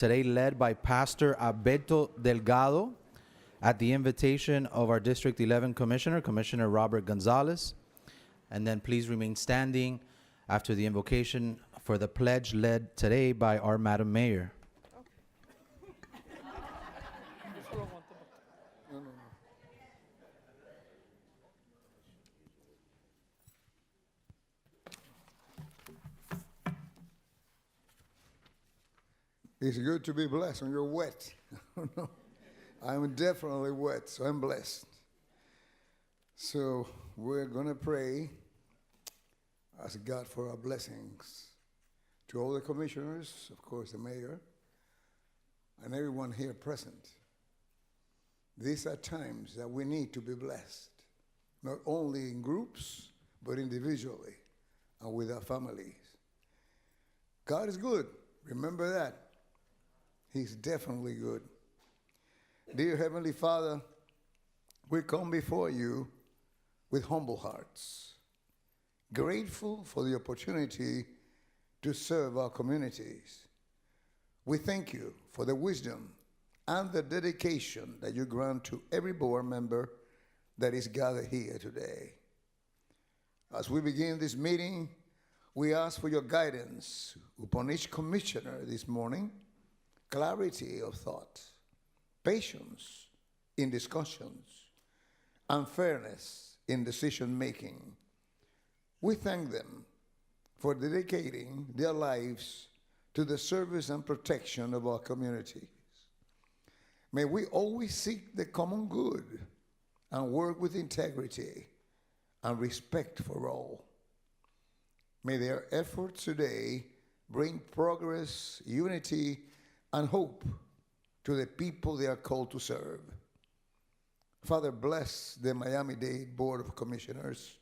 today led by Pastor Alberto Delgado at the invitation of our District 11 Commissioner, Commissioner Robert Gonzalez. And then please remain standing after the invocation for the pledge led today by our Madam Mayor. It's good to be blessed when you're wet. I'm definitely wet, so I'm blessed. So we're going to pray, ask God for our blessings to all the commissioners, of course the mayor, and everyone here present. These are times that we need to be blessed, not only in groups, but individually and with our families. God is good. Remember that. He's definitely good. Dear Heavenly Father, we come before you with humble hearts, grateful for the opportunity to serve our communities. We thank you for the wisdom and the dedication that you grant to every board member that is gathered here today. As we begin this meeting, we ask for your guidance upon each commissioner this morning, clarity of thought, patience in discussions, and fairness in decision-making. We thank them for dedicating their lives to the service and protection of our communities. May we always seek the common good and work with integrity and respect for all. May their efforts today bring progress, unity, and hope to the people they are called to serve. Father, bless the Miami-Dade Board of Commissioners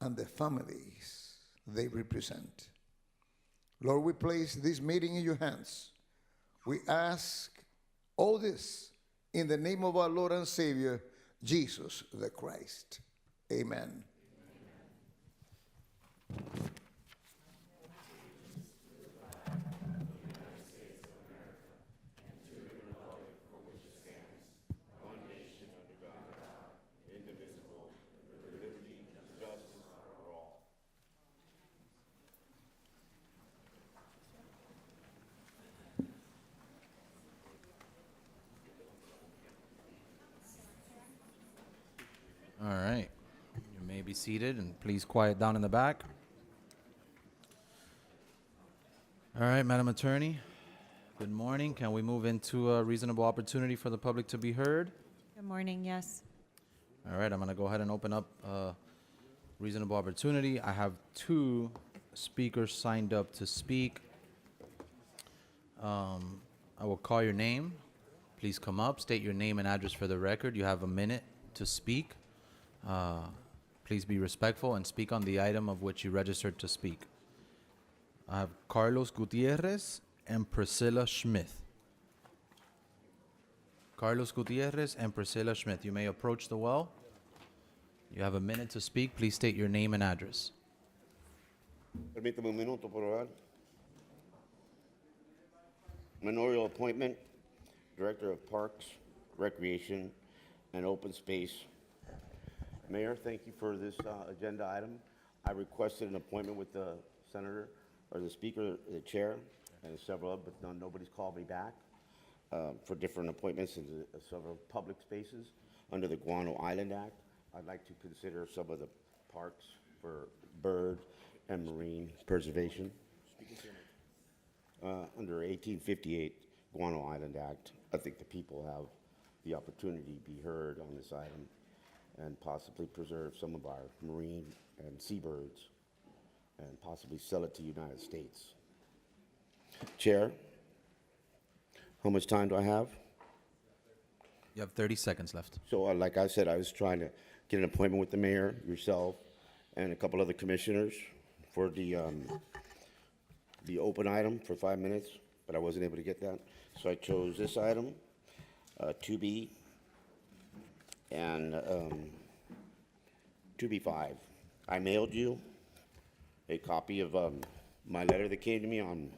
and the families they represent. Lord, we place this meeting in your hands. We ask all this in the name of our Lord and Savior, Jesus the Christ. Amen. All right. You may be seated, and please quiet down in the back. All right, Madam Attorney, good morning. Can we move into a reasonable opportunity for the public to be heard? Good morning, yes. All right, I'm going to go ahead and open up reasonable opportunity. I have 2 speakers signed up to speak. I will call your name. Please come up, state your name and address for the record. You have a minute to speak. Please be respectful and speak on the item of which you registered to speak. I have Carlos Gutierrez and Priscilla Schmidt. Carlos Gutierrez and Priscilla Schmidt. You may approach the well. You have a minute to speak. Please state your name and address. Permítame un minuto, por favor. Manorial appointment, Director of Parks, Recreation, and Open Space. Mayor, thank you for this agenda item. I requested an appointment with the senator, or the speaker, the chair, and several, but nobody's called me back for different appointments in several public spaces under the Guano Island Act. I'd like to consider some of the parks for bird and marine preservation. Under 1858 Guano Island Act, I think the people have the opportunity to be heard on this item and possibly preserve some of our marine and seabirds and possibly sell it to the United States. Chair, how much time do I have? You have 30 seconds left. So like I said, I was trying to get an appointment with the mayor, yourself, and a couple other commissioners for the open item for 5 minutes, but I wasn't able to get that. So I chose this item, 2B, and 2B5. I mailed you a copy of my letter that came to me on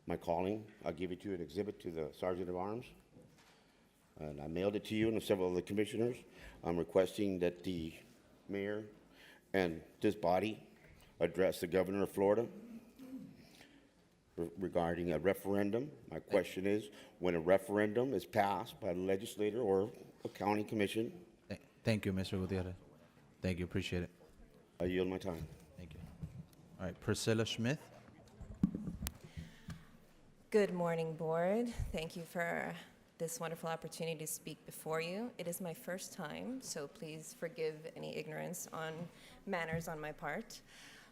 my calling. I'll give it to you an exhibit to the Sergeant of Arms. And I mailed it to you and several of the commissioners. I'm requesting that the mayor and this body address the governor of Florida regarding a referendum. My question is, when a referendum is passed by the legislator or a county commission, Thank you, Mr. Gutierrez. Thank you. Appreciate it. I yield my time. Thank you. All right, Priscilla Schmidt. Good morning, board. Thank you for this wonderful opportunity to speak before you. It is my first time, so please forgive any ignorance on manners on my part.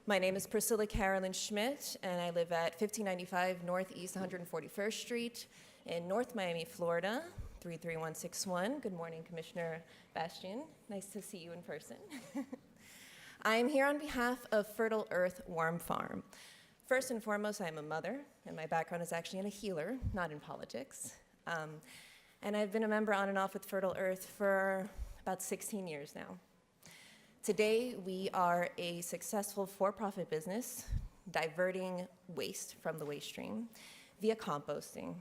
My name is Priscilla Carolyn Schmidt, and I live at 1595 Northeast 141st Street in North Miami, Florida, 33161. Good morning, Commissioner Bastian. Nice to see you in person. I am here on behalf of Fertile Earth Worm Farm. First and foremost, I am a mother, and my background is actually in a healer, not in politics. And I've been a member on and off with Fertile Earth for about 16 years now. Today, we are a successful for-profit business diverting waste from the waste stream via composting,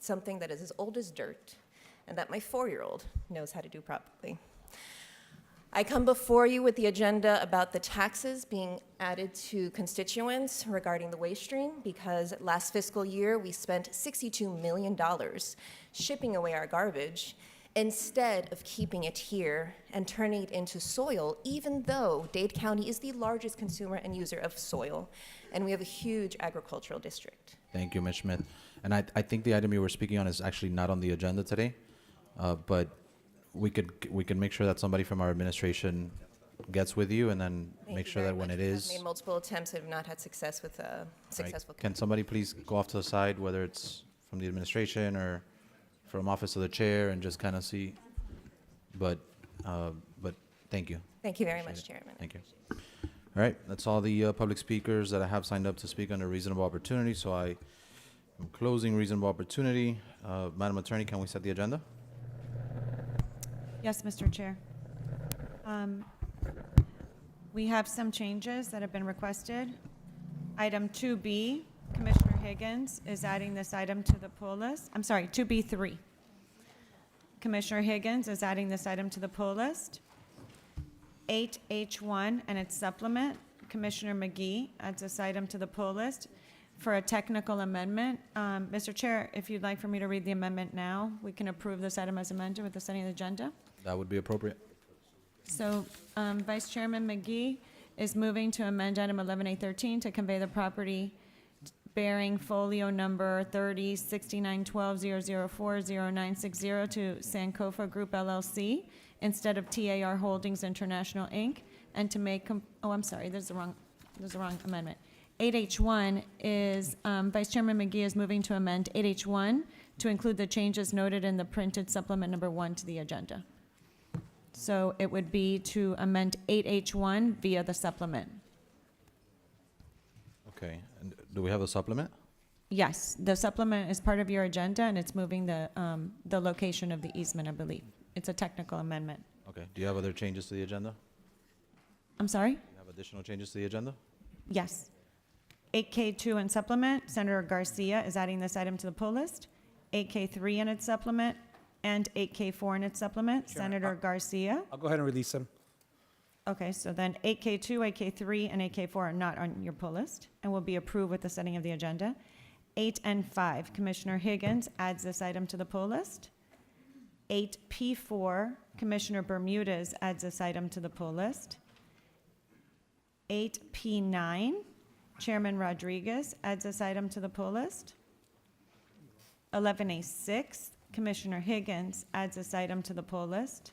something that is as old as dirt and that my 4-year-old knows how to do properly. I come before you with the agenda about the taxes being added to constituents regarding the waste stream because last fiscal year we spent $62 million shipping away our garbage instead of keeping it here and turning it into soil, even though Dade County is the largest consumer and user of soil, and we have a huge agricultural district. Thank you, Ms. Schmidt. And I think the item you were speaking on is actually not on the agenda today, but we could make sure that somebody from our administration gets with you and then Thank make you sure very that when much. it is. I've made multiple attempts and have not had success with right, successful. can somebody please go off to the side, whether it's from the administration or from office of the chair, and just kind of see? But thank you. Thank you very Appreciate much, it. Chairman. Thank you. All right, that's all the public speakers that I have signed up to speak under reasonable opportunity, so I am closing reasonable opportunity. Madam Attorney, can we set the agenda? Yes, Mr. Chair. We have some changes that have been requested. Item 2B, Commissioner Higgins is adding this item to the pull list. I'm sorry, 2B3. Commissioner Higgins is adding this item to the pull list. 8H1 and its supplement, Commissioner McGee adds this item to the pull list for a technical amendment. Mr. Chair, if you'd like for me to read the amendment now, we can approve this item as amended with the setting of the agenda. That would be appropriate. So Vice Chairman McGee is moving to amend item 11A13 to convey the property bearing folio number 30691200400960 to Sankofa Group LLC instead of TAR Holdings International Inc. and to make, I'm sorry, there's the wrong amendment. 8H1 is, Vice Chairman McGee is moving to amend 8H1 to include the changes noted in the printed supplement number 1 to the agenda. So it would be to amend 8H1 via the supplement. Okay, and do we have a supplement? Yes, the supplement is part of your agenda, and it's moving the location of the easement, I believe. It's a technical amendment. Okay, do you have other changes to the agenda? I'm sorry? Do you have additional changes to the agenda? Yes. 8K2 and supplement, Senator Garcia is adding this item to the pull list. 8K3 in its supplement, and 8K4 in its supplement, Senator Garcia. I'll go ahead and release them. Okay, so then 8K2, 8K3, and 8K4 are not on your pull list and will be approved with the setting of the agenda. 8 and 5, Commissioner Higgins adds this item to the pull list. 8P4, Commissioner Bermudez adds this item to the pull list. 8P9, Chairman Rodriguez adds this item to the pull list. 11A6, Commissioner Higgins adds this item to the pull list.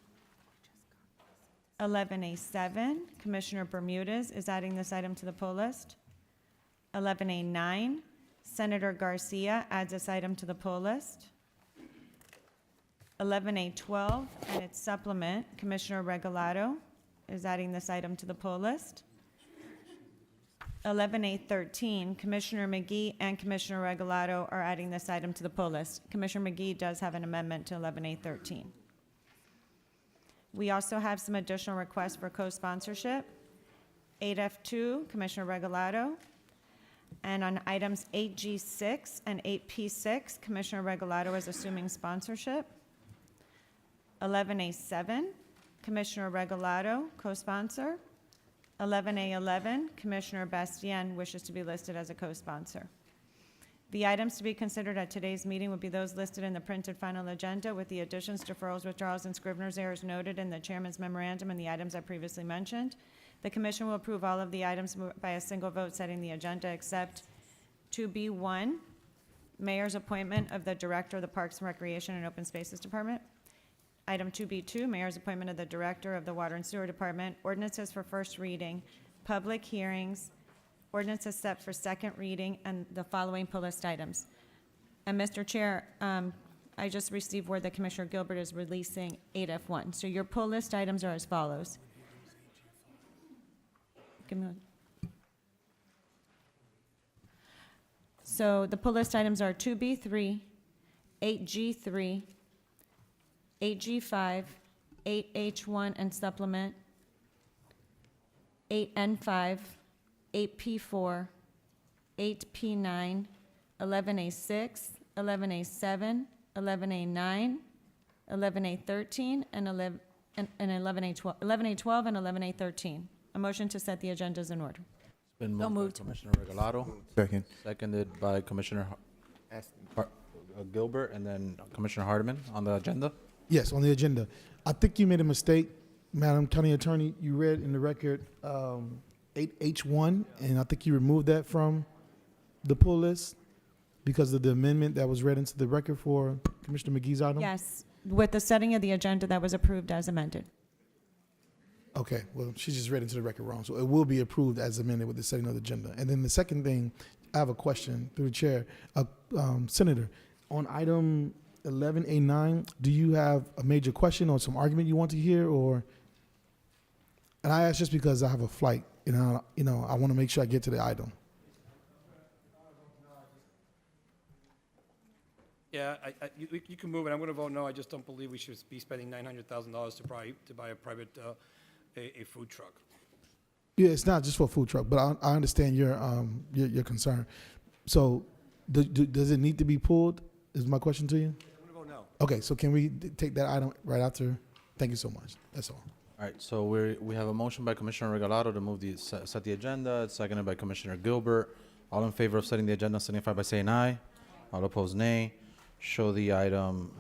11A7, Commissioner Bermudez is adding this item to the pull list. 11A9, Senator Garcia adds this item to the pull list. 11A12 and its supplement, Commissioner Regalado is adding this item to the pull list. 11A13, Commissioner McGee and Commissioner Regalado are adding this item to the pull list. Commissioner McGee does have an amendment to 11A13. We also have some additional requests for co-sponsorship. 8F2, Commissioner Regalado. And on items 8G6 and 8P6, Commissioner Regalado is assuming sponsorship. 11A7, Commissioner Regalado, co-sponsor. 11A11, Commissioner Bastien wishes to be listed as a co-sponsor. The items to be considered at today's meeting would be those listed in the printed final agenda with the additions, deferrals, withdrawals, and Scrivener's errors noted in the chairman's memorandum and the items I previously mentioned. The commission will approve all of the items by a single vote setting the agenda except 2B1, mayor's appointment of the director of the Parks and Recreation and Open Spaces Department. Item 2B2, mayor's appointment of the director of the Water and Sewer Department. Ordinances for first reading, public hearings, ordinances set for second reading, and the following pull list items. And Mr. Chair, I just received word that Commissioner Gilbert is releasing 8F1. So your pull list items are as follows. Give me one. So the pull list items are 2B3, 8G3, 8G5, 8H1 and supplement, 8N5, 8P4, 8P9, 11A6, 11A7, 11A9, 11A13, and 11A12, 11A12 and 11A13. A motion to set the agenda is in order. It's been moved by Commissioner Regalado, Second. seconded by Commissioner Gilbert, and then Commissioner Hardeman on the agenda. Yes, on the agenda. I think you made a mistake, Madam County Attorney. You read in the record 8H1, and I think you removed that from the pull list because of the amendment that was read into the record for Commissioner McGee's item? Yes, with the setting of the agenda that was approved as amended. Okay, well, she just read into the record wrong, so it will be approved as amended with the setting of the agenda. And then the second thing, I have a question through the chair. Senator, on item 11A9, do you have a major question or some argument you want to hear, or? And I ask just because I have a flight, and I want to make sure I get to the item. Yeah, you can move it. I'm going to vote no. I just don't believe we should be spending $900,000 to buy a private a food truck. Yeah, it's not just for a food truck, but I understand your concern. So, does it need to be pulled? Is my question to you? I'm going to vote no. Okay, so can we take that item right after? Thank you so much. That's all. All right, so we have a motion by Commissioner Regalado to move set the agenda. It's seconded by Commissioner Gilbert. All in favor of setting the agenda signify by saying aye. All opposed, nay. Show the item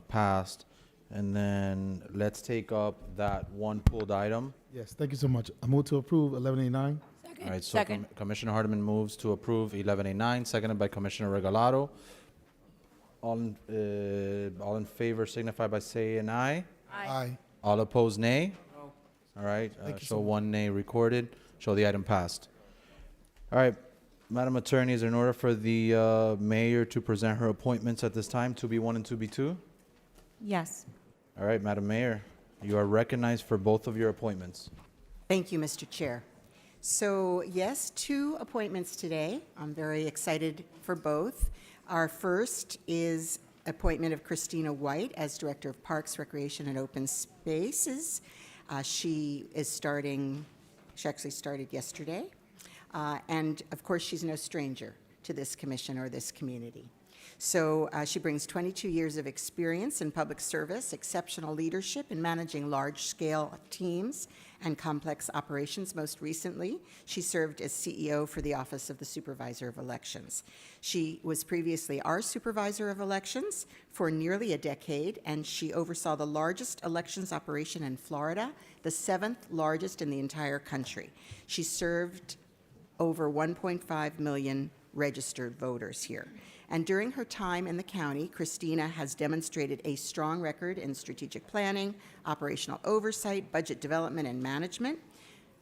passed. And then let's take up that one pulled item. Yes, thank you so much. I move to approve 11A9. All right, so Commissioner Hardeman moves to approve 11A9, seconded by Commissioner Regalado. All in favor signify by saying aye. Aye. All opposed, nay. No. All right, Thank you show so one nay recorded. Show the item passed. All right, Madam Attorney, is there an order for the mayor to present her appointments at this time, 2B1 and 2B2? Yes. All right, Madam Mayor, you are recognized for both of your appointments. Thank you, Mr. Chair. So, yes, 2 appointments today. I'm very excited for both. Our first is appointment of Christina White as Director of Parks, Recreation, and Open Spaces. She actually started yesterday. And, of course, she's no stranger to this commission or this community. So she brings 22 years of experience in public service, exceptional leadership in managing large-scale teams and complex operations. Most recently, she served as CEO for the Office of the Supervisor of Elections. She was previously our Supervisor of Elections for nearly a decade, and she oversaw the largest elections operation in Florida, the 7th largest in the entire country. She served over 1.5 million registered voters here. And during her time in the county, Christina has demonstrated a strong record in strategic planning, operational oversight, budget development, and management.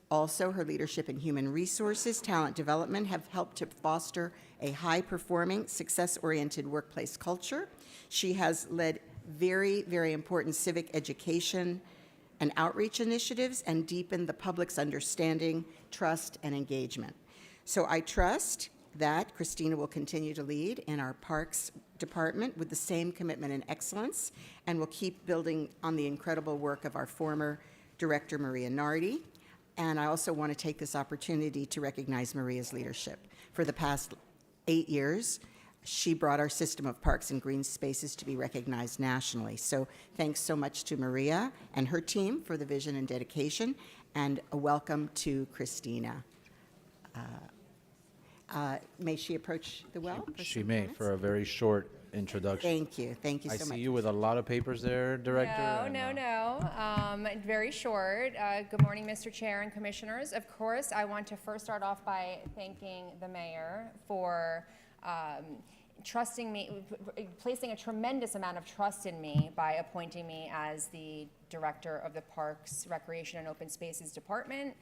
Also, her leadership in human resources, talent development have helped to foster a high-performing, success-oriented workplace culture. She has led very, very important civic education and outreach initiatives and deepened the public's understanding, trust, and engagement. So I trust that Christina will continue to lead in our Parks Department with the same commitment and excellence, and will keep building on the incredible work of our former Director, Maria Nardi. And I also want to take this opportunity to recognize Maria's leadership. For the past 8 years, she brought our system of parks and green spaces to be recognized nationally. So thanks so much to Maria and her team for the vision and dedication, and a welcome to Christina. May she approach the well? for She some may, comments? for a very short introduction. Thank you so I much. see you with a lot of papers there, Director. No. Very short. Good morning, Mr. Chair and Commissioners. Of course, I want to first start off by thanking the mayor for trusting me, placing a tremendous amount of trust in me by appointing me as the director of the Parks, Recreation, and Open Spaces Department.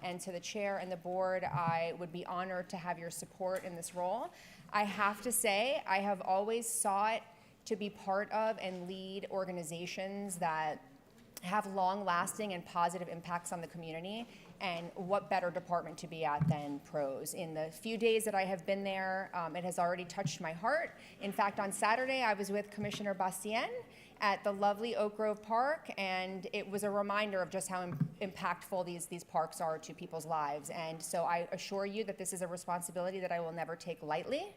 And to the chair and the board, I would be honored to have your support in this role. I have to say, I have always sought to be part of and lead organizations that have long-lasting and positive impacts on the community, and what better department to be at than PROS. In the few days that I have been there, it has already touched my heart. In fact, on Saturday, I was with Commissioner Bastien at the lovely Oak Grove Park, and it was a reminder of just how impactful these parks are to people's lives. And so I assure you that this is a responsibility that I will never take lightly.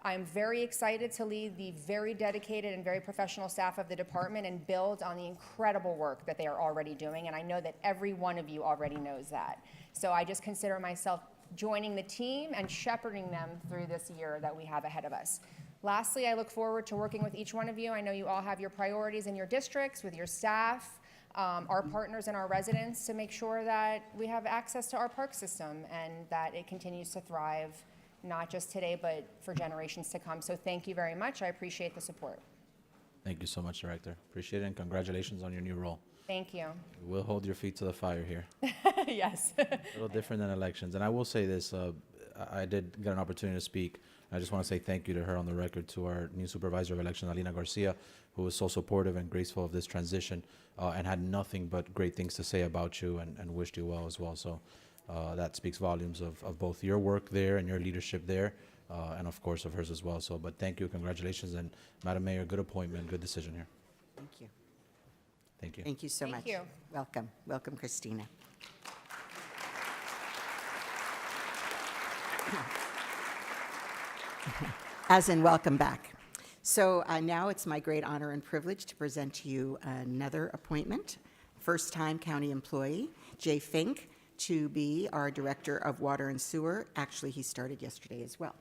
I'm very excited to lead the very dedicated and very professional staff of the department and build on the incredible work that they are already doing, and I know that every one of you already knows that. So I just consider myself joining the team and shepherding them through this year that we have ahead of us. Lastly, I look forward to working with each one of you. I know you all have your priorities in your districts, with your staff, our partners and our residents, to make sure that we have access to our park system and that it continues to thrive, not just today, but for generations to come. So thank you very much. I appreciate the support. Thank you so much, Director. Appreciate it, and congratulations on your new role. Thank you. We'll hold your feet to the fire here. Yes. A little different than elections. And I will say this, I did get an opportunity to speak. I just want to say thank you to her on the record, to our new supervisor of election, Alina Garcia, who was so supportive and graceful of this transition, and had nothing but great things to say about you, and wished you well as well. So that speaks volumes of both your work there and your leadership there, and of course of hers as well. So, but thank you, congratulations, and Madam Mayor, good appointment, good decision here. Thank you. Thank you. Thank you so Thank much. you. Welcome. Welcome, Christina. As in, welcome back. So now it's my great honor and privilege to present to you another appointment. First-time county employee, Jay Fink, to be our Director of Water and Sewer. Actually, he started yesterday as well.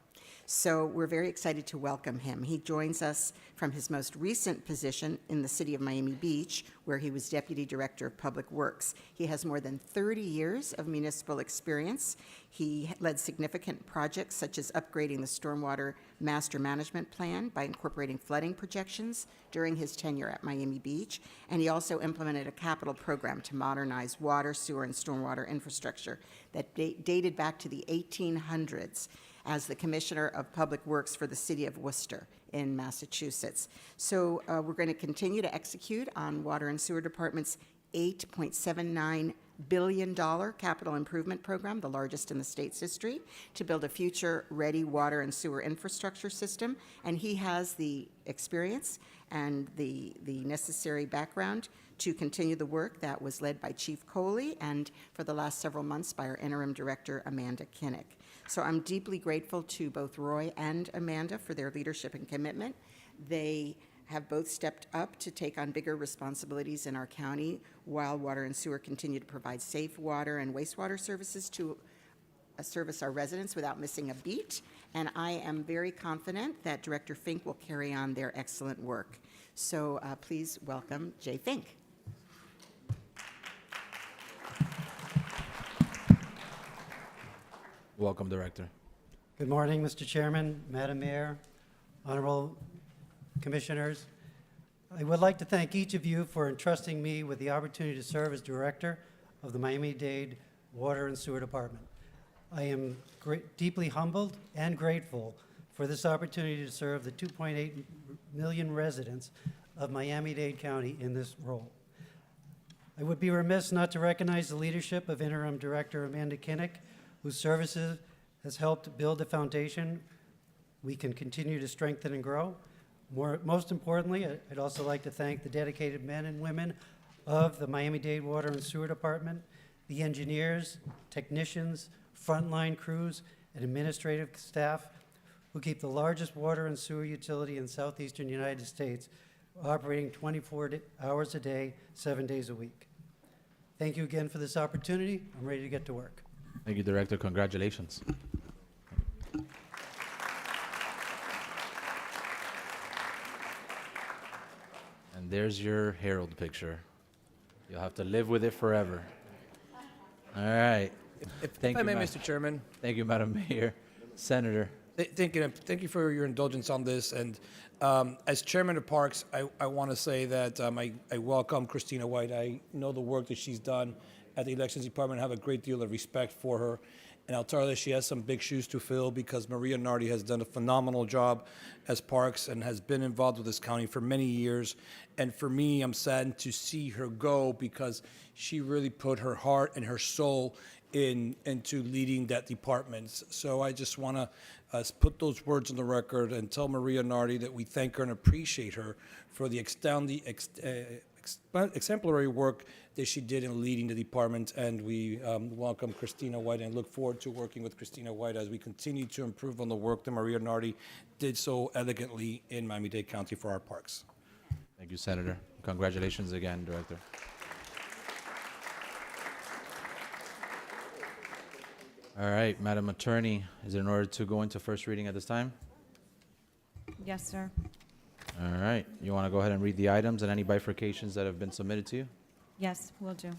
So we're very excited to welcome him. He joins us from his most recent position in the city of Miami Beach, where he was Deputy Director of Public Works. He has more than 30 years of municipal experience. He led significant projects such as upgrading the Stormwater Master Management Plan by incorporating flooding projections during his tenure at Miami Beach, and he also implemented a capital program to modernize water, sewer, and stormwater infrastructure that dated back to the 1800s as the Commissioner of Public Works for the city of Worcester in Massachusetts. So we're going to continue to execute on Water and Sewer Department's $8.79 billion capital improvement program, the largest in the state's history, to build a future-ready water and sewer infrastructure system. And he has the experience and the necessary background to continue the work that was led by Chief Coley and for the last several months by our interim director, Amanda Kinnick. So I'm deeply grateful to both Roy and Amanda for their leadership and commitment. They have both stepped up to take on bigger responsibilities in our county while Water and Sewer continue to provide safe water and wastewater services to service our residents without missing a beat. And I am very confident that Director Fink will carry on their excellent work. So please welcome Jay Fink. Welcome, Director. Good morning, Mr. Chairman, Madam Mayor, honorable commissioners. I would like to thank each of you for entrusting me with the opportunity to serve as director of the Miami-Dade Water and Sewer Department. I am deeply humbled and grateful for this opportunity to serve the 2.8 million residents of Miami-Dade County in this role. I would be remiss not to recognize the leadership of Interim Director Amanda Kinnick, whose services has helped build a foundation we can continue to strengthen and grow. Most importantly, I'd also like to thank the dedicated men and women of the Miami-Dade Water and Sewer Department the engineers, technicians, frontline crews, and administrative staff who keep the largest water and sewer utility in southeastern United States operating 24 hours a day, 7 days a week. Thank you again for this opportunity. I'm ready to get to work. Thank you, Director. Congratulations. And there's your Herald picture. You'll have to live with it forever. All right. If I may, Mr. Chairman. Thank you, Madam Mayor. Senator. Thank you for your indulgence on this. And as Chairman of Parks, I want to say that I welcome Christina White. I know the work that she's done at the Elections Department. I have a great deal of respect for her. And I'll tell her that she has some big shoes to fill because Maria Nardi has done a phenomenal job as Parks and has been involved with this county for many years. And for me, I'm saddened to see her go because she really put her heart and her soul into leading that department. So I just want to put those words on the record and tell Maria Nardi that we thank her and appreciate her for the exemplary work that she did in leading the department, and we welcome Christina White and look forward to working with Christina White as we continue to improve on the work that Maria Nardi did so elegantly in Miami-Dade County for our parks. Thank you, Senator. Congratulations again, Director. All right, Madam Attorney, is it in order to go into first reading at this time? Yes, sir. All right, you want to go ahead and read the items and any bifurcations that have been submitted to you? Yes, will do.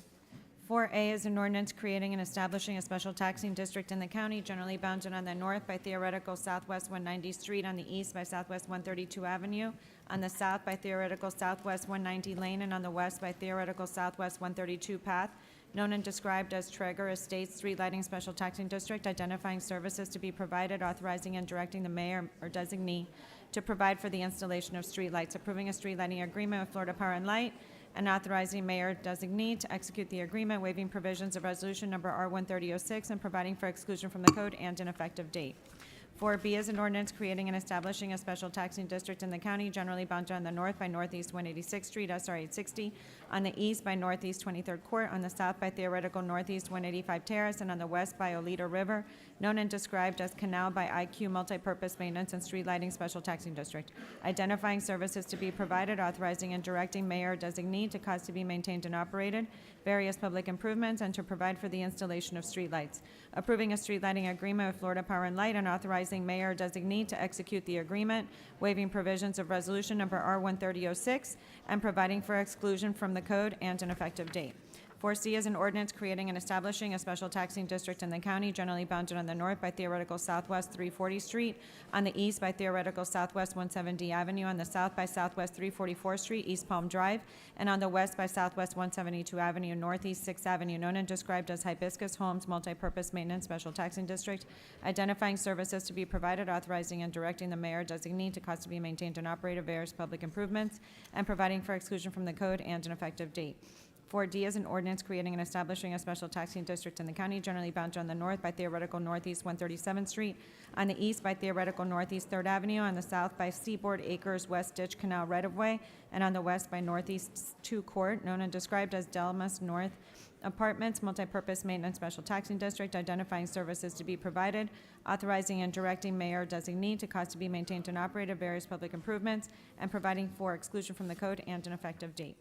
4A is an ordinance creating and establishing a special taxing district in the county, generally bounded on the north by theoretical Southwest 190th Street, on the east by Southwest 132 Avenue, on the south by theoretical Southwest 190 Lane, and on the west by theoretical Southwest 132 Path, known and described as Traeger Estates Street Lighting Special Taxing District, identifying services to be provided, authorizing and directing the mayor or designee to provide for the installation of streetlights, approving a street lighting agreement with Florida Power and Light, and authorizing mayor designee to execute the agreement, waiving provisions of resolution number R-13006, and providing for exclusion from the code and an effective date. 4B is an ordinance creating and establishing a special taxing district in the county, generally bounded on the north by Northeast 186th Street, SR 860, on the east by Northeast 23rd Court, on the south by theoretical Northeast 185 Terrace, and on the west by Oleta River, known and described as Canal by IQ Multipurpose Maintenance and Street Lighting Special Taxing District, identifying services to be provided, authorizing and directing mayor or designee to cause to be maintained and operated, various public improvements, and to provide for the installation of streetlights, approving a street lighting agreement with Florida Power and Light, and authorizing mayor or designee to execute the agreement, waiving provisions of resolution number R-13006, and providing for exclusion from the code and an effective date. 4C is an ordinance creating and establishing a special taxing district in the county, generally bounded on the north by theoretical Southwest 340 Street, on the east by theoretical Southwest 170 Avenue, on the south by Southwest 344 Street, East Palm Drive, and on the west by Southwest 172 Avenue, Northeast 6th Avenue, known and described as Hibiscus Homes Multipurpose Maintenance Special Taxing District, identifying services to be provided, authorizing and directing the mayor designee to cause to be maintained and operated various public improvements, and providing for exclusion from the code and an effective date. 4D is an ordinance creating and establishing a special taxing district in the county, generally bounded on the north by theoretical Northeast 137th Street, on the east by theoretical Northeast 3rd Avenue, on the south by Seaboard Acres West Ditch Canal right-of-way, and on the west by Northeast 2 Court, known and described as Delmas North Apartments Multipurpose Maintenance Special Taxing District, identifying services to be provided, authorizing and directing mayor or designee to cause to be maintained and operated various public improvements, and providing for exclusion from the code and an effective date.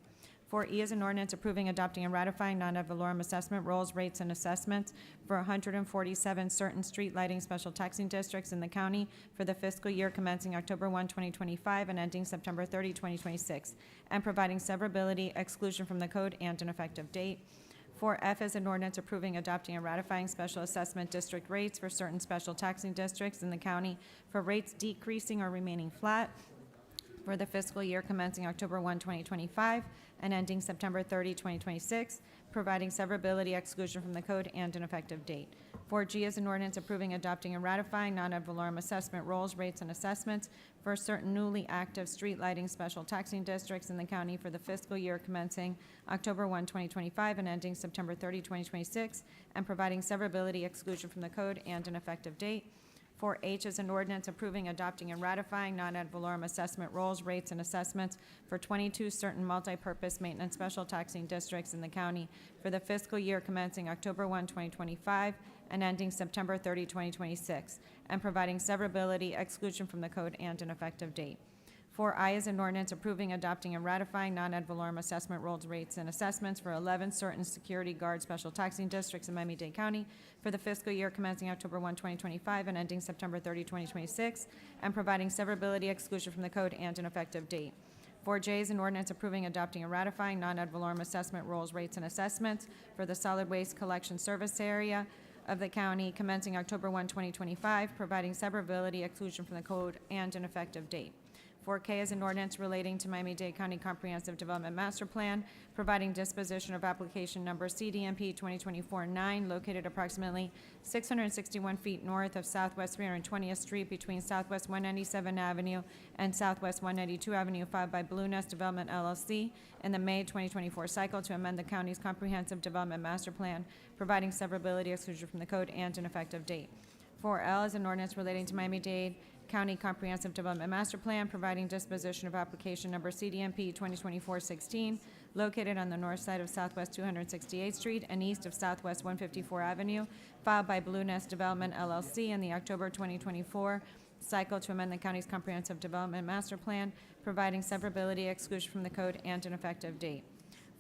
4E is an ordinance approving, adopting, and ratifying non-ad valorem assessment rolls, rates, and assessments for 147 certain street lighting special taxing districts in the county for the fiscal year commencing October 1, 2025, and ending September 30, 2026, and providing severability, exclusion from the code, and an effective date. 4F is an ordinance approving, adopting, and ratifying special assessment district rates for certain special taxing districts in the county for rates decreasing or remaining flat for the fiscal year commencing October 1, 2025, and ending September 30, 2026, providing severability, exclusion from the code, and an effective date. 4G is an ordinance approving, adopting, and ratifying non-ad valorem assessment rolls, rates, and assessments for certain newly active street lighting special taxing districts in the county for the fiscal year commencing October 1, 2025, and ending September 30, 2026, and providing severability, exclusion from the code, and an effective date. 4H is an ordinance approving, adopting, and ratifying non-ad valorem assessment rolls, rates, and assessments for 22 certain multi-purpose maintenance special taxing districts in the county for the fiscal year commencing October 1, 2025, and ending September 30, 2026, and providing severability, exclusion from the code, and an effective date. 4I is an ordinance approving, adopting, and ratifying non-ad valorem assessment rolls, rates, and assessments for 11 certain security guard special taxing districts in Miami-Dade County for the fiscal year commencing October 1, 2025, and ending September 30, 2026, and providing severability, exclusion from the code, and an effective date. 4J is an ordinance approving, adopting, and ratifying non-ad valorem assessment rolls, rates, and assessments for the solid waste collection service area of the county commencing October 1, 2025, providing severability, exclusion from the code, and an effective date. 4K is an ordinance relating to Miami-Dade County Comprehensive Development Master Plan, providing disposition of application number CDMP 2024-9, located approximately 661 feet north of Southwest 320th Street between Southwest 197 Avenue and Southwest 192 Avenue, filed by Blue Nest Development LLC in the May 2024 cycle to amend the county's Comprehensive Development Master Plan, providing severability, exclusion from the code, and an effective date. 4L is an ordinance relating to Miami-Dade County Comprehensive Development Master Plan, providing disposition of application number CDMP 2024-16, located on the north side of Southwest 268th Street and east of Southwest 154 Avenue, filed by Blue Nest Development LLC in the October 2024 cycle to amend the county's Comprehensive Development Master Plan, providing severability, exclusion from the code, and an effective date.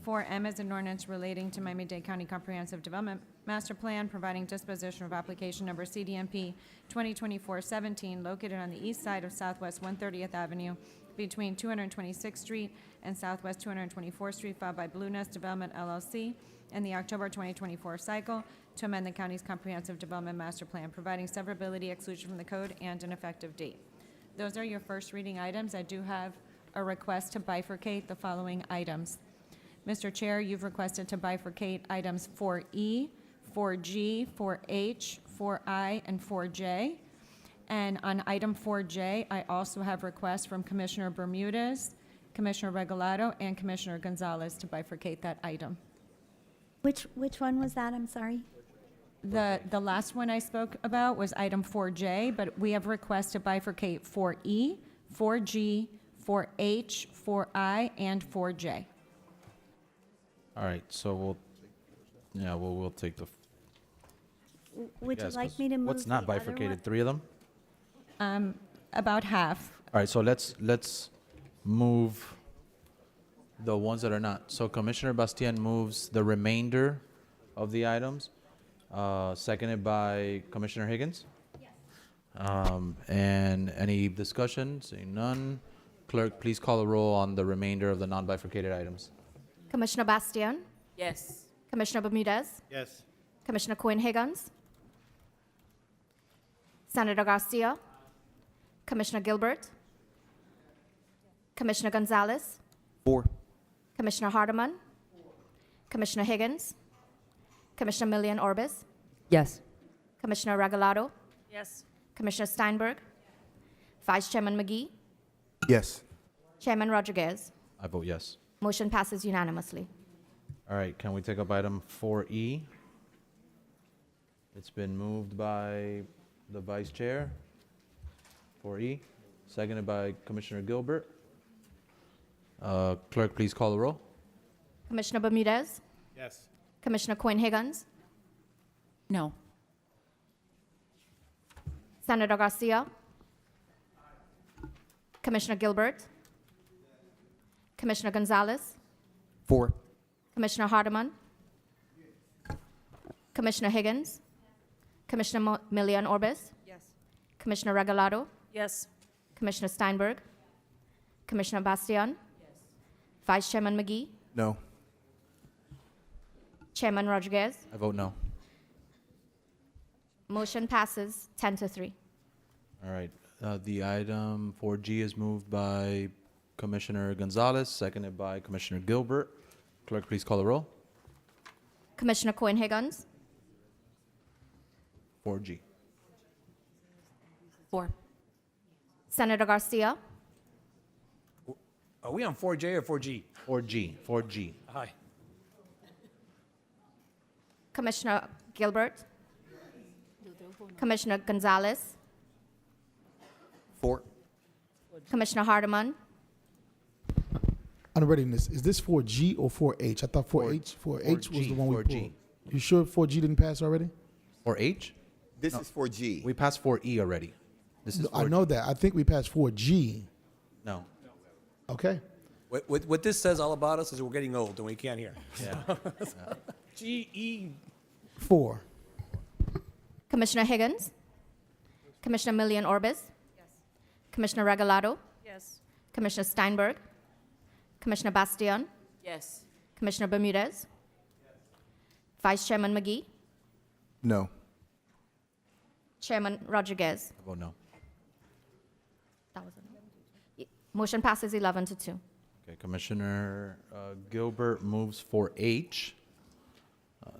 4M is an ordinance relating to Miami-Dade County Comprehensive Development Master Plan, providing disposition of application number CDMP 2024-17, located on the east side of Southwest 130th Avenue between 226th Street and Southwest 224th Street, filed by Blue Nest Development LLC in the October 2024 cycle to amend the county's Comprehensive Development Master Plan, providing severability, exclusion from the code, and an effective date. Those are your first reading items. I do have a request to bifurcate the following items. Mr. Chair, you've requested to bifurcate items 4E, 4G, 4H, 4I, and 4J. And on item 4J, I also have requests from Commissioner Bermudez, Commissioner Regalado, and Commissioner Gonzalez to bifurcate that item. Which one was that? I'm sorry. The last one I spoke about was item 4J, but we have requests to bifurcate 4E, 4G, 4H, 4I, and 4J. All right, so we'll take the. Would you Yes, like 'cause me to move what's not the other bifurcated? one? 3 of them. About half. All right, so let's move the ones that are not. So Commissioner Bastian moves the remainder of the items, seconded by Commissioner Higgins. Yes. And any discussion? Seeing none. Clerk, please call the roll on the remainder of the non-bifurcated items. Commissioner Bastian? Yes. Commissioner Bermudez? Yes. Commissioner Quinn-Higgins? Senator Garcia? Commissioner Gilbert? Commissioner Gonzalez? 4. Commissioner Hardeman? Commissioner Higgins? Commissioner Milian Orbis? Yes. Commissioner Regalado? Yes. Commissioner Steinberg? Vice Chairman McGee? Yes. Chairman Rodriguez? I vote yes. Motion passes unanimously. All right, can we take up item 4E? It's been moved by the Vice Chair, 4E, seconded by Commissioner Gilbert. Clerk, please call the roll. Commissioner Bermudez? Yes. Commissioner Quinn-Higgins? No. Senator Garcia? Commissioner Gilbert? Commissioner Gonzalez? 4. Commissioner Hardeman? Commissioner Higgins? Commissioner Milian Orbis? Yes. Commissioner Regalado? Yes. Commissioner Steinberg? Commissioner Bastian? Yes. Vice Chairman McGee? No. Chairman Rodriguez? I vote no. Motion passes 10-3. All right, the item 4G is moved by Commissioner Gonzalez, seconded by Commissioner Gilbert. Clerk, please call the roll. Commissioner Quinn-Higgins? 4G. 4. Senator Garcia? Are we on 4J or 4G? 4G. 4G. Hi. Commissioner Gilbert? Commissioner Gonzalez? 4. Commissioner Hardeman, On readiness, is this 4G or 4H? I thought 4H. 4H was the one we 4G. pulled. You sure 4G didn't pass already? Or H? This is 4G. We passed 4E already. This is 4G. I know that. I think we passed 4G. No. Okay. What this says all about us is we're getting old and we can't hear. Yeah. G-E. 4. Commissioner Higgins, Commissioner Millian Orbis, Commissioner Regalado, Yes. Commissioner Steinberg, Commissioner Bastian, Yes. Commissioner Bermudez, Vice Chairman McGee, No. Chairman Rodriguez. I vote no. That was it. Motion passes 11 to 2. Okay, Commissioner Gilbert moves for H,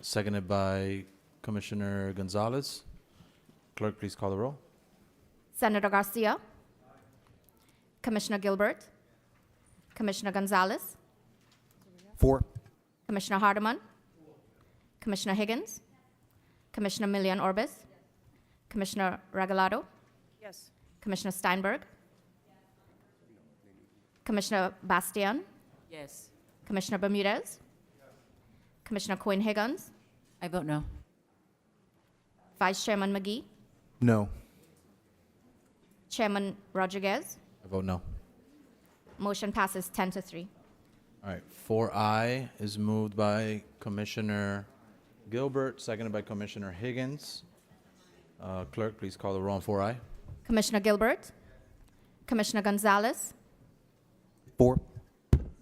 seconded by Commissioner Gonzalez. Clerk, please call the roll. Senator Garcia, Commissioner Gilbert, Commissioner Gonzalez, 4. Commissioner Hardeman, Commissioner Higgins, Commissioner Millian Orbis, Commissioner Regalado, Yes. Commissioner Steinberg, Commissioner Bastian, Yes. Commissioner Bermudez, Commissioner Cohen Higgins, I vote no. Vice Chairman McGee, No. Chairman Rodriguez. I vote no. Motion passes 10 to 3. All right, 4I is moved by Commissioner Gilbert, seconded by Commissioner Higgins. Clerk, please call the roll on 4I. Commissioner Gilbert, Commissioner Gonzalez, 4.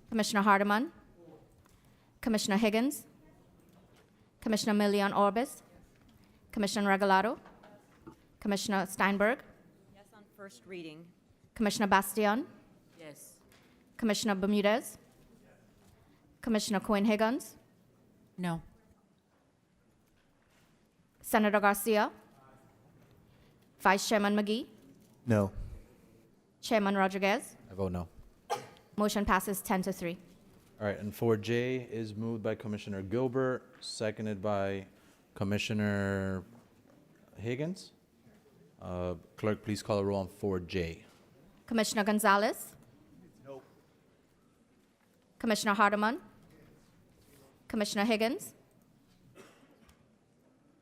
Commissioner Hardeman, Commissioner Higgins, Commissioner Millian Orbis, Commissioner Regalado, Commissioner Steinberg, Yes on first reading. Commissioner Bastian, Yes. Commissioner Bermudez, Commissioner Cohen Higgins, No. Senator Garcia, Vice Chairman McGee, No. Chairman Rodriguez. I vote no. Motion passes 10 to 3. All right, and 4J is moved by Commissioner Gilbert, seconded by Commissioner Higgins. Clerk, please call the roll on 4J. Commissioner Gonzalez, Commissioner Hardeman, Commissioner Higgins.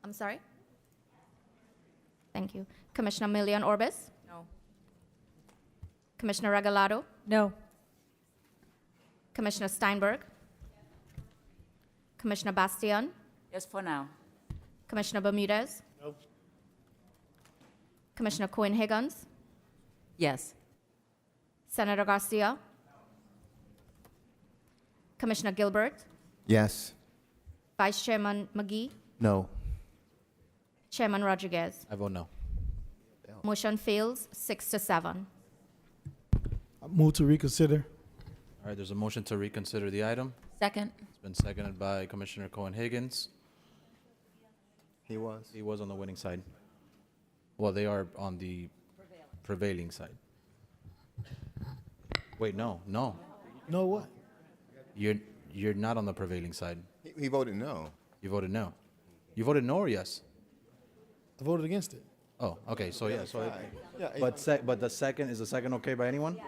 I'm sorry? Thank you. Commissioner Millian Orbis, No. Commissioner Regalado, No. Commissioner Steinberg, Commissioner Bastian, Yes for now. Commissioner Bermudez, Commissioner Cohen Higgins, Yes. Senator Garcia, Commissioner Gilbert, Yes. Vice Chairman McGee, No. Chairman Rodriguez. I vote no. Motion fails 6 to 7. I move to reconsider. All right, there's a motion to reconsider the item. Second. It's been seconded by Commissioner Cohen Higgins. He was. He was on the winning side. Well, they are on the prevailing side. Wait, no. No what? You're not on the prevailing side. He voted no. You voted no. You voted no or yes? I voted against it. Oh, okay, so yeah, so. Yeah, But the second, is the second okay by anyone?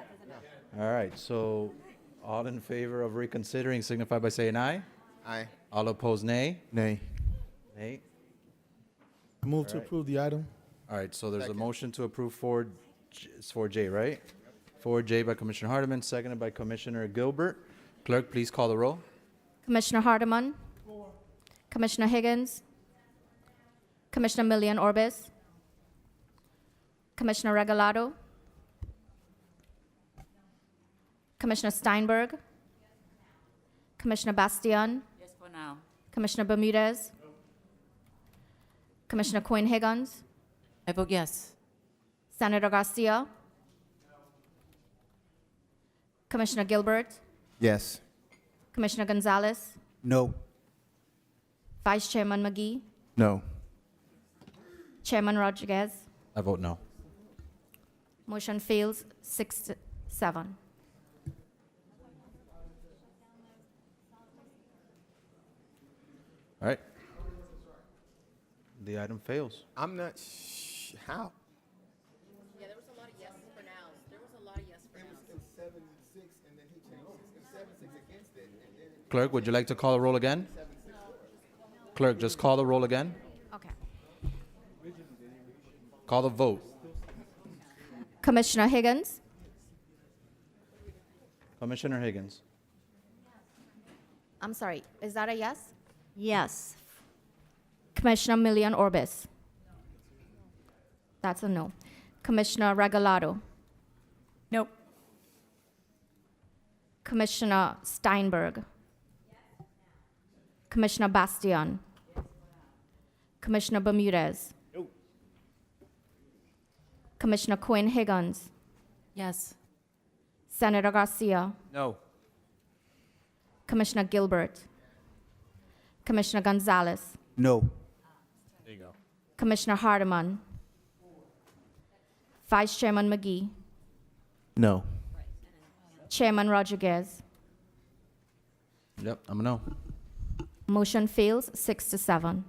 All right, so all in favor of reconsidering signify by saying aye. Aye. All opposed, nay. Nay. Nay. I move to approve the item. All right, so there's a Second. motion to approve 4J, right? 4J by Commissioner Hardeman, seconded by Commissioner Gilbert. Clerk, please call the roll. Commissioner Hardeman, Commissioner Higgins, Commissioner Millian Orbis, Commissioner Regalado, Commissioner Steinberg, Commissioner Bastian, Yes for now. Commissioner Bermudez, Commissioner Cohen Higgins, I vote yes. Senator Garcia, Commissioner Gilbert, Yes. Commissioner Gonzalez, No. Vice Chairman McGee, No. Chairman Rodriguez. I vote no. Motion fails 6 to 7. All right. The item fails. I'm not how. Clerk, would you like to call the roll again? Clerk, just call the roll again. Okay. Call the vote. Commissioner Higgins, Commissioner Higgins. I'm sorry, is that a yes? Yes. Commissioner Milian Orbis. That's a no. Commissioner Regalado. Nope. Commissioner Steinberg. Commissioner Bastian. Commissioner Bermudez. Commissioner Quinn Higgins. Yes. Senator Garcia. No. Commissioner Gilbert. Commissioner Gonzalez. No. There you go. Commissioner Hardeman. Vice Chairman McGee. No. Chairman Rodriguez. Yep, I'm a no. Motion fails 6-7.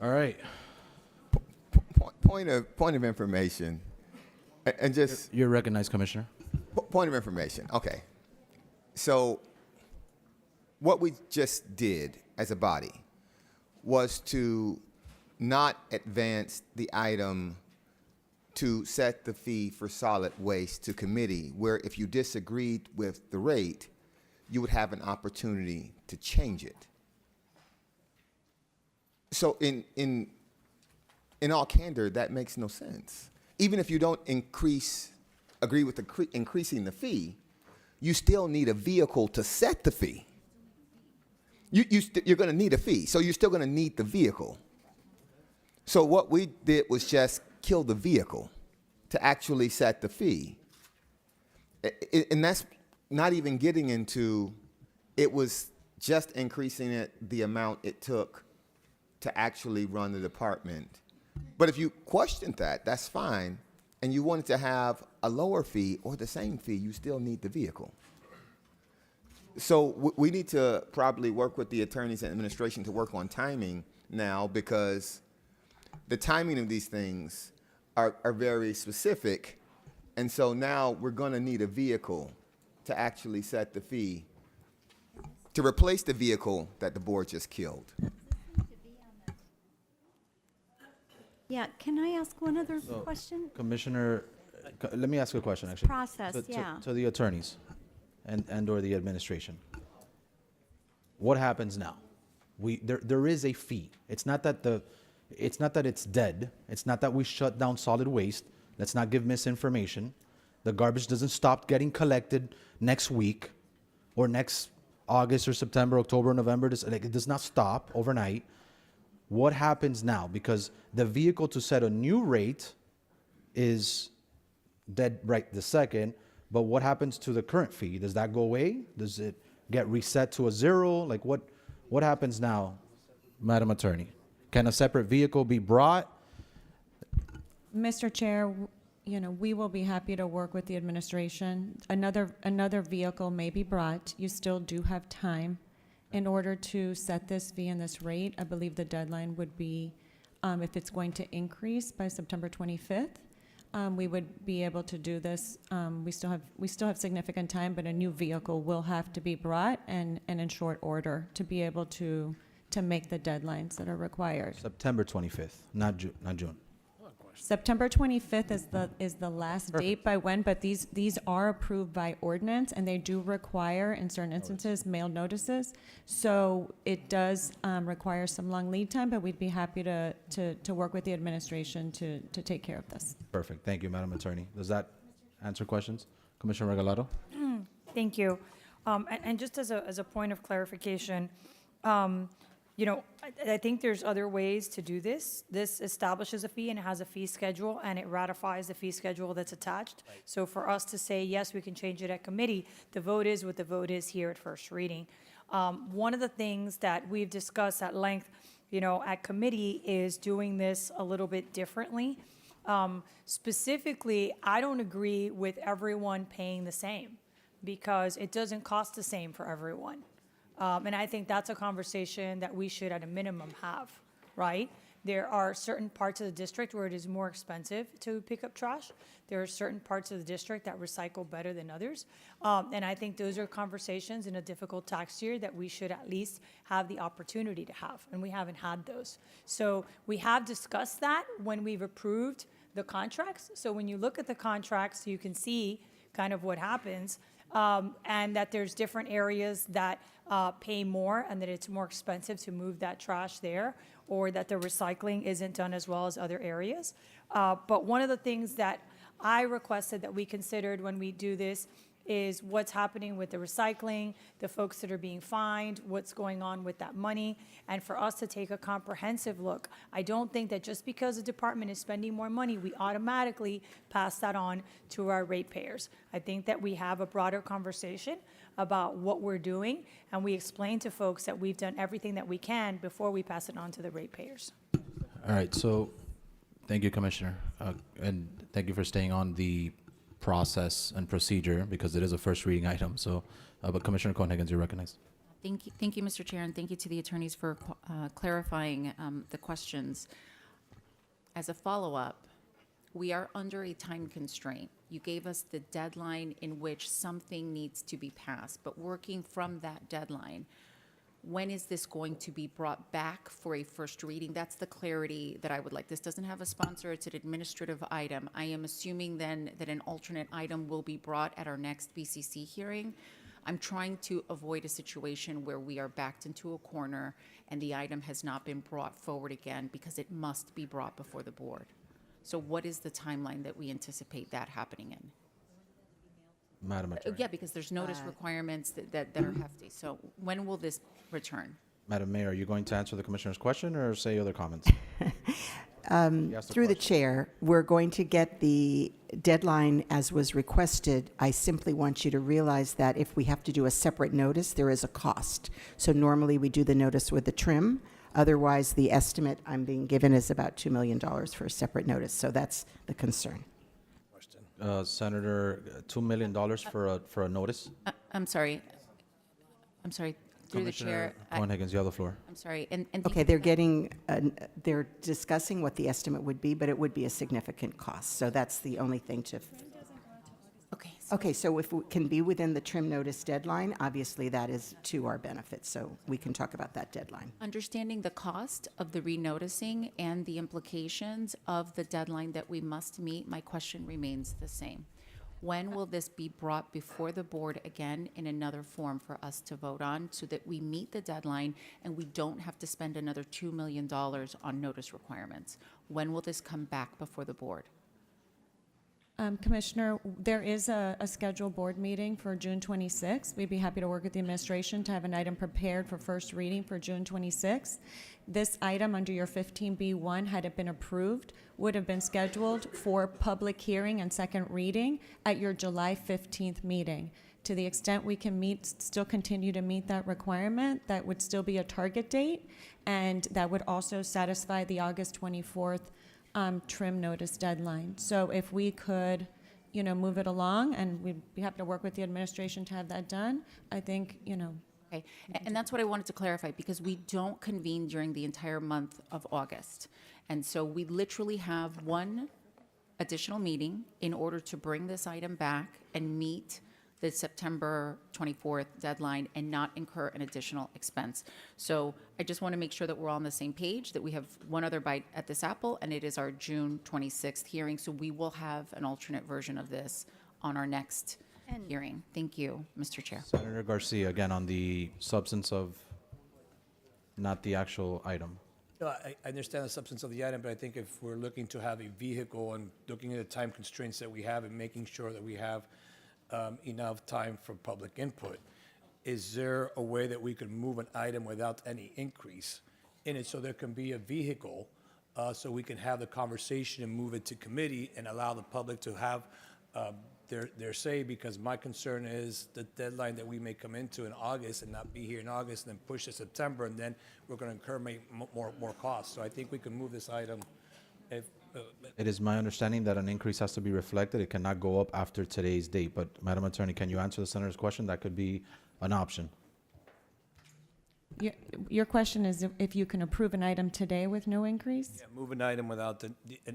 All right. Point of information, and just You're recognized, Commissioner. point of information. Okay. So, what we just did as a body was to not advance the item to set the fee for solid waste to committee, where if you disagreed with the rate, you would have an opportunity to change it. So in all candor, that makes no sense. Even if you don't agree with increasing the fee, you still need a vehicle to set the fee. You're going to need a fee, so you're still going to need the vehicle. So what we did was just kill the vehicle to actually set the fee. And that's not even getting into, it was just increasing it the amount it took to actually run the department. But if you questioned that, that's fine, and you wanted to have a lower fee or the same fee, you still need the vehicle. So we need to probably work with the attorneys and administration to work on timing now, because the timing of these things are very specific. And so now we're going to need a vehicle to actually set the fee to replace the vehicle that the board just killed. Yeah, can I ask one other question? Commissioner, let me ask you a question, actually. Process, yeah. To the attorneys and or the administration. What happens now? There is a fee. It's not that it's dead. It's not that we shut down solid waste. Let's not give misinformation. The garbage doesn't stop getting collected next week or next August or September, October, November. It does not stop overnight. What happens now? Because the vehicle to set a new rate is dead right this second, but what happens to the current fee? Does that go away? Does it get reset to a zero? Like what happens now, Madam Attorney? Can a separate vehicle be brought? Mr. Chair, we will be happy to work with the administration. Another vehicle may be brought. You still do have time in order to set this fee and this rate. I believe the deadline would be, if it's going to increase by September 25th, we would be able to do this. We still have significant time, but a new vehicle will have to be brought and in short order to be able to make the deadlines that are required. September 25th, not June. September 25th is the last date by when, but these are approved by ordinance, and they do require, in certain instances, mail notices. So it does require some long lead time, but we'd be happy to work with the administration to take care of this. Perfect. Thank you, Madam Attorney. Does that answer questions? Commissioner Regalado? Thank you. And just as a point of clarification, I think there's other ways to do this. This establishes a fee and it has a fee schedule and it ratifies the fee schedule that's attached. Right. So for us to say, yes, we can change it at committee, the vote is what the vote is here at first reading. One of the things that we've discussed at length, at committee is doing this a little bit differently. Specifically, I don't agree with everyone paying the same because it doesn't cost the same for everyone. And I think that's a conversation that we should, at a minimum, have, right? There are certain parts of the district where it is more expensive to pick up trash. There are certain parts of the district that recycle better than others. And I think those are conversations in a difficult tax year that we should at least have the opportunity to have, and we haven't had those. So we have discussed that when we've approved the contracts. So when you look at the contracts, you can see kind of what happens, and that there's different areas that pay more and that it's more expensive to move that trash there, or that the recycling isn't done as well as other areas. But one of the things that I requested that we considered when we do this is what's happening with the recycling, the folks that are being fined, what's going on with that money, and for us to take a comprehensive look. I don't think that just because a department is spending more money, we automatically pass that on to our ratepayers. I think that we have a broader conversation about what we're doing, and we explain to folks that we've done everything that we can before we pass it on to the ratepayers. All right, so thank you, Commissioner. And thank you for staying on the process and procedure because it is a first reading item. So, but Commissioner Cohen-Higgins, you're recognized. Thank you, Mr. Chair, and thank you to the attorneys for clarifying the questions. As a follow-up, we are under a time constraint. You gave us the deadline in which something needs to be passed, but working from that deadline, when is this going to be brought back for a first reading? That's the clarity that I would like. This doesn't have a sponsor. It's an administrative item. I am assuming then that an alternate item will be brought at our next BCC hearing. I'm trying to avoid a situation where we are backed into a corner and the item has not been brought forward again because it must be brought before the board. So what is the timeline that we anticipate that happening in? Madam Attorney. Yeah, because there's notice requirements that are hefty. So when will this return? Madam Mayor, are you going to answer the Commissioner's question or say other comments? Through the chair, we're going to get the deadline as was requested. I simply want you to realize that if we have to do a separate notice, there is a cost. So normally we do the notice with the trim. Otherwise, the estimate I'm being given is about $2 million for a separate notice. So that's the concern. Senator, $2 million for a notice? I'm sorry. Through the chair. Cohen-Higgins, you have the floor. I'm sorry. And Okay, they're discussing what the estimate would be, but it would be a significant cost. So that's the only thing to. Okay. Okay, so if we can be within the trim notice deadline, obviously that is to our benefit. So we can talk about that deadline. Understanding the cost of the renoticing and the implications of the deadline that we must meet, my question remains the same. When will this be brought before the board again in another form for us to vote on so that we meet the deadline and we don't have to spend another $2 million on notice requirements? When will this come back before the board? Commissioner, there is a scheduled board meeting for June 26th. We'd be happy to work with the administration to have an item prepared for first reading for June 26th. This item under your 15B1, had it been approved, would have been scheduled for public hearing and second reading at your July 15th meeting. To the extent we can still continue to meet that requirement, that would still be a target date, and that would also satisfy the August 24th trim notice deadline. So if we could, move it along, and we'd be happy to work with the administration to have that done, I think, Okay, and that's what I wanted to clarify, because we don't convene during the entire month of August. And so we literally have one additional meeting in order to bring this item back and meet the September 24th deadline and not incur an additional expense. So I just want to make sure that we're all on the same page, that we have one other bite at this apple, and it is our June 26th hearing. So we will have an alternate version of this on our next hearing. Thank you, Mr. Chair. Senator Garcia, again, on the substance of, not the actual item. No, I understand the substance of the item, but I think if we're looking to have a vehicle and looking at the time constraints that we have and making sure that we have enough time for public input, is there a way that we could move an item without any increase in it so there can be a vehicle so we can have the conversation and move it to committee and allow the public to have their say? Because my concern is the deadline that we may come into in August and not be here in August and then push to September, and then we're going to incur more costs. So I think we can move this item if It is my understanding that an increase has to be reflected. It cannot go up after today's date. But Madam Attorney, can you answer the Senator's question? That could be an option. Your question is if you can approve an item today with no increase? Yeah, move an item without and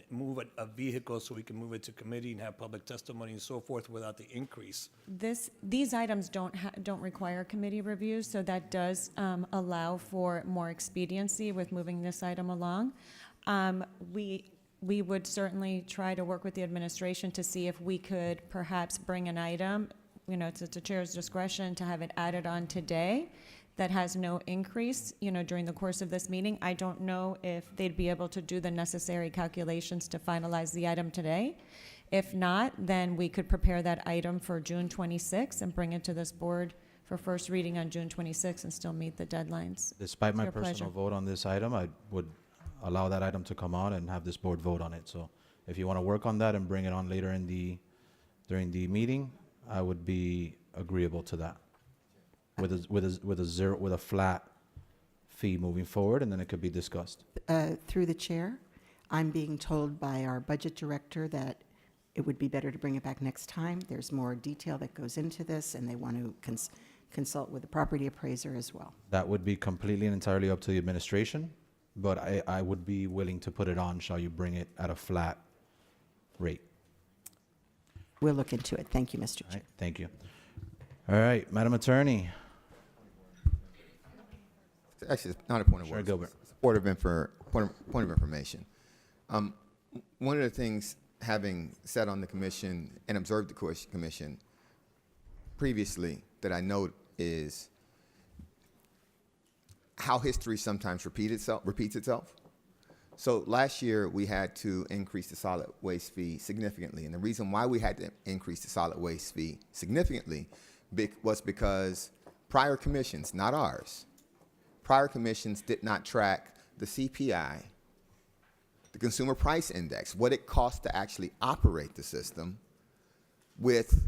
move a vehicle so we can move it to committee and have public testimony and so forth without the increase. These items don't require committee reviews, so that does allow for more expediency with moving this item along. We would certainly try to work with the administration to see if we could perhaps bring an item, it's at the chair's discretion to have it added on today that has no increase, during the course of this meeting. I don't know if they'd be able to do the necessary calculations to finalize the item today. If not, then we could prepare that item for June 26th and bring it to this board for first reading on June 26th and still meet the deadlines. Despite It's my your personal pleasure. vote on this item, I would allow that item to come on and have this board vote on it. So if you want to work on that and bring it on later during the meeting, I would be agreeable to that. With a flat fee moving forward, and then it could be discussed. Through the chair, I'm being told by our budget director that it would be better to bring it back next time. There's more detail that goes into this, and they want to consult with the property appraiser as well. That would be completely and entirely up to the administration, but I would be willing to put it on, shall you bring it at a flat rate. We'll look into it. Thank you, Mr. All Chair. right, thank you. All right, Madam Attorney. Actually, it's not a point of Sure, order. Gilbert. It's a point of information. One of the things, having sat on the commission and observed the commission previously, that I note is how history sometimes repeats itself. So last year, we had to increase the solid waste fee significantly. And the reason why we had to increase the solid waste fee significantly was because prior commissions, not ours, prior commissions did not track the CPI, the Consumer Price Index, what it costs to actually operate the system, with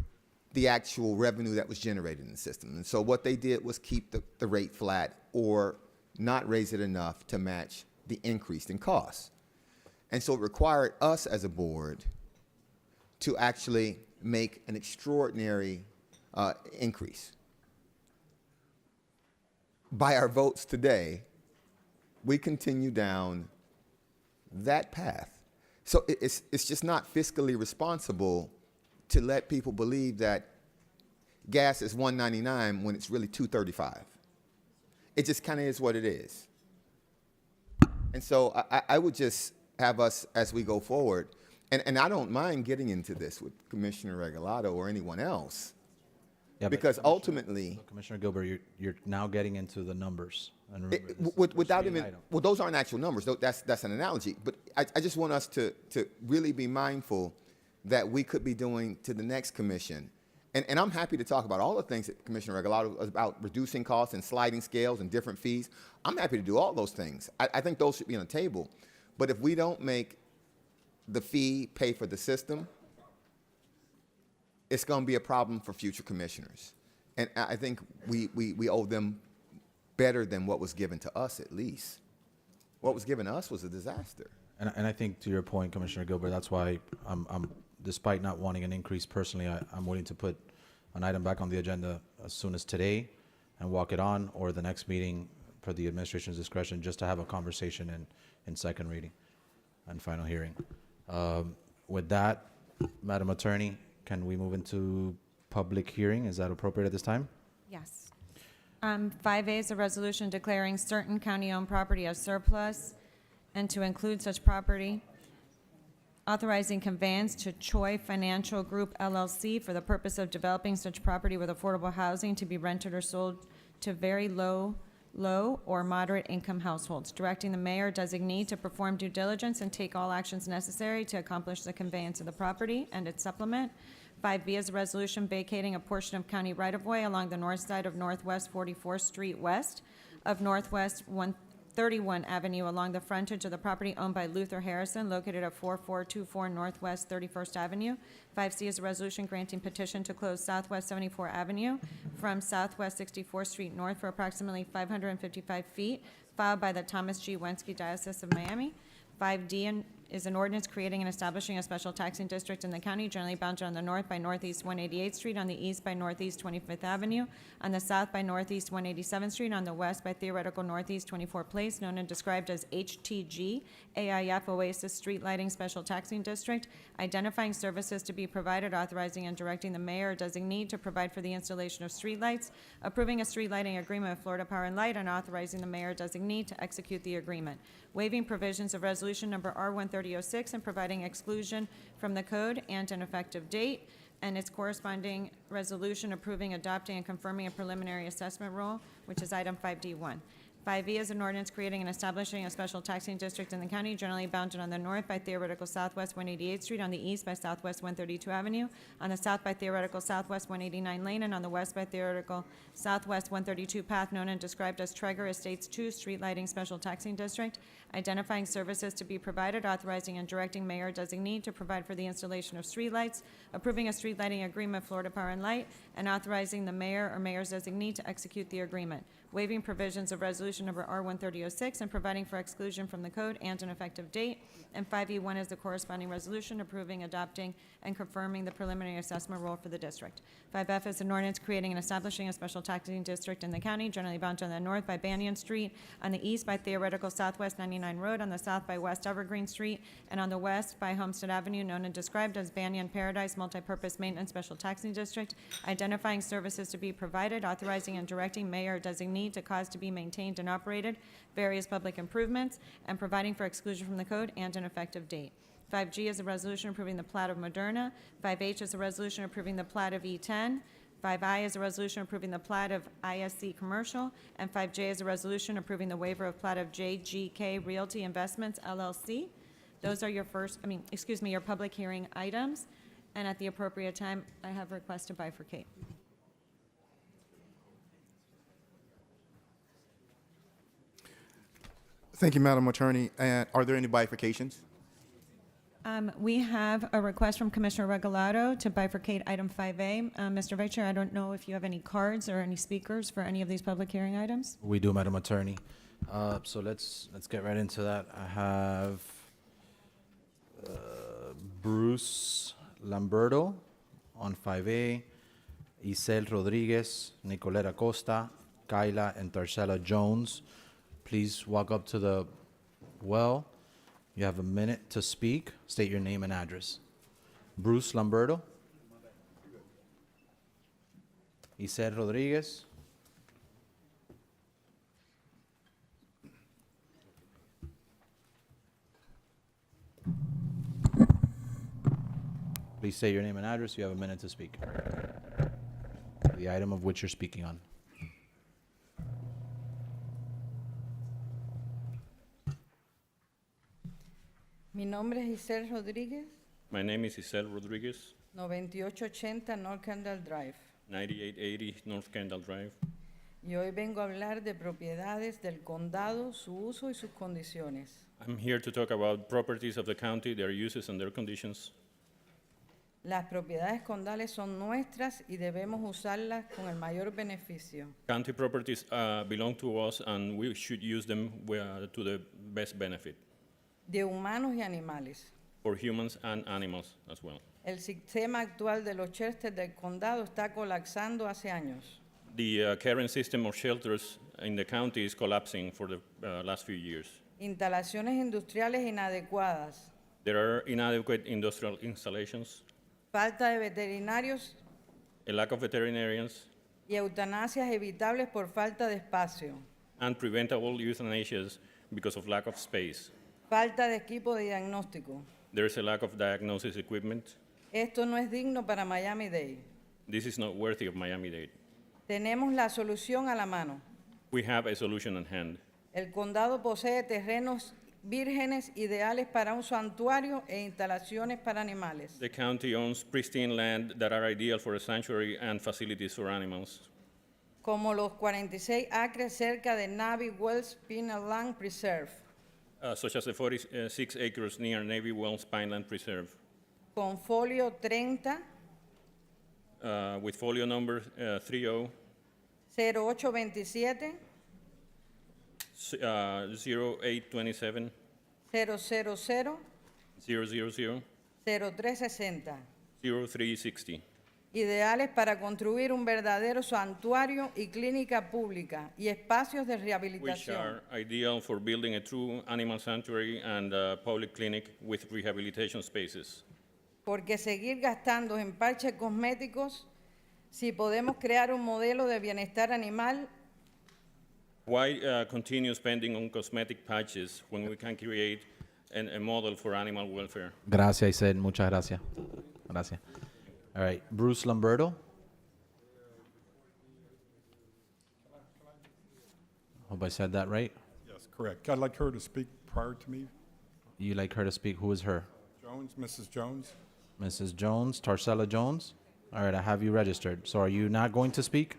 the actual revenue that was generated in the system. And so what they did was keep the rate flat or not raise it enough to match the increase in costs. And so it required us as a board to actually make an extraordinary increase. By our votes today, we continue down that path. So it's just not fiscally responsible to let people believe that gas is $1.99 when it's really $2.35. It just kind of is what it is. And so I would just have us, as we go forward, and I don't mind getting into this with Commissioner Regalado or anyone else, Yeah, but because ultimately, Commissioner Gilbert, you're now getting into the numbers. And remember, this is the without first reading even, item. well, those aren't actual numbers. That's an analogy. But I just want us to really be mindful that we could be doing to the next commission. And I'm happy to talk about all the things that Commissioner Regalado was about, reducing costs and sliding scales and different fees. I'm happy to do all those things. I think those should be on the table. But if we don't make the fee pay for the system, it's going to be a problem for future commissioners. And I think we owe them better than what was given to us, at least. What was given to us was a disaster. And I think to your point, Commissioner Gilbert, that's why I'm despite not wanting an increase personally, I'm willing to put an item back on the agenda as soon as today and walk it on, or the next meeting for the administration's discretion, just to have a conversation in second reading and final hearing. With that, Madam Attorney, can we move into public hearing? Is that appropriate at this time? Yes. 5A is a resolution declaring certain county-owned property as surplus and to include such property, authorizing conveyance to Choi Financial Group LLC for the purpose of developing such property with affordable housing to be rented or sold to very low or moderate income households, directing the mayor designee to perform due diligence and take all actions necessary to accomplish the conveyance of the property and its supplement. 5B is a resolution vacating a portion of county right-of-way along the north side of Northwest 44th Street west of Northwest 131 Avenue along the frontage of the property owned by Luther Harrison located at 4424 Northwest 31st Avenue. 5C is a resolution granting petition to close Southwest 74 Avenue from Southwest 64th Street north for approximately 555 feet, filed by the Thomas G. Wensky Diocese of Miami. 5D is an ordinance creating and establishing a special taxing district in the county generally bounded on the north by Northeast 188th Street, on the east by Northeast 25th Avenue, on the south by Northeast 187th Street, on the west by theoretical Northeast 24 Place, known and described as HTG, AIF Oasis Street Lighting Special Taxing District, identifying services to be provided, authorizing and directing the mayor or designee to provide for the installation of streetlights, approving a street lighting agreement with Florida Power and Light, and authorizing the mayor or designee to execute the agreement, waiving provisions of resolution number R-13006 and providing exclusion from the code and an effective date, and its corresponding resolution approving, adopting, and confirming a preliminary assessment rule, which is item 5D1. 5E is an ordinance creating and establishing a special taxing district in the county generally bounded on the north by theoretical Southwest 188th Street, on the east by Southwest 132 Avenue, on the south by theoretical Southwest 189 Lane, and on the west by theoretical Southwest 132 Path, known and described as Traeger Estates 2 Street Lighting Special Taxing District, identifying services to be provided, authorizing and directing mayor designee to provide for the installation of streetlights, approving a street lighting agreement with Florida Power and Light, and authorizing the mayor or mayor's designee to execute the agreement, waiving provisions of resolution number R-13006 and providing for exclusion from the code and an effective date. And 5E1 is the corresponding resolution approving, adopting, and confirming the preliminary assessment rule for the district. 5F is an ordinance creating and establishing a special taxing district in the county, generally bounded on the north by Banyan Street, on the east by theoretical Southwest 99 Road, on the south by West Evergreen Street, and on the west by Homestead Avenue, known and described as Banyan Paradise Multipurpose Maintenance Special Taxing District, identifying services to be provided, authorizing and directing mayor or designee to cause to be maintained and operated various public improvements, and providing for exclusion from the code and an effective date. 5G is a resolution approving the plat of Moderna. 5H is a resolution approving the plat of E10. 5I is a resolution approving the plat of ISC Commercial. And 5J is a resolution approving the waiver of plat of JGK Realty Investments LLC. Those are your your public hearing items. And at the appropriate time, I have requests to bifurcate. Thank you, Madam Attorney. And are there any bifurcations? We have a request from Commissioner Regalado to bifurcate item 5A. Mr. Vice Chair, I don't know if you have any cards or any speakers for any of these public hearing items. We do, Madam Attorney. So let's get right into that. I have Bruce Lamberto on 5A, Isel Rodriguez, Nicoleta Costa, Kyla and Tarcella Jones. Please walk up to the well. You have a minute to speak. State your name and address. Bruce Lamberto. Isel Rodriguez. Please state your name and address. You have a minute to speak. The item of which you're speaking on. Mi nombre es Isel Rodríguez, My name is Isel Rodriguez, 9880 North Kendall Drive. 9880 North Kendall Drive. Y hoy vengo a hablar de propiedades del condado, su uso y sus condiciones. I'm here to talk about properties of the county, their uses and their conditions. Las propiedades condales son nuestras y debemos usarlas con el mayor beneficio. County properties belong to us and we should use them to the best benefit De humanos y animales. for humans and animals as well. El sistema actual de los shelters del condado está colapsando hace años. The current system of shelters in the county is collapsing for the last few years. Instalaciones industriales inadecuadas. There are inadequate industrial installations, Falta de veterinarios a lack of veterinarians, y eutanasias evitables por falta de espacio. and preventable euthanasias because of lack of space. Falta de equipo de diagnóstico. There is a lack of diagnosis equipment. Esto no es digno para Miami-Dade. This is not worthy of Miami-Dade. Tenemos la solución a la mano. We have a solution at hand. El condado posee terrenos vírgenes ideales para un santuario e instalaciones para animales. The county owns pristine land that are ideal for a sanctuary and facilities for animals, Como los 46 acres cerca de Navy Wells Pineland Preserve, such as the 46 acres near Navy Wells Pineland Preserve, con folio 30 with folio number 30 0827 0827 000 000 0360. 0360. Ideales para construir un verdadero santuario y clínica pública y espacios de Which rehabilitación. are ideal for building a true animal sanctuary and a public clinic with rehabilitation spaces. Porque seguir gastando en parches cosméticos si podemos crear un modelo de bienestar animal Why continue spending on cosmetic patches when we can create a model for animal welfare? Gracias, I said. Muchas gracias. Gracias. All right. Bruce Lamberto. Hope I said that right. Yes, correct. I'd like her to speak prior to me. You like her to speak. Who is her? Jones, Mrs. Jones. Mrs. Jones, Tarcella Jones. All right, I have you registered. So are you not going to speak?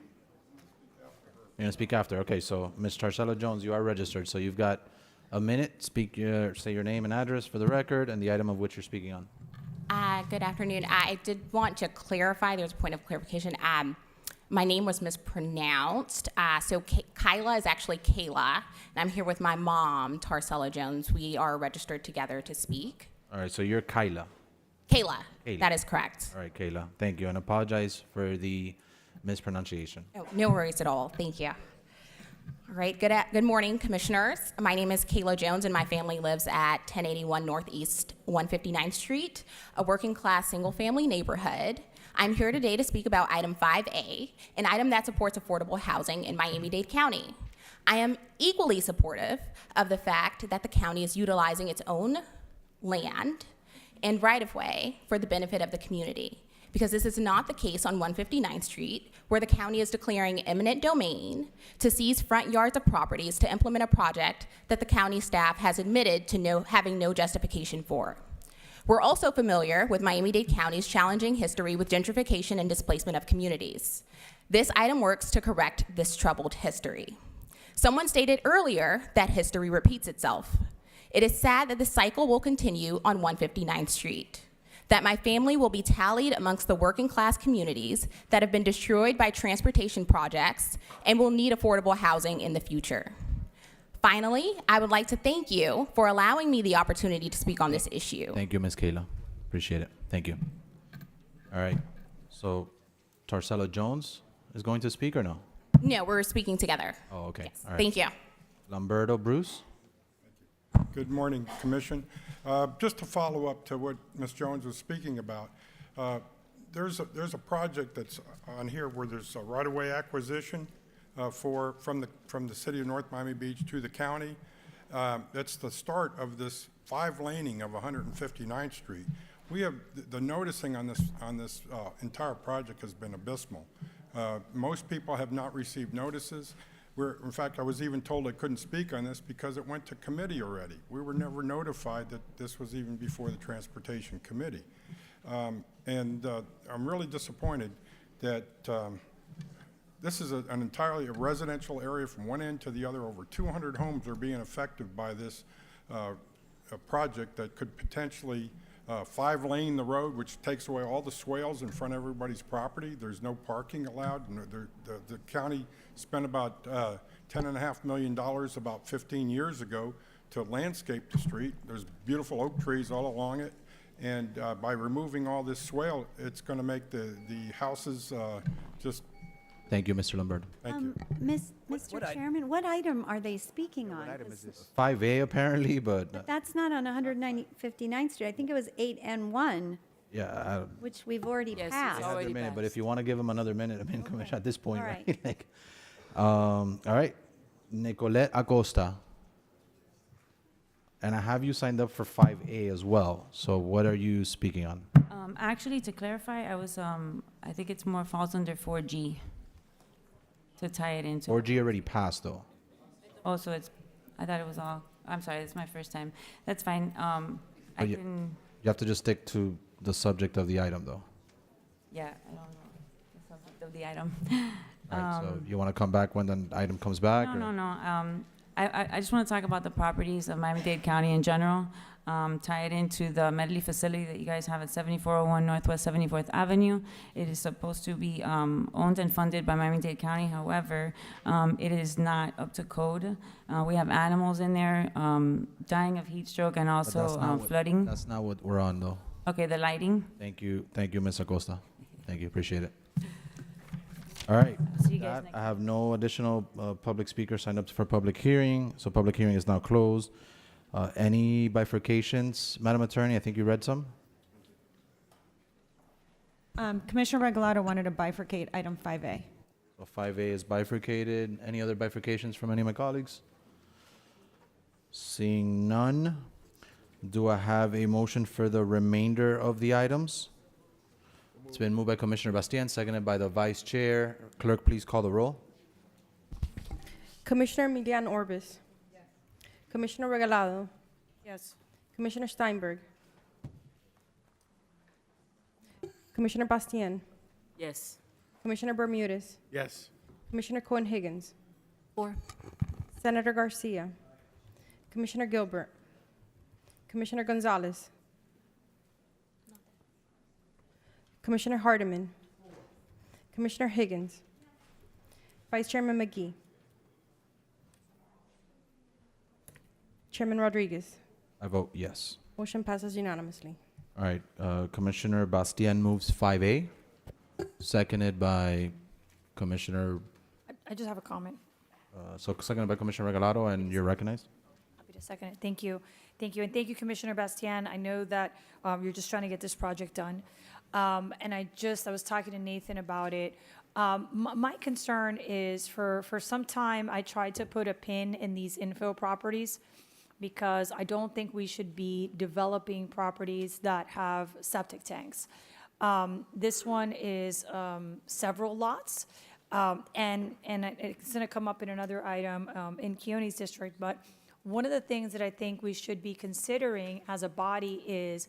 You're going to speak after. Okay, so Ms. Tarcella Jones, you are registered. So you've got a minute. Say your name and address for the record and the item of which you're speaking on. Good afternoon. I did want to clarify, there's a point of clarification. My name was mispronounced. So Kyla is actually Kayla, and I'm here with my mom, Tarcella Jones. We are registered together to speak. All right, so you're Kyla. Kayla, Kayla. that is correct. All right, Kayla. Thank you, and apologize for the mispronunciation. Oh, no worries at all. Thank you. All right, good morning, commissioners. My name is Kayla Jones, and my family lives at 1081 Northeast 159th Street, a working-class single-family neighborhood. I'm here today to speak about item 5A, an item that supports affordable housing in Miami-Dade County. I am equally supportive of the fact that the county is utilizing its own land and right-of-way for the benefit of the community, because this is not the case on 159th Street, where the county is declaring eminent domain to seize front yards of properties to implement a project that the county staff has admitted to having no justification for. We're also familiar with Miami-Dade County's challenging history with gentrification and displacement of communities. This item works to correct this troubled history. Someone stated earlier that history repeats itself. It is sad that the cycle will continue on 159th Street, that my family will be tallied amongst the working class communities that have been destroyed by transportation projects and will need affordable housing in the future. Finally, I would like to thank you for allowing me the opportunity to speak on this issue. Thank you, Ms. Kayla. Appreciate it. Thank you. All right, so Tarcella Jones is going to speak or no? No, we're speaking together. Oh, okay. Yes. All right. Thank you. Lamberto Bruce. Good morning, Commission. Just to follow up to what Ms. Jones was speaking about, there's a project that's on here where there's a right-of-way acquisition from the city of North Miami Beach to the county. That's the start of this 5-laning of 159th Street. We have the noticing on this entire project has been abysmal. Most people have not received notices. In fact, I was even told I couldn't speak on this because it went to committee already. We were never notified that this was even before the Transportation Committee. And I'm really disappointed that this is an entirely a residential area from one end to the other. Over 200 homes are being affected by this project that could potentially 5-lane the road, which takes away all the swales in front of everybody's property. There's no parking allowed. And the county spent about $10.5 million about 15 years ago to landscape the street. There's beautiful oak trees all along it. And by removing all this swale, it's going to make the houses just... Thank you, Mr. Lamberto. Thank you. Mr. Chairman, what item are they speaking on? 5A apparently, but That's not on 159th Street. I think it was 8 and 1, yeah, which we've already Yes, it's passed. another minute. But if you want to give him another minute, I mean, Commissioner, at this point, All right? Like, all right, Nicolette Acosta. And I have you signed up for 5A as well. So what are you speaking on? Actually, to clarify, I think it's more falls under 4G to tie it into. 4G already passed, though. Oh, so I thought it was all, I'm sorry, it's my first time. That's fine. I you- can, You have to just stick to the subject of the item, though. yeah, I don't know the subject of the item. All right, so you want to come back when the item comes back? No, or- no, no. I just want to talk about the properties of Miami-Dade County in general. tie it into the medley facility that you guys have at 7401 Northwest 74th Avenue. It is supposed to be owned and funded by Miami-Dade County. However, it is not up to code. We have animals in there dying of heat stroke and But also that's not what- flooding. That's not what we're on, though. Okay, the lighting. Thank you, Ms. Acosta. Thank you, appreciate it. All right. See you guys That- next I have no additional public speakers signed up for public hearing, so public hearing is now closed. Any bifurcations? Madam Attorney, I think you read some. Commissioner Regalado wanted to bifurcate item 5A. So 5A is bifurcated. Any other bifurcations from any of my colleagues? Seeing none, do I have a motion for the remainder of the items? It's been moved by Commissioner Bastian, seconded by the Vice Chair. Clerk, please call the roll. Commissioner Emiliano Orbis. Commissioner Regalado. Yes. Commissioner Steinberg. Commissioner Bastien. Yes. Commissioner Bermudez. Yes. Commissioner Cohen-Higgins. 4. Senator Garcia. Commissioner Gilbert. Commissioner Gonzalez. Commissioner Hardiman. Commissioner Higgins. Vice Chairman McGee. Chairman Rodriguez. I vote yes. Motion passes unanimously. All right, Commissioner Bastian moves 5A, seconded by Commissioner, I just have a comment. so seconded by Commissioner Regalado, and you're recognized. Happy to second it. Thank you. Thank you. And thank you, Commissioner Bastian. I know that you're just trying to get this project done. And I was talking to Nathan about it. My concern is for some time, I tried to put a pin in these infill properties because I don't think we should be developing properties that have septic tanks. This one is several lots. And it's going to come up in another item in Keone's district. But one of the things that I think we should be considering as a body is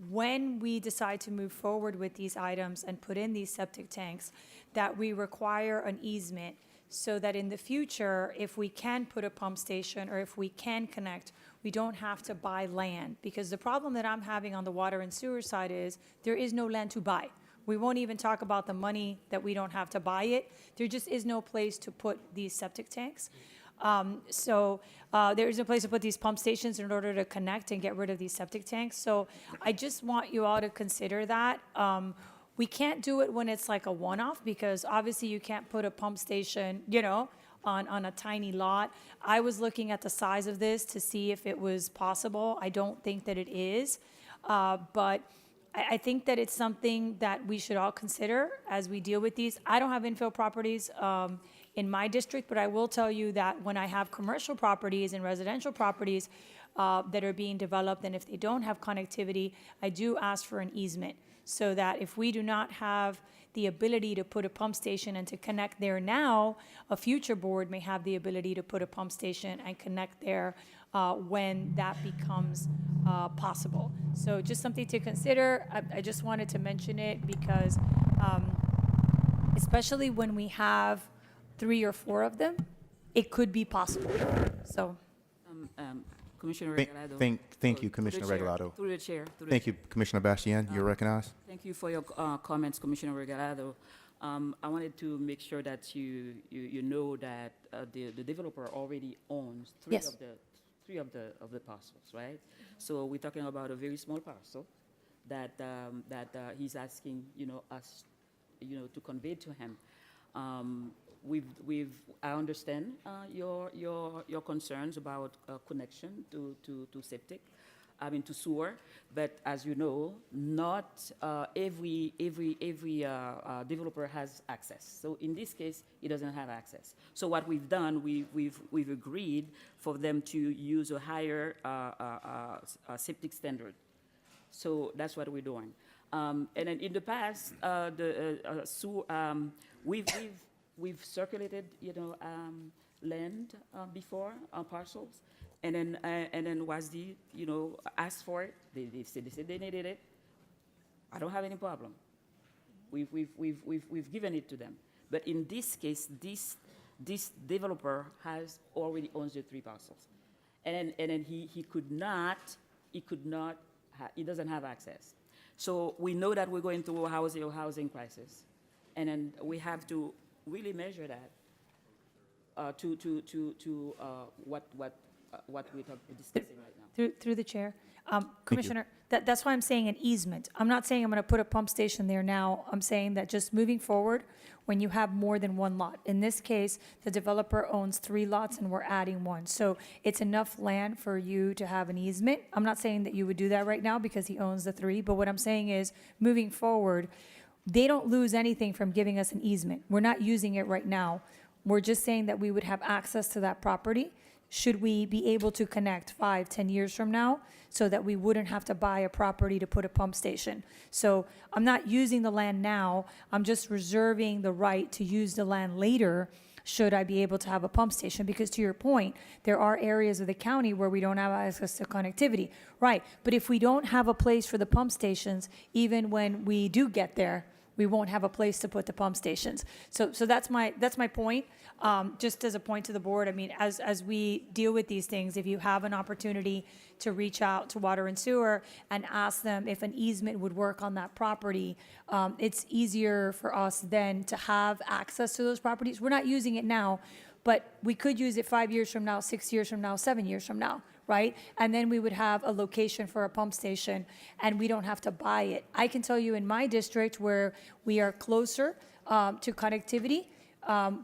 when we decide to move forward with these items and put in these septic tanks, that we require an easement so that in the future, if we can put a pump station or if we can connect, we don't have to buy land. Because the problem that I'm having on the water and sewer side is there is no land to buy. We won't even talk about the money that we don't have to buy it. There just is no place to put these septic tanks. There is no place to put these pump stations in order to connect and get rid of these septic tanks. So I just want you all to consider that. We can't do it when it's like a one-off because obviously you can't put a pump station, on a tiny lot. I was looking at the size of this to see if it was possible. I don't think that it is, but I think that it's something that we should all consider as we deal with these. I don't have infill properties in my district, but I will tell you that when I have commercial properties and residential properties that are being developed, and if they don't have connectivity, I do ask for an easement so that if we do not have the ability to put a pump station and to connect there now, a future board may have the ability to put a pump station and connect there when that becomes possible. So just something to consider. I just wanted to mention it because especially when we have 3 or 4 of them, it could be possible. So. Commissioner Thank, Regalado. thank you, Through the Commissioner chair. Regalado. Through the chair. Thank you, Commissioner Bastian. You're recognized. Thank you for your comments, Commissioner Regalado. I wanted to make sure that you know that the developer already owns three Yes. of the parcels, right? So we're talking about a very small parcel that he's asking us to convey to him. I understand your concerns about connection to septic, to sewer, but as you know, not every developer has access. So in this case, he doesn't have access. So what we've done, we've agreed for them to use a higher septic standard. So that's what we're doing. And then in the past, we've circulated, land before on parcels, and then WASD, asked for it. They said they needed it. I don't have any problem. We've given it to them. But in this case, this developer has already owns the 3 parcels, and then he could not he could not, he doesn't have access. So we know that we're going through a housing crisis, and then we have to really measure that to what we're discussing right now. Through the chair. Commissioner, that's why I'm saying an easement. I'm not saying I'm going to put a pump station there now. I'm saying that just moving forward, when you have more than one lot. In this case, the developer owns 3 lots and we're adding 1. So it's enough land for you to have an easement. I'm not saying that you would do that right now because he owns the 3, but what I'm saying is, moving forward, they don't lose anything from giving us an easement. We're not using it right now. We're just saying that we would have access to that property should we be able to connect 5, 10 years from now, so that we wouldn't have to buy a property to put a pump station. So I'm not using the land now, I'm just reserving the right to use the land later should I be able to have a pump station. Because to your point, there are areas of the county where we don't have access to connectivity. Right, but if we don't have a place for the pump stations, even when we do get there, we won't have a place to put the pump stations. So that's my point. Just as a point to the board, I mean, as we deal with these things, if you have an opportunity to reach out to Water and Sewer and ask them if an easement would work on that property, it's easier for us then to have access to those properties. We're not using it now, but we could use it 5 years from now, 6 years from now, 7 years from now, right? And then we would have a location for a pump station and we don't have to buy it. I can tell you in my district where we are closer to connectivity,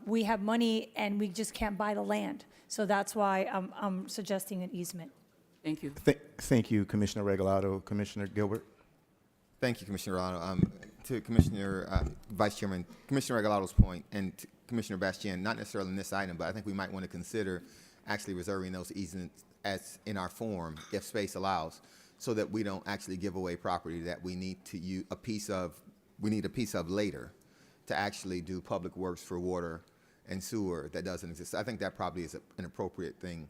we have money and we just can't buy the land. So that's why I'm suggesting an easement. Thank you. Thank you, Commissioner Regalado. Commissioner Gilbert? Thank you, Commissioner Regalado. To Commissioner Vice Chairman, Commissioner Regalado's point, and to Commissioner Bastian, not necessarily in this item, but I think we might want to consider actually reserving those easements as in our form, if space allows, so that we don't actually give away property that we need to use a piece of later to actually do public works for water and sewer that doesn't exist. I think that probably is an appropriate thing,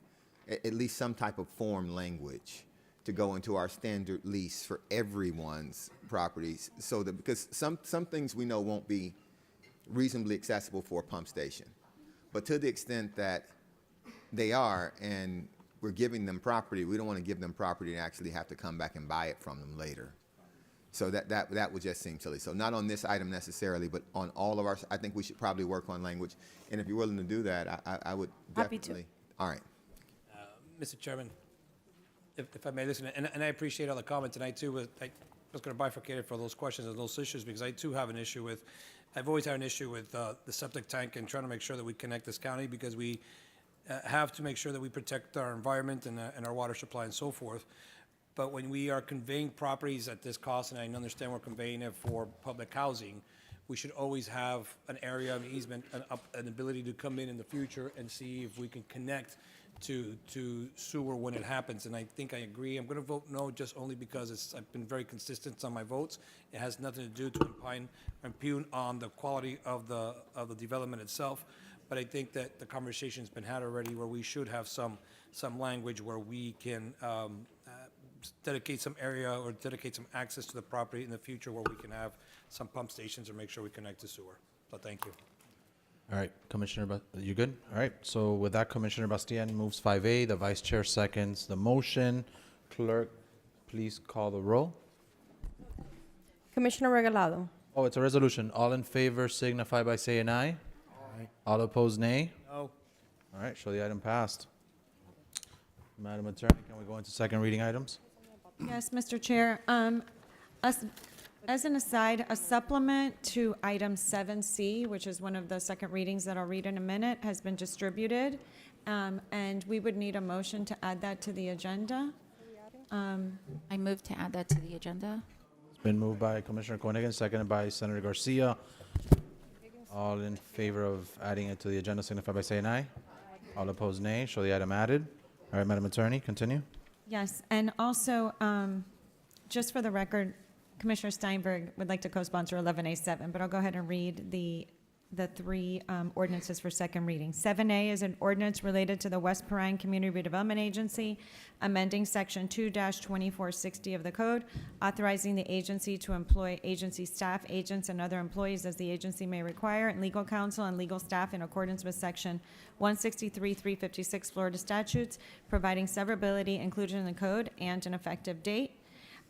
at least some type of form language to go into our standard lease for everyone's properties, so that, because some things we know won't be reasonably accessible for a pump station, but to the extent that they are and we're giving them property, we don't want to give them property and actually have to come back and buy it from them later. So that would just seem silly. So not on this item necessarily, but on all of our, I think we should probably work on language. And if you're willing to do that, I would Happy definitely. to. All right. Mr. Chairman, if I may listen, and I appreciate all the comments, and I too was going to bifurcate it for those questions and those issues, because I too have an issue with, I've always had an issue with the septic tank and trying to make sure that we connect this county, because we have to make sure that we protect our environment and our water supply and so forth. But when we are conveying properties at this cost, and I understand we're conveying it for public housing, we should always have an area of easement, an ability to come in the future and see if we can connect to sewer when it happens. And I think I agree. I'm going to vote no, just only because I've been very consistent on my votes. It has nothing to do to impugn on the quality of the development itself. But I think that the conversation's been had already, where we should have some language where we can dedicate some area or dedicate some access to the property in the future, where we can have some pump stations or make sure we connect to sewer. So thank you. All right, Commissioner, you good? All right, so with that, Commissioner Bastian moves 5A, the Vice Chair seconds the motion. Clerk, please call the roll. Commissioner Regalado. Oh, it's a resolution. All in favor signify by saying aye. Aye. All opposed, nay. No. All right, show the item passed. Madam Attorney, can we go into second reading items? Yes, Mr. Chair. As an aside, a supplement to item 7C, which is one of the second readings that I'll read in a minute, has been distributed, and we would need a motion to add that to the agenda. I move to add that to the agenda. It's been moved by Commissioner Conegan, seconded by Senator Garcia. All in favor of adding it to the agenda signify by saying aye. All opposed, nay. Show the item added. All right, Madam Attorney, continue. Yes, and also, just for the record, Commissioner Steinberg would like to co-sponsor 11A7, but I'll go ahead and read the the three ordinances for second reading. 7A is an ordinance related to the West Perrine Community Redevelopment Agency, amending Section 2-2460 of the code, authorizing the agency to employ agency staff, agents, and other employees as the agency may require, and legal counsel and legal staff in accordance with Section 163-356 Florida statutes, providing severability, inclusion in the code, and an effective date.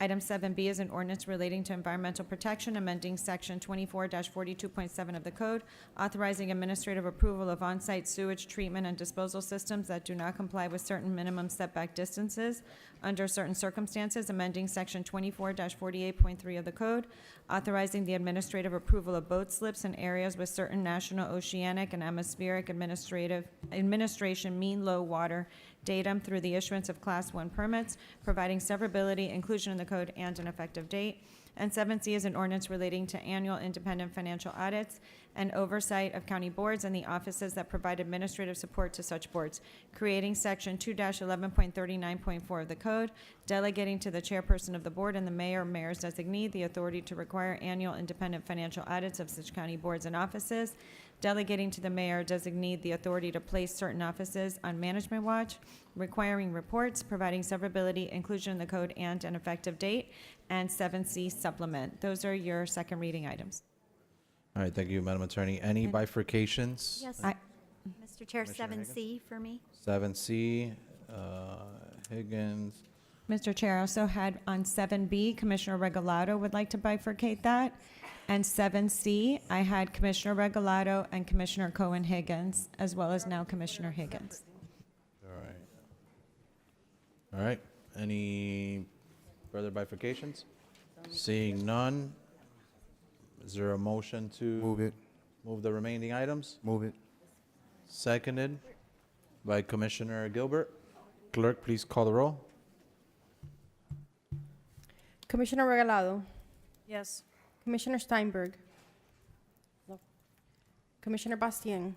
Item 7B is an ordinance relating to environmental protection, amending Section 24-42.7 of the code, authorizing administrative approval of on-site sewage treatment and disposal systems that do not comply with certain minimum setback distances under certain circumstances, amending Section 24-48.3 of the code, authorizing the administrative approval of boat slips in areas with certain national oceanic and atmospheric administration mean low water datum through the issuance of Class 1 permits, providing severability, inclusion in the code, and an effective date. And 7C is an ordinance relating to annual independent financial audits and oversight of county boards and the offices that provide administrative support to such boards, creating Section 2-11.39.4 of the code, delegating to the chairperson of the board and the mayor or mayor's designee the authority to require annual independent financial audits of such county boards and offices, delegating to the mayor or designee the authority to place certain offices on management watch, requiring reports, providing severability, inclusion in the code, and an effective date, and 7C supplement. Those are your second reading items. All right, thank you, Madam Attorney. Any bifurcations? Yes, I- Mr. Chair, Commissioner 7C for me. 7C, Higgins. Mr. Chair, I also had on 7B, Commissioner Regalado would like to bifurcate that. And 7C, I had Commissioner Regalado and Commissioner Cohen Higgins, as well as now Commissioner Higgins. All right. All right. Any further bifurcations? Seeing none, is there a motion to Move it. move the remaining items? Move it. Seconded by Commissioner Gilbert. Clerk, please call the roll. Commissioner Regalado. Yes. Commissioner Steinberg. Commissioner Bastien.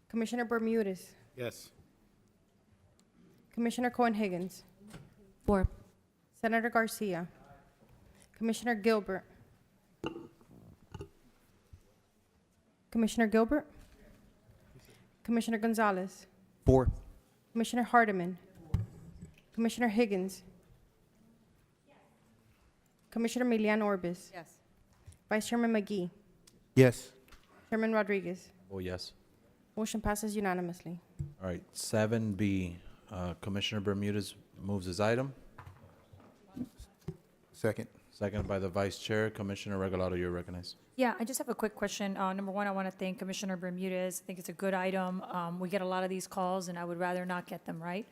Commissioner Bermudez. Yes. Commissioner Cohen Higgins. 4. Senator Garcia. Commissioner Gilbert. Commissioner Gilbert. Commissioner Gonzalez. 4. Commissioner Hardiman. Commissioner Higgins. Commissioner Milian Orbis. Yes. Vice Chairman McGee. Yes. Chairman Rodriguez. Oh, yes. Motion passes unanimously. All right, 7B, Commissioner Bermudez moves his item. Second. Seconded by the Vice Chair. Commissioner Regalado, you're recognized. Yeah, I just have a quick question. Number one, I want to thank Commissioner Bermudez. I think it's a good item. We get a lot of these calls, and I would rather not get them, right?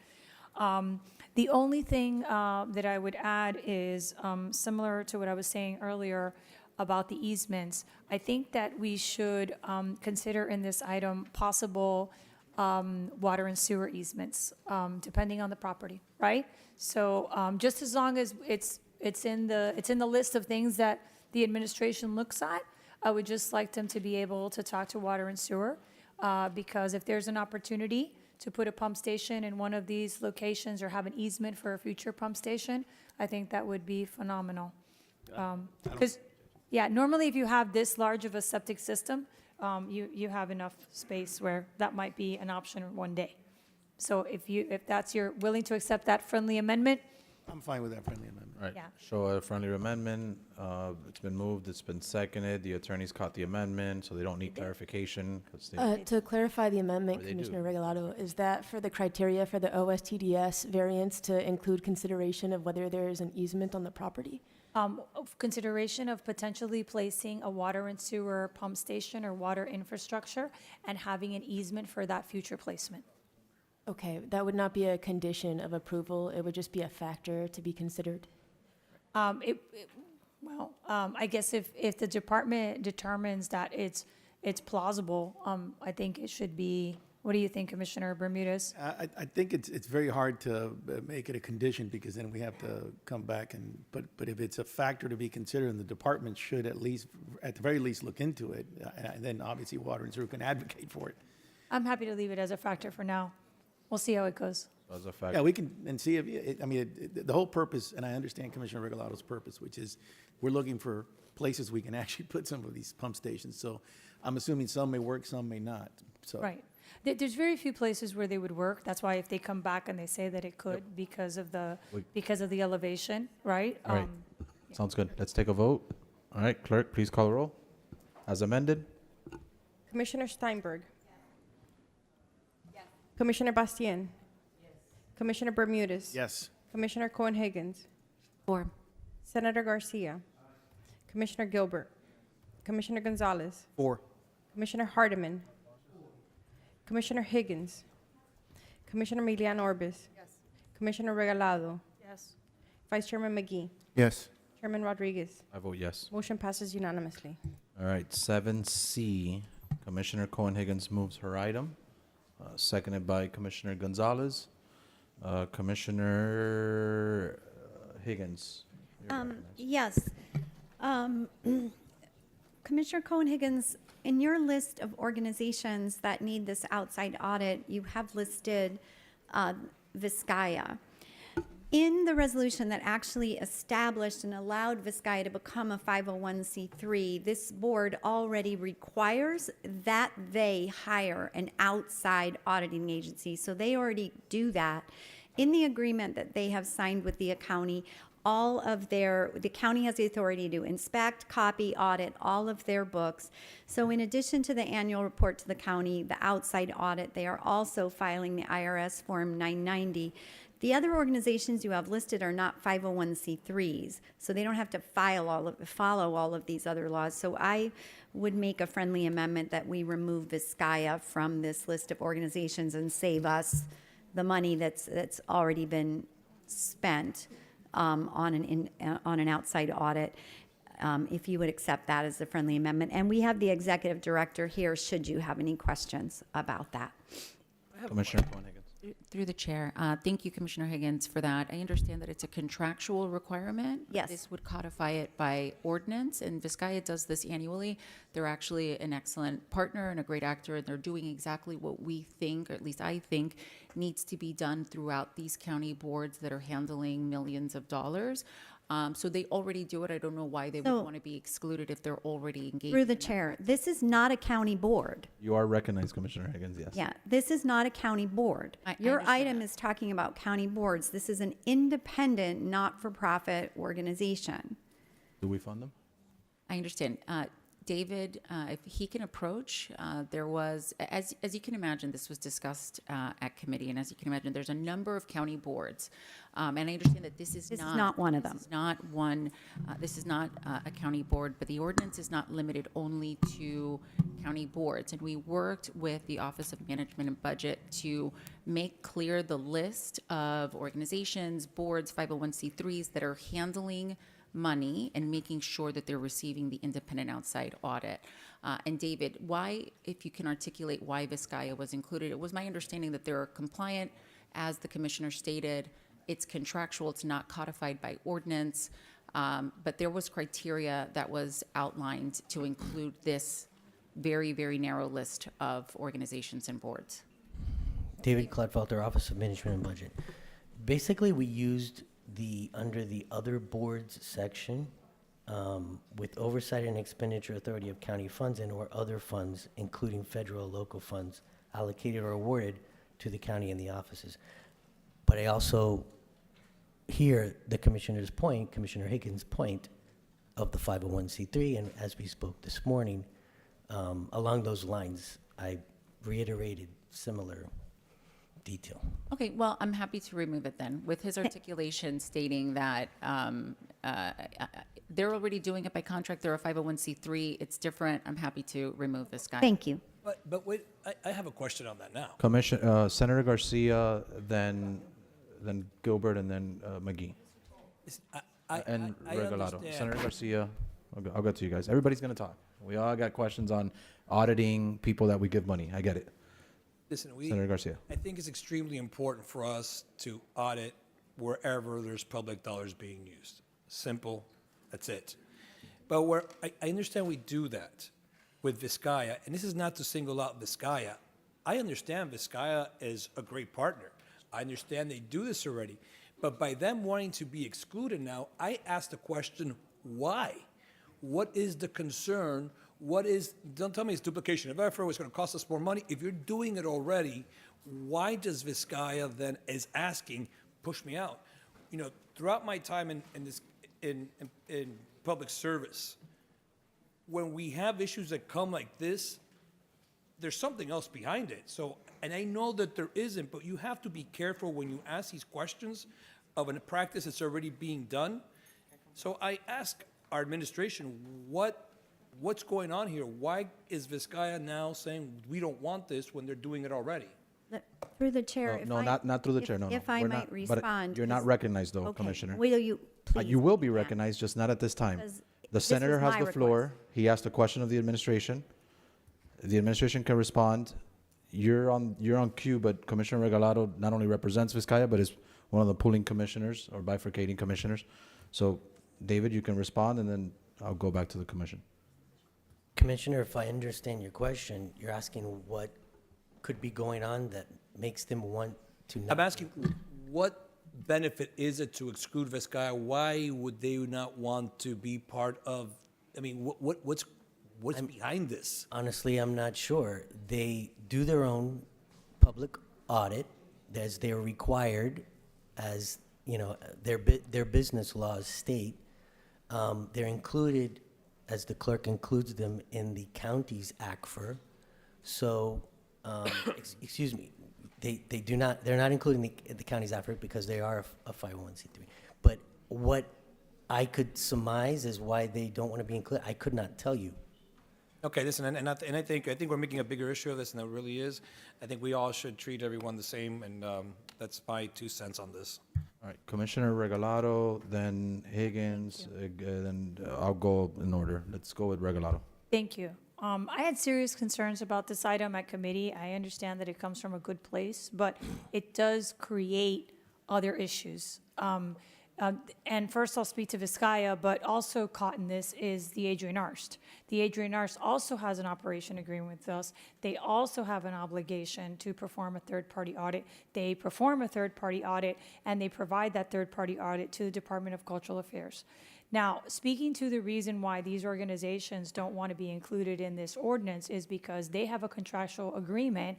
The only thing that I would add is similar to what I was saying earlier about the easements. I think that we should consider in this item possible water and sewer easements, depending on the property, right? So just as long as it's in the list of things that the administration looks at, I would just like them to be able to talk to water and sewer, because if there's an opportunity to put a pump station in one of these locations or have an easement for a future pump station, I think that would be phenomenal. Because, yeah, normally if you have this large of a septic system, you have enough space where that might be an option one day. So if you're willing to accept that friendly amendment, I'm fine with that friendly amendment. All right, Yeah. show a friendly amendment. It's been moved, it's been seconded. The attorneys caught the amendment, so they don't need clarification. 'Cause they- To clarify the amendment, Or they do. Commissioner Regalado, is that for the criteria for the OSTDS variance to include consideration of whether there is an easement on the property? of consideration of potentially placing a water and sewer pump station or water infrastructure and having an easement for that future placement. Okay, that would not be a condition of approval, it would just be a factor to be considered? I guess if the department determines that it's plausible, I think it should be. What do you think, Commissioner Bermudez? I think it's very hard to make it a condition, because then we have to come back but if it's a factor to be considered, and the department should at the very least look into it, and then obviously water and sewer can advocate for it. I'm happy to leave it as a factor for now. We'll see how it goes. As a fact. Yeah, we can, and see if, the whole purpose, and I understand Commissioner Regalado's purpose, which is we're looking for places we can actually put some of these pump stations. So I'm assuming some may work, some may not. So Right. There's very few places where they would work. That's why if they come back and they say that it could because of the elevation, right? All right. Sounds good. Let's take a vote. All right, clerk, please call the roll. As amended. Commissioner Steinberg. Yes. Commissioner Bastien. Yes. Commissioner Bermudez. yes. Commissioner Cohen-Higgins. 4. Senator Garcia. Commissioner Gilbert. Commissioner Gonzalez. 4. Commissioner Hardiman. Commissioner Higgins. Commissioner Milian Orbis. Yes. Commissioner Regalado. Yes. Vice Chairman McGee. Yes. Chairman Rodriguez. I vote yes. Motion passes unanimously. All right, 7C. Commissioner Cohen-Higgins moves her item, seconded by Commissioner Gonzalez. Commissioner Higgins. you're recognized. Yes. Commissioner Cohen-Higgins, in your list of organizations that need this outside audit, you have listed Vizcaya. In the resolution that actually established and allowed Vizcaya to become a 501c3, this board already requires that they hire an outside auditing agency. So they already do that. In the agreement that they have signed with the county, the county has the authority to inspect, copy, audit all of their books. So in addition to the annual report to the county, the outside audit, they are also filing the IRS Form 990. The other organizations you have listed are not 501c3s, so they don't have to follow all of these other laws. So I would make a friendly amendment that we remove Vizcaya from this list of organizations and save us the money that's already been spent on an outside audit. If you would accept that as a friendly amendment, and we have the executive director here. Should you have any questions about that? Commissioner Cohen-Higgins. Through the chair, thank you, Commissioner Higgins, for that. I understand that it's a contractual requirement. Yes. This would codify it by ordinance, and Vizcaya does this annually. They're actually an excellent partner and a great actor, and they're doing exactly what we think, or at least I think, needs to be done throughout these county boards that are handling millions of dollars. So they already do it. I don't know why they would want to be excluded if they're already engaged. Through the chair, this is not a county board. You are recognized, Commissioner Higgins, yes. Yeah, this is not a county board. Your understand item is talking about county boards. This is an independent, not-for-profit organization. Do we fund them? I understand. David, if he can approach, there was, as you can imagine, this was discussed at committee, and as you can imagine, there's a number of county boards. And I understand that this is not one of them. This is not one, this is not a county board, but the ordinance is not limited only to county boards. And we worked with the Office of Management and Budget to make clear the list of organizations, boards, 501c3s that are handling money and making sure that they're receiving the independent outside audit. And David, why, if you can articulate why Vizcaya was included, it was my understanding that they're compliant, as the commissioner stated, it's contractual, it's not codified by ordinance, but there was criteria that was outlined to include this very, very narrow list of organizations and boards. David Clodfelter, Office of Management and Budget. Basically, we used under the other boards section, with oversight and expenditure authority of county funds and or other funds, including federal, local funds, allocated or awarded to the county and the offices. But I also hear the commissioner's point, Commissioner Higgins' point of the 501c3, and as we spoke this morning, along those lines, I reiterated similar detail. Okay, well, I'm happy to remove it then, with his articulation stating that they're already doing it by contract. They're a 501c3. It's different. I'm happy to remove this guy. Thank you. But wait, I have a question on that now. Senator Garcia, then Gilbert, and then McGee. And Regalado. understand. Senator Garcia, I'll get to you guys. Everybody's going to talk. We all got questions on auditing people that we give money. I get it. Listen, Senator Garcia. I think it's extremely important for us to audit wherever there's public dollars being used. Simple, that's it. But where I understand we do that with Vizcaya, and this is not to single out Vizcaya. I understand Vizcaya is a great partner. I understand they do this already. But by them wanting to be excluded now, I ask the question, why? what is the concern? Don't tell me it's duplication of effort, it's gonna cost us more money. If you're doing it already, why does Vizcaya then is asking, push me out? You know, throughout my time in public service, when we have issues that come like this, there's something else behind it. So, and I know that there isn't, but you have to be careful when you ask these questions of a practice that's already being done. So I ask our administration, what's going on here? Why is Vizcaya now saying we don't want this when they're doing it already? Through the chair, if No, I- not through the chair, no. If no. I We're might not- but respond. You're not is- recognized, though, Okay. Commissioner. Will you please? You will be ma'am. recognized, just not at this time. Because The this senator was has my the floor. He asked a question of the administration. The administration can respond. You're on cue, but Commissioner Regalado not only represents Vizcaya, but is one of the pooling commissioners or bifurcating commissioners. So, David, you can respond, and then I'll go back to the commission. Commissioner, if I understand your question, you're asking what could be going on that makes them want to not. I'm asking, what benefit is it to exclude Vizcaya? Why would they not want to be part of, I mean, what's behind this? Honestly, I'm not sure. They do their own public audit as they're required, as, you know, their business laws state. They're included, as the clerk includes them, in the county's ACFR. So, excuse me, they're not including the county's ACFR because they are a 501c3. But what I could surmise is why they don't want to be included, I could not tell you. Okay, listen, and I think we're making a bigger issue of this than it really is. I think we all should treat everyone the same, and that's my 2 cents on this. All right, Commissioner Regalado, then Higgins, then I'll go in order. Let's go with Regalado. Thank you. I had serious concerns about this item at committee. I understand that it comes from a good place, but it does create other issues. And first I'll speak to Vizcaya, but also caught in this is the Adrian Arst. The Adrian Arst also has an operation agreement with us. They also have an obligation to perform a third-party audit. They perform a third-party audit, and they provide that third-party audit to the Department of Cultural Affairs. Now, speaking to the reason why these organizations don't want to be included in this ordinance is because they have a contractual agreement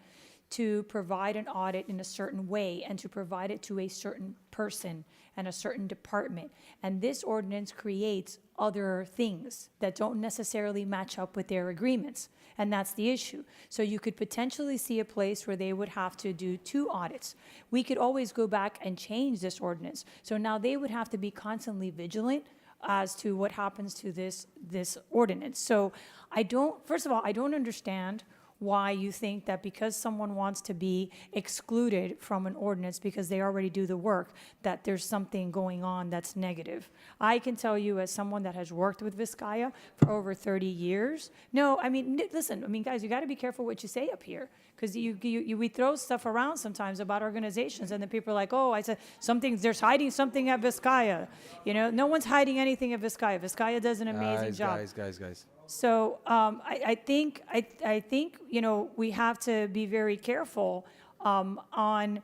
to provide an audit in a certain way and to provide it to a certain person and a certain department. And this ordinance creates other things that don't necessarily match up with their agreements. And that's the issue. So you could potentially see a place where they would have to do 2 audits. We could always go back and change this ordinance. So now they would have to be constantly vigilant as to what happens to this ordinance. So first of all, I don't understand why you think that because someone wants to be excluded from an ordinance because they already do the work, that there's something going on that's negative. I can tell you, as someone that has worked with Vizcaya for over 30 years, no, I mean, listen, I mean, guys, you got to be careful what you say up here, because we throw stuff around sometimes about organizations, and then people are like, oh, I said there's hiding something at Vizcaya. You know, no one's hiding anything at Vizcaya. Vizcaya does an amazing job. Guys. So I think you know, we have to be very careful on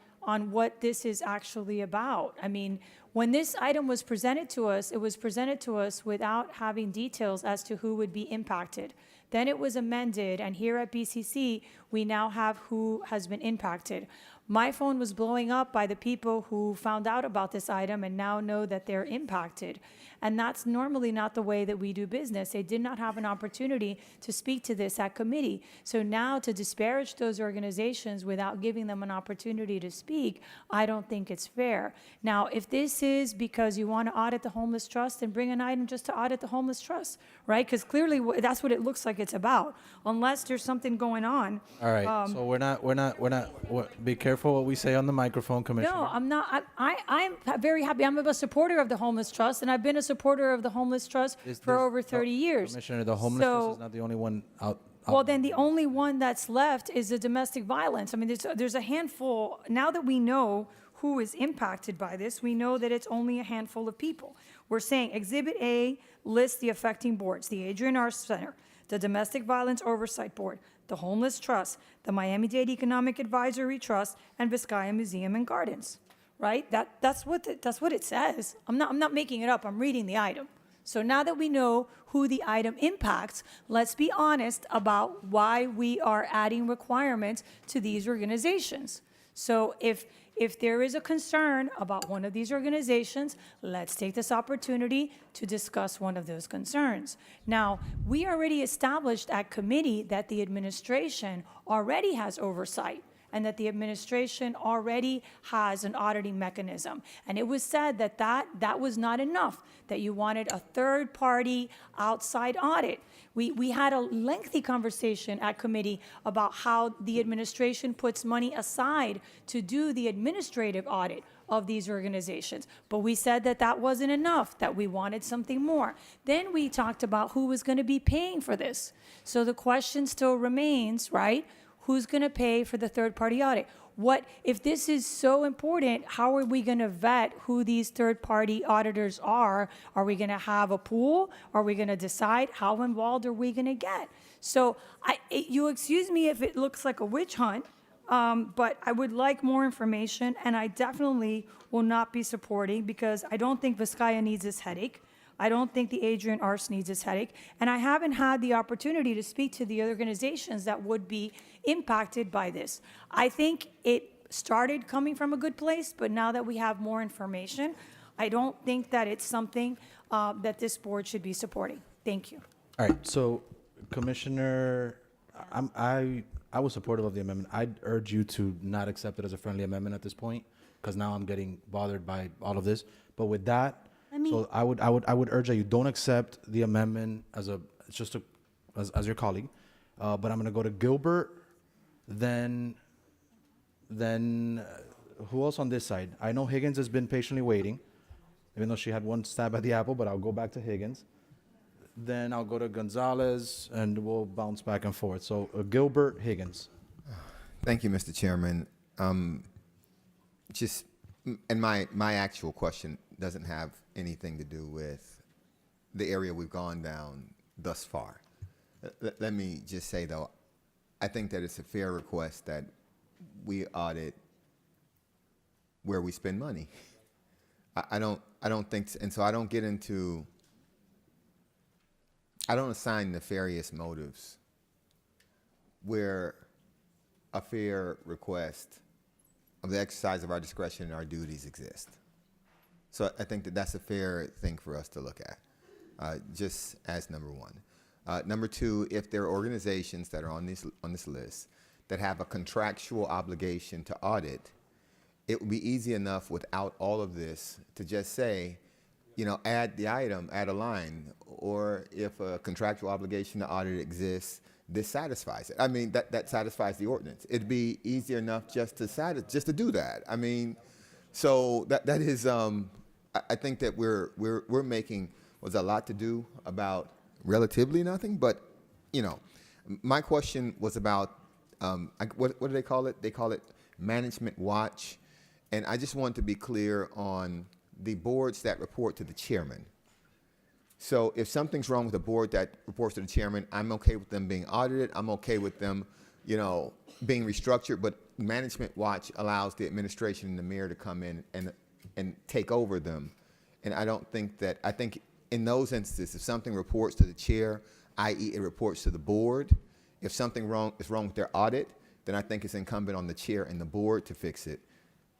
what this is actually about. I mean, when this item was presented to us, it was presented to us without having details as to who would be impacted. Then it was amended, and here at BCC, we now have who has been impacted. My phone was blowing up by the people who found out about this item and now know that they're impacted. And that's normally not the way that we do business. They did not have an opportunity to speak to this at committee. So now to disparage those organizations without giving them an opportunity to speak, I don't think it's fair. Now, if this is because you want to audit the homeless trust, then bring an item just to audit the homeless trust, right? Because clearly that's what it looks like it's about, unless there's something going on. All right, so we're not, be careful what we say on the microphone, Commissioner. No, I'm not. I'm very happy. I'm a supporter of the Homeless Trust, and I've been a supporter of the Homeless Trust for over 30 years. Commissioner, the homeless trust is not the only one out. Well, then the only one that's left is the domestic violence. I mean, there's a handful. Now that we know who is impacted by this, we know that it's only a handful of people. We're saying Exhibit A lists the affecting boards: the Adrian Arst Center, the Domestic Violence Oversight Board, the Homeless Trust, the Miami-Dade Economic Advisory Trust, and Vizcaya Museum and Gardens, right? That's what it says. I'm not making it up. I'm reading the item. So now that we know who the item impacts, let's be honest about why we are adding requirements to these organizations. So if there is a concern about one of these organizations, let's take this opportunity to discuss one of those concerns. Now, we already established at committee that the administration already has oversight and that the administration already has an auditing mechanism. And it was said that that was not enough, that you wanted a third-party outside audit. We had a lengthy conversation at committee about how the administration puts money aside to do the administrative audit of these organizations. But we said that that wasn't enough, that we wanted something more. Then we talked about who was going to be paying for this. So the question still remains, right? Who's going to pay for the third-party audit? What, if this is so important, how are we going to vet who these third-party auditors are? Are we going to have a pool? Are we going to decide? How involved are we going to get? So you excuse me if it looks like a witch hunt, but I would like more information, and I definitely will not be supporting because I don't think Vizcaya needs this headache. I don't think the Adrian Arce needs this headache, and I haven't had the opportunity to speak to the organizations that would be impacted by this. I think it started coming from a good place, but now that we have more information, I don't think that it's something that this board should be supporting. Thank you. All right, so Commissioner, I was supportive of the amendment. I'd urge you to not accept it as a friendly amendment at this point, because now I'm getting bothered by all of this. But with that, so I would urge that you don't accept the amendment as your colleague. But I'm gonna go to Gilbert, then who else on this side? I know Higgins has been patiently waiting, even though she had one stab at the apple. But I'll go back to Higgins. Then I'll go to Gonzalez, and we'll bounce back and forth. So Gilbert, Higgins. Thank you, Mr. Chairman. And my actual question doesn't have anything to do with the area we've gone down thus far. Let me just say, though, I think that it's a fair request that we audit where we spend money. I don't think, and so I don't get into, I don't assign nefarious motives where a fair request of the exercise of our discretion and our duties exist. So I think that that's a fair thing for us to look at, just as number one. Number two, if there are organizations that are on this list that have a contractual obligation to audit, it would be easy enough without all of this to just say, add the item, add a line, or if a contractual obligation to audit exists, this satisfies it. I mean, that satisfies the ordinance. It'd be easier enough just to do that. I mean, so that is, I think that we're making was a lot to do about relatively nothing. But my question was about what do they call it? They call it management watch, and I just want to be clear on the boards that report to the chairman. So if something's wrong with a board that reports to the chairman, I'm okay with them being audited. I'm okay with them, being restructured. But management watch allows the administration and the mayor to come in and take over them. And I think in those instances, if something reports to the chair, i.e. it reports to the board, if something is wrong with their audit, then I think it's incumbent on the chair and the board to fix it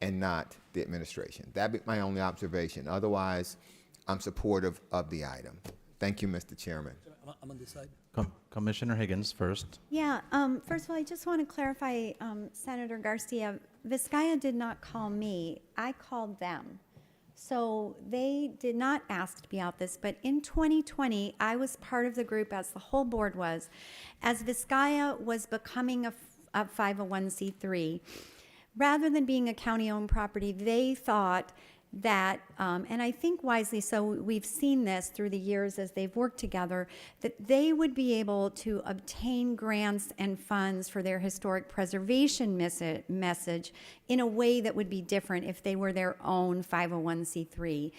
and not the administration. That'd be my only observation. Otherwise, I'm supportive of the item. Thank you, Mr. Chairman. I'm on this side. Commissioner Higgins first. Yeah, first of all, I just want to clarify, Senator Garcia, Vizcaya did not call me. I called them. So they did not ask to be out this, but in 2020, I was part of the group, as the whole board was, as Vizcaya was becoming a 501c3. Rather than being a county-owned property, they thought that, and I think wisely so, we've seen this through the years as they've worked together, that they would be able to obtain grants and funds for their historic preservation message in a way that would be different if they were their own 501c3.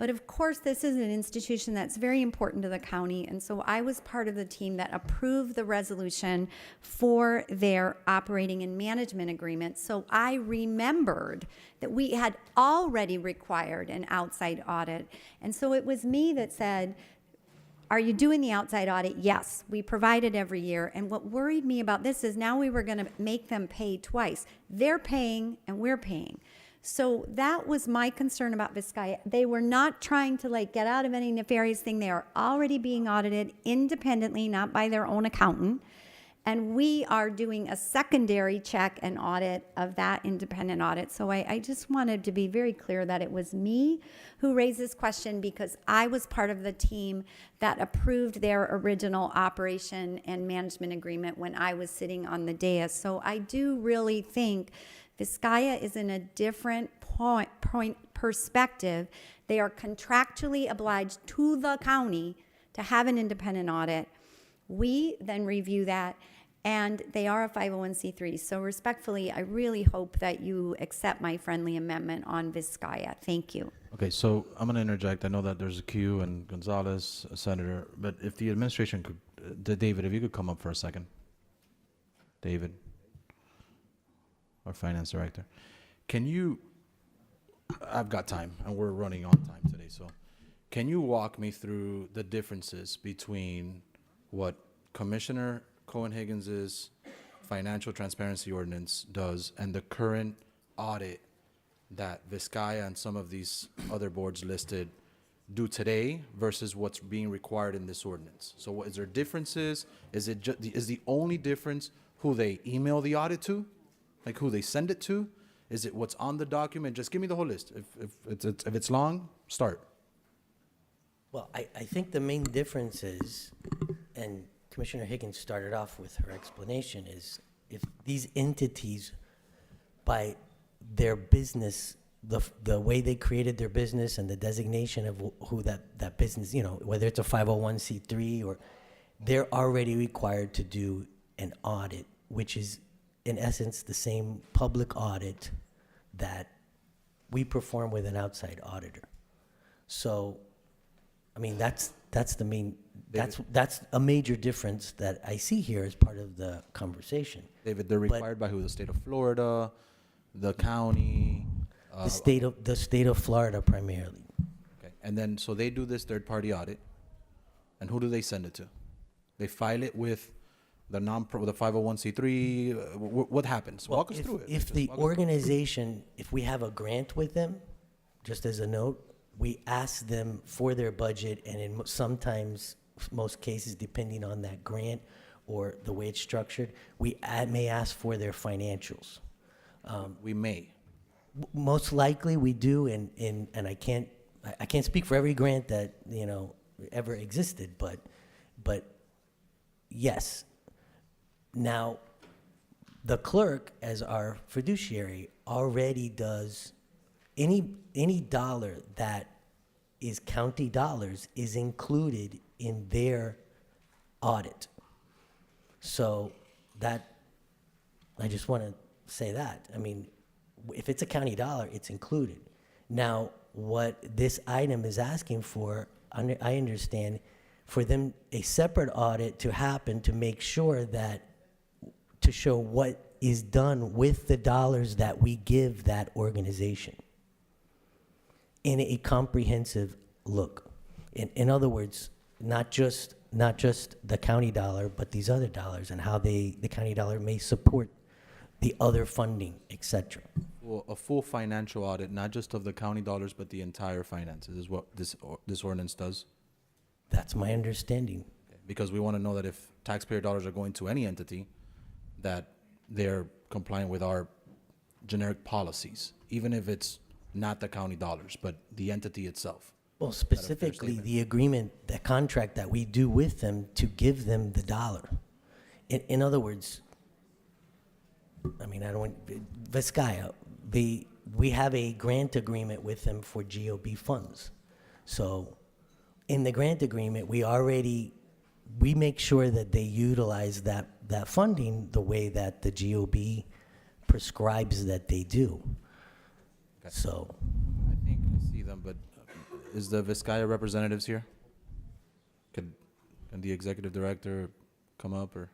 But of course, this is an institution that's very important to the county, and so I was part of the team that approved the resolution for their operating and management agreement. So I remembered that we had already required an outside audit. And so it was me that said, are you doing the outside audit? Yes, we provide it every year. And what worried me about this is now we were going to make them pay twice. They're paying and we're paying. So that was my concern about Vizcaya. They were not trying to like get out of any nefarious thing. They are already being audited independently, not by their own accountant. And we are doing a secondary check and audit of that independent audit. So I just wanted to be very clear that it was me who raised this question because I was part of the team that approved their original operation and management agreement when I was sitting on the dais. So I do really think Vizcaya is in a different perspective. They are contractually obliged to the county to have an independent audit. We then review that, and they are a 501c3. So respectfully, I really hope that you accept my friendly amendment on Vizcaya. Thank you. Okay, so I'm going to interject. I know that there's a queue and Gonzalez, Senator, but if the administration could, David, if you could come up for a second. David, our finance director. Can you, I've got time, and we're running on time today, so can you walk me through the differences between what Commissioner Cohen-Higgins's financial transparency ordinance does and the current audit that Vizcaya and some of these other boards listed do today versus what's being required in this ordinance? So what, is there differences? Is it is the only difference who they email the audit to? Like who they send it to? Is it what's on the document? Just give me the whole list. If it's long, start. Well, I think the main difference is, and Commissioner Higgins started off with her explanation, is if these entities, by their business, the way they created their business and the designation of who that business, whether it's a 501c3 or, they're already required to do an audit, which is in essence the same public audit that we perform with an outside auditor. So, I mean, that's the main, that's a major difference that I see here as part of the conversation. David, they're required by who? The state of Florida, the county? The state of Florida primarily. Okay, and then, so they do this third-party audit, and who do they send it to? They file it with the the 501c3. What happens? Well, Walk us through it. If the organization, if we have a grant with them, just as a note, we ask them for their budget, and in sometimes, most cases, depending on that grant or the way it's structured, we may ask for their financials. We may. Most likely we do, and I can't speak for every grant that ever existed, but yes. Now, the clerk, as our fiduciary, already does any dollar that is county dollars is included in their audit. So that, I just want to say that. I mean, if it's a county dollar, it's included. Now, what this item is asking for, I understand, for them, a separate audit to happen to make sure that, to show what is done with the dollars that we give that organization in a comprehensive look. In other words, not just the county dollar, but these other dollars and how the county dollar may support the other funding, etc. Well, a full financial audit, not just of the county dollars, but the entire finances is what this ordinance does? That's my understanding. Because we want to know that if taxpayer dollars are going to any entity, that they're compliant with our generic policies, even if it's not the county dollars, but the entity itself. Well, specifically the agreement, the contract that we do with them to give them the dollar. In other words, I mean, Vizcaya, we have a grant agreement with them for GOB funds. So in the grant agreement, we make sure that they utilize that funding the way that the GOB prescribes that they do. Okay. So I think I see them, but is the Vizcaya representatives here? Can the executive director come up or?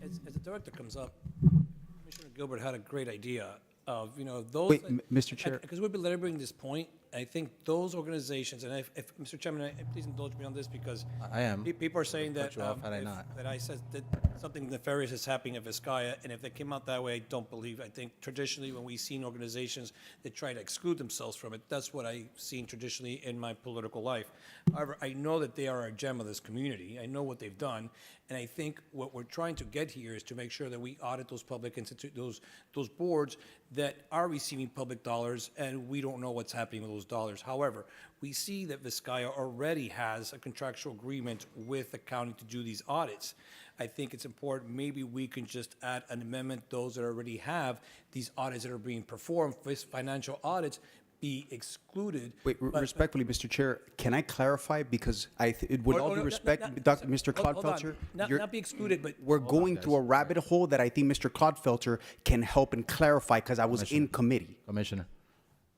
As the director comes up, Commissioner Gilbert had a great idea of, those. Wait, Mr. Chair. Because we've been laboring this point, I think those organizations, and if Mr. Chairman, please indulge me on this because I am. People are saying that, Cut you off had I not. that I said that something nefarious is happening at Vizcaya, and if they came out that way, I don't believe. I think traditionally when we've seen organizations that try to exclude themselves from it, that's what I've seen traditionally in my political life. However, I know that they are a gem of this community. I know what they've done, and I think what we're trying to get here is to make sure that we audit those public those boards that are receiving public dollars, and we don't know what's happening with those dollars. However, we see that Vizcaya already has a contractual agreement with the county to do these audits. I think it's important, maybe we can just add an amendment, those that already have these audits that are being performed, financial audits, be excluded. Wait, respectfully, Mr. Chair, can I clarify? Because with all due respect, Mr. Clodfelter, Not be excluded, but. we're going through a rabbit hole that I think Mr. Clodfelter can help and clarify because I was in committee. Commissioner,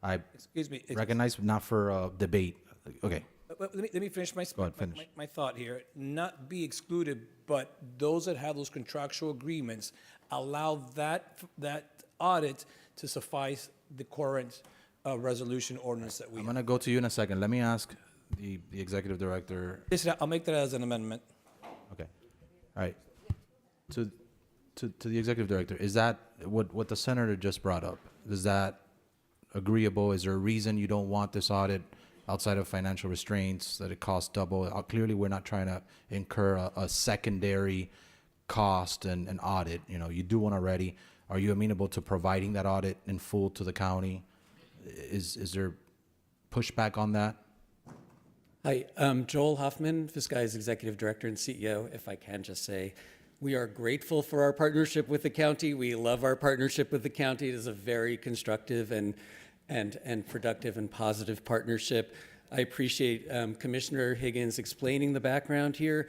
I Excuse me. recognize not for debate. Okay. Let me finish Go ahead, finish. my thought here. Not be excluded, but those that have those contractual agreements, allow that audit to suffice the current resolution ordinance that we I'm have. going to go to you in a second. Let me ask the executive director. Listen, I'll make that as an amendment. Okay. All right. To the executive director, is that what the senator just brought up? Is that agreeable? Is there a reason you don't want this audit outside of financial restraints, that it costs double? Clearly, we're not trying to incur a secondary cost and audit. You do one already. Are you amenable to providing that audit in full to the county? Is there pushback on that? Hi, Joel Hoffman, Vizcaya's Executive Director and CEO. If I can just say, we are grateful for our partnership with the county. We love our partnership with the county. It is a very constructive and productive and positive partnership. I appreciate Commissioner Higgins explaining the background here.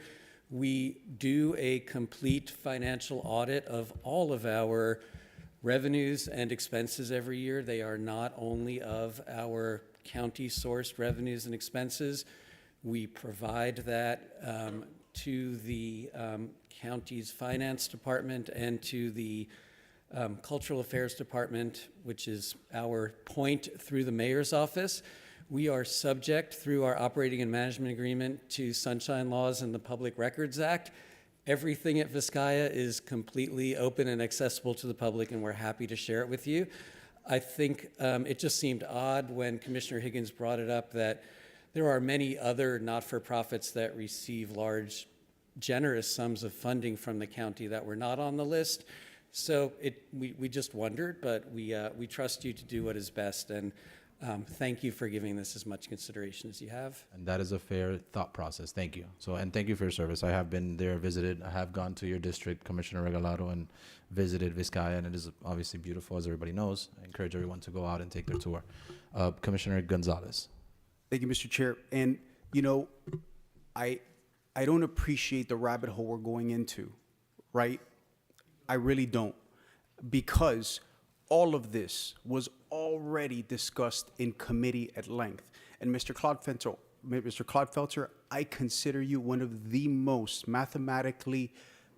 We do a complete financial audit of all of our revenues and expenses every year. They are not only of our county-sourced revenues and expenses. We provide that to the county's finance department and to the Cultural Affairs Department, which is our point through the mayor's office. We are subject through our operating and management agreement to sunshine laws and the Public Records Act. Everything at Vizcaya is completely open and accessible to the public, and we're happy to share it with you. I think it just seemed odd when Commissioner Higgins brought it up that there are many other not-for-profits that receive large, generous sums of funding from the county that were not on the list. So we just wondered, but we trust you to do what is best, and thank you for giving this as much consideration as you have. And that is a fair thought process. Thank you. And thank you for your service. I have been there, visited. I have gone to your district, Commissioner Regalado, and visited Vizcaya, and it is obviously beautiful, as everybody knows. I encourage everyone to go out and take their tour. Commissioner Gonzalez. Thank you, Mr. Chair. And, I don't appreciate the rabbit hole we're going into, right? I really don't. Because all of this was already discussed in committee at length. And Mr. Clodfelter, I consider you one of the most mathematically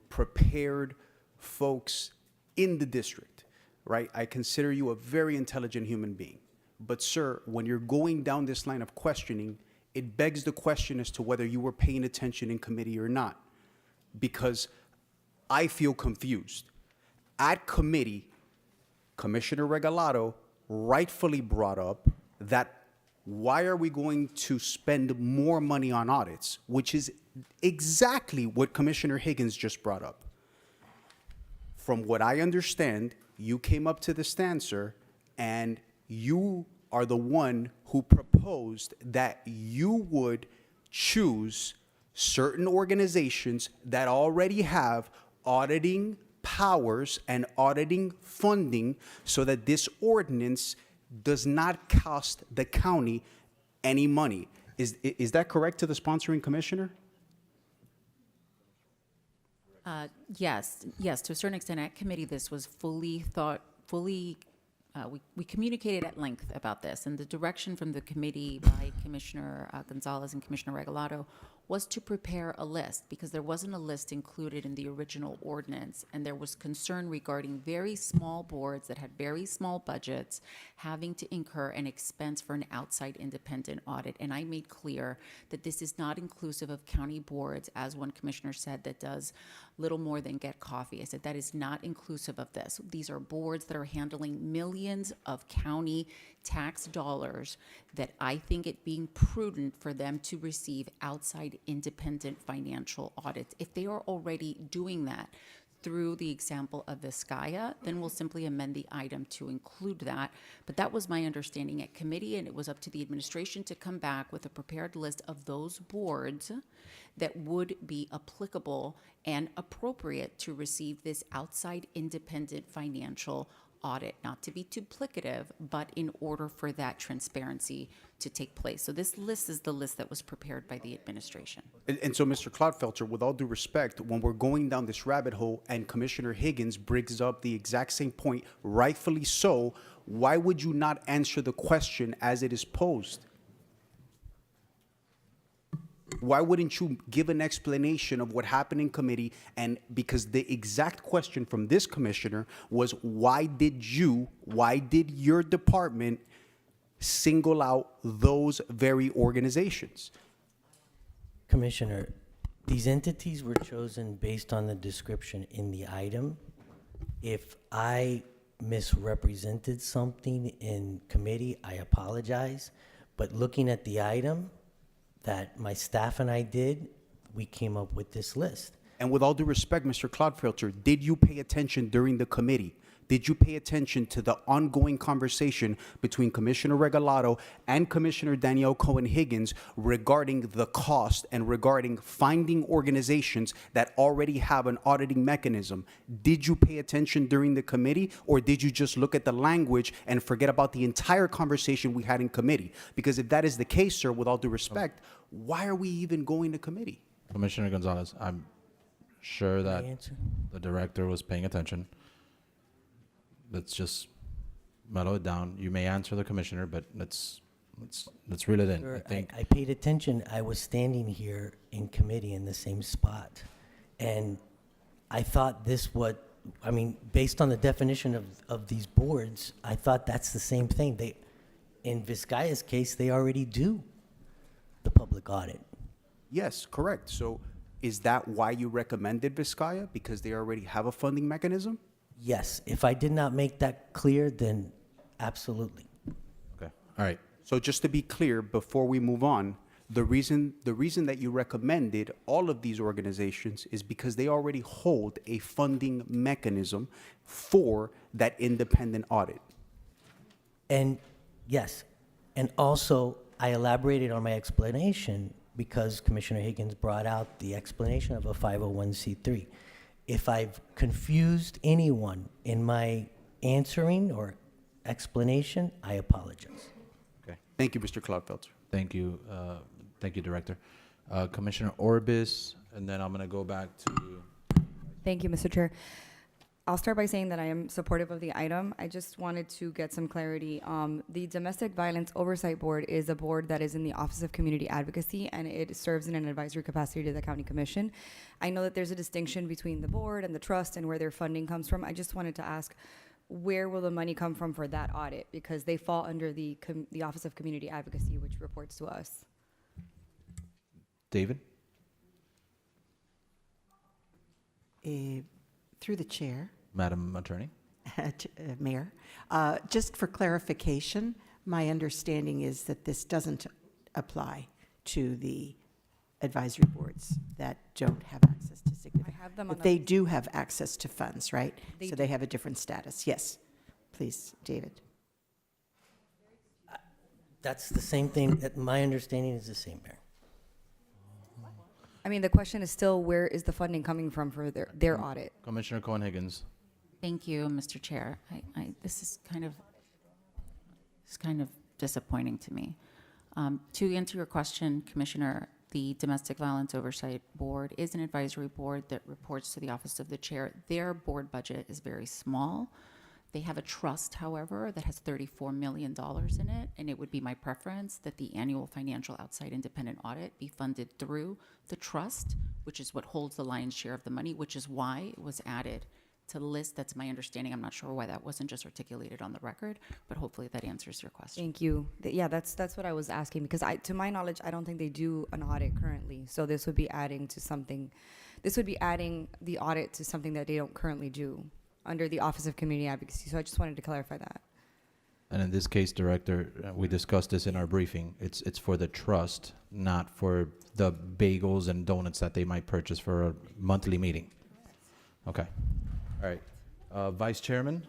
prepared folks in the district, right? I consider you a very intelligent human being. But sir, when you're going down this line of questioning, it begs the question as to whether you were paying attention in committee or not. Because I feel confused. At committee, Commissioner Regalado rightfully brought up that why are we going to spend more money on audits, which is exactly what Commissioner Higgins just brought up. From what I understand, you came up to the stand, sir, and you are the one who proposed that you would choose certain organizations that already have auditing powers and auditing funding so that this ordinance does not cost the county any money. Is that correct to the sponsoring commissioner? Yes, to a certain extent at committee, this was fully we communicated at length about this, and the direction from the committee by Commissioner Gonzalez and Commissioner Regalado was to prepare a list, because there wasn't a list included in the original ordinance, and there was concern regarding very small boards that had very small budgets having to incur an expense for an outside independent audit. And I made clear that this is not inclusive of county boards, as one commissioner said, that does little more than get coffee. I said that is not inclusive of this. These are boards that are handling millions of county tax dollars that I think it being prudent for them to receive outside independent financial audits. If they are already doing that through the example of Vizcaya, then we'll simply amend the item to include that. But that was my understanding at committee, and it was up to the administration to come back with a prepared list of those boards that would be applicable and appropriate to receive this outside independent financial audit, not to be duplicative, but in order for that transparency to take place. So this list is the list that was prepared by the administration. And so, Mr. Clodfelter, with all due respect, when we're going down this rabbit hole and Commissioner Higgins brings up the exact same point, rightfully so, why would you not answer the question as it is posed? Why wouldn't you give an explanation of what happened in committee? And because the exact question from this commissioner was, why did your department single out those very organizations? Commissioner, these entities were chosen based on the description in the item. If I misrepresented something in committee, I apologize. But looking at the item that my staff and I did, we came up with this list. And with all due respect, Mr. Clodfelter, did you pay attention during the committee? Did you pay attention to the ongoing conversation between Commissioner Regalado and Commissioner Danielle Cohen-Higgins regarding the cost and regarding finding organizations that already have an auditing mechanism? Did you pay attention during the committee, or did you just look at the language and forget about the entire conversation we had in committee? Because if that is the case, sir, with all due respect, why are we even going to committee? Commissioner Gonzalez, I'm sure that the director was paying attention. Let's just mellow it down. You may answer the commissioner, but let's reel it in. Sir, I think I paid attention. I was standing here in committee in the same spot. And I thought based on the definition of these boards, I thought that's the same thing. In Vizcaya's case, they already do the public audit. Yes, correct. So is that why you recommended Vizcaya? Because they already have a funding mechanism? Yes. If I did not make that clear, then absolutely. okay. All right. So just to be clear, before we move on, the reason that you recommended all of these organizations is because they already hold a funding mechanism for that independent audit. And yes, and also I elaborated on my explanation because Commissioner Higgins brought out the explanation of a 501c3. If I've confused anyone in my answering or explanation, I apologize. Okay. Thank you, Mr. Clodfelter. Thank you, Director. Commissioner Orbis, and then I'm going to go back to... Thank you, Mr. Chair. I'll start by saying that I am supportive of the item. I just wanted to get some clarity. The Domestic Violence Oversight Board is a board that is in the Office of Community Advocacy, and it serves in an advisory capacity to the County Commission. I know that there's a distinction between the board and the trust and where their funding comes from. I just wanted to ask, where will the money come from for that audit? Because they fall under the Office of Community Advocacy, which reports to us. David? Through the chair. Madam Attorney? Mayor, just for clarification, my understanding is that this doesn't apply to the advisory boards that don't have access to significant. I have them on But the they list. do have access to funds, right? They So they have a different status. Yes, please, David. That's the same thing. My understanding is the same, Mayor. I mean, the question is still, where is the funding coming from for their audit? Commissioner Cohen-Higgins. Thank you, Mr. Chair. This is kind of disappointing to me. To answer your question, Commissioner, the Domestic Violence Oversight Board is an advisory board that reports to the Office of the Chair. Their board budget is very small. They have a trust, however, that has $34 million in it, and it would be my preference that the annual financial outside independent audit be funded through the trust, which is what holds the lion's share of the money, which is why it was added to the list. That's my understanding. I'm not sure why that wasn't just articulated on the record, but hopefully that answers your question. Thank you. Yeah, that's what I was asking, because to my knowledge, I don't think they do an audit currently. So this would be adding to something. This would be adding the audit to something that they don't currently do under the Office of Community Advocacy. So I just wanted to clarify that. And in this case, Director, we discussed this in our briefing. It's for the trust, not for the bagels and donuts that they might purchase for a monthly meeting. Okay. All right. Vice Chairman?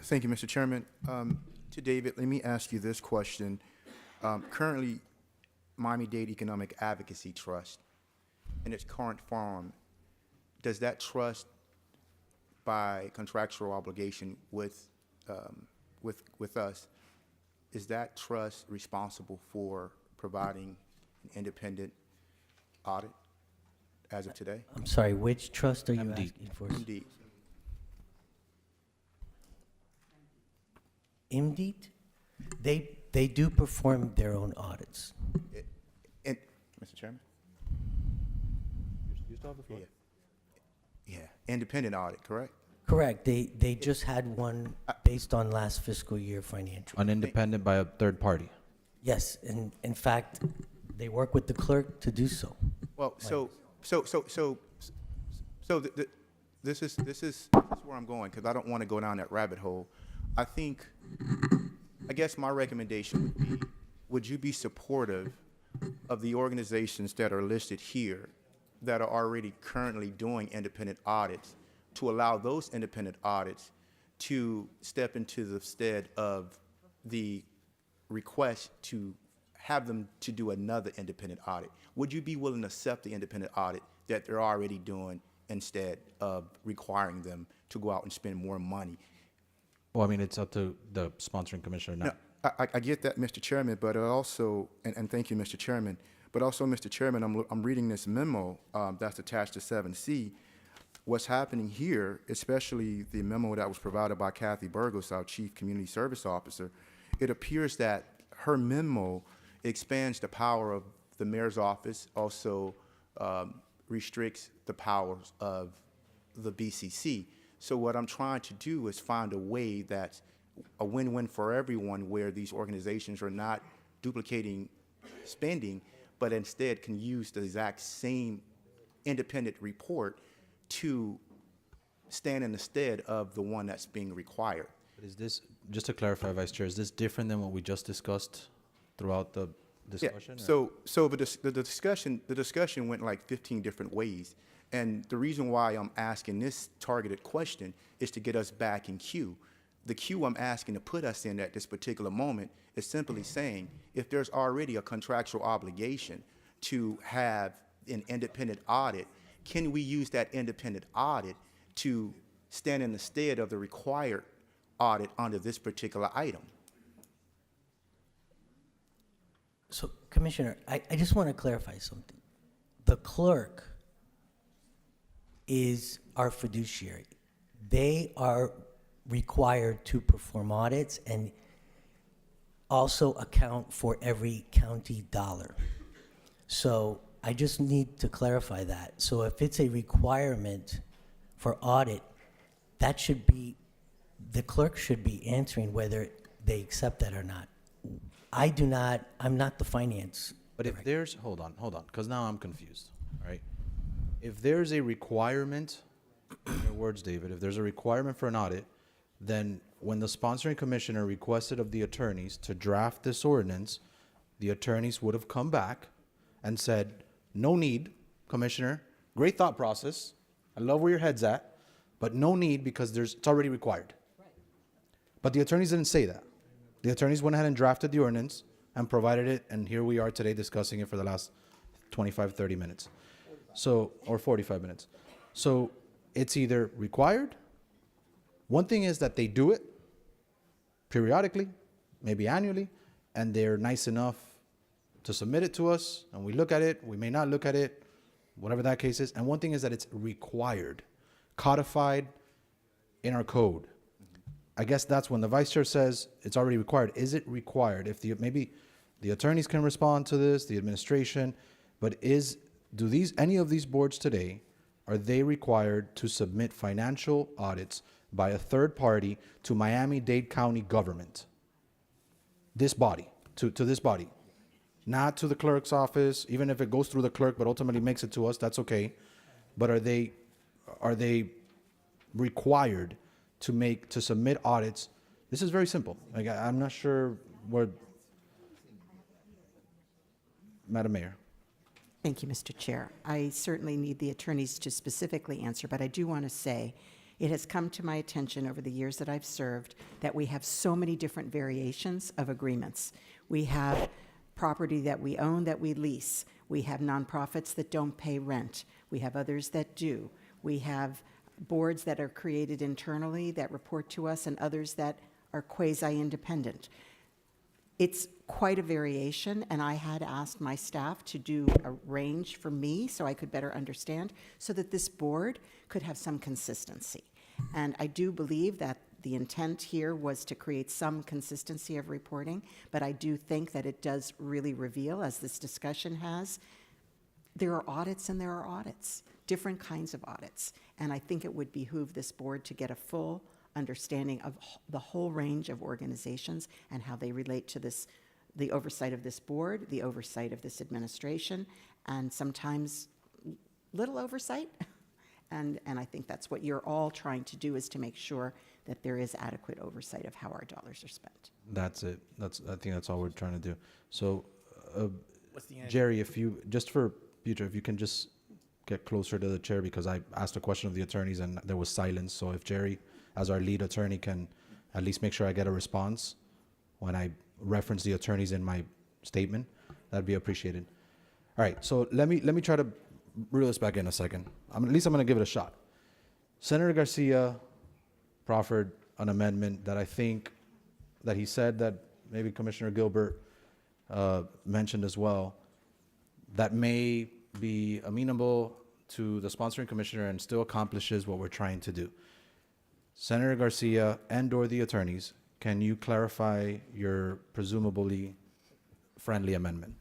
Thank you, Mr. Chairman. To David, let me ask you this question. Currently, Miami-Dade Economic Advocacy Trust, in its current form, does that trust, by contractual obligation with us, is that trust responsible for providing an independent audit as of today? I'm sorry, which trust are you MD. asking for? Indeed. IMDEET? They do perform their own audits. And, Mr. Chairman? You still have the floor. Yeah, independent audit, correct? Correct. They just had one based on last fiscal year financial. An independent by a third party. Yes, and in fact, they work with the clerk to do so. Well, this is where I'm going, because I don't want to go down that rabbit hole. I guess my recommendation would be, would you be supportive of the organizations that are listed here that are already currently doing independent audits, to allow those independent audits to step into the stead of the request to have them to do another independent audit? Would you be willing to accept the independent audit that they're already doing instead of requiring them to go out and spend more money? Well, I mean, it's up to the sponsoring commissioner now. No, I get that, Mr. Chairman, but also, and thank you, Mr. Chairman, but also, Mr. Chairman, I'm reading this memo that's attached to 7C. What's happening here, especially the memo that was provided by Kathy Burgos, our Chief Community Service Officer, it appears that her memo expands the power of the mayor's office, also restricts the powers of the BCC. So what I'm trying to do is find a way that's a win-win for everyone, where these organizations are not duplicating spending, but instead can use the exact same independent report to stand in the stead of the one that's being required. But is this, just to clarify, Vice Chair, is this different than what we just discussed throughout the discussion? Yeah. So the discussion went like 15 different ways. And the reason why I'm asking this targeted question is to get us back in queue. The queue I'm asking to put us in at this particular moment is simply saying, if there's already a contractual obligation to have an independent audit, can we use that independent audit to stand in the stead of the required audit under this particular item? So, Commissioner, I just want to clarify something. The clerk is our fiduciary. They are required to perform audits and also account for every county dollar. So I just need to clarify that. So if it's a requirement for audit, that should be, the clerk should be answering whether they accept that or not. I'm not the finance. But if there's, hold on, because now I'm confused, all right? If there's a requirement, in your words, David, if there's a requirement for an audit, then when the sponsoring commissioner requested of the attorneys to draft this ordinance, the attorneys would have come back and said, no need, Commissioner, great thought process, I love where your head's at, but no need because it's already required. But the attorneys didn't say that. The attorneys went ahead and drafted the ordinance and provided it, and here we are today discussing it for the last 25, 30 minutes. So, or 45 minutes. So it's either required. One thing is that they do it periodically, maybe annually, and they're nice enough to submit it to us, and we look at it, we may not look at it, whatever that case is. And one thing is that it's required, codified in our code. I guess that's when the vice chair says it's already required. Is it required? If maybe the attorneys can respond to this, the administration, but any of these boards today, are they required to submit financial audits by a third party to Miami-Dade County government? This body, to this body, not to the clerk's office, even if it goes through the clerk, but ultimately makes it to us, that's okay. But are they required to submit audits? This is very simple. Like, I'm not sure what, Madam Mayor. Thank you, Mr. Chair. I certainly need the attorneys to specifically answer, but I do want to say it has come to my attention over the years that I've served that we have so many different variations of agreements. We have property that we own that we lease. We have nonprofits that don't pay rent. We have others that do. We have boards that are created internally that report to us and others that are quasi-independent. It's quite a variation, and I had asked my staff to do a range for me so I could better understand, so that this board could have some consistency. And I do believe that the intent here was to create some consistency of reporting, but I do think that it does really reveal, as this discussion has, there are audits and there are audits, different kinds of audits. And I think it would behoove this board to get a full understanding of the whole range of organizations and how they relate to this, the oversight of this board, the oversight of this administration, and sometimes little oversight. And I think that's what you're all trying to do, is to make sure that there is adequate oversight of how our dollars are spent. That's it. I think that's all we're trying to do. So, What's the answer? Jerry, if you, just for future, if you can just get closer to the chair, because I asked a question of the attorneys and there was silence. So if Jerry, as our lead attorney, can at least make sure I get a response when I reference the attorneys in my statement, that'd be appreciated. All right, so let me try to reel this back in a second. At least I'm going to give it a shot. Senator Garcia proffered an amendment that I think that he said that maybe Commissioner Gilbert mentioned as well, that may be amenable to the sponsoring commissioner and still accomplishes what we're trying to do. Senator Garcia and/or the attorneys, can you clarify your presumably friendly amendment?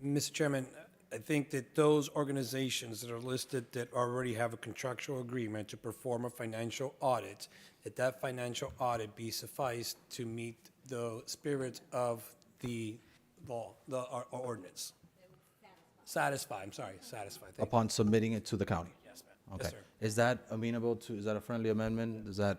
Mr. Chairman, I think that those organizations that are listed that already have a contractual agreement to perform a financial audit, that financial audit be sufficed to meet the spirit of the law, our ordinance. Satisfy. Thank you. Upon submitting it to the county? Yes, ma'am. Okay. Yes, sir. Is that amenable to, is that a friendly amendment? Is that?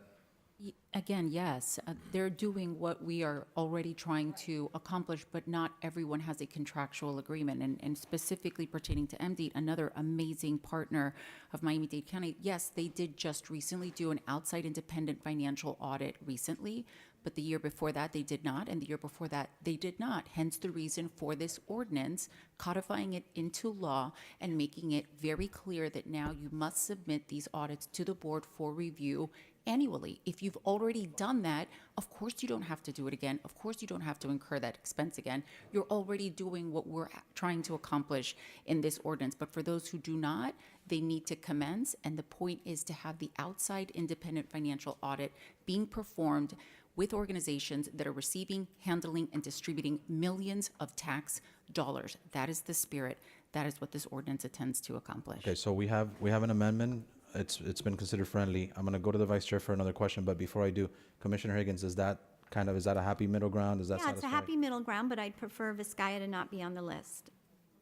Again, yes, they're doing what we are already trying to accomplish, but not everyone has a contractual agreement. And specifically pertaining to MD, another amazing partner of Miami-Dade County, yes, they did just recently do an outside independent financial audit recently, but the year before that they did not, and the year before that they did not. Hence the reason for this ordinance, codifying it into law and making it very clear that now you must submit these audits to the board for review annually. If you've already done that, of course you don't have to do it again. Of course you don't have to incur that expense again. You're already doing what we're trying to accomplish in this ordinance. But for those who do not, they need to commence. And the point is to have the outside independent financial audit being performed with organizations that are receiving, handling, and distributing millions of tax dollars. That is the spirit. That is what this ordinance intends to accomplish. Okay, so we have an amendment. It's been considered friendly. I'm going to go to the vice chair for another question, but before I do, Commissioner Higgins, is that a happy middle ground? Is that Yeah, it's a satisfying? happy middle ground, but I'd prefer Vizcaya to not be on the list.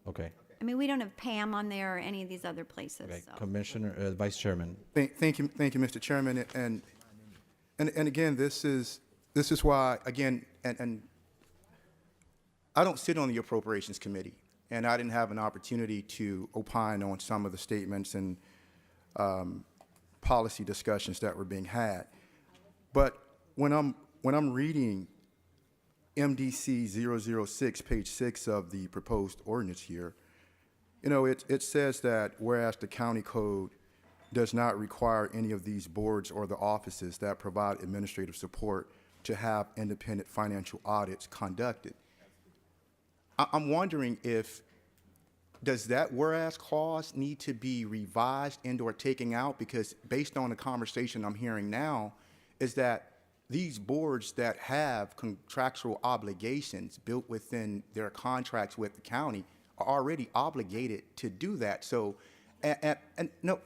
Okay. I mean, we don't have Pam on there or any of these other places. Okay, So. Commissioner, Vice Chairman. Thank you, Mr. Chairman. And again, this is why, again, and I don't sit on the Appropriations Committee, and I didn't have an opportunity to opine on some of the statements and policy discussions that were being had. But when I'm reading MDC 006, page 6 of the proposed ordinance here, you know, it says that whereas the county code does not require any of these boards or the offices that provide administrative support to have independent financial audits conducted. I'm wondering does that whereas clause need to be revised and or taken out? Because based on the conversation I'm hearing now, is that these boards that have contractual obligations built within their contracts with the county are already obligated to do that. So, and no,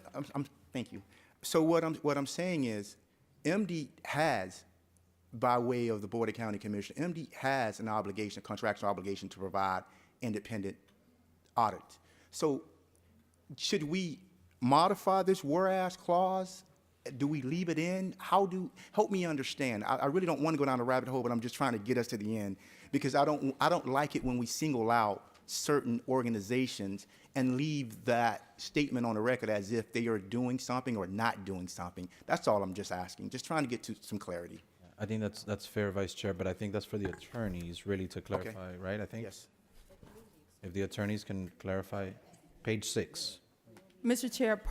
thank you. So what I'm saying is, MD has, by way of the Board of County Commissioners, MD has an obligation, contractual obligation to provide independent audits. So should we modify this whereas clause? Do we leave it in? Help me understand. I really don't want to go down a rabbit hole, but I'm just trying to get us to the end, because I don't like it when we single out certain organizations and leave that statement on the record as if they are doing something or not doing something. That's all I'm just asking, just trying to get to some clarity. I think that's fair, Vice Chair, but I think that's for the attorneys really to clarify, right? I think. Yes. If the attorneys can clarify, page 6. Mr. Chair,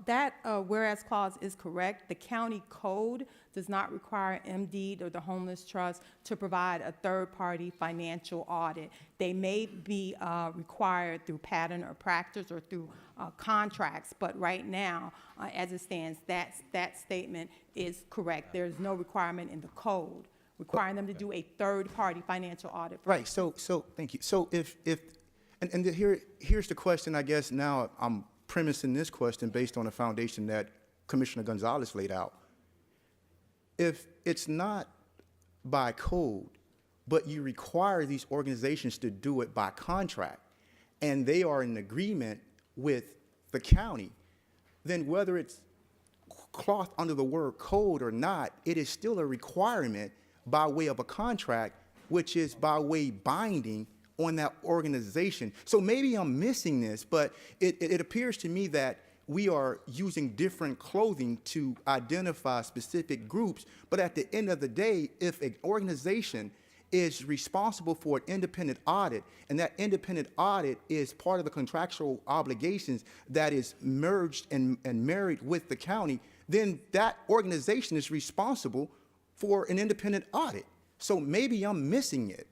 that whereas clause is correct. The county code does not require MD or the Homeless Trust to provide a third-party financial audit. They may be required through pattern or practice or through contracts, but right now, as it stands, that statement is correct. There is no requirement in the code requiring them to do a third-party financial audit. Right. So thank you. So here's the question. I guess now I'm premising this question based on a foundation that Commissioner Gonzalez laid out. If it's not by code, but you require these organizations to do it by contract, and they are in agreement with the county, then whether it's cloth under the word code or not, it is still a requirement by way of a contract, which is by way binding on that organization. So maybe I'm missing this, but it appears to me that we are using different clothing to identify specific groups, but at the end of the day, if an organization is responsible for an independent audit, and that independent audit is part of the contractual obligations that is merged and married with the county, then that organization is responsible for an independent audit. So maybe I'm missing it.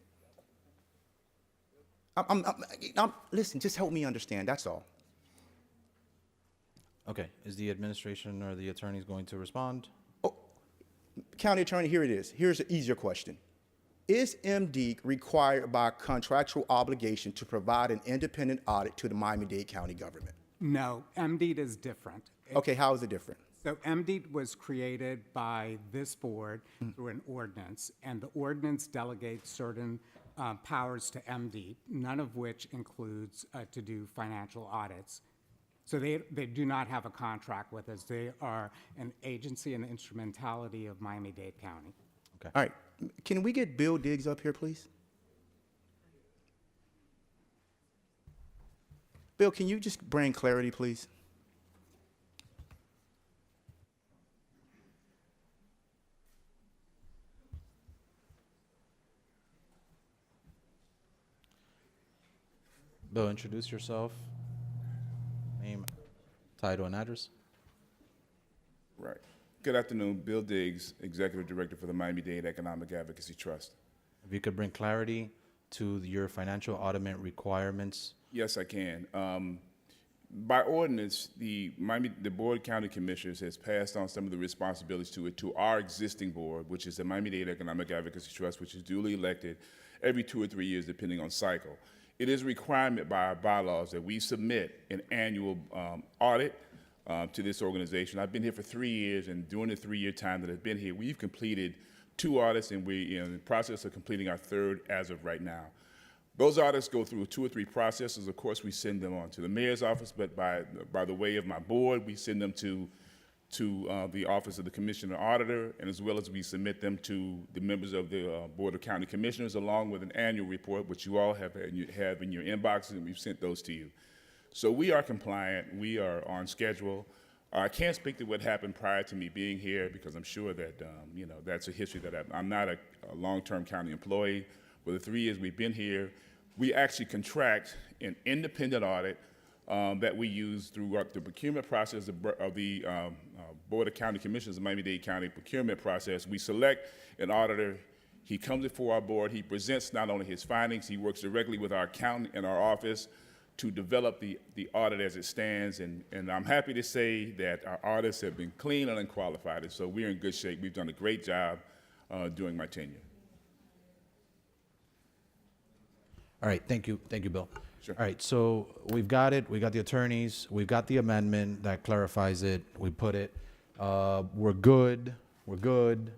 Listen, just help me understand, that's all. Okay, is the administration or the attorneys going to respond? County Attorney, here it is. Here's an easier question. Is MD required by contractual obligation to provide an independent audit to the Miami-Dade County government? No, MDEED is different. Okay, how is it different? So MDEED was created by this board through an ordinance, and the ordinance delegates certain powers to MDEED, none of which includes to do financial audits. So they do not have a contract with us. They are an agency and instrumentality of Miami-Dade County. Okay. All right, can we get Bill Diggs up here, please? Bill, can you just bring clarity, please? Bill, introduce yourself. Name, title, and address. Right. Good afternoon. Bill Diggs, Executive Director for the Miami-Dade Economic Advocacy Trust. If you could bring clarity to your financial audit requirements. Yes, I can. By ordinance, the Board of County Commissioners has passed on some of the responsibilities to our existing board, which is the Miami-Dade Economic Advocacy Trust, which is duly elected every 2 or 3 years, depending on cycle. It is a requirement by our bylaws that we submit an annual audit to this organization. I've been here for 3 years, and during the 3-year time that I've been here, we've completed 2 audits, and we're in the process of completing our 3rd as of right now. Those audits go through 2 or 3 processes. Of course, we send them on to the mayor's office, but by the way of my board, we send them to the office of the commissioner auditor, and as well as we submit them to the members of the Board of County Commissioners, along with an annual report, which you all have in your inboxes, and we've sent those to you. So we are compliant. We are on schedule. I can't speak to what happened prior to me being here, because I'm sure that that's a history that I'm not a long-term county employee. For the 3 years we've been here, we actually contract an independent audit that we use throughout the procurement process of the Board of County Commissioners, the Miami-Dade County procurement process. We select an auditor. He comes before our board. He presents not only his findings, he works directly with our accountant and our office to develop the audit as it stands. And I'm happy to say that our audits have been clean and unqualified. And so we're in good shape. We've done a great job during my tenure. All right, thank you, Bill. Sure. All right, so we've got it. We got the attorneys. We've got the amendment that clarifies it. We put it. We're good. We're good.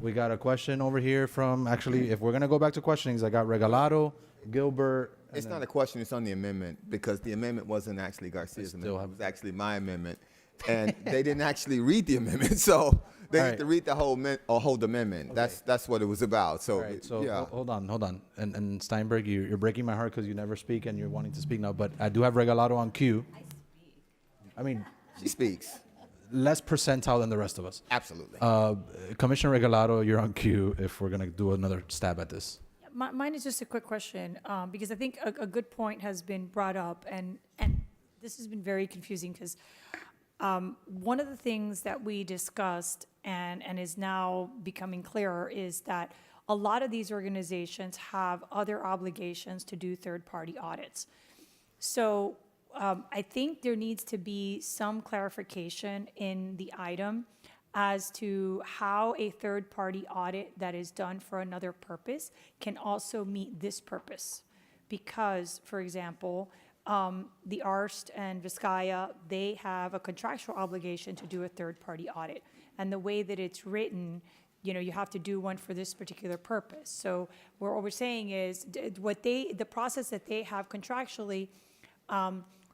We got a question over here from, actually, if we're gonna go back to questionings, I got Regalado, Gilbert. and It's then- not a question, it's on the amendment, because the amendment wasn't actually Garcia's amendment, it was actually my amendment. And they didn't actually read the amendment, so they All need right. to read the whole amendment. That's what it was about, so, All right, so yeah. hold on. And Steinberg, you're breaking my heart because you never speak and you're wanting to speak now, but I do have Regalado on cue. I mean, She speaks. less percentile than the rest of us. Absolutely. Commissioner Regalado, you're on cue if we're gonna do another stab at this. Mine is just a quick question, because I think a good point has been brought up, and this has been very confusing, because one of the things that we discussed and is now becoming clearer is that a lot of these organizations have other obligations to do third-party audits. So I think there needs to be some clarification in the item as to how a third-party audit that is done for another purpose can also meet this purpose. Because, for example, the ARST and Vizcaya, they have a contractual obligation to do a third-party audit. And the way that it's written, you have to do one for this particular purpose. So what we're saying is, the process that they have contractually,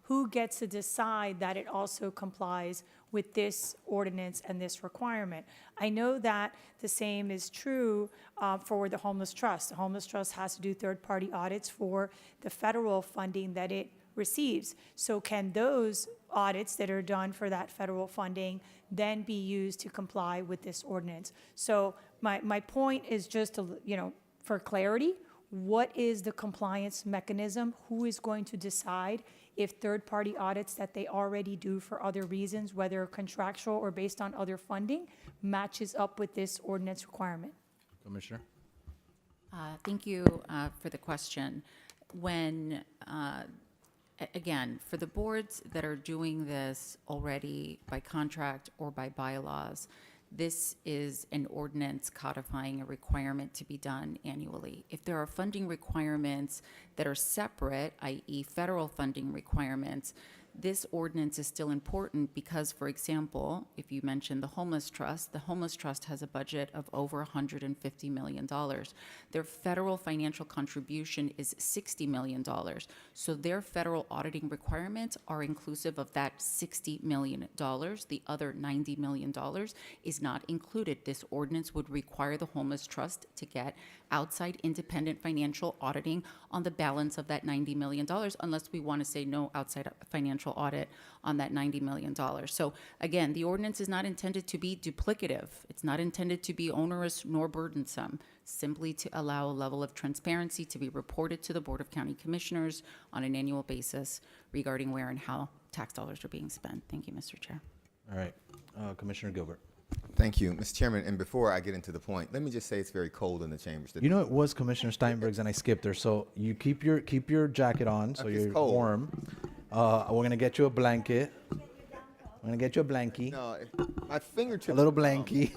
who gets to decide that it also complies with this ordinance and this requirement? I know that the same is true for the Homeless Trust. The Homeless Trust has to do third-party audits for the federal funding that it receives. So can those audits that are done for that federal funding then be used to comply with this ordinance? So my point is just to, for clarity, what is the compliance mechanism? Who is going to decide if third-party audits that they already do for other reasons, whether contractual or based on other funding, matches up with this ordinance requirement? Commissioner? Thank you for the question. When, again, for the boards that are doing this already by contract or by bylaws, this is an ordinance codifying a requirement to be done annually. If there are funding requirements that are separate, i.e. federal funding requirements, this ordinance is still important because, for example, if you mentioned the Homeless Trust has a budget of over $150 million. Their federal financial contribution is $60 million. So their federal auditing requirements are inclusive of that $60 million. The other $90 million is not included. This ordinance would require the Homeless Trust to get outside independent financial auditing on the balance of that $90 million, unless we want to say no outside financial audit on that $90 million. So again, the ordinance is not intended to be duplicative. It's not intended to be onerous nor burdensome, simply to allow a level of transparency to be reported to the Board of County Commissioners on an annual basis regarding where and how tax dollars are being spent. Thank you, Mr. Chair. All right, Commissioner Gilbert. Thank you, Mr. Chairman, and before I get into the point, let me just say it's very cold in the chambers today. You know, it was Commissioner Steinberg's and I skipped her, so you keep your jacket on so It's you're cold. warm. We're gonna get you a blanket. We're gonna get you a blankie. No, my fingertips. A little blankie.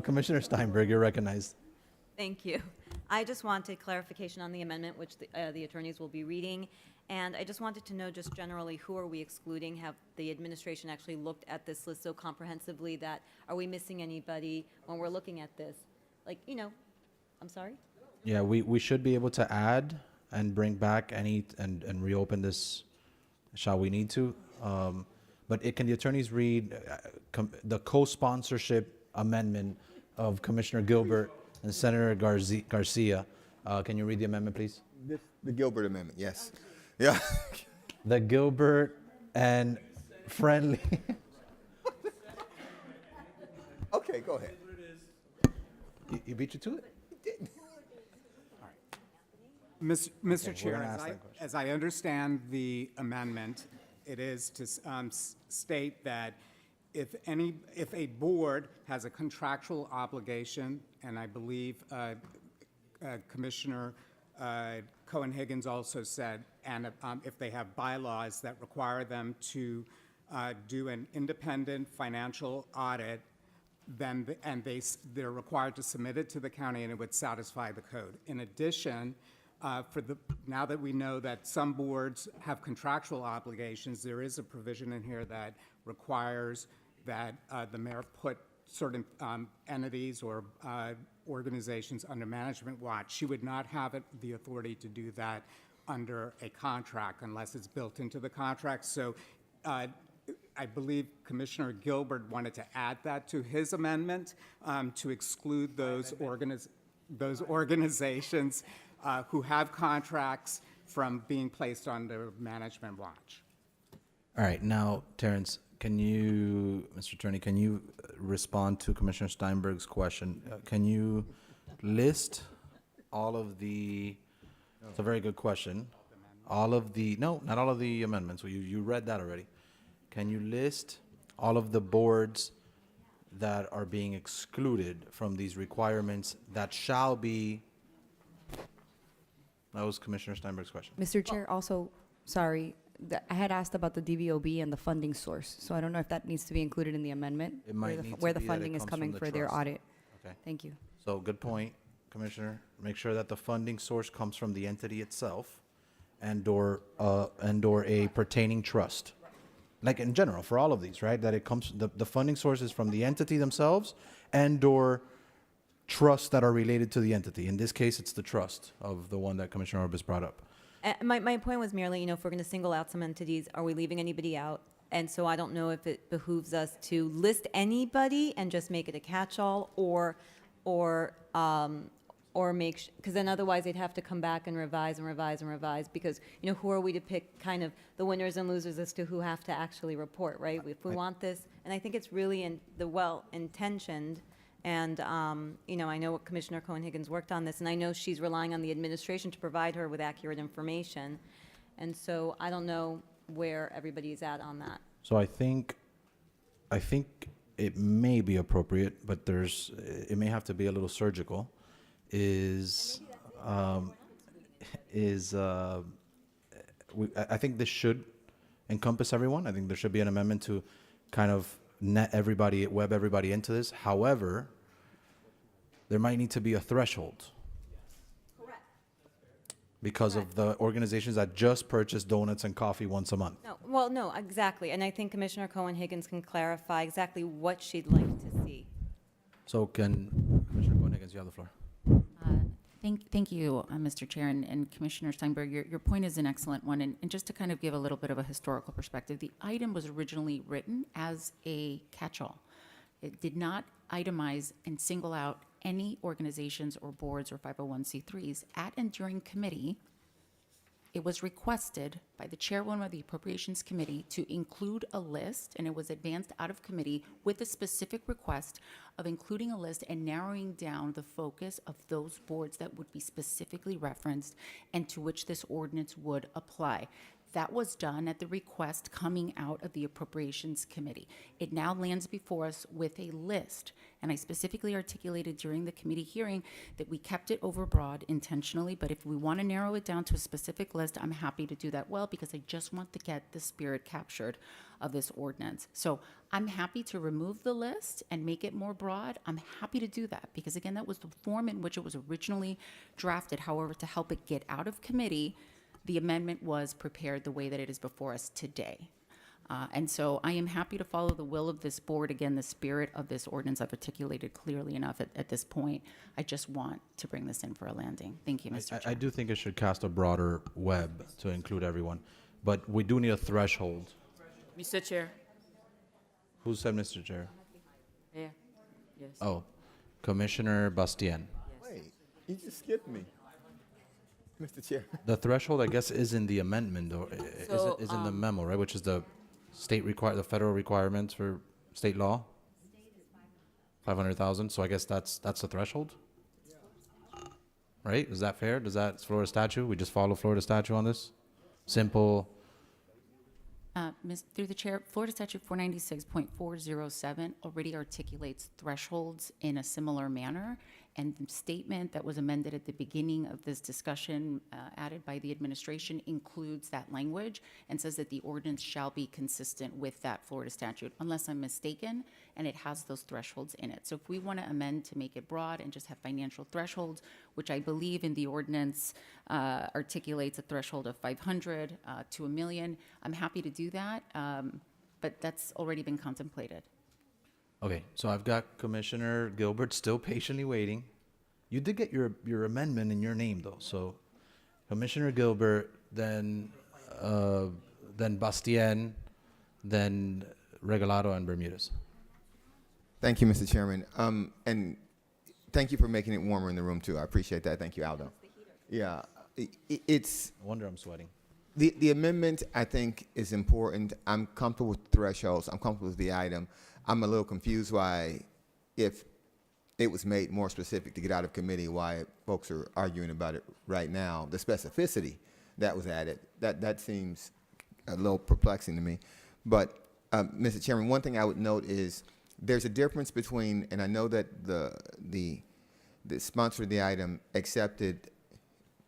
Commissioner Steinberg, you're recognized. Thank you. I just wanted clarification on the amendment, which the attorneys will be reading. And I just wanted to know just generally, who are we excluding? Have the administration actually looked at this list so comprehensively that, are we missing anybody when we're looking at this? Like, I'm sorry? Yeah, we should be able to add and bring back and reopen this, shall we need to. But can the attorneys read the co-sponsorship amendment of Commissioner Gilbert and Senator Garcia? Can you read the amendment, please? The Gilbert Amendment, yes. Yeah. The Gilbert and friendly. Okay, go ahead. You beat you to it? Mr. Chair, gonna ask that question. as I understand the amendment, it is to state that if a board has a contractual obligation, and I believe Commissioner Cohen-Higgins also said, and if they have bylaws that require them to do an independent financial audit they're required to submit it to the county, and it would satisfy the code. In addition, now that we know that some boards have contractual obligations, there is a provision in here that requires that the mayor put certain entities or organizations under management watch. She would not have the authority to do that under a contract unless it's built into the contract. So I believe Commissioner Gilbert wanted to add that to his amendment to exclude those organizations who have contracts from being placed under management watch. All right, now, Terrence, Mr. Attorney, can you respond to Commissioner Steinberg's question? Can you list all of the, it's a very good question, no, not all of the amendments, you read that already. Can you list all of the boards that are being excluded from these requirements that shall be, that was Commissioner Steinberg's question. Mr. Chair, also, sorry, I had asked about the DVOB and the funding source, so I don't know if that needs to be included in the amendment. It might need to where the be that it funding is comes coming from the for their trust. audit. Okay. Thank you. So, good point, Commissioner. Make sure that the funding source comes from the entity itself and/or a pertaining trust. Like in general, for all of these, right? That it comes, the funding source is from the entity themselves and/or trusts that are related to the entity. In this case, it's the trust of the one that Commissioner Orbis brought up. My point was merely, if we're going to single out some entities, are we leaving anybody out? And so I don't know if it behooves us to list anybody and just make it a catch-all, or make, because then otherwise they'd have to come back and revise and revise and revise, because, who are we to pick kind of the winners and losers as to who have to actually report, right? If we want this, and I think it's really in the well-intentioned, and, I know what Commissioner Cohen-Higgins worked on this, and I know she's relying on the administration to provide her with accurate information. And so I don't know where everybody's at on that. So I think it may be appropriate, but it may have to be a little surgical. I think this should encompass everyone. I think there should be an amendment to kind of web everybody into this. However, there might need to be a threshold. Correct. Because of the organizations that just purchase donuts and coffee once a month. No, exactly. And I think Commissioner Cohen-Higgins can clarify exactly what she'd like to see. So Commissioner Cohen-Higgins, you have the floor. Thank you, Mr. Chair, and Commissioner Steinberg. Your point is an excellent one. And just to kind of give a little bit of a historical perspective, the item was originally written as a catch-all. It did not itemize and single out any organizations or boards or 501c3s. At and during committee, it was requested by the chairwoman of the Appropriations Committee to include a list, and it was advanced out of committee with a specific request of including a list and narrowing down the focus of those boards that would be specifically referenced and to which this ordinance would apply. That was done at the request coming out of the Appropriations Committee. It now lands before us with a list, and I specifically articulated during the committee hearing that we kept it overbroad intentionally, but if we want to narrow it down to a specific list, I'm happy to do that because I just want to get the spirit captured of this ordinance. So I'm happy to remove the list and make it more broad. I'm happy to do that because, again, that was the form in which it was originally drafted. However, to help it get out of committee, the amendment was prepared the way that it is before us today. And so I am happy to follow the will of this board. Again, the spirit of this ordinance I've articulated clearly enough at this point. I just want to bring this in for a landing. Thank you, Mr. Chair. I do think it should cast a broader web to include everyone, but we do need a threshold. Mr. Chair. Who said Mr. Chair? Yeah. Yes. Oh, Commissioner Bastien. Wait, you just skipped me, Mr. Chair. The threshold, I guess, is in the amendment, or is in the memo, right? Which is the the federal requirements for state law. 500,000. So I guess that's the threshold, right? Is that fair? It's Florida statute? We just follow Florida statute on this? Simple. Through the chair, Florida Statute 496.407 already articulates thresholds in a similar manner, And the statement that was amended at the beginning of this discussion, added by the administration, includes that language and says that the ordinance shall be consistent with that Florida statute, unless I'm mistaken, and it has those thresholds in it. So if we want to amend to make it broad and just have financial thresholds, which I believe in the ordinance articulates a threshold of 500 to $1 million, I'm happy to do that, but that's already been contemplated. Okay, so I've got Commissioner Gilbert still patiently waiting. You did get your amendment in your name, though. So Commissioner Gilbert, then Bastien, then Regalado and Bermudez. Thank you, Mr. Chairman. And thank you for making it warmer in the room, too. I appreciate that. Thank you, Aldo. Yeah, it's... No wonder I'm sweating. The amendment, I think, is important. I'm comfortable with thresholds. I'm comfortable with the item. I'm a little confused why, if it was made more specific to get out of committee, why folks are arguing about it right now. The specificity that was added, that seems a little perplexing to me. But, Mr. Chairman, one thing I would note is there's a difference between, and I know that the sponsor of the item accepted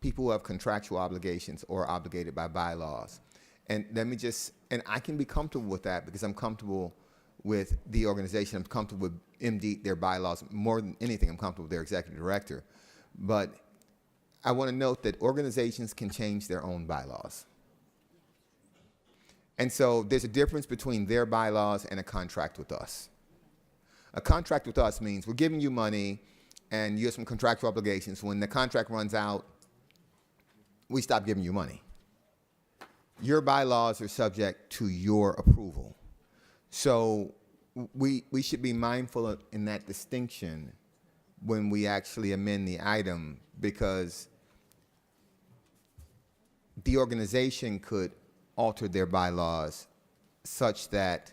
people who have contractual obligations or are obligated by bylaws. And let me just, and I can be comfortable with that because I'm comfortable with the organization. I'm comfortable with MD, their bylaws. More than anything, I'm comfortable with their executive director. But I want to note that organizations can change their own bylaws. And so there's a difference between their bylaws and a contract with us. A contract with us means we're giving you money and you have some contractual obligations. When the contract runs out, we stop giving you money. Your bylaws are subject to your approval. So we should be mindful in that distinction when we actually amend the item, because the organization could alter their bylaws such that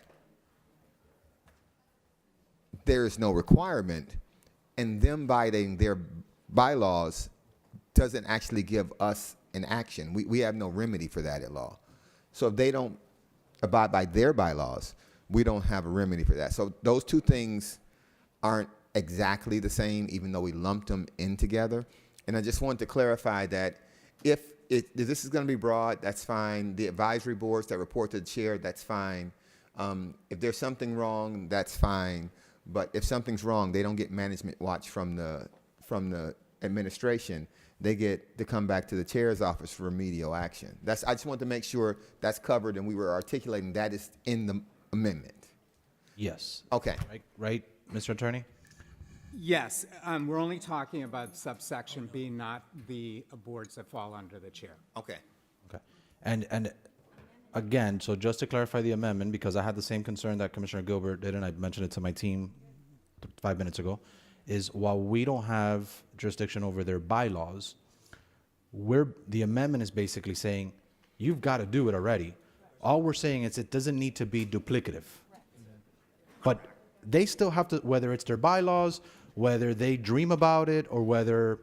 there is no requirement, and them violating their bylaws doesn't actually give us an action. We have no remedy for that at law. So if they don't abide by their bylaws, we don't have a remedy for that. So those two things aren't exactly the same, even though we lumped them in together. And I just wanted to clarify that if this is going to be broad, that's fine. The advisory boards that report to the chair, that's fine. If there's something wrong, that's fine. But if something's wrong, they don't get management watch from the administration. They get to come back to the chair's office for remedial action. I just wanted to make sure that's covered, and we were articulating that is in the amendment. Yes. Okay. Right, Mr. Attorney? Yes, we're only talking about subsection B, not the boards that fall under the chair. Okay. Okay. And again, so just to clarify the amendment, because I had the same concern that Commissioner Gilbert did, and I mentioned it to my team 5 minutes ago, is while we don't have jurisdiction over their bylaws, the amendment is basically saying, you've got to do it already. All we're saying is it doesn't need to be duplicative. But they still have to, whether it's their bylaws, whether they dream about it, or whether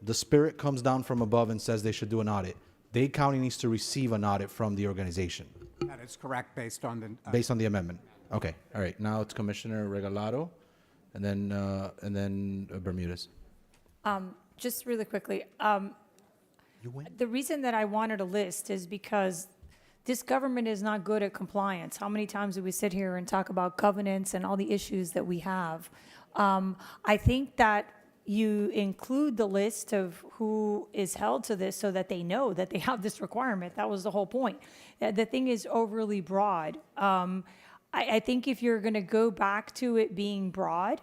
the spirit comes down from above and says they should do an audit, Dade County needs to receive an audit from the organization. That is correct based on the... Based on the amendment. Okay, all right. Now it's Commissioner Regalado, and then Bermudez. Just really quickly, You win. the reason that I wanted a list is because this government is not good at compliance. How many times do we sit here and talk about covenants and all the issues that we have? I think that you include the list of who is held to this so that they know that they have this requirement. That was the whole point. The thing is overly broad. I think if you're going to go back to it being broad,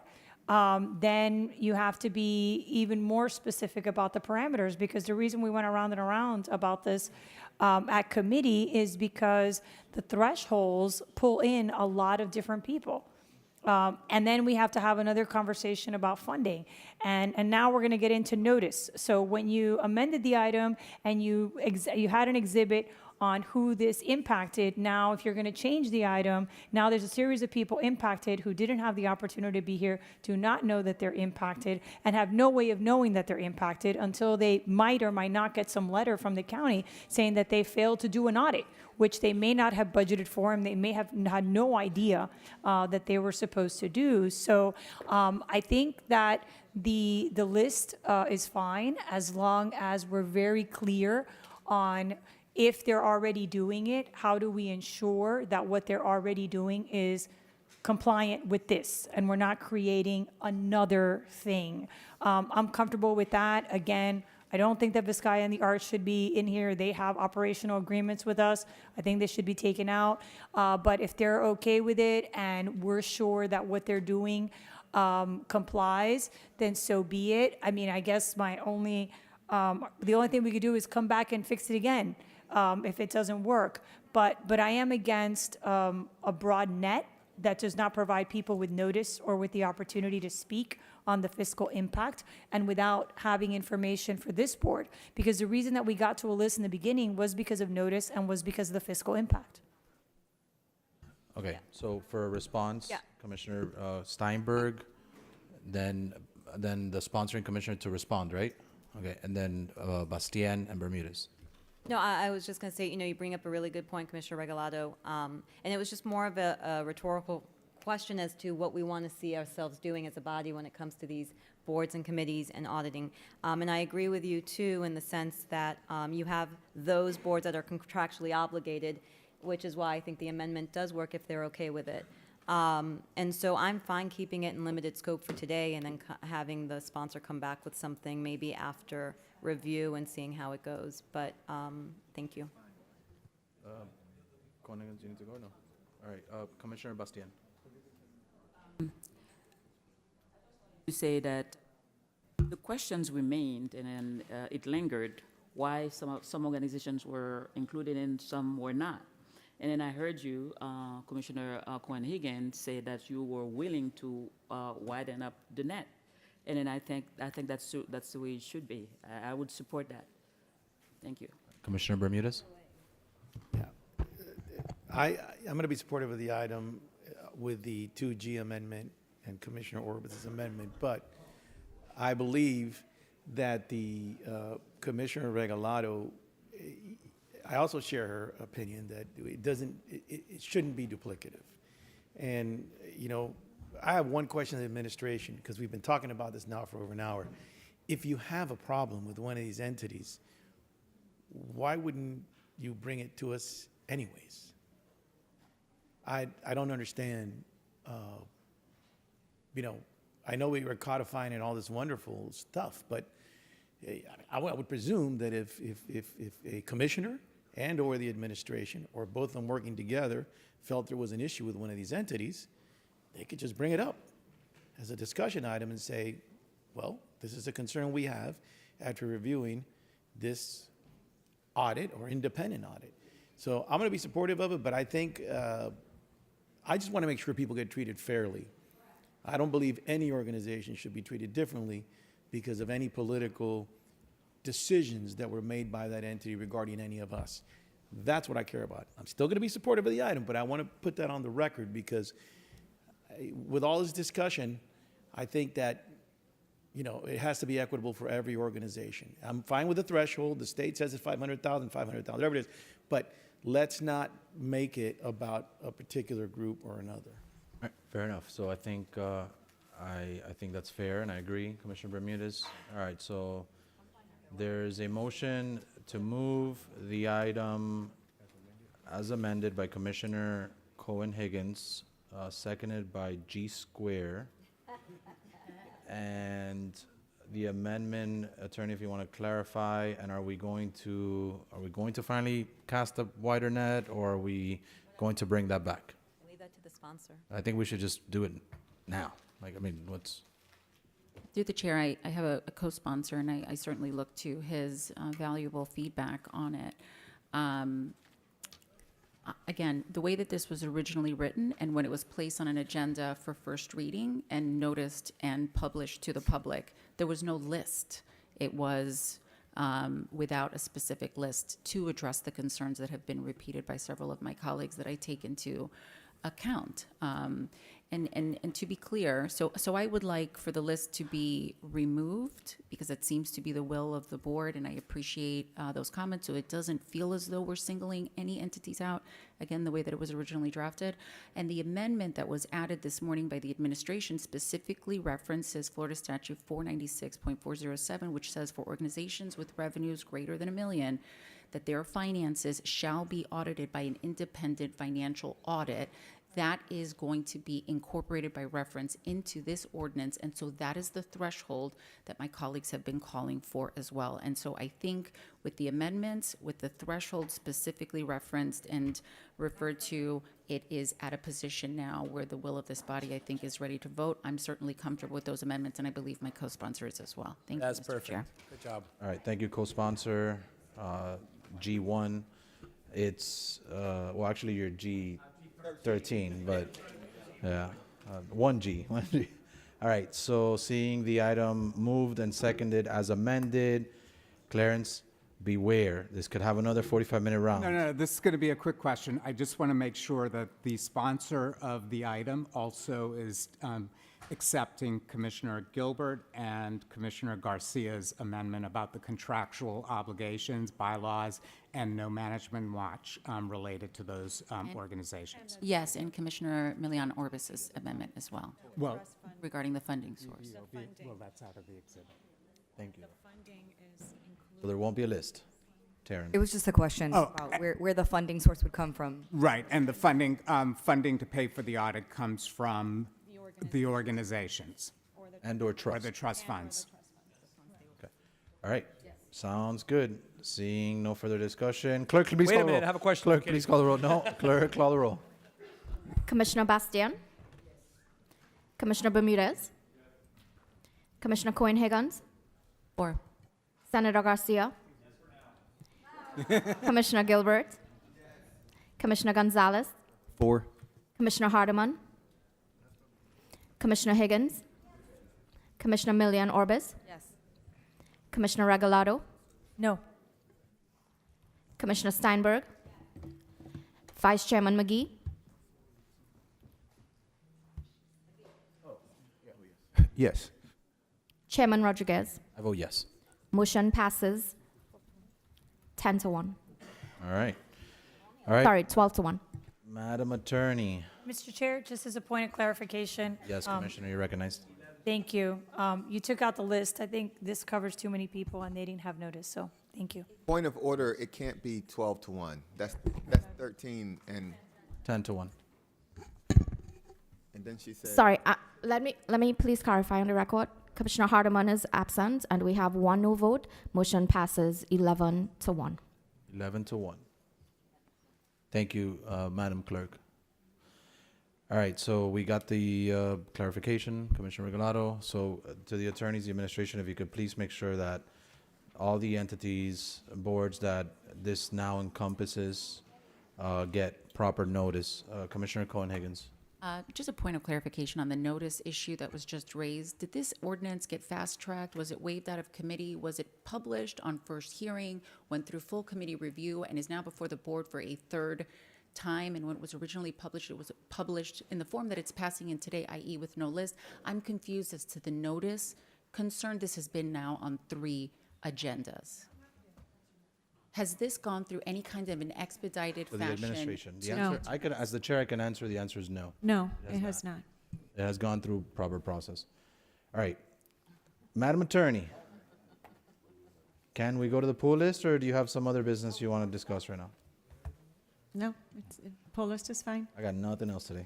then you have to be even more specific about the parameters, because the reason we went around and around about this at committee is because the thresholds pull in a lot of different people. And then we have to have another conversation about funding. And now we're going to get into notice. So when you amended the item and you had an exhibit on who this impacted. Now, if you're going to change the item, now there's a series of people impacted who didn't have the opportunity to be here, do not know that they're impacted, and have no way of knowing that they're impacted until they might or might not get some letter from the county saying that they failed to do an audit, which they may not have budgeted for, and they may have had no idea that they were supposed to do. So I think that the list is fine as long as we're very clear on if they're already doing it, how do we ensure that what they're already doing is compliant with this and we're not creating another thing. I'm comfortable with that. Again, I don't think that Vizcaya and the Arts should be in here. They have operational agreements with us. I think they should be taken out. But if they're okay with it and we're sure that what they're doing complies, then so be it. I mean, I guess the only thing we could do is come back and fix it again if it doesn't work. But I am against a broad net that does not provide people with notice or with the opportunity to speak on the fiscal impact and without having information for this board. Because the reason that we got to a list in the beginning was because of notice and was because of the fiscal impact. Okay, so for a response, Yeah. Commissioner Steinberg, then the sponsoring commissioner to respond, right? Okay, and then Bastien and Bermudez. No, I was just going to say, you bring up a really good point, Commissioner Regalado, and it was just more of a rhetorical question as to what we want to see ourselves doing as a body when it comes to these boards and committees and auditing. And I agree with you, too, in the sense that you have those boards that are contractually obligated, which is why I think the amendment does work if they're okay with it. And so I'm fine keeping it in limited scope for today and then having the sponsor come back with something maybe after review and seeing how it goes. But thank you. You need to go? No. All right, Commissioner Bastien. You say that the questions remained and then it lingered why some organizations were included and some were not. And then I heard you, Commissioner Cohen-Higgins, say that you were willing to widen up the net. And then I think that's the way it should be. I would support that. Thank you. Commissioner Bermudez. I'm going to be supportive of the item with the 2G amendment and Commissioner Orbis's amendment, but I believe that the Commissioner Regalado, I also share her opinion that it shouldn't be duplicative. And, I have one question to the administration, because we've been talking about this now for over an hour. If you have a problem with one of these entities, why wouldn't you bring it to us anyways? I don't understand. I know we were codifying and all this wonderful stuff, but I would presume that if a commissioner and or the administration or both of them working together felt there was an issue with one of these entities, they could just bring it up as a discussion item and say, well, this is a concern we have after reviewing this audit or independent audit. So I'm going to be supportive of it, but I think I just want to make sure people get treated fairly. I don't believe any organization should be treated differently because of any political decisions that were made by that entity regarding any of us. That's what I care about. I'm still going to be supportive of the item, but I want to put that on the record because with all this discussion, I think that, it has to be equitable for every organization. I'm fine with the threshold. The state says it's 500,000, whatever it is, but let's not make it about a particular group or another. All right, fair enough. So I think I think that's fair, and I agree, Commissioner Bermudez. All right, so there's a motion to move the item as amended by Commissioner Cohen-Higgins, seconded by G Square. And the amendment, attorney, if you want to clarify, and are we going to finally cast a wider net, or are we going to bring that back? Leave that to the sponsor. I think we should just do it now. Through the chair, I have a co-sponsor, and I certainly look to his valuable feedback on it. Again, the way that this was originally written and when it was placed on an agenda for first reading and noticed and published to the public, there was no list. It was without a specific list to address the concerns that have been repeated by several of my colleagues that I take into account. And to be clear, so I would like for the list to be removed because it seems to be the will of the board, and I appreciate those comments, so it doesn't feel as though we're singling any entities out, again, the way that it was originally drafted. And the amendment that was added this morning by the administration specifically references Florida Statute 496.407, which says for organizations with revenues greater than $1 million, that their finances shall be audited by an independent financial audit. That is going to be incorporated by reference into this ordinance, and so that is the threshold that my colleagues have been calling for as well. And so I think with the amendments, with the threshold specifically referenced and referred to, it is at a position now where the will of this body, I think, is ready to vote. I'm certainly comfortable with those amendments, and I believe my co-sponsor is as well. Thank you, That's Mr. perfect. Chair. Good job. All right, thank you, co-sponsor. G1, it's, well, actually, you're G13, but, yeah, 1G, 1G. All right, so seeing the item moved and seconded as amended, Clarence, beware, this could have another 45-minute round. No, this is going to be a quick question. I just want to make sure that the sponsor of the item also is accepting Commissioner Gilbert and Commissioner Garcia's amendment about the contractual obligations, bylaws, and no management watch related to those organizations. Yes, and Commissioner Milian Orbis's amendment as well. Well, regarding the funding source. well, that's out of the exhibit. Thank you. So there won't be a list. Taryn. It was just a question about where the funding source would come from. Right, and the funding to pay for the audit comes from the organizations. And/or trust. Or the trust funds. Okay. All right. Sounds good. Seeing no further discussion. Clerk, please Wait call a the roll. minute, I have a question. Clerk, Okay. please call the roll. No, clerk, call the roll. Commissioner Bastian, Commissioner Bermudez, Commissioner Cohen-Higgins, 4. Senator Garcia, Commissioner Gilbert, Commissioner Gonzalez, 4. Commissioner Hardeman, Commissioner Higgins, Commissioner Milian Orbis, Yes. Commissioner Regalado, No. Commissioner Steinberg, Vice Chairman McGee, Yes. Chairman Rodriguez. I vote yes. Motion passes 10-1. All right. All right. Sorry, 12-1. Madam Attorney. Mr. Chair, just as a point of clarification. Yes, Commissioner, you're recognized. Thank you. You took out the list. I think this covers too many people, and they didn't have notice, so thank you. Point of order, it can't be 12-1. That's 13 and 10-1. and then she said. Sorry, let me please clarify on the record. Commissioner Hardeman is absent, and we have one no vote. Motion passes 11-1. 11-1. Thank you, Madam Clerk. All right, so we got the clarification, Commissioner Regalado. So to the attorneys, the administration, if you could please make sure that all the entities, boards that this now encompasses get proper notice. Commissioner Cohen-Higgins. Just a point of clarification on the notice issue that was just raised. Did this ordinance get fast-tracked? Was it waived out of committee? Was it published on first hearing, went through full committee review, and is now before the board for a third time? And when it was originally published, it was published in the form that it's passing in today, i.e. with no list. I'm confused as to the notice concern. This has been now on 3 agendas. Has this gone through any kind of an expedited For the fashion? administration. The No. answer, I could, as the chair, I can answer. The answer is no. No, it has not. It has gone through proper process. All right. Madam Attorney, can we go to the pool list, or do you have some other business you want to discuss right now? No, poll list is fine. I got nothing else today.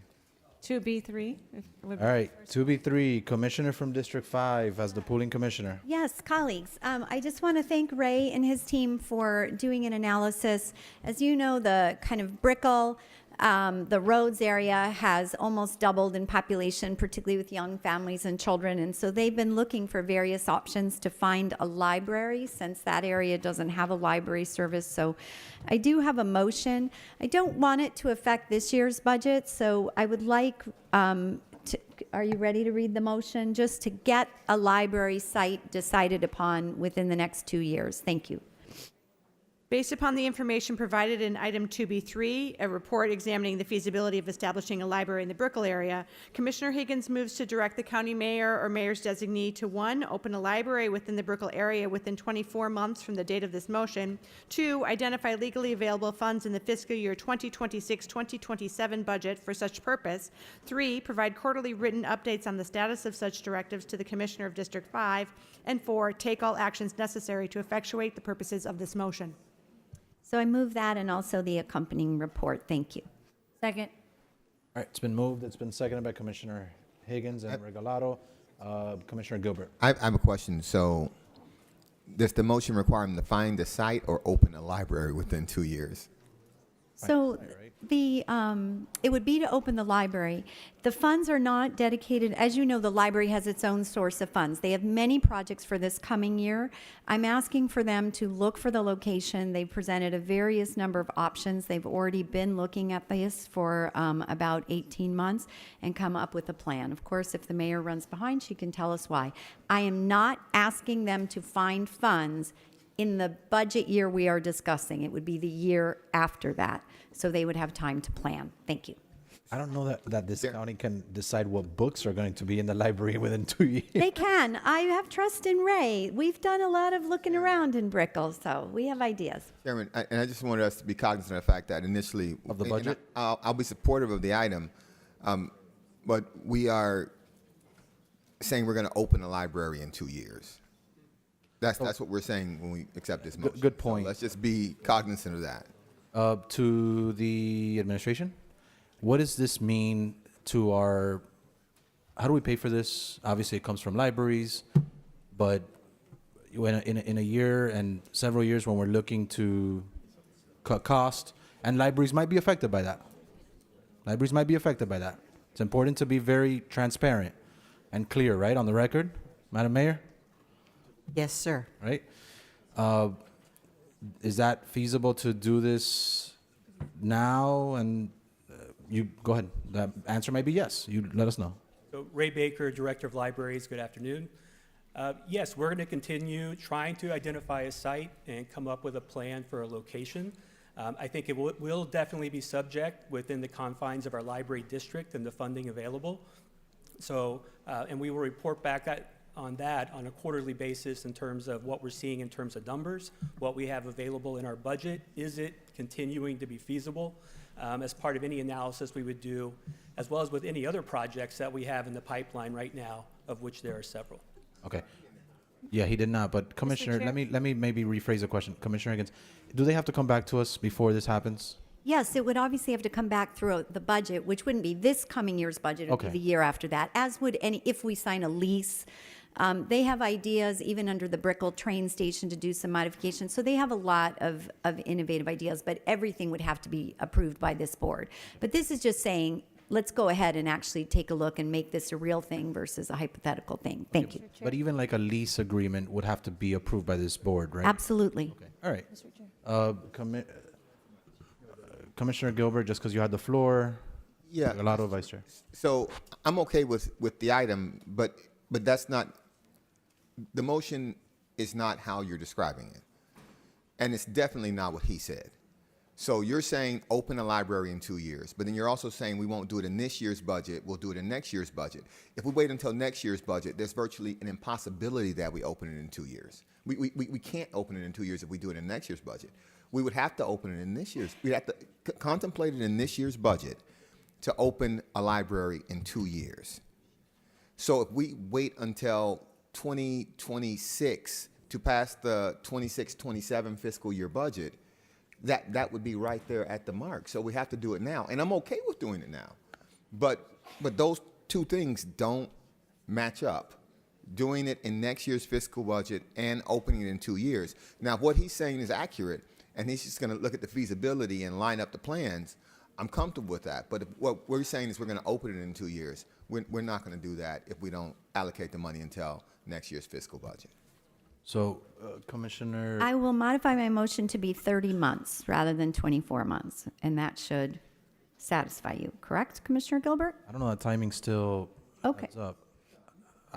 2B3. All right, 2B3, Commissioner from District 5 as the pooling commissioner. Yes, colleagues, I just want to thank Ray and his team for doing an analysis. As you know, the kind of Brickell, the roads area has almost doubled in population, particularly with young families and children. And so they've been looking for various options to find a library since that area doesn't have a library service. So I do have a motion. I don't want it to affect this year's budget, so I would like are you ready to read the motion? Just to get a library site decided upon within the next 2 years. Thank you. Based upon the information provided in item 2B3, a report examining the feasibility of establishing a library in the Brickell area, Commissioner Higgins moves to direct the county mayor or mayor's designee to 1, open a library within the Brickell area within 24 months from the date of this motion, 2, identify legally available funds in the fiscal year 2026-2027 budget for such purpose, 3, provide quarterly written updates on the status of such directives to the Commissioner of District 5, and 4, take all actions necessary to effectuate the purposes of this motion. So I move that and also the accompanying report. Thank you. Second. All right, it's been moved. It's been seconded by Commissioner Higgins and Regalado. Commissioner Gilbert. I have a question. So, does the motion require him to find the site or open a library within 2 years? So it would be to open the library. The funds are not dedicated, as you know, the library has its own source of funds. They have many projects for this coming year. I'm asking for them to look for the location. They've presented a various number of options. They've already been looking at this for about 18 months and come up with a plan. Of course, if the mayor runs behind, she can tell us why. I am not asking them to find funds in the budget year we are discussing. It would be the year after that, so they would have time to plan. Thank you. I don't know that this county can decide what books are going to be in the library within 2 years. They can. I have trust in Ray. We've done a lot of looking around in Brickell, so we have ideas. Chairman, and I just wanted us to be cognizant of the fact that initially Of the budget? I'll be supportive of the item, but we are saying we're going to open the library in 2 years. That's what we're saying when we accept this motion. Good point. So let's just be cognizant of that. To the administration, what does this mean to our, how do we pay for this? Obviously, it comes from libraries, but in a year and several years when we're looking to cut cost, and libraries might be affected by that. Libraries might be affected by that. It's important to be very transparent and clear, right, on the record, Madam Mayor? Yes, sir. Right? Is that feasible to do this now? And you go ahead. The answer might be yes. You let us know. So Ray Baker, Director of Libraries, good afternoon. Yes, we're going to continue trying to identify a site and come up with a plan for a location. I think it will definitely be subject within the confines of our library district and the funding available. So, and we will report back on that on a quarterly basis in terms of what we're seeing in terms of numbers, what we have available in our budget. Is it continuing to be feasible? As part of any analysis we would do, as well as with any other projects that we have in the pipeline right now, of which there are several. Okay. Yeah, he did not. But Commissioner, let me maybe rephrase the question. Commissioner Higgins, do they have to come back to us before this happens? Yes, it would obviously have to come back through the budget, which wouldn't be this coming year's budget, it would be the year after that, as would any, if we sign a lease. They have ideas, even under the Brickell train station, to do some modifications. So they have a lot of innovative ideas, but everything would have to be approved by this board. But this is just saying, let's go ahead and actually take a look and make this a real thing versus a hypothetical thing. Thank you. But even like a lease agreement would have to be approved by this board, right? Absolutely. Okay. All right. Commissioner Gilbert, just because you had the floor. Yeah. Regalado, Vice Chair. So I'm okay with the item, but that's not, the motion is not how you're describing it. And it's definitely not what he said. So you're saying open a library in 2 years, but then you're also saying we won't do it in this year's budget, we'll do it in next year's budget. If we wait until next year's budget, there's virtually an impossibility that we open it in 2 years. We can't open it in 2 years if we do it in next year's budget. We would have to open it in this year's, we'd have to contemplate it in this year's budget to open a library in 2 years. So if we wait until 2026 to pass the 26-27 fiscal year budget, that would be right there at the mark. So we have to do it now. And I'm okay with doing it now. But those two things don't match up. Doing it in next year's fiscal budget and opening it in 2 years. Now, what he's saying is accurate, and he's just going to look at the feasibility and line up the plans. I'm comfortable with that. But what we're saying is we're going to open it in 2 years. We're not going to do that if we don't allocate the money until next year's fiscal budget. So, Commissioner. I will modify my motion to be 30 months rather than 24 months, and that should satisfy you, correct, Commissioner Gilbert? I don't know, that timing's still. Okay. Heads up.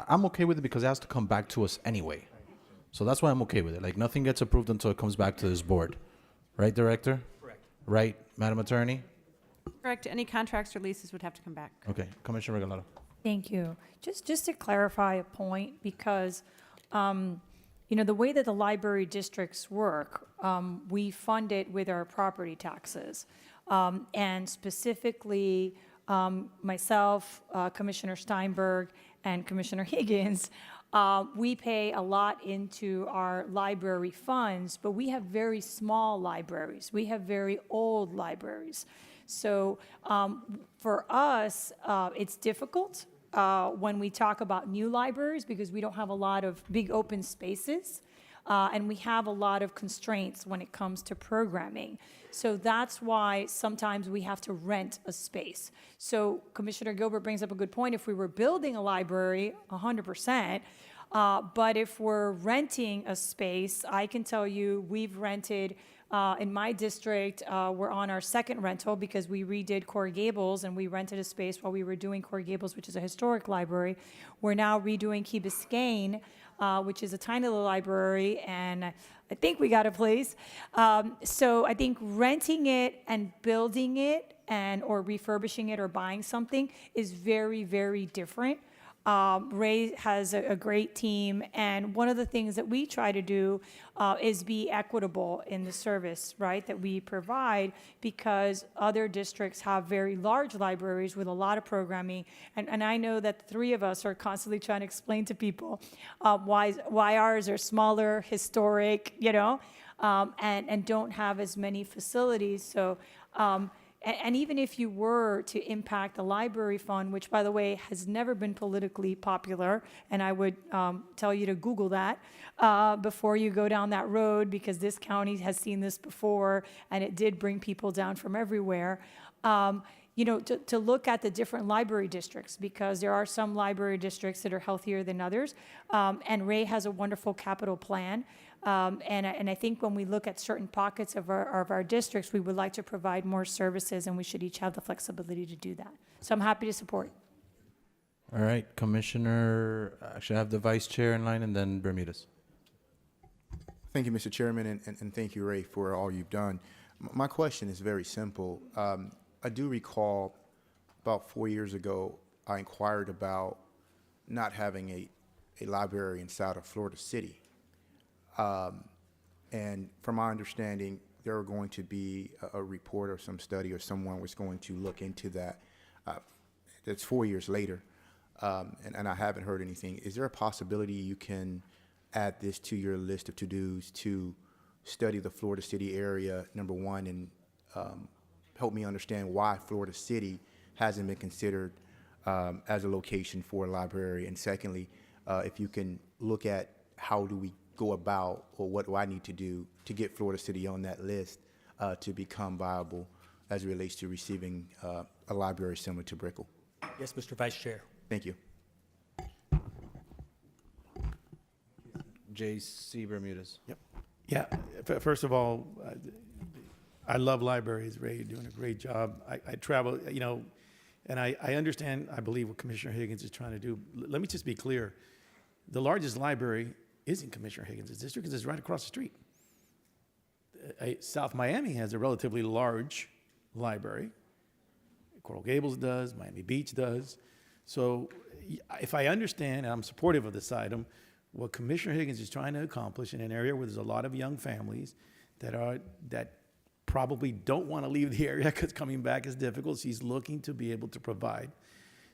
I'm okay with it because it has to come back to us anyway. So that's why I'm okay with it. Like, nothing gets approved until it comes back to this board. Right, Director? Correct. Right, Madam Attorney? Correct. Any contracts or leases would have to come back. Okay, Commissioner Regalado. Thank you. Just to clarify a point, because, the way that the library districts work, we fund it with our property taxes. And specifically, myself, Commissioner Steinberg, and Commissioner Higgins, we pay a lot into our library funds, but we have very small libraries. We have very old libraries. So for us, it's difficult when we talk about new libraries because we don't have a lot of big open spaces. And we have a lot of constraints when it comes to programming. So that's why sometimes we have to rent a space. So Commissioner Gilbert brings up a good point. If we were building a library, 100%, but if we're renting a space, I can tell you we've rented, in my district, we're on our second rental because we redid Coral Gables and we rented a space while we were doing Coral Gables, which is a historic library. We're now redoing Key Biscayne, which is a tiny little library, and I think we got a place. So I think renting it and building it or refurbishing it or buying something is very, very different. Ray has a great team, and one of the things that we try to do is be equitable in the service, right, that we provide, because other districts have very large libraries with a lot of programming, and I know that the three of us are constantly trying to explain to people why ours are smaller, historic, and don't have as many facilities. So and even if you were to impact the library fund, which, by the way, has never been politically popular, and I would tell you to Google that before you go down that road, because this county has seen this before, and it did bring people down from everywhere. To look at the different library districts, because there are some library districts that are healthier than others. And Ray has a wonderful capital plan. And I think when we look at certain pockets of our districts, we would like to provide more services, and we should each have the flexibility to do that. So I'm happy to support. All right, Commissioner, actually, I have the Vice Chair in line and then Bermudez. Thank you, Mr. Chairman, and thank you, Ray, for all you've done. My question is very simple. I do recall about 4 years ago, I inquired about not having a library inside of Florida City. And from my understanding, there were going to be a report or some study, or someone was going to look into that. That's 4 years later, and I haven't heard anything. Is there a possibility you can add this to your list of to-dos to study the Florida City area, number one, and help me understand why Florida City hasn't been considered as a location for a library? And secondly, if you can look at how do we go about, or what do I need to do to get Florida City on that list to become viable as it relates to receiving a library similar to Brickell? Yes, Mr. Vice Chair. Thank you. J.C. Bermudez. Yep. Yeah, first of all, I love libraries, Ray. You're doing a great job. I travel, and I understand, I believe, what Commissioner Higgins is trying to do. Let me just be clear. The largest library isn't Commissioner Higgins' district, because it's right across the street. South Miami has a relatively large library. Coral Gables does, Miami Beach does. So if I understand, and I'm supportive of this item, what Commissioner Higgins is trying to accomplish in an area where there's a lot of young families that probably don't want to leave the area because coming back is difficult. She's looking to be able to provide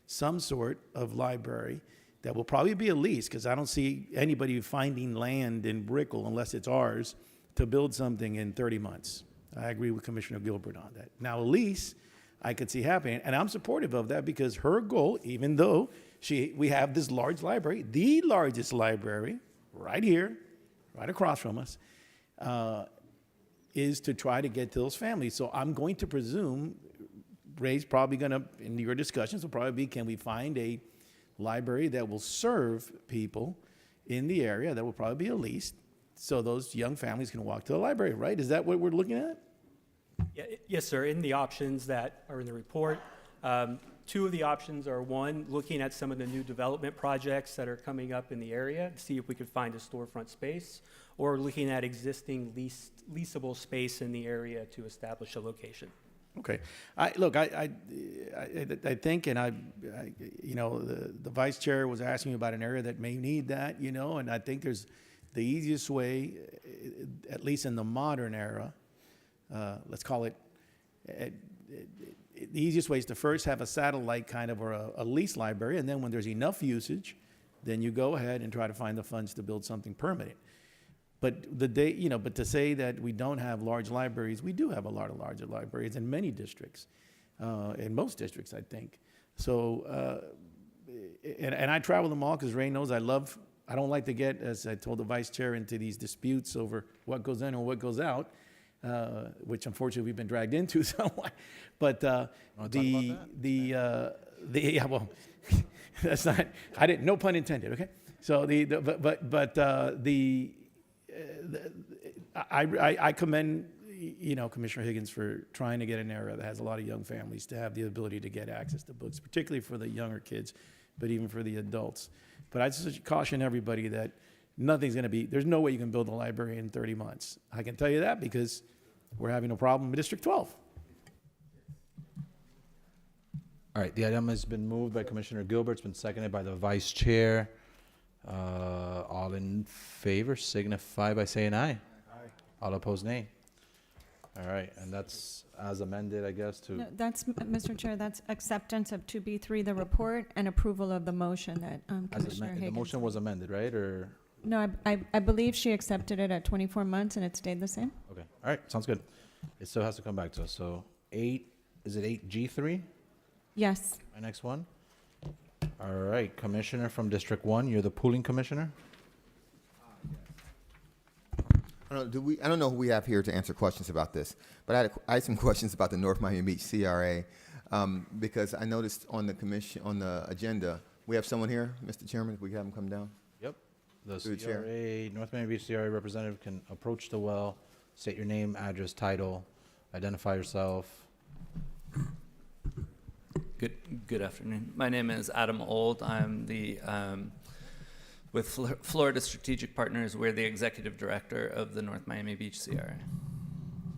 some sort of library that will probably be a lease, because I don't see anybody finding land in Brickell unless it's ours to build something in 30 months. I agree with Commissioner Gilbert on that. Now, a lease, I could see happening, and I'm supportive of that, because her goal, even though we have this large library, the largest library right here, right across from us, is to try to get to those families. So I'm going to presume Ray's probably going to, in your discussions, will probably be, can we find a library that will serve people in the area, that will probably be a lease, so those young families can walk to the library, right? Is that what we're looking at? Yeah, yes, sir. In the options that are in the report, Two of the options are, one, looking at some of the new development projects that are coming up in the area, to see if we could find a storefront space, or looking at existing leasable space in the area to establish a location. Okay. I think, and you know, the vice chair was asking about an area that may need that, you know, and I think there's the easiest way, at least in the modern era, let's call it, the easiest way is to first have a satellite kind of, or a lease library, and then when there's enough usage, then you go ahead and try to find the funds to build something permanent. But but to say that we don't have large libraries, we do have a lot of larger libraries in many districts, in most districts, I think. So, and I travel them all because Ray knows I don't like to get, as I told the vice chair, into these disputes over what goes in and what goes out, which unfortunately we've been dragged into somewhat. But yeah, well, that's not, no pun intended, okay? So I commend, you know, Commissioner Higgins for trying to get an area that has a lot of young families to have the ability to get access to books, particularly for the younger kids, but even for the adults. But I just caution everybody that there's no way you can build a library in 30 months. I can tell you that because we're having a problem in District 12. All right, the item has been moved by Commissioner Gilbert. It's been seconded by the vice chair. All in favor signify by saying aye. Aye. All opposed, nay. All right, and that's as amended, I guess, to... No, that's, Mr. Chair, that's acceptance of 2B3, the report, and approval of the motion that Commissioner Higgins... The motion was amended, right, or... No, I believe she accepted it at 24 months, and it stayed the same. Okay, all right, sounds good. It still has to come back to us, so is it 8G3? Yes. My next one? All right, Commissioner from District 1, you're the pooling commissioner? I don't know who we have here to answer questions about this, but I had some questions about the North Miami Beach CRA, because I noticed on the agenda, we have someone here, Mr. Chairman, if we can have him come down. Yep. The Through the chair. CRA, North Miami Beach CRA representative can approach the well, state your name, address, title, identify yourself. Good afternoon. My name is Adam Old. I'm the with Florida Strategic Partners. We're the executive director of the North Miami Beach CRA.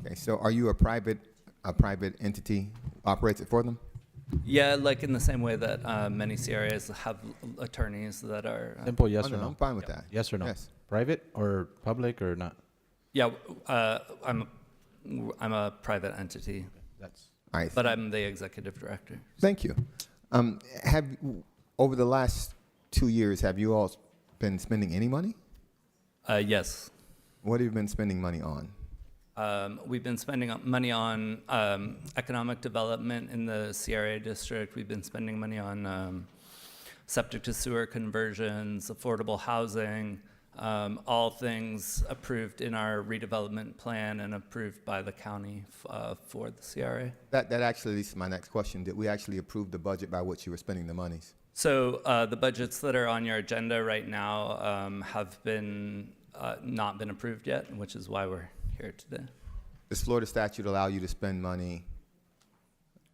Okay, so are you a private entity operates it for them? Yeah, like in the same way that many CRAs have attorneys that are Simple yes or no. I'm fine with that. Yes or no? Yes. Private or public or not? Yeah, I'm a private entity. That's all right. But I'm the executive director. Thank you. Over the last 2 years, have you all been spending any money? Yes. What have you been spending money on? We've been spending money on economic development in the CRA district. We've been spending money on septic to sewer conversions, affordable housing, all things approved in our redevelopment plan and approved by the county for the CRA. That actually leads to my next question. Did we actually approve the budget by which you were spending the monies? So the budgets that are on your agenda right now have been not been approved yet, which is why we're here today. Does Florida statute allow you to spend money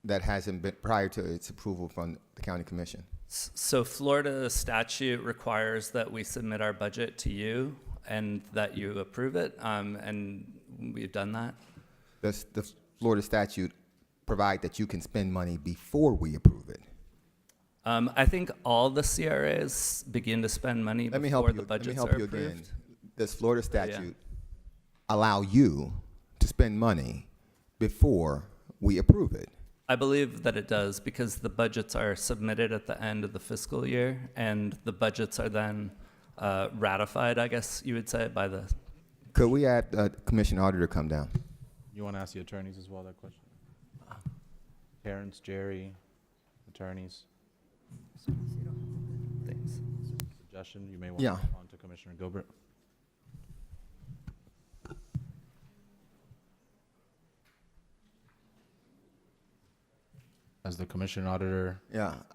that hasn't been prior to its approval from the county commission? So Florida statute requires that we submit our budget to you and that you approve it, and we've done that. Does the Florida statute provide that you can spend money before we approve it? I think all the CRAs begin to spend money before the budgets are approved. Again. Does Florida statute allow you to spend money before we approve it? I believe that it does, because the budgets are submitted at the end of the fiscal year, and the budgets are then ratified, I guess you would say, by the... Could we have Commissioner Auditor come down? You want to ask the attorneys as well that question? Terrence, Jerry, attorneys. Thanks. Suggestion, you may want to respond to Commissioner Gilbert. As the commissioner auditor,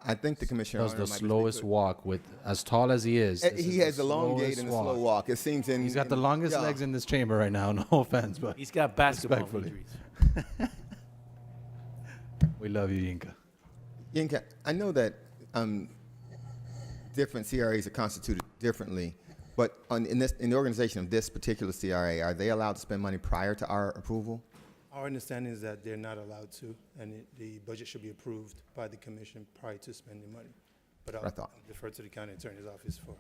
I think the commissioner does auditor the might be slowest walk with, as tall as he is. He has a long gait and a slow walk. It seems he's got the longest legs in this chamber right now. No offense, but he's got basketball injuries. We love you, Yinka. Yinka, I know that different CRAs are constituted differently, but in the organization of this particular CRA, are they allowed to spend money prior to our approval? Our understanding is that they're not allowed to, and the budget should be approved by the commission prior to spending money. But I'll defer to the county attorney's office for.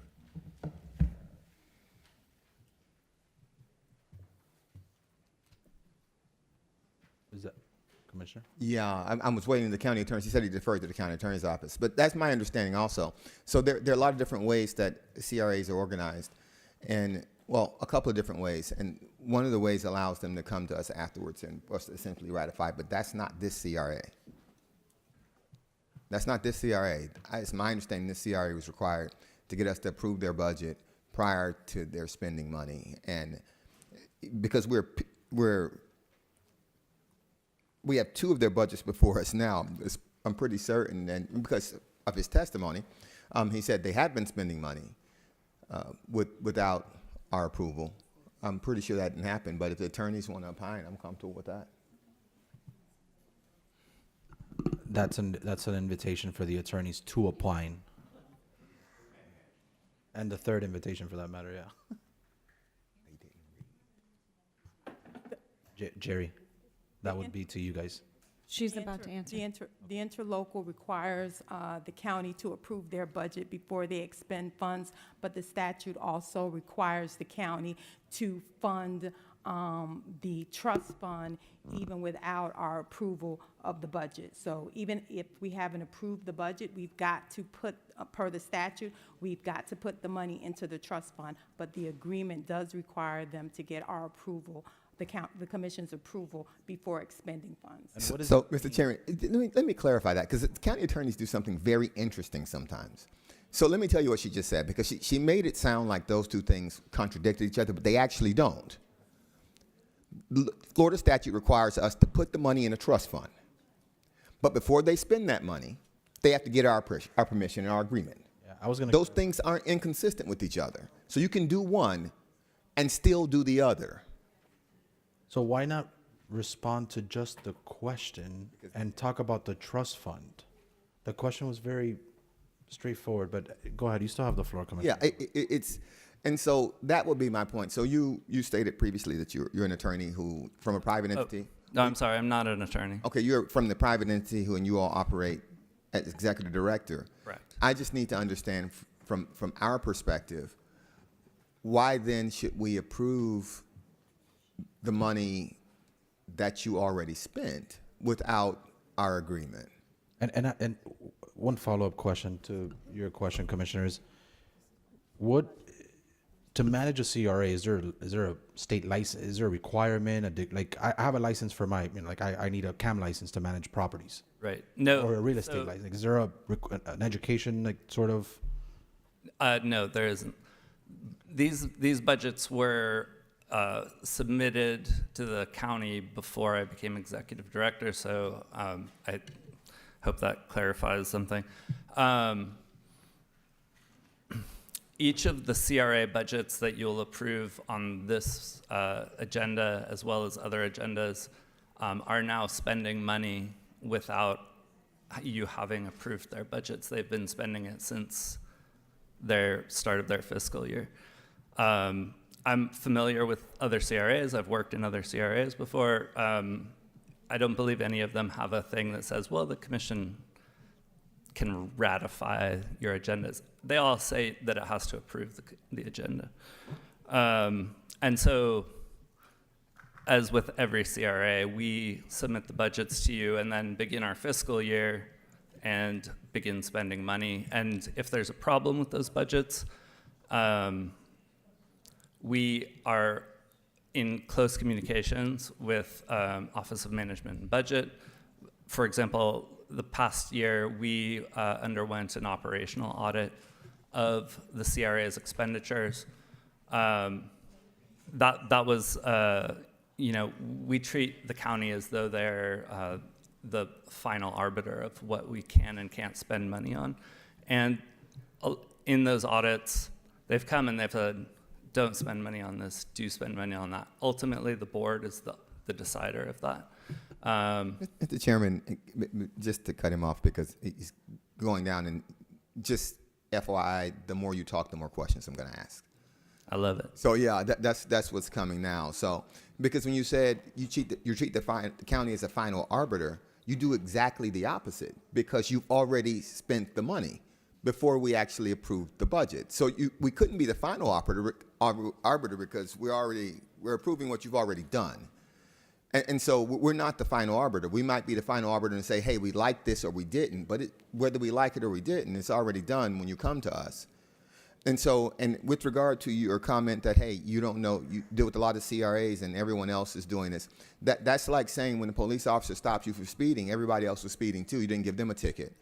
Is that Commissioner? Yeah, I was waiting. The county attorney, he said he deferred to the county attorney's office, but that's my understanding also. So there are a lot of different ways that CRAs are organized, and well, a couple of different ways. And one of the ways allows them to come to us afterwards and us to essentially ratify, but that's not this CRA. That's not this CRA. It's my understanding this CRA was required to get us to approve their budget prior to their spending money, and because we have two of their budgets before us now. I'm pretty certain, and because of his testimony, he said they have been spending money without our approval. I'm pretty sure that didn't happen, but if the attorneys want to opine, I'm comfortable with that. That's an invitation for the attorneys to opine. And the third invitation for that matter, yeah. Jerry, that would be to you guys. She's about to answer. The interlocal requires the county to approve their budget before they expend funds, but the statute also requires the county to fund the trust fund even without our approval of the budget. So even if we haven't approved the budget, we've got to put, per the statute, we've got to put the money into the trust fund, but the agreement does require them to get our approval, the commission's approval before expending funds. So, Mr. Chairman, let me clarify that, because county attorneys do something very interesting sometimes. So let me tell you what she just said, because she made it sound like those two things contradicted each other, but they actually don't. Florida statute requires us to put the money in a trust fund. But before they spend that money, they have to get our permission and our agreement. Yeah, those things aren't inconsistent with each other. So you can do one and still do the other. So why not respond to just the question and talk about the trust fund? The question was very straightforward, but go ahead. You still have the floor, Commissioner. Yeah, and so that would be my point. So you stated previously that you're an attorney who, from a private entity. No, I'm sorry, I'm not an attorney. Okay, you're from the private entity and you all operate as executive director. Correct. I just need to understand from our perspective, why then should we approve the money that you already spent without our agreement? And one follow-up question to your question, Commissioner, is to manage a CRA, is there a state license? Is there a requirement? Like I have a license for my, I need a CAM license to manage properties. Right. No. Or a real estate license. Is there an education sort of? No, there isn't. These budgets were submitted to the county before I became executive director, so I hope that clarifies something. Each of the CRA budgets that you'll approve on this agenda, as well as other agendas, are now spending money without you having approved their budgets. They've been spending it since their start of their fiscal year. I'm familiar with other CRAs. I've worked in other CRAs before. I don't believe any of them have a thing that says, well, the commission can ratify your agendas. They all say that it has to approve the agenda. And so, as with every CRA, we submit the budgets to you and then begin our fiscal year and begin spending money. And if there's a problem with those budgets, we are in close communications with Office of Management and Budget. For example, the past year, we underwent an operational audit of the CRA's expenditures. That was, we treat the county as though they're the final arbiter of what we can and can't spend money on. And in those audits, they've come and they've said, don't spend money on this, do spend money on that. Ultimately, the board is the decider of that. Mr. Chairman, just to cut him off because he's going down, and just FYI, the more you talk, the more questions I'm going to ask. I love it. So yeah, that's what's coming now. So because when you said you treat the county as a final arbiter, you do exactly the opposite because you've already spent the money before we actually approved the budget. So we couldn't be the final arbiter because we're approving what you've already done. And so we're not the final arbiter. We might be the final arbiter and say, hey, we like this or we didn't, but whether we like it or we didn't, it's already done when you come to us. And so, and with regard to your comment that, hey, you don't know, you deal with a lot of CRAs and everyone else is doing this, that's like saying when a police officer stops you for speeding, everybody else was speeding too, you didn't give them a ticket.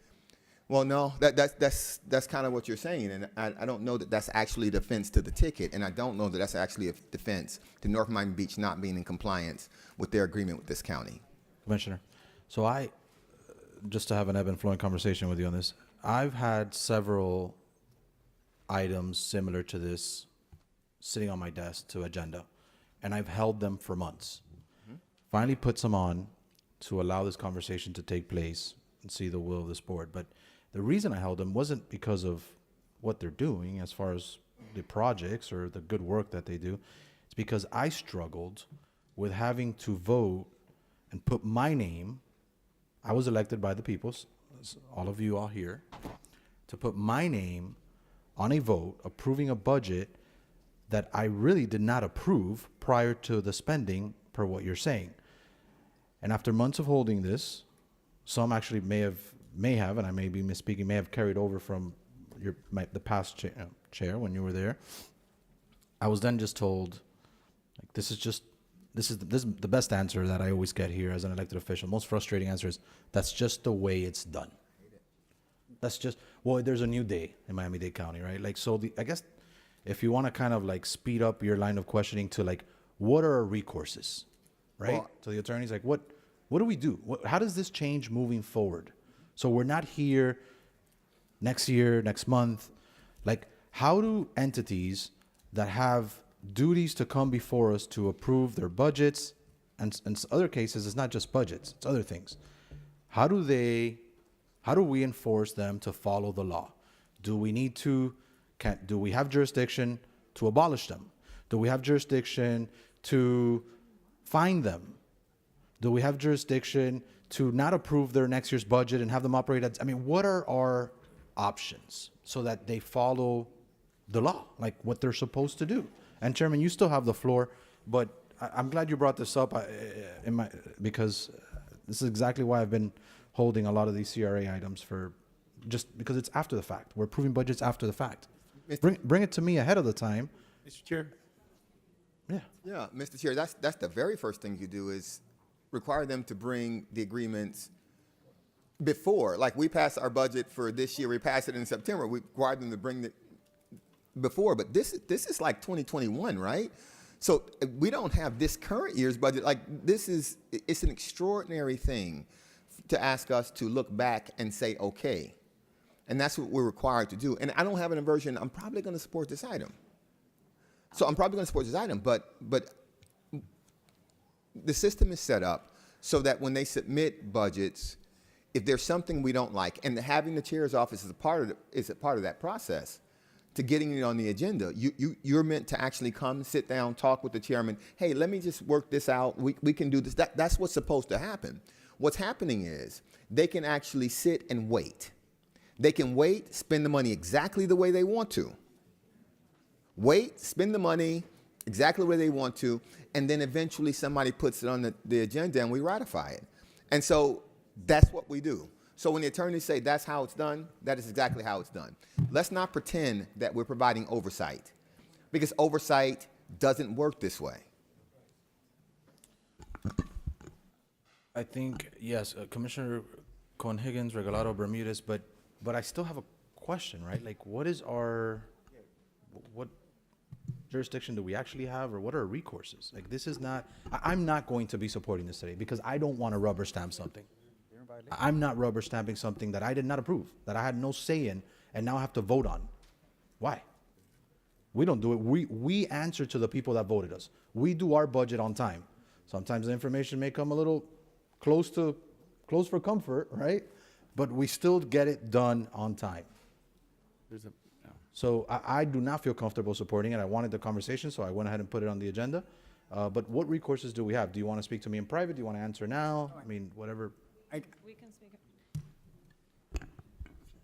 Well, no, that's kind of what you're saying, and I don't know that that's actually a defense to the ticket, and I don't know that that's actually a defense to North Miami Beach not being in compliance with their agreement with this county. Commissioner, so just to have an ebb and flowing conversation with you on this, I've had several items similar to this sitting on my desk to agenda, and I've held them for months. Finally put some on to allow this conversation to take place and see the will of this board. But the reason I held them wasn't because of what they're doing as far as the projects or the good work that they do. It's because I struggled with having to vote and put my name. I was elected by the people, all of you all here, to put my name on a vote approving a budget that I really did not approve prior to the spending per what you're saying. And after months of holding this, some actually may have, and I may be misspeaking, may have carried over from the past chair when you were there. I was then just told, like, this is the best answer that I always get here as an elected official. Most frustrating answer is, that's just the way it's done. That's just, well, there's a new day in Miami-Dade County, right? Like, so I guess if you want to kind of like speed up your line of questioning to like, what are our recourses, right? Well, to the attorneys, like, what do we do? How does this change moving forward? So we're not here next year, next month. Like, how do entities that have duties to come before us to approve their budgets, and in other cases, it's not just budgets, it's other things. How do we enforce them to follow the law? Do we have jurisdiction to abolish them? Do we have jurisdiction to fine them? Do we have jurisdiction to not approve their next year's budget and have them operate what are our options so that they follow the law, like what they're supposed to do? And Chairman, you still have the floor, but I'm glad you brought this up because this is exactly why I've been holding a lot of these CRA items just because it's after the fact. We're approving budgets after the fact. Bring it to me ahead of the time. Mr. Chair. Yeah, Mr. Chair, that's the very first thing you do is require them to bring the agreements before. Like, we pass our budget for this year, we pass it in September, we require them to bring it before, but this is like 2021, right? So we don't have this current year's budget. Like, it's an extraordinary thing to ask us to look back and say, okay. And that's what we're required to do. And I don't have an aversion. I'm probably going to support this item. But the system is set up so that when they submit budgets, if there's something we don't like, and having the chair's office is a part of that process, to getting it on the agenda, you're meant to actually come, sit down, talk with the chairman. Hey, let me just work this out. We can do this. That's what's supposed to happen. What's happening is they can actually sit and wait. They can wait, spend the money exactly the way they want to. Wait, spend the money exactly the way they want to, and then eventually somebody puts it on the agenda and we ratify it. And so that's what we do. So when the attorneys say that's how it's done, that is exactly how it's done. Let's not pretend that we're providing oversight, because oversight doesn't work this way. I think, yes, Commissioner Cohen-Higgins, Regalado, Bermudez, but I still have a question, right? Like, what jurisdiction do we actually have, or what are our recourses? Like, this is not, I'm not going to be supporting this today because I don't want to rubber stamp something. I'm not rubber stamping something that I did not approve, that I had no say in, and now have to vote on. Why? We don't do it. We answer to the people that voted us. We do our budget on time. Sometimes the information may come a little close for comfort, right? But we still get it done on time. So I do not feel comfortable supporting it. I wanted the conversation, so I went ahead and put it on the agenda. But what recourses do we have? Do you want to speak to me in private? Do you want to answer now? I mean, whatever. We can speak.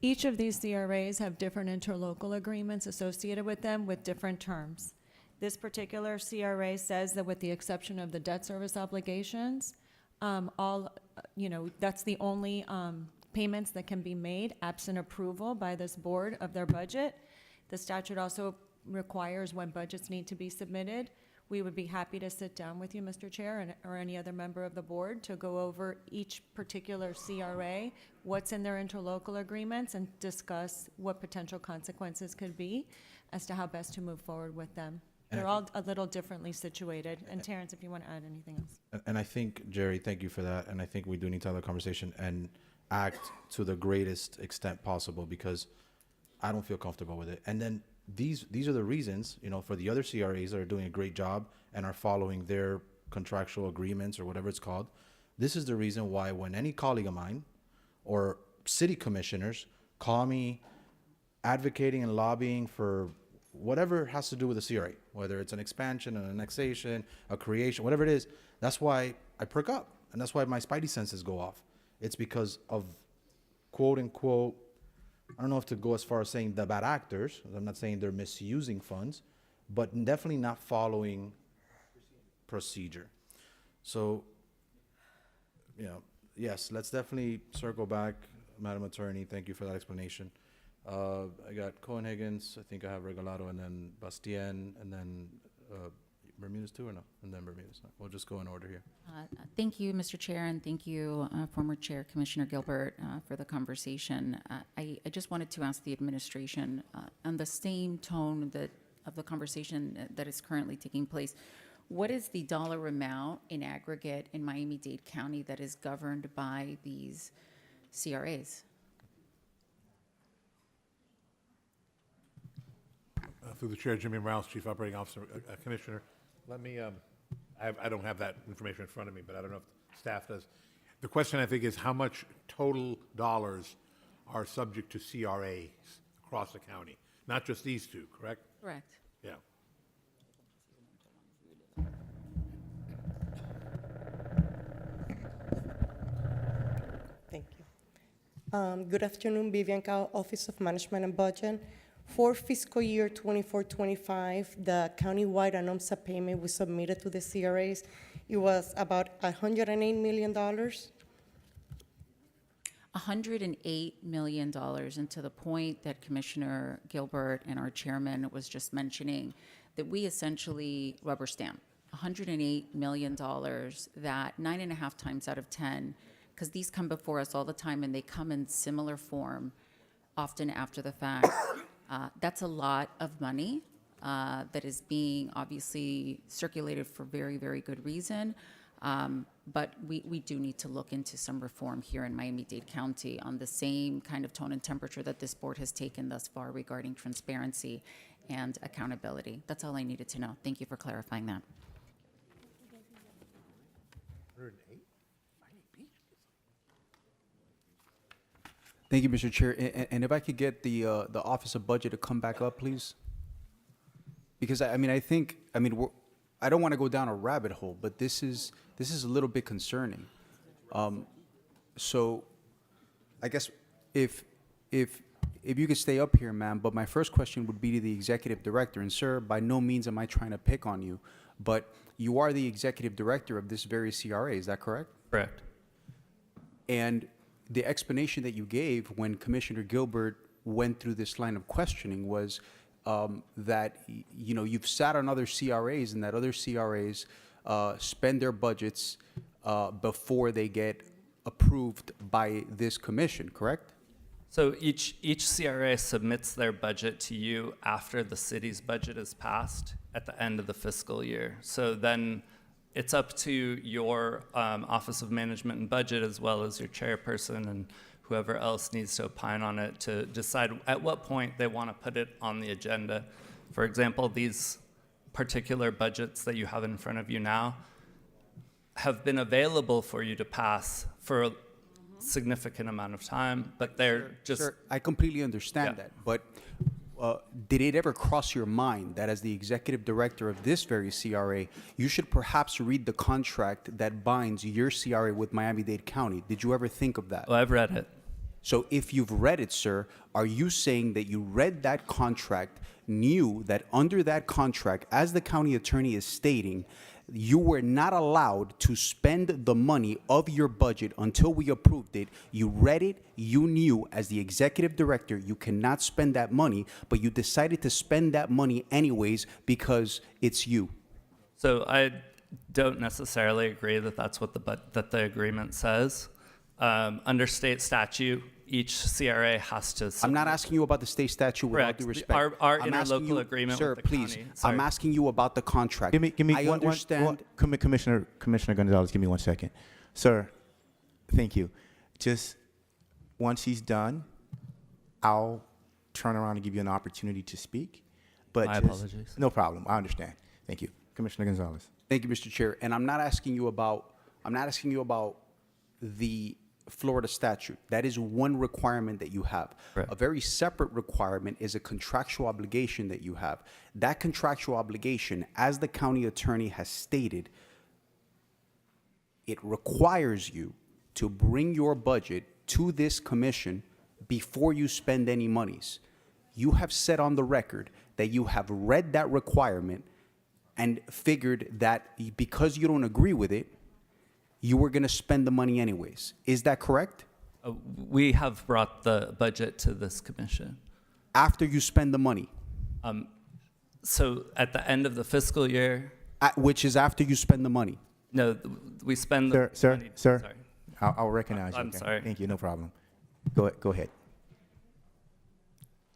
Each of these CRAs have different interlocal agreements associated with them with different terms. This particular CRA says that with the exception of the debt service obligations, that's the only payments that can be made absent approval by this board of their budget. The statute also requires when budgets need to be submitted. We would be happy to sit down with you, Mr. Chair, or any other member of the board to go over each particular CRA, what's in their interlocal agreements, and discuss what potential consequences could be as to how best to move forward with them. They're all a little differently situated. And Terrence, if you want to add anything else. And I think, Jerry, thank you for that. And I think we do need to have a conversation and act to the greatest extent possible, because I don't feel comfortable with it. And then these are the reasons, for the other CRAs that are doing a great job and are following their contractual agreements or whatever it's called. This is the reason why when any colleague of mine or city commissioners call me advocating and lobbying for whatever has to do with the CRA, whether it's an expansion, an annexation, a creation, whatever it is, that's why I perk up. And that's why my spidey senses go off. It's because of quote unquote, I don't know if to go as far as saying the bad actors. I'm not saying they're misusing funds, but definitely not following procedure. So, yes, let's definitely circle back, Madam Attorney. Thank you for that explanation. I got Cohen-Higgins, I think I have Regalado, and then Bastien, and then Bermudez too, or no? And then Bermudez. We'll just go in order here. Thank you, Mr. Chair, and thank you, former Chair Commissioner Gilbert, for the conversation. I just wanted to ask the administration, on the same tone of the conversation that is currently taking place, what is the dollar amount in aggregate in Miami-Dade County that is governed by these CRAs? Through the chair, Jimmy Morales, Chief Operating Officer, Commissioner. Let me, I don't have that information in front of me, but I don't know if staff does. The question, I think, is how much total dollars are subject to CRAs across the county? Not just these two, correct? Correct. Yeah. Thank you. Good afternoon, Vivian Cao, Office of Management and Budget. For fiscal year 24-25, the countywide ANOMSA payment we submitted to the CRAs, it was about $108 million. $108 million, and to the point that Commissioner Gilbert and our chairman was just mentioning, that we essentially rubber stamp $108 million, that 9.5 times out of 10, because these come before us all the time and they come in similar form, often after the fact. That's a lot of money that is being obviously circulated for very, very good reason. But we do need to look into some reform here in Miami-Dade County on the same kind of tone and temperature that this board has taken thus far regarding transparency and accountability. That's all I needed to know. Thank you for clarifying that. 108? Thank you, Mr. Chair. And if I could get the Office of Budget to come back up, please. Because I don't want to go down a rabbit hole, but this is a little bit concerning. So I guess if you could stay up here, ma'am, but my first question would be to the executive director. And sir, by no means am I trying to pick on you, but you are the executive director of this very CRA, is that correct? Correct. And the explanation that you gave when Commissioner Gilbert went through this line of questioning was that you've sat on other CRAs and that other CRAs spend their budgets before they get approved by this commission, correct? So each CRA submits their budget to you after the city's budget is passed at the end of the fiscal year. So then it's up to your Office of Management and Budget, as well as your chairperson and whoever else needs to opine on it, to decide at what point they want to put it on the agenda. For example, these particular budgets that you have in front of you now, have been available for you to pass for a significant amount of time, but they're just. Sir, I completely understand that, but did it ever cross your mind that as the executive director of this very CRA, you should perhaps read the contract that binds your CRA with Miami-Dade County? Did you ever think of that? Well, I've read it. So if you've read it, sir, are you saying that you read that contract, knew that under that contract, as the county attorney is stating, you were not allowed to spend the money of your budget until we approved it? You read it, you knew as the executive director you cannot spend that money, but you decided to spend that money anyways because it's you. So I don't necessarily agree that that's what that the agreement says. Under state statute, each CRA has to. I'm not asking you about the state statute with all due respect. Our I'm asking interlocal you, agreement sir, with the please, county. I'm asking you about the contract. Give me I one, understand. Commissioner Gonzalez, give me 1 second. Sir, thank you. Just once he's done, I'll turn around and give you an opportunity to speak. But My apologies. No problem. I understand. Thank you. Commissioner Gonzalez. Thank you, Mr. Chair. And I'm not asking you about the Florida statute. That is one requirement that you have. Right. A very separate requirement is a contractual obligation that you have. That contractual obligation, as the county attorney has stated, it requires you to bring your budget to this commission before you spend any monies. You have said on the record that you have read that requirement and figured that because you don't agree with it, you were going to spend the money anyways. Is that correct? We have brought the budget to this commission. After you spend the money? So at the end of the fiscal year. Which is after you spend the money? No, we spend the money. Sir, Sorry. I'll recognize you. I'm okay? sorry. Thank you. No problem. Go ahead.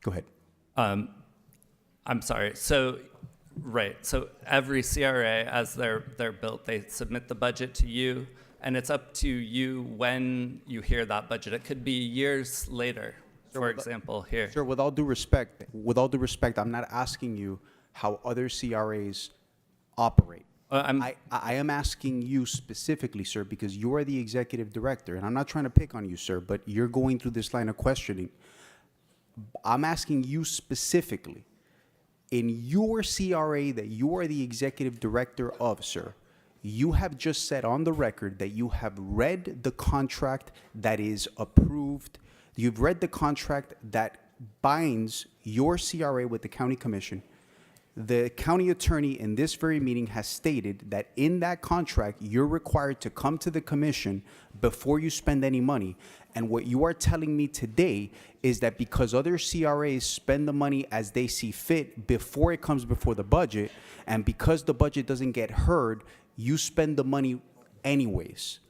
Go ahead. I'm sorry. So, right. So every CRA, as they're built, they submit the budget to you, and it's up to you when you hear that budget. It could be years later, for example, here. Sir, with all due respect, I'm not asking you how other CRAs operate. I am asking you specifically, sir, because you are the executive director, and I'm not trying to pick on you, sir, but you're going through this line of questioning. I'm asking you specifically, in your CRA that you are the executive director of, sir, you have just said on the record that you have read the contract that is approved. You've read the contract that binds your CRA with the county commission. The county attorney in this very meeting has stated that in that contract, you're required to come to the commission before you spend any money. And what you are telling me today is that because other CRAs spend the money as they see fit before it comes before the budget, and because the budget doesn't get heard, you spend the money anyways.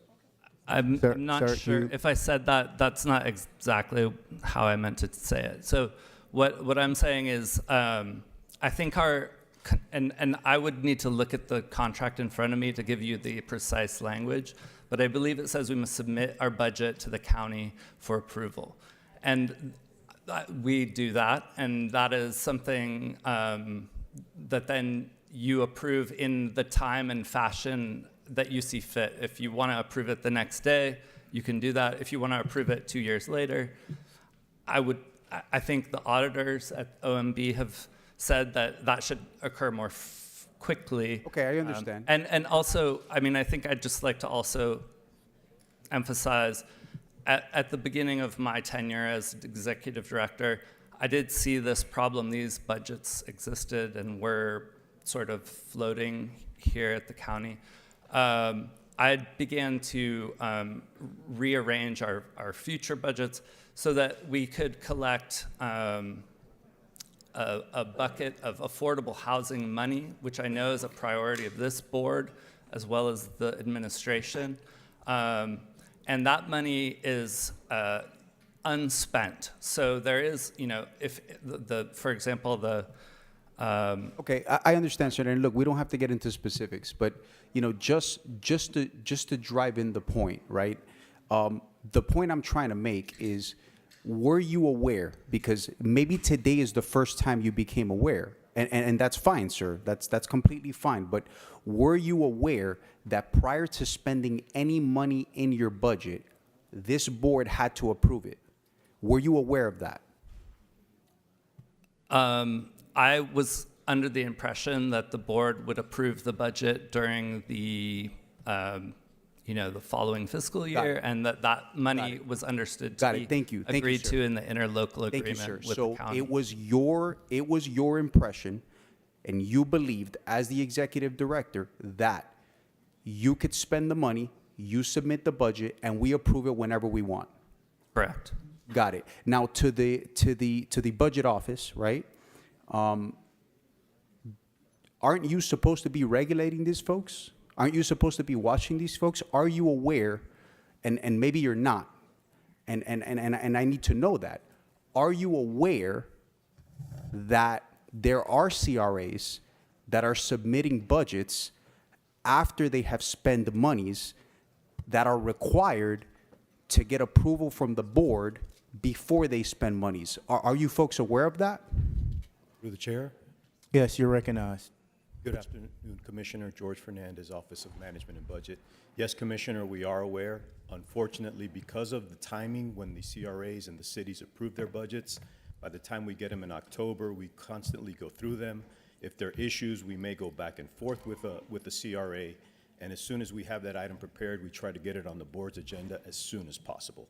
I'm not sure if I said that. That's not exactly how I meant to say it. So what I'm saying is, I think and I would need to look at the contract in front of me to give you the precise language, but I believe it says we must submit our budget to the county for approval. And we do that, and that is something that then you approve in the time and fashion that you see fit. If you want to approve it the next day, you can do that. If you want to approve it 2 years later, I think the auditors at OMB have said that should occur more quickly. Okay, I understand. And also, I mean, I think I'd just like to also emphasize, at the beginning of my tenure as executive director, I did see this problem. These budgets existed and were sort of floating here at the county. I began to rearrange our future budgets so that we could collect a bucket of affordable housing money, which I know is a priority of this board as well as the administration. And that money is unspent. So there is, if for example, Okay, I understand, sir. And look, we don't have to get into specifics, but just to drive in the point, right? The point I'm trying to make is were you aware, because maybe today is the first time you became aware, and that's fine, sir, that's completely fine, but were you aware that prior to spending any money in your budget, this board had to approve it? Were you aware of that? I was under the impression that the board would approve the budget during the, the following fiscal year, and that money was understood to be Thank you, agreed sir. to in the interlocal Thank you, agreement sir. with So the county. it was your impression, and you believed as the executive director that you could spend the money, you submit the budget, and we approve it whenever we want. Correct. Got it. Now to the budget office, right? Aren't you supposed to be regulating these folks? Aren't you supposed to be watching these folks? Are you aware, and maybe you're not, and I need to know that. Are you aware that there are CRAs that are submitting budgets after they have spent monies that are required to get approval from the board before they spend monies? Are you folks aware of that? Through the chair. Yes, you're recognized. Good afternoon, Commissioner. George Fernandez, Office of Management and Budget. Yes, Commissioner, we are aware. Unfortunately, because of the timing when the CRAs and the cities approve their budgets, by the time we get them in October, we constantly go through them. If there are issues, we may go back and forth with the CRA. And as soon as we have that item prepared, we try to get it on the board's agenda as soon as possible.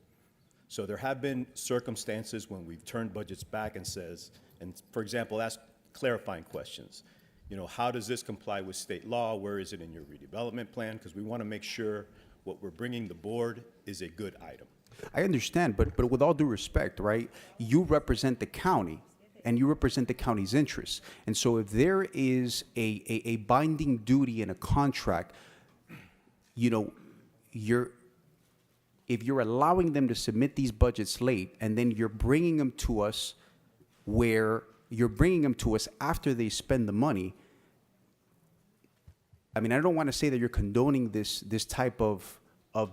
So there have been circumstances when we've turned budgets back and for example, ask clarifying questions. How does this comply with state law? Where is it in your redevelopment plan? Because we want to make sure what we're bringing the board is a good item. I understand, but with all due respect, right? You represent the county, and you represent the county's interests. And so if there is a binding duty in a contract, if you're allowing them to submit these budgets late, and then you're bringing them to us after they spend the money, I mean, I don't want to say that you're condoning this type of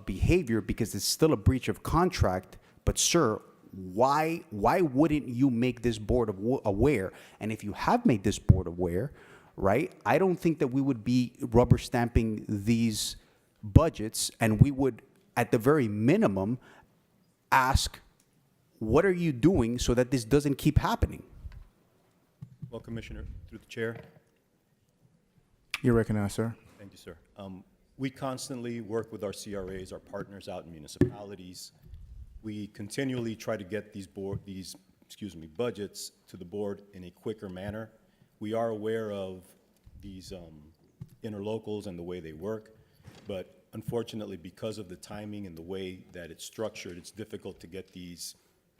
behavior, because it's still a breach of contract, but sir, why wouldn't you make this board aware? And if you have made this board aware, right, I don't think that we would be rubber stamping these budgets, and we would, at the very minimum, ask, what are you doing so that this doesn't keep happening? Well, Commissioner, through the chair. You're recognized, sir. Thank you, sir. We constantly work with our CRAs, our partners out in municipalities. We continually try to get these budgets to the board in a quicker manner. We are aware of these interlocals and the way they work, but unfortunately, because of the timing and the way that it's structured, it's difficult to get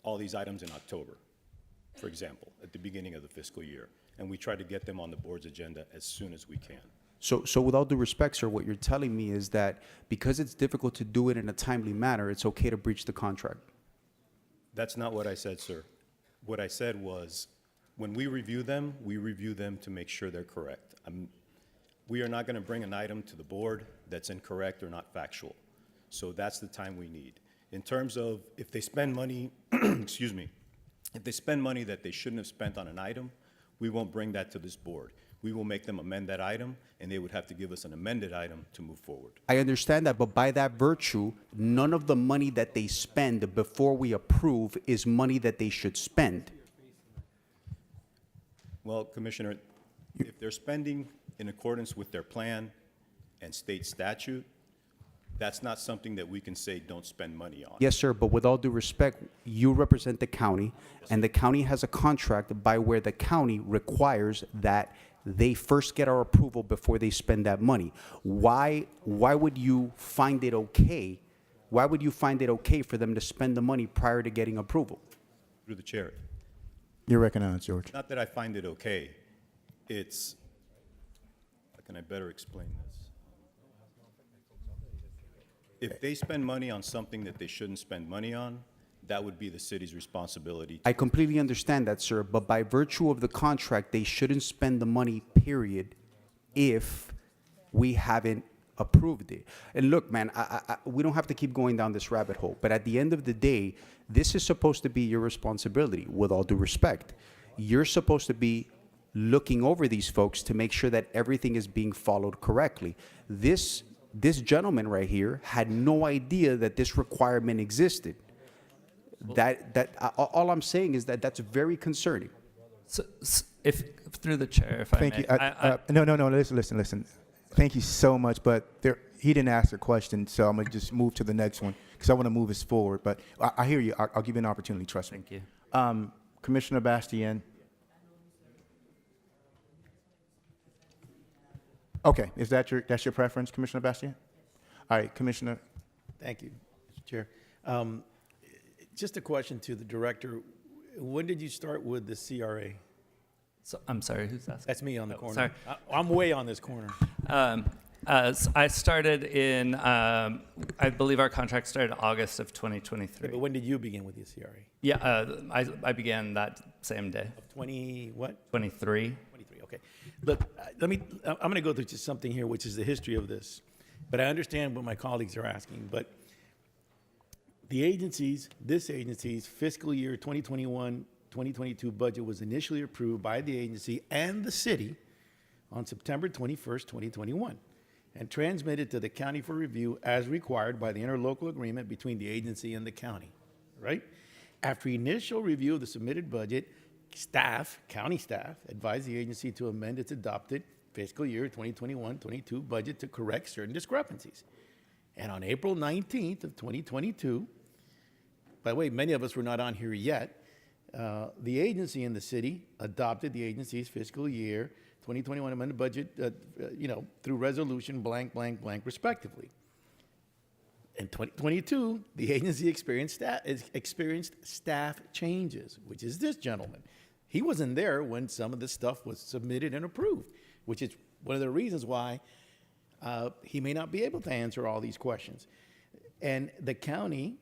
all these items in October, for example, at the beginning of the fiscal year. And we try to get them on the board's agenda as soon as we can. So with all due respect, sir, what you're telling me is that because it's difficult to do it in a timely manner, it's okay to breach the contract. That's not what I said, sir. What I said was, when we review them to make sure they're correct. We are not going to bring an item to the board that's incorrect or not factual. So that's the time we need. In terms of if they spend money, if they spend money that they shouldn't have spent on an item, we won't bring that to this board. We will make them amend that item, and they would have to give us an amended item to move forward. I understand that, but by that virtue, none of the money that they spend before we approve is money that they should spend. Well, Commissioner, if they're spending in accordance with their plan and state statute, that's not something that we can say don't spend money on. Yes, sir, but with all due respect, you represent the county, and the county has a contract by where the county requires that they first get our approval before they spend that money. Why would you find it okay? Why would you find it okay for them to spend the money prior to getting approval? Through the chair. You're recognized, George. Not that I find it okay. It's, how can I better explain this? If they spend money on something that they shouldn't spend money on, that would be the city's responsibility. I completely understand that, sir, but by virtue of the contract, they shouldn't spend the money, period, if we haven't approved it. And look, man, we don't have to keep going down this rabbit hole, but at the end of the day, this is supposed to be your responsibility, with all due respect. You're supposed to be looking over these folks to make sure that everything is being followed correctly. This gentleman right here had no idea that this requirement existed. All I'm saying is that that's very concerning. So, if through the chair, if Thank I may. you. No. Listen. Thank you so much, but he didn't ask a question, so I'm gonna just move to the next one because I want to move us forward. But I hear you. I'll give you an opportunity. Trust me. Thank you. Commissioner Bastien. Okay, that's your preference, Commissioner Bastien? All right, Commissioner. Thank you, Mr. Chair. Just a question to the director. When did you start with the CRA? So, I'm sorry, who's asking? That's me on the corner. Sorry. I'm way on this corner. I started in, I believe our contract started August of 2023. But when did you begin with the CRA? Yeah, I began that same day. Of 20 what? 23. 23, okay. Look, I'm going to go through just something here, which is the history of this. But I understand what my colleagues are asking. But this agency's fiscal year 2021-2022 budget was initially approved by the agency and the city on September 21st, 2021, and transmitted to the county for review as required by the interlocal agreement between the agency and the county, right? After initial review of the submitted budget, county staff advised the agency to amend its adopted fiscal year 2021-22 budget to correct certain discrepancies. And on April 19th of 2022, by the way, many of us were not on here yet, the agency and the city adopted the agency's fiscal year 2021 amended budget, through resolution blank, blank, blank, respectively. In 2022, the agency experienced staff changes, which is this gentleman. He wasn't there when some of this stuff was submitted and approved, which is one of the reasons why he may not be able to answer all these questions. And the county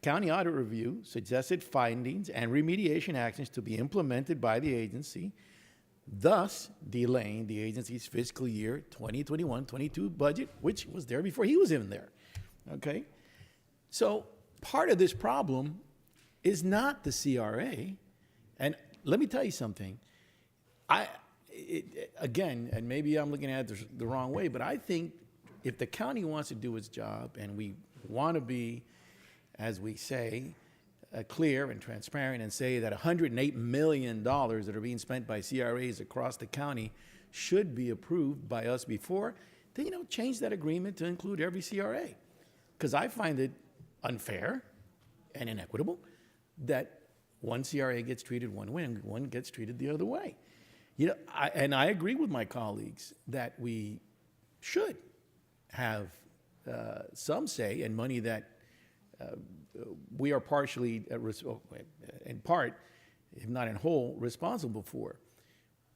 audit review suggested findings and remediation actions to be implemented by the agency, thus delaying the agency's fiscal year 2021-22 budget, which was there before he was even there. Okay? So part of this problem is not the CRA. And let me tell you something. Again, and maybe I'm looking at it the wrong way, but I think if the county wants to do its job and we want to be, as we say, clear and transparent and say that $108 million that are being spent by CRAs across the county should be approved by us before, then, change that agreement to include every CRA. Because I find it unfair and inequitable that one CRA gets treated one way and one gets treated the other way. And I agree with my colleagues that we should have some say in money that we are partially, in part, if not in whole, responsible for.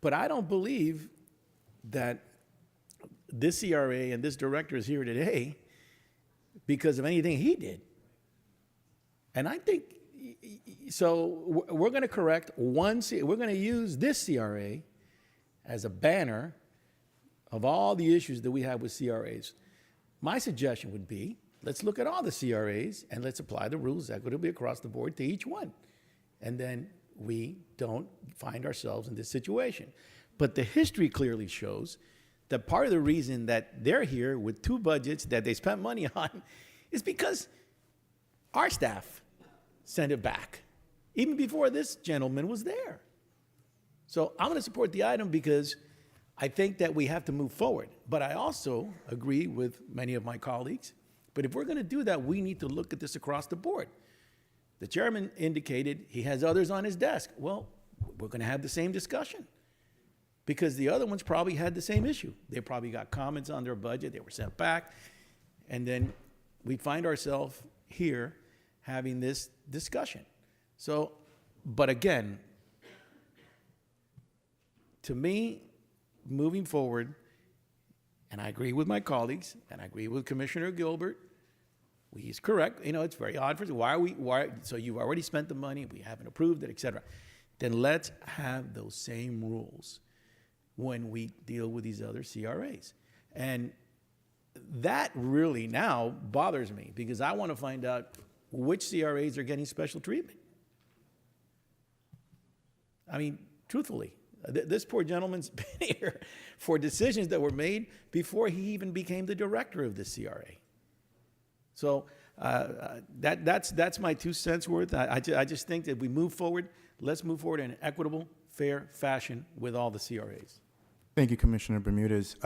But I don't believe that this CRA and this director is here today because of anything he did. And I think, so we're going to correct we're going to use this CRA as a banner of all the issues that we have with CRAs. My suggestion would be, let's look at all the CRAs and let's apply the rules equitably across the board to each one. And then we don't find ourselves in this situation. But the history clearly shows that part of the reason that they're here with two budgets that they spent money on is because our staff sent it back, even before this gentleman was there. So I'm going to support the item because I think that we have to move forward. But I also agree with many of my colleagues. But if we're going to do that, we need to look at this across the board. The chairman indicated he has others on his desk. Well, we're going to have the same discussion because the other ones probably had the same issue. They probably got comments on their budget. They were sent back. And then we find ourselves here having this discussion. So, but again, to me, moving forward, and I agree with my colleagues, and I agree with Commissioner Gilbert, he's correct. It's very odd for us. So you've already spent the money, we haven't approved it, et cetera. Then let's have those same rules when we deal with these other CRAs. And that really now bothers me because I want to find out which CRAs are getting special treatment. I mean, truthfully, this poor gentleman's been here for decisions that were made before he even became the director of the CRA. So that's my 2 cents worth. I just think that we move forward. Let's move forward in an equitable, fair fashion with all the CRAs. Thank you, Commissioner Bermudez.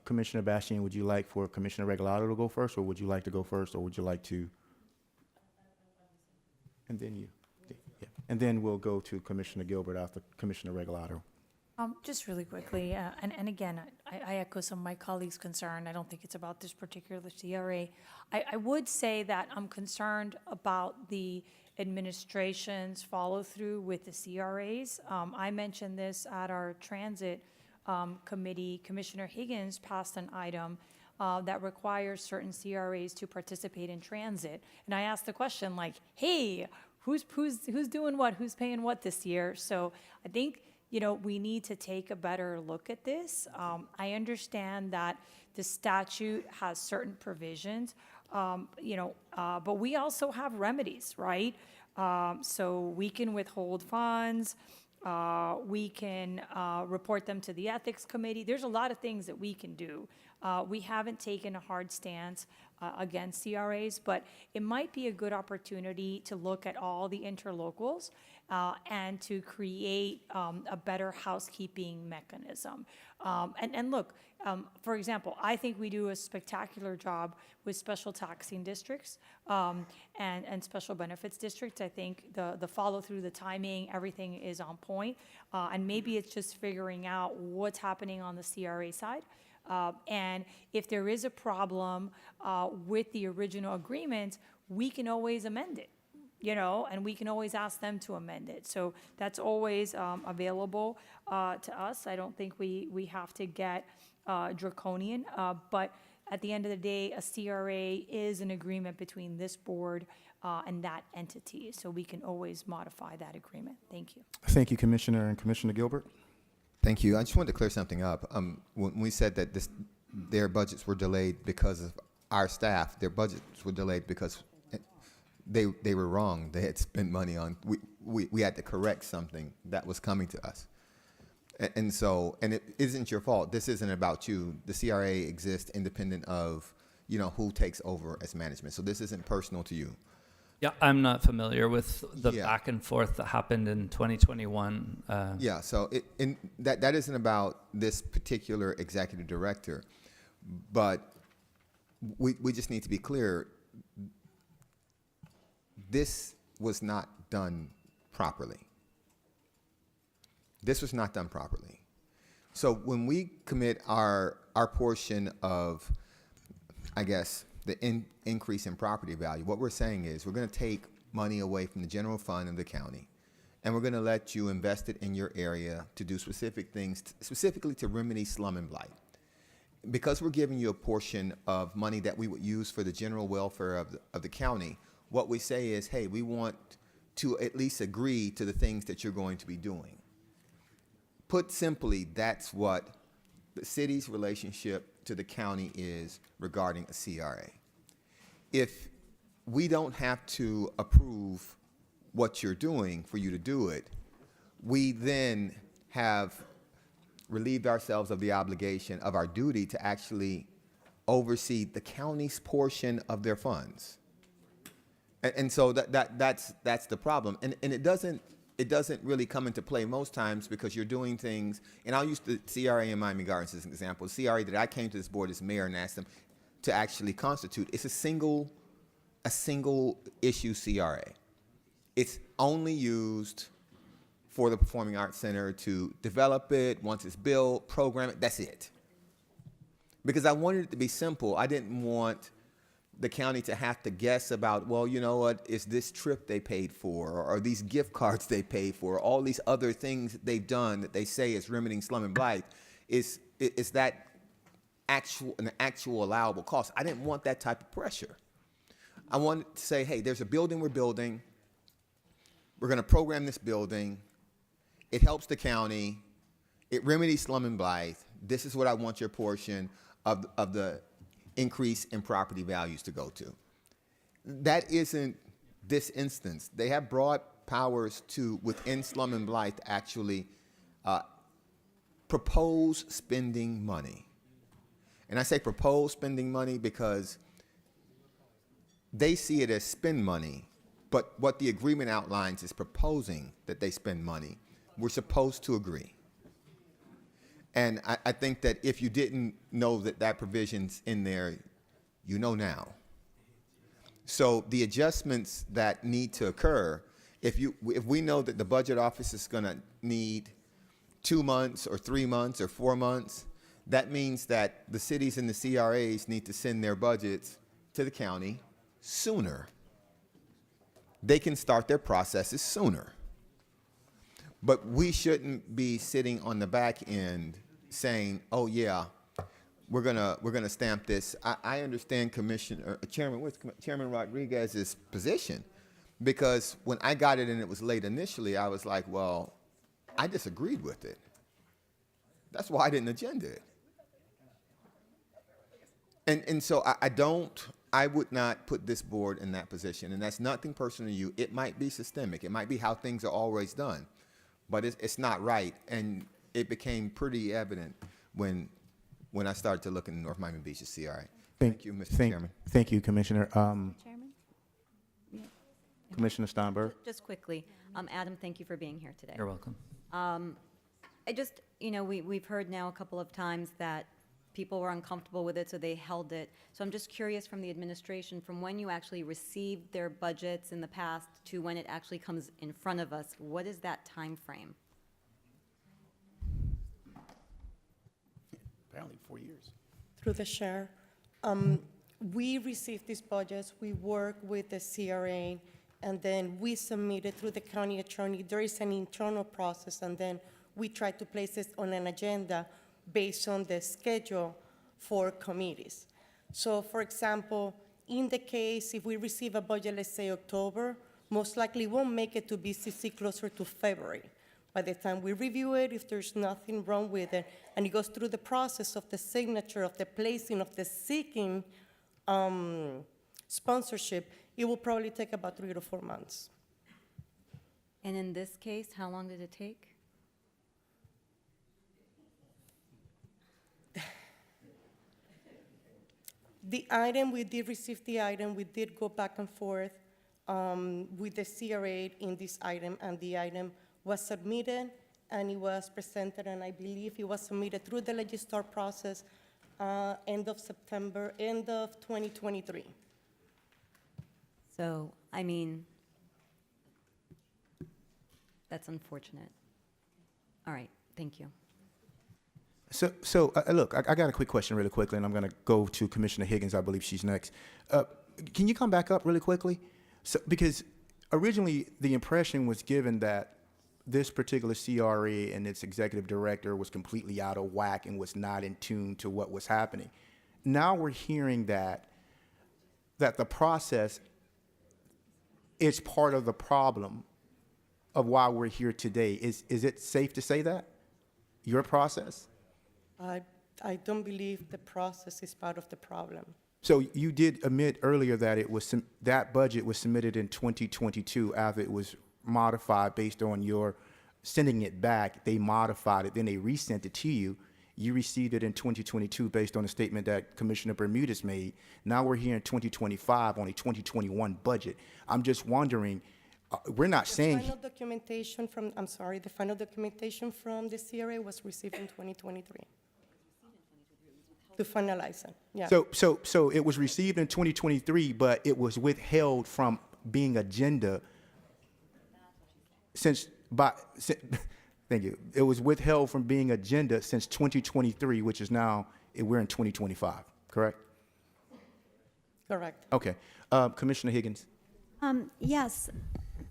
Commissioner Bastian, would you like for Commissioner Regalado to go first, or would you like to go first, or would you like to? And then you. Yeah. And then we'll go to Commissioner Gilbert after Commissioner Regalado. Just really quickly, and again, I echo some of my colleagues' concern. I don't think it's about this particular CRA. I would say that I'm concerned about the administration's follow-through with the CRAs. I mentioned this at our transit committee. Commissioner Higgins passed an item that requires certain CRAs to participate in transit. And I asked the question like, hey, who's doing what? Who's paying what this year? So I think, we need to take a better look at this. I understand that the statute has certain provisions, but we also have remedies, right? So we can withhold funds. We can report them to the ethics committee. There's a lot of things that we can do. We haven't taken a hard stance against CRAs, but it might be a good opportunity to look at all the interlocals and to create a better housekeeping mechanism. And look, for example, I think we do a spectacular job with special taxing districts and special benefits districts. I think the follow-through, the timing, everything is on point. And maybe it's just figuring out what's happening on the CRA side. And if there is a problem with the original agreement, we can always amend it, and we can always ask them to amend it. So that's always available to us. I don't think we have to get draconian, but at the end of the day, a CRA is an agreement between this board and that entity. So we can always modify that agreement. Thank you. Thank you, Commissioner. And Commissioner Gilbert? Thank you. I just wanted to clear something up. When we said that their budgets were delayed because of our staff, their budgets were delayed because they were wrong. They had spent money on, we had to correct something that was coming to us. And it isn't your fault. This isn't about you. The CRA exists independent of, who takes over as management. So this isn't personal to you. Yeah, I'm not familiar with the back and forth that happened in 2021. So that isn't about this particular executive director, but we just need to be clear. This was not done properly. This was not done properly. So when we commit our portion of, I guess, the increase in property value, what we're saying is we're going to take money away from the general fund of the county, and we're going to let you invest it in your area to do specific things, specifically to remedy slum and blight. Because we're giving you a portion of money that we would use for the general welfare of the county, what we say is, hey, we want to at least agree to the things that you're going to be doing. Put simply, that's what the city's relationship to the county is regarding a CRA. If we don't have to approve what you're doing for you to do it, we then have relieved ourselves of the obligation of our duty to actually oversee the county's portion of their funds. And so that's the problem. And it doesn't really come into play most times because you're doing things, and I'll use the CRA in Miami Gardens as an example. The CRA that I came to this board as mayor and asked them to actually constitute, it's a single issue CRA. It's only used for the Performing Arts Center to develop it, once it's built, program it, that's it. Because I wanted it to be simple. I didn't want the county to have to guess about, well, you know what, is this trip they paid for, or these gift cards they paid for, all these other things that they've done that they say is remedying slum and blight, is that an actual allowable cost? I didn't want that type of pressure. I wanted to say, hey, there's a building we're building. We're going to program this building. It helps the county. It remedies slum and blight. This is what I want your portion. of the increase in property values to go to. That isn't this instance. They have broad powers to, within Slum and Blight, actually propose spending money. And I say propose spending money because they see it as spend money, but what the agreement outlines is proposing that they spend money. We're supposed to agree. And I think that if you didn't know that that provision's in there, you know now. So the adjustments that need to occur, if we know that the budget office is going to need 2 months or 3 months or 4 months, that means that the cities and the CRAs need to send their budgets to the county sooner. They can start their processes sooner. But we shouldn't be sitting on the back end saying, "Oh yeah, we're gonna stamp this." I understand Chairman Rodriguez's position, because when I got it and it was late initially, I was like, "Well, I disagreed with it. That's why I didn't agenda it." And so I would not put this board in that position, and that's nothing personal to you. It might be systemic. It might be how things are always done, but it's not right. And it became pretty evident when I started to look in North Miami Beach's CRA. Thank you, Mr. Chairman. Thank you, Commissioner. Chairman? Yeah. Commissioner Steinberg. Just quickly, Adam, thank you for being here today. You're welcome. I just, we've heard now a couple of times that people were uncomfortable with it, so they held it. So I'm just curious from the administration, from when you actually received their budgets in the past to when it actually comes in front of us, what is that time frame? Apparently 4 years. Through the chair, we received these budgets, we work with the CRA, and then we submit it through the county attorney. There is an internal process, and then we try to place this on an agenda based on the schedule for committees. So, for example, in the case, if we receive a budget, let's say October, most likely won't make it to BCC closer to February. By the time we review it, if there's nothing wrong with it, and it goes through the process of the signature, of the placing, of the seeking sponsorship, it will probably take about 3 to 4 months. And in this case, how long did it take? The item, we did receive the item, we did go back and forth with the CRA in this item, and the item was submitted, and it was presented, and I believe it was submitted through the legislature process end of September, end of 2023. So, that's unfortunate. All right, thank you. So look, I got a quick question really quickly, and I'm going to go to Commissioner Higgins. I believe she's next. Can you come back up really quickly? So, because originally the impression was given that this particular CRA and its executive director was completely out of whack and was not in tune to what was happening. Now we're hearing that the process is part of the problem of why we're here today. Is it safe to say that? Your process? I don't believe the process is part of the problem. So you did admit earlier that that budget was submitted in 2022 after it was modified based on your sending it back. They modified it, then they resent it to you. You received it in 2022 based on a statement that Commissioner Bermudez made. Now we're here in 2025 on a 2021 budget. I'm just wondering, we're not saying... The final documentation from the CRA was received in 2023. To finalize it, yeah. So it was received in 2023, but it was withheld from being agenda thank you. It was withheld from being agenda since 2023, which is now, we're in 2025, correct? Correct. Okay. Commissioner Higgins. Yes.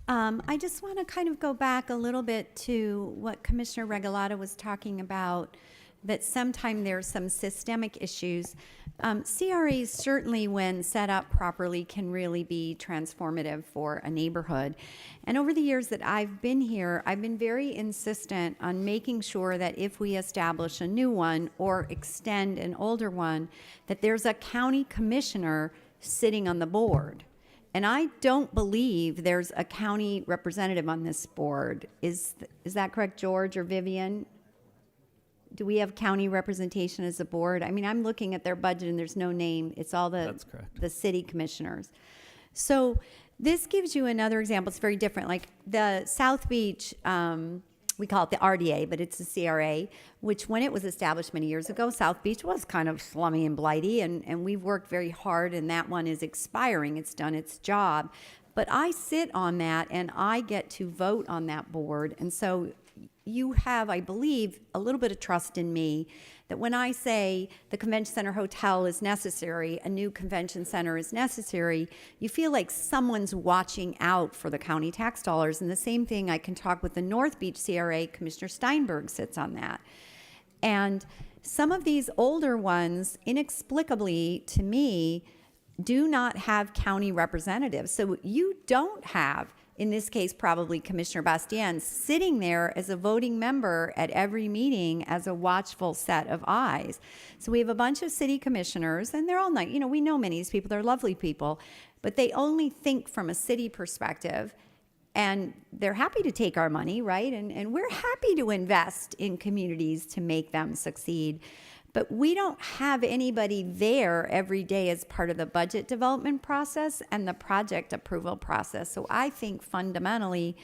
I just want to kind of go back a little bit to what Commissioner Regalado was talking about that sometimes there's some systemic issues. CRAs certainly, when set up properly, can really be transformative for a neighborhood. And over the years that I've been here, I've been very insistent on making sure that if we establish a new one or extend an older one, that there's a county commissioner sitting on the board. And I don't believe there's a county representative on this board. Is that correct, George or Vivian? Do we have county representation as a board? I mean, I'm looking at their budget and there's no name. It's all the That's correct. the city commissioners. So this gives you another example. It's very different. Like the South Beach, we call it the RDA, but it's a CRA, which when it was established many years ago, South Beach was kind of slummy and blighty, and we've worked very hard, and that one is expiring. It's done its job. But I sit on that, and I get to vote on that board. And so you have, I believe, a little bit of trust in me that when I say the convention center hotel is necessary, a new convention center is necessary, you feel like someone's watching out for the county tax dollars. And the same thing, I can talk with the North Beach CRA, Commissioner Steinberg sits on that. And some of these older ones, inexplicably to me, do not have county representatives. So you don't have, in this case, probably Commissioner Bastien, sitting there as a voting member at every meeting as a watchful set of eyes. So we have a bunch of city commissioners, and they're all nice. You know, we know many of these people. They're lovely people, but they only think from a city perspective, and they're happy to take our money, right? And we're happy to invest in communities to make them succeed. But we don't have anybody there every day as part of the budget development process and the project approval process. So I think fundamentally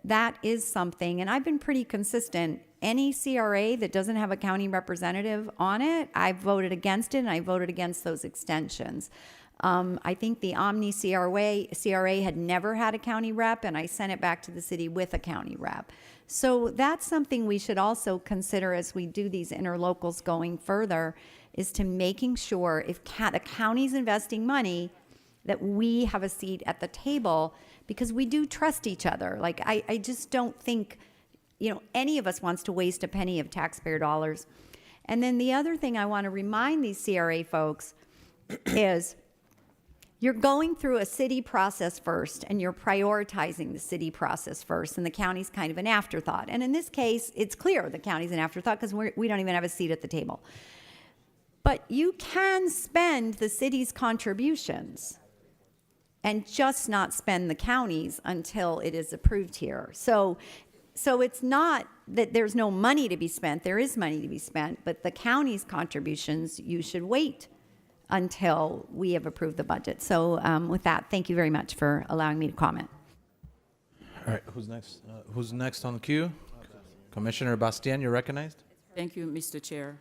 that is something, and I've been pretty consistent. Any CRA that doesn't have a county representative on it, I've voted against it, and I voted against those extensions. I think the Omni CRA had never had a county rep, and I sent it back to the city with a county rep. So that's something we should also consider as we do these interlocals going further, is to making sure if the county's investing money, that we have a seat at the table, because we do trust each other. Like, I just don't think, you know, any of us wants to waste a penny of taxpayer dollars. And then the other thing I want to remind these CRA folks is you're going through a city process first, and you're prioritizing the city process first, and the county's kind of an afterthought. And in this case, it's clear the county's an afterthought because we don't even have a seat at the table. But you can spend the city's contributions and just not spend the county's until it is approved here. So it's not that there's no money to be spent. There is money to be spent, but the county's contributions, you should wait until we have approved the budget. So with that, thank you very much for allowing me to comment. All right, who's next? Who's next on the queue? Commissioner Bastien, you're recognized. Thank you, Mr. Chair.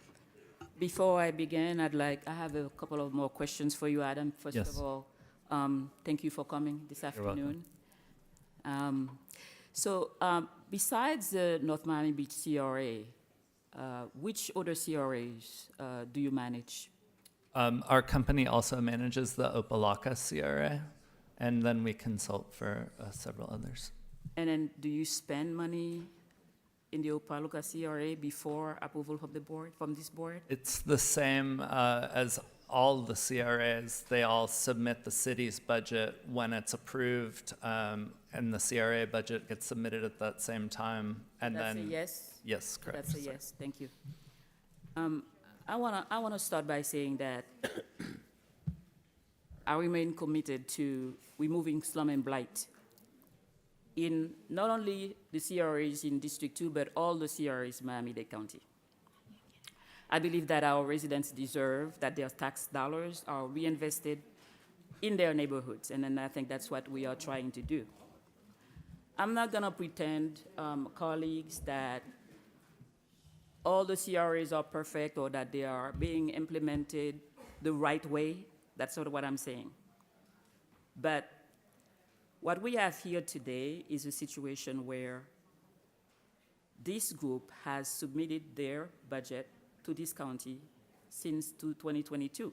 Before I begin, I have a couple of more questions for you, Adam. First Yes. of all, thank you for coming this afternoon. Besides the North Miami Beach CRA, which other CRAs do you manage? Our company also manages the Opelika CRA, and then we consult for several others. And then do you spend money in the Opelika CRA before approval from this board? It's the same as all the CRAs. They all submit the city's budget when it's approved, and the CRA budget gets submitted at that same time. And That's then a yes? Yes, correct. That's a yes, thank you. I wanna start by saying that I remain committed to removing slum and blight in not only the CRAs in District 2, but all the CRAs in Miami-Dade County. I believe that our residents deserve that their tax dollars are reinvested in their neighborhoods, and then I think that's what we are trying to do. I'm not gonna pretend, colleagues, that all the CRAs are perfect or that they are being implemented the right way. That's sort of what I'm saying. But what we have here today is a situation where this group has submitted their budget to this county since 2022.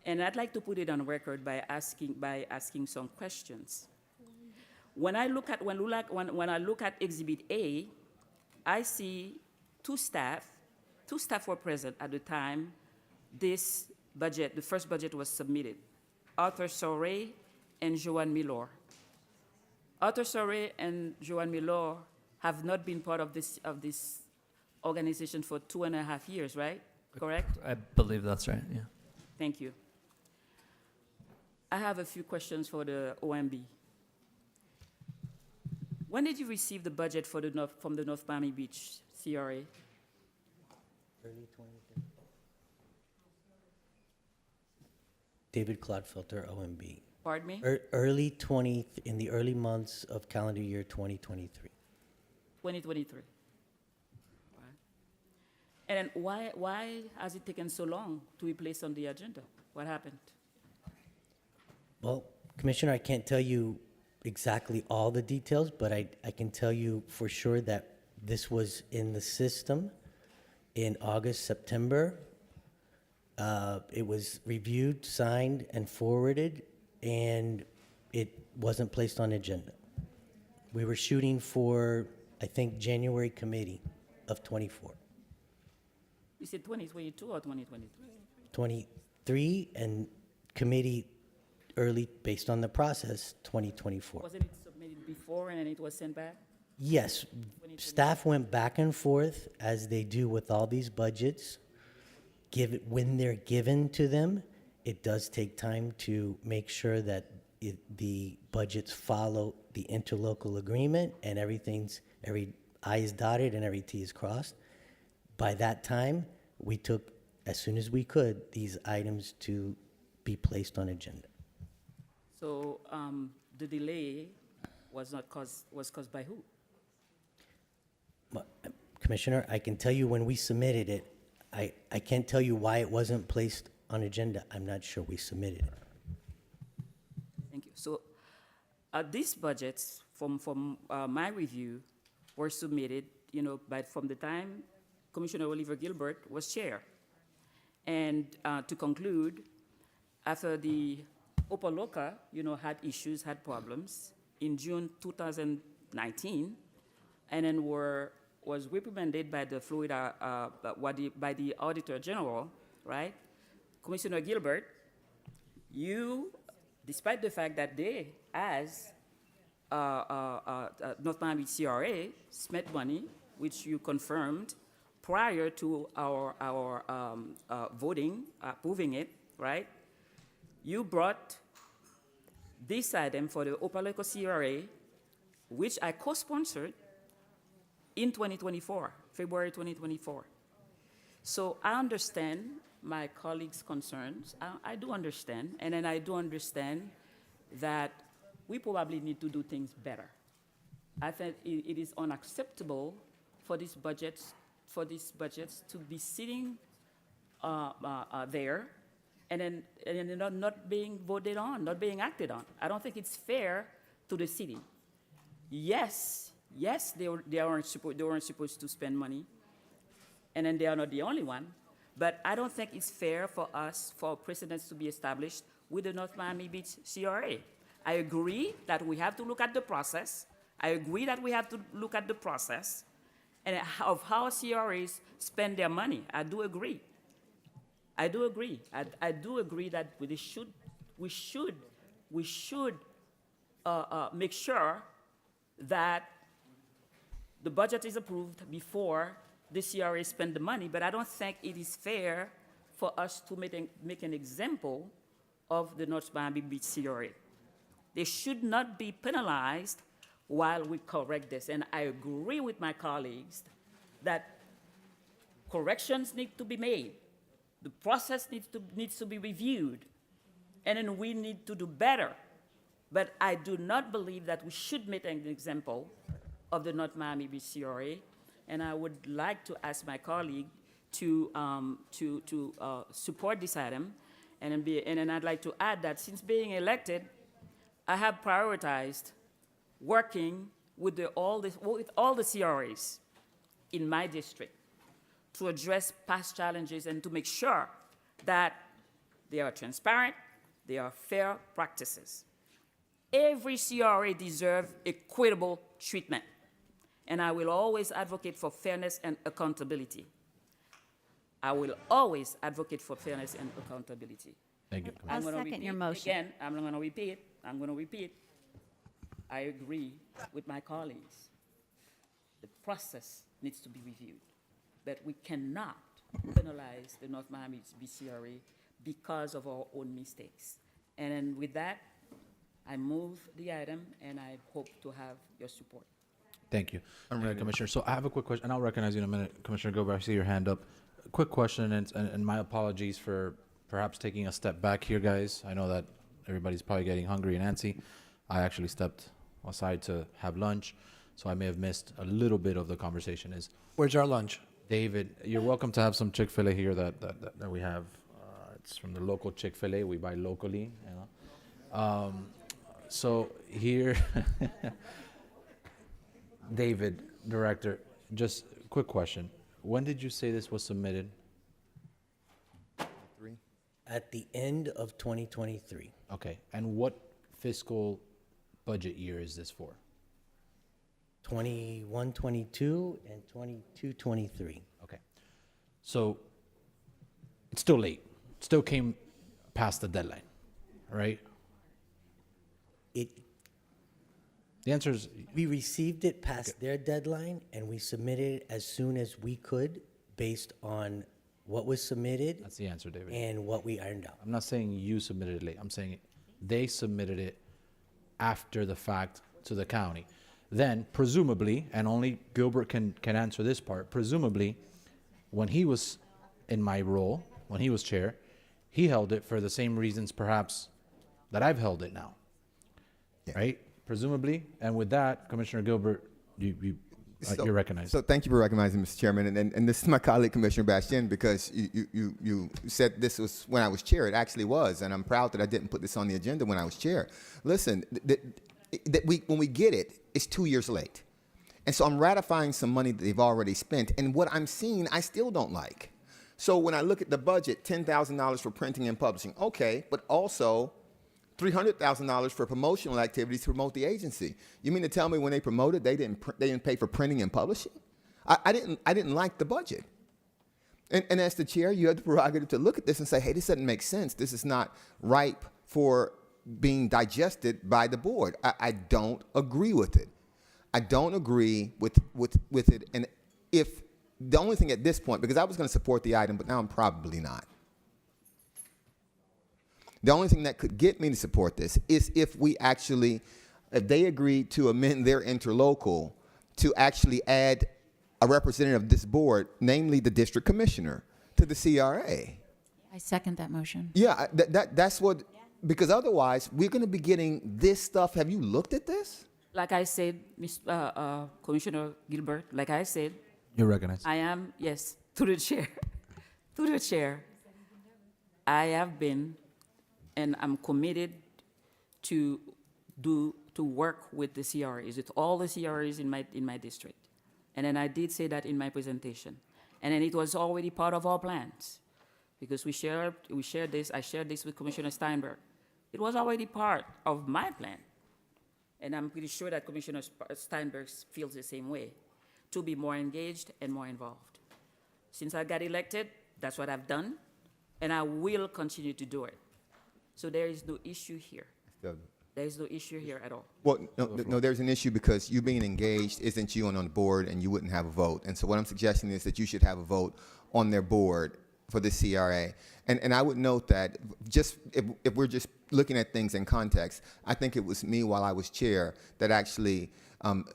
And I'd like to put it on record by asking some questions. When I look at Exhibit A, I see two staff two staff were present at the time this budget, the first budget was submitted, Arthur Soray and Joanne Milor. Arthur Soray and Joanne Milor have not been part of this organization for 2.5 years, right? Correct? I believe that's right, yeah. Thank you. I have a few questions for the OMB. When did you receive the budget for from the North Miami Beach CRA? Early 2020. David Clodfelter, OMB. Pardon me? In the early months of calendar year 2023. 2023. Right. And then why has it taken so long to be placed on the agenda? What happened? Well, Commissioner, I can't tell you exactly all the details, but I can tell you for sure that this was in the system in August, September. It was reviewed, signed, and forwarded, and it wasn't placed on agenda. We were shooting for, I think, January committee of 24. You said 2022 or 2023? 23 and committee early, based on the process, 2024. Wasn't it submitted before and then it was sent back? Yes, staff went back and forth, as they do with all these budgets. When they're given to them, it does take time to make sure that the budgets follow the interlocal agreement and every I is dotted and every T is crossed. By that time, we took, as soon as we could, these items to be placed on agenda. So the delay was caused by who? Commissioner, I can tell you when we submitted it. I can't tell you why it wasn't placed on agenda. I'm not sure we submitted it. Thank you. So these budgets, from my review, were submitted, from the time Commissioner Oliver Gilbert was chair. And to conclude, after the Opaloka, had issues, had problems in June 2019, and then was reprimanded by the Florida, by the Auditor General, right? Commissioner Gilbert, you, despite the fact that they, as North Miami CRA, spent money, which you confirmed prior to our voting, approving it, right? You brought this item for the Opaloka CRA, which I co-sponsored in 2024, February 2024. So I understand my colleagues' concerns. I do understand, and then I do understand that we probably need to do things better. I think it is unacceptable for these budgets to be sitting there and then not being voted on, not being acted on. I don't think it's fair to the city. Yes, they weren't supposed to spend money, and then they are not the only one. But I don't think it's fair for precedents to be established with the North Miami Beach CRA. I agree that we have to look at the process. and of how CRAs spend their money. I do agree. I do agree that we should make sure that the budget is approved before the CRA spend the money, but I don't think it is fair for us to make an example of the North Miami Beach CRA. They should not be penalized while we correct this. And I agree with my colleagues that corrections need to be made. The process needs to be reviewed. And then we need to do better. But I do not believe that we should make an example of the North Miami Beach CRA. And I would like to ask my colleague to support this item. And then I'd like to add that since being elected, I have prioritized working with all the CRAs in my district to address past challenges and to make sure that they are transparent, they are fair practices. Every CRA deserves equitable treatment, and I will always advocate for fairness and accountability. I will always advocate for fairness and accountability. Thank you. I'll gonna second your repeat motion. Again, I'm going to repeat. I'm going to repeat. I agree with my colleagues. The process needs to be reviewed, but we cannot penalize the North Miami BCRA because of our own mistakes. And then with that, I move the item, and I hope to have your support. Thank you. Commissioner. So I have a quick question, and I'll recognize you in a minute. Commissioner Gilbert, I see your hand up. Quick question, and my apologies for perhaps taking a step back here, guys. I know that everybody's probably getting hungry and antsy. I actually stepped aside to have lunch, so I may have missed a little bit of the conversation. Where's our lunch? David, you're welcome to have some Chick-fil-A here that we have. It's from the local Chick-fil-A. We buy locally, you know. So here, David, Director, just quick question. When did you say this was submitted? At the end of 2023. Okay, and what fiscal budget year is this for? 21, 22, and 22, 23. Okay, so it's still late. It still came past the deadline, right? The answer is We received it past their deadline, and we submitted it as soon as we could based on what was submitted that's the answer, David. and what we ironed out. I'm not saying you submitted it late. I'm saying they submitted it after the fact to the county. Then, presumably, and only Gilbert can answer this part, presumably, when he was in my role, when he was chair, he held it for the same reasons perhaps that I've held it now. Yeah. Right? Presumably. And with that, Commissioner Gilbert, you're recognized. So thank you for recognizing, Mr. Chairman. And this is my colleague, Commissioner Bastien, because you said this was when I was chair. It actually was, and I'm proud that I didn't put this on the agenda when I was chair. Listen, when we get it, it's 2 years late. And so I'm ratifying some money that they've already spent. And what I'm seeing, I still don't like. So when I look at the budget, $10,000 for printing and publishing, okay, but also $300,000 for promotional activities to promote the agency. You mean to tell me when they promoted, they didn't pay for printing and publishing? I didn't like the budget. And as the chair, you have the prerogative to look at this and say, hey, this doesn't make sense. This is not ripe for being digested by the board. I don't agree with it. I don't agree with it. And if the only thing at this point, because I was going to support the item, but now I'm probably not. The only thing that could get me to support this is if they agreed to amend their interlocal to actually add a representative of this board, namely the district commissioner, to the CRA. I second that motion. Yeah, that's what, because otherwise we're going to be getting this stuff. Have you looked at this? Like I said, Commissioner Gilbert, like I said, You're recognized. I am, yes, to the chair. To the chair. I have been, and I'm committed to work with the CRAs, with all the CRAs in my district. And then I did say that in my presentation. And then it was already part of our plans, because we shared this, I shared this with Commissioner Steinberg. It was already part of my plan. And I'm pretty sure that Commissioner Steinberg feels the same way, to be more engaged and more involved. Since I got elected, that's what I've done, and I will continue to do it. So there is no issue here. There is no issue here at all. Well, no, there's an issue because you being engaged isn't you on the board, and you wouldn't have a vote. And so what I'm suggesting is that you should have a vote on their board for the CRA. And I would note that just if we're just looking at things in context, I think it was me while I was chair that actually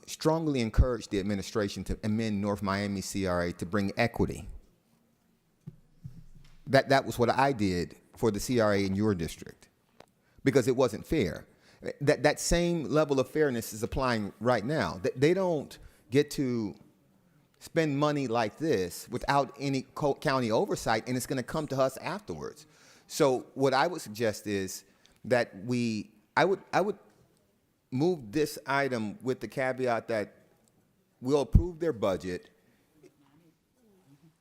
strongly encouraged the administration to amend North Miami CRA to bring equity. That was what I did for the CRA in your district, because it wasn't fair. That same level of fairness is applying right now. They don't get to spend money like this without any county oversight, and it's going to come to us afterwards. So what I would suggest is that I would move this item with the caveat that we'll approve their budget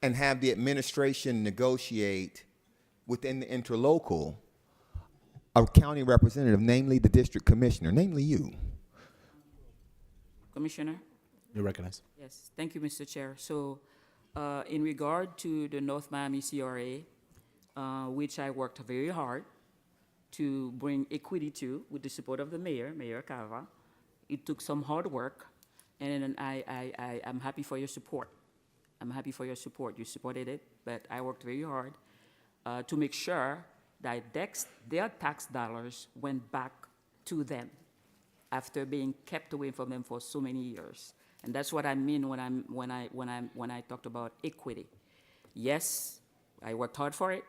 and have the administration negotiate within the interlocal a county representative, namely the district commissioner, namely you. Commissioner? You're recognized. Yes, thank you, Mr. Chair. So In regard to the North Miami CRA, which I worked very hard to bring equity to with the support of the mayor, Mayor Cava. It took some hard work, and I'm happy for your support. I'm happy for your support. You supported it, but I worked very hard to make sure that their tax dollars went back to them after being kept away from them for so many years. And that's what I mean when I talked about equity. Yes, I worked hard for it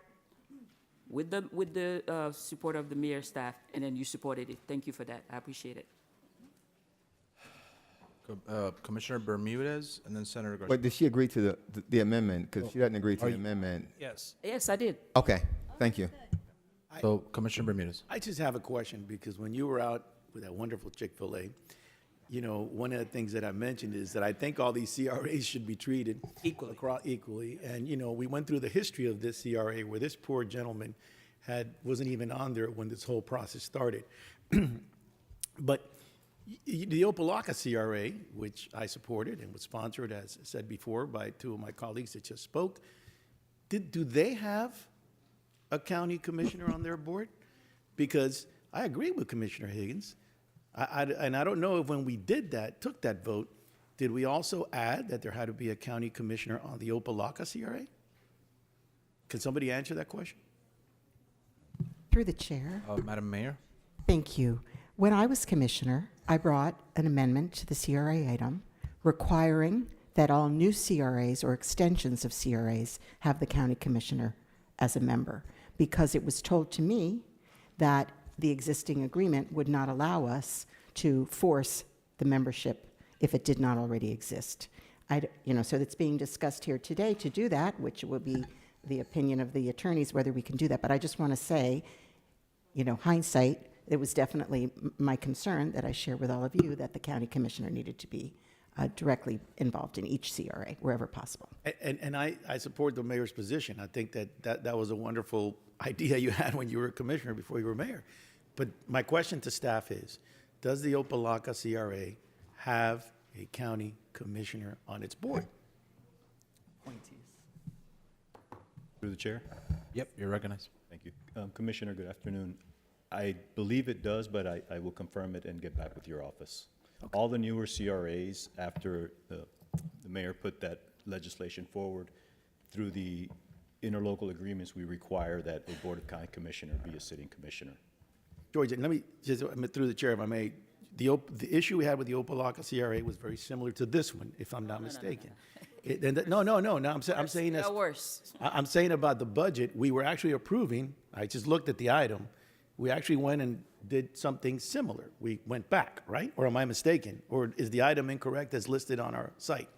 with the support of the mayor staff, and then you supported it. Thank you for that. I appreciate it. Commissioner Bermudez, and then Senator Garcia. But did she agree to the amendment? Because she doesn't agree to Are the you- amendment. Yes. Yes, I did. Okay, thank you. So, Commissioner Bermudez. I just have a question, because when you were out with that wonderful Chick-fil-A, you know, one of the things that I mentioned is that I think all these CRAs should be treated equally. And, you know, we went through the history of this CRA where this poor gentleman wasn't even on there when this whole process started. But the Opelika CRA, which I supported and was sponsored, as said before, by two of my colleagues that just spoke, do they have a county commissioner on their board? Because I agree with Commissioner Higgins. And I don't know if when we took that vote, did we also add that there had to be a county commissioner on the Opelika CRA? Can somebody answer that question? Through the chair. Madam Mayor. Thank you. When I was commissioner, I brought an amendment to the CRA item requiring that all new CRAs or extensions of CRAs have the county commissioner as a member, because it was told to me that the existing agreement would not allow us to force the membership if it did not already exist. So it's being discussed here today to do that, which will be the opinion of the attorneys whether we can do that. But I just want to say, hindsight, it was definitely my concern that I share with all of you that the county commissioner needed to be directly involved in each CRA wherever possible. And I support the mayor's position. I think that was a wonderful idea you had when you were a commissioner before you were mayor. But my question to staff is, does the Opelika CRA have a county commissioner on its board? Through the chair? Yep, you're recognized. Thank you. Commissioner, good afternoon. I believe it does, but I will confirm it and get back with your office. Okay. All the newer CRAs, after the mayor put that legislation forward, through the interlocal agreements, we require that a Board of County Commissioner be a sitting commissioner. George, let me just, through the chair, if I may, the issue we had with the Opelika CRA was very similar to this one, if I'm not mistaken. No, I'm saying that's worse. I'm saying about the budget, we were actually approving, I just looked at the item, we actually went and did something similar. We went back, right? Or am I mistaken? Or is the item incorrect as listed on our site?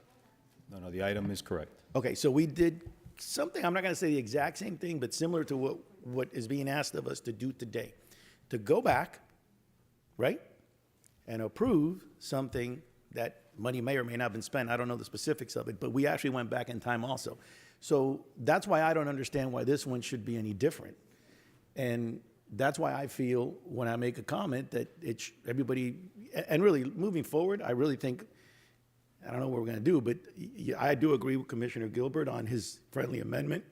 No, the item is correct. Okay, so we did something, I'm not going to say the exact same thing, but similar to what is being asked of us to do today. To go back, right, and approve something that money may or may not have been spent. I don't know the specifics of it, but we actually went back in time also. So that's why I don't understand why this one should be any different. And that's why I feel when I make a comment that everybody, and really moving forward, I really think, I don't know what we're going to do, but I do agree with Commissioner Gilbert on his friendly amendment.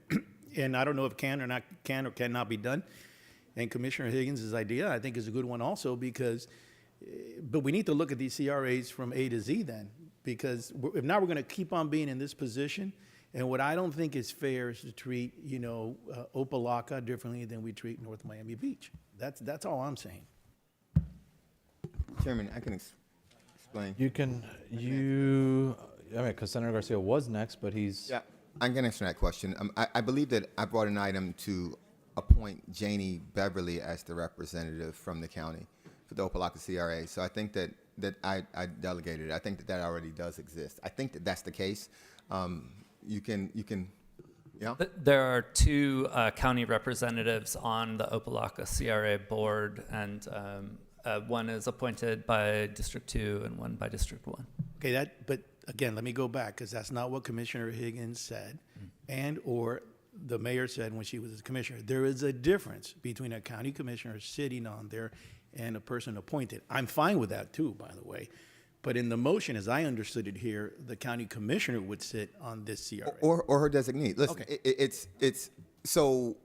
And I don't know if can or cannot be done. And Commissioner Higgins' idea, I think, is a good one also, because, but we need to look at these CRAs from A to Z then, because if not, we're going to keep on being in this position. And what I don't think is fair is to treat, Opelika differently than we treat North Miami Beach. That's all I'm saying. Chairman, I can explain. Because Senator Garcia was next, but he's... Yeah, I can answer that question. I believe that I brought an item to appoint Janie Beverly as the representative from the county for the Opelika CRA. So I think that I delegated it. I think that already does exist. I think that that's the case. You can, yeah? There are two county representatives on the Opelika CRA board, and one is appointed by District 2 and one by District 1. Okay, but again, let me go back, because that's not what Commissioner Higgins said, and or the mayor said when she was a commissioner. There is a difference between a county commissioner sitting on there and a person appointed. I'm fine with that too, by the way. But in the motion, as I understood it here, the county commissioner would sit on this CRA. Or her designee. Listen, Okay. it's so,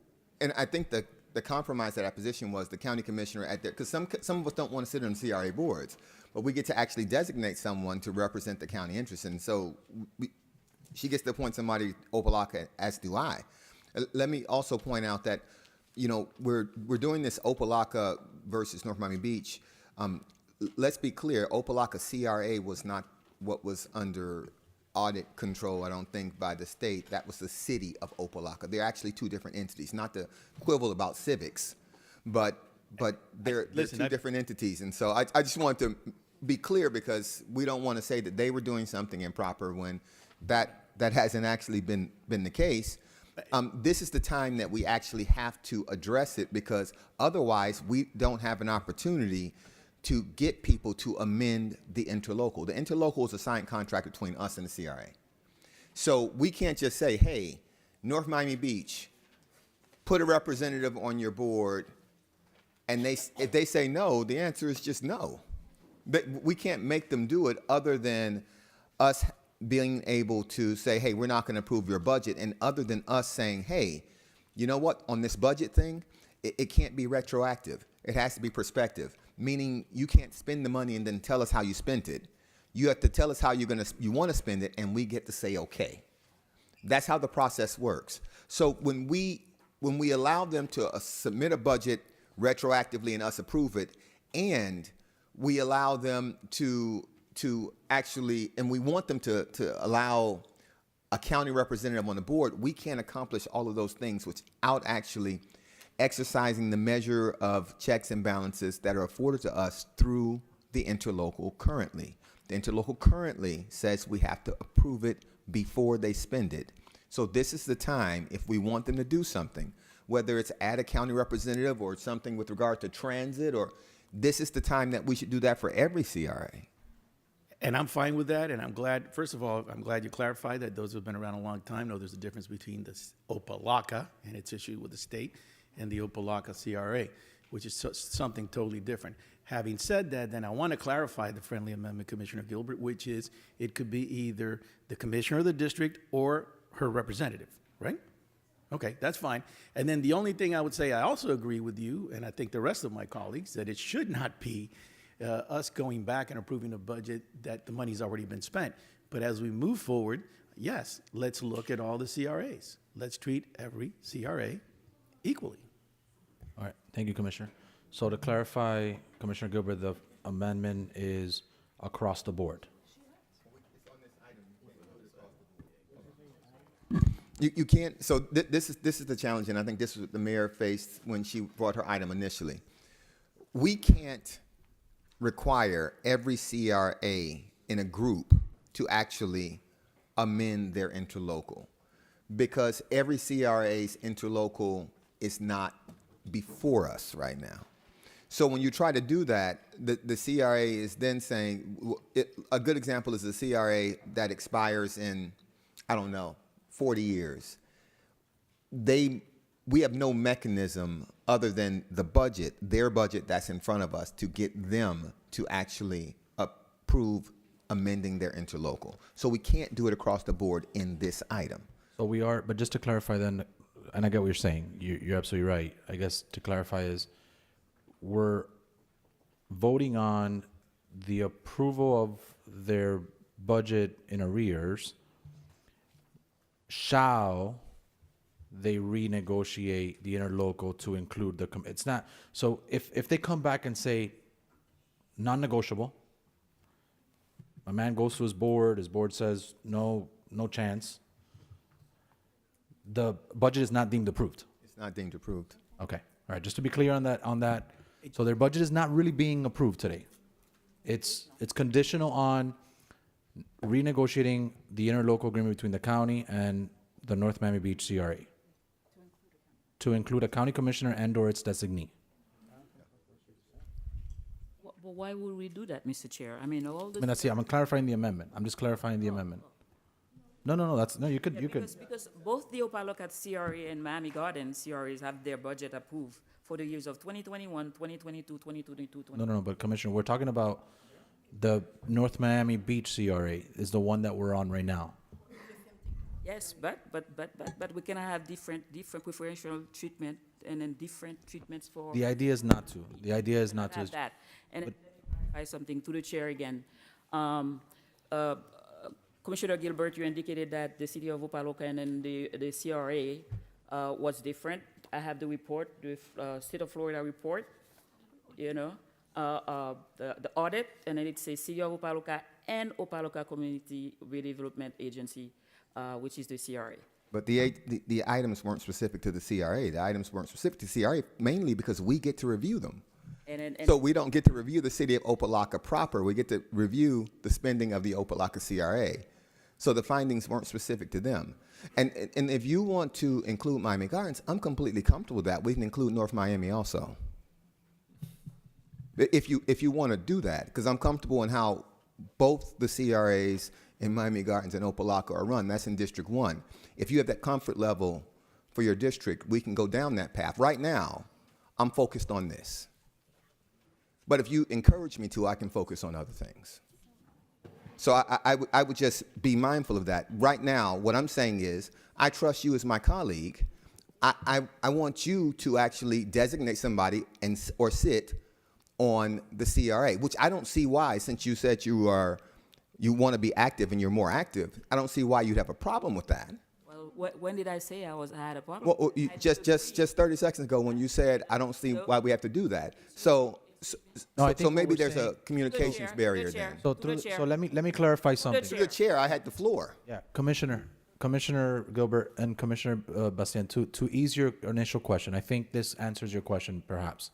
and I think the compromise at that position was the county commissioner at there, because some of us don't want to sit on CRA boards, but we get to actually designate someone to represent the county interests, and so she gets to appoint somebody, Opalaka, as do I. Let me also point out that, you know, we're doing this Opalaka versus North Miami Beach. Let's be clear, Opalaka CRA was not what was under audit control, I don't think, by the state. That was the city of Opalaka. They're actually two different entities, not to quibble about civics, but they're two different entities. And so I just want to be clear, because we don't want to say that they were doing something improper when that hasn't actually been the case. This is the time that we actually have to address it, because otherwise we don't have an opportunity to get people to amend the interlocal. The interlocal is a signed contract between us and the CRA. So we can't just say, hey, North Miami Beach, put a representative on your board, and if they say no, the answer is just no. But we can't make them do it other than us being able to say, hey, we're not going to approve your budget, and other than us saying, hey, you know what, on this budget thing, it can't be retroactive. It has to be prospective, meaning you can't spend the money and then tell us how you spent it. You have to tell us how you want to spend it, and we get to say okay. That's how the process works. So when we allow them to submit a budget retroactively and us approve it, and we allow them to actually, and we want them to allow a county representative on the board, we can't accomplish all of those things without actually exercising the measure of checks and balances that are afforded to us through the interlocal currently. The interlocal currently says we have to approve it before they spend it. So this is the time, if we want them to do something, whether it's add a county representative or something with regard to transit, or this is the time that we should do that for every CRA. And I'm fine with that, and I'm glad, first of all, I'm glad you clarified that those who have been around a long time know there's a difference between the Opalaka and its issue with the state and the Opalaka CRA, which is something totally different. Having said that, then I want to clarify the friendly amendment, Commissioner Gilbert, which is it could be either the commissioner of the district or her representative, right? Okay, that's fine. And then the only thing I would say, I also agree with you, and I think the rest of my colleagues, that it should not be us going back and approving a budget that the money's already been spent. But as we move forward, yes, let's look at all the CRAs. Let's treat every CRA equally. All right, thank you, Commissioner. So to clarify, Commissioner Gilbert, the amendment is across the board. You can't, so this is the challenge, and I think this is what the mayor faced when she brought her item initially. We can't require every CRA in a group to actually amend their interlocal, because every CRA's interlocal is not before us right now. So when you try to do that, the CRA is then saying, a good example is the CRA that expires in, I don't know, 40 years. We have no mechanism other than the budget, their budget that's in front of us, to get them to actually approve amending their interlocal. So we can't do it across the board in this item. So we are, but just to clarify then, and I get what you're saying, you're absolutely right. I guess to clarify is, we're voting on the approval of their budget in arrears. Shall they renegotiate the interlocal to include the, it's not, so if they come back and say non-negotiable, a man goes to his board says no chance, the budget is not deemed approved. It's not deemed approved. Okay, all right, just to be clear on that, so their budget is not really being approved today. It's conditional on renegotiating the interlocal agreement between the county and the North Miami Beach CRA to include a county commissioner and or its designee. But why would we do that, Mr. Chair? I mean, all this. That's it. I'm clarifying the amendment. I'm just clarifying the amendment. No. That's no. You could. Because both the Opalaka CRA and Miami Garden CRAs have their budget approved for the years of 2021, 2022, 2022, No. But Commissioner, we're talking about The North Miami Beach CRA is the one that we're on right now. Yes, but we cannot have different preferential treatment and then different treatments for. The idea is not to. The idea is not to. Have that. And I something to the chair again. Commissioner Gilbert, you indicated that the city of Opaloka and then the CRA was different. I have the report, the state of Florida report, you know, the audit, and then it says City of Opaloka and Opaloka Community Redevelopment Agency, which is the CRA. But the items weren't specific to the CRA. The items weren't specific to CRA mainly because we get to review them. And so we don't get to review the city of Opelika proper. We get to review the spending of the Opelika CRA. So the findings weren't specific to them. And if you want to include Miami Gardens, I'm completely comfortable with that. We can include North Miami also. If you want to do that, because I'm comfortable in how both the CRAs in Miami Gardens and Opelika are run. That's in District 1. If you have that comfort level for your district, we can go down that path. Right now, I'm focused on this. But if you encourage me to, I can focus on other things. So I would just be mindful of that. Right now, what I'm saying is, I trust you as my colleague. I want you to actually designate somebody or sit on the CRA, which I don't see why, since you said you want to be active and you're more active, I don't see why you'd have a problem with that. Well, when did I say I had a problem? Well, just 30 seconds ago when you said, I don't see why we have to do that. So maybe there's a communications barrier then. So let me clarify something. Through the chair, I had the floor. Yeah, Commissioner Gilbert and Commissioner Bastien, to ease your initial question, I think this answers your question perhaps.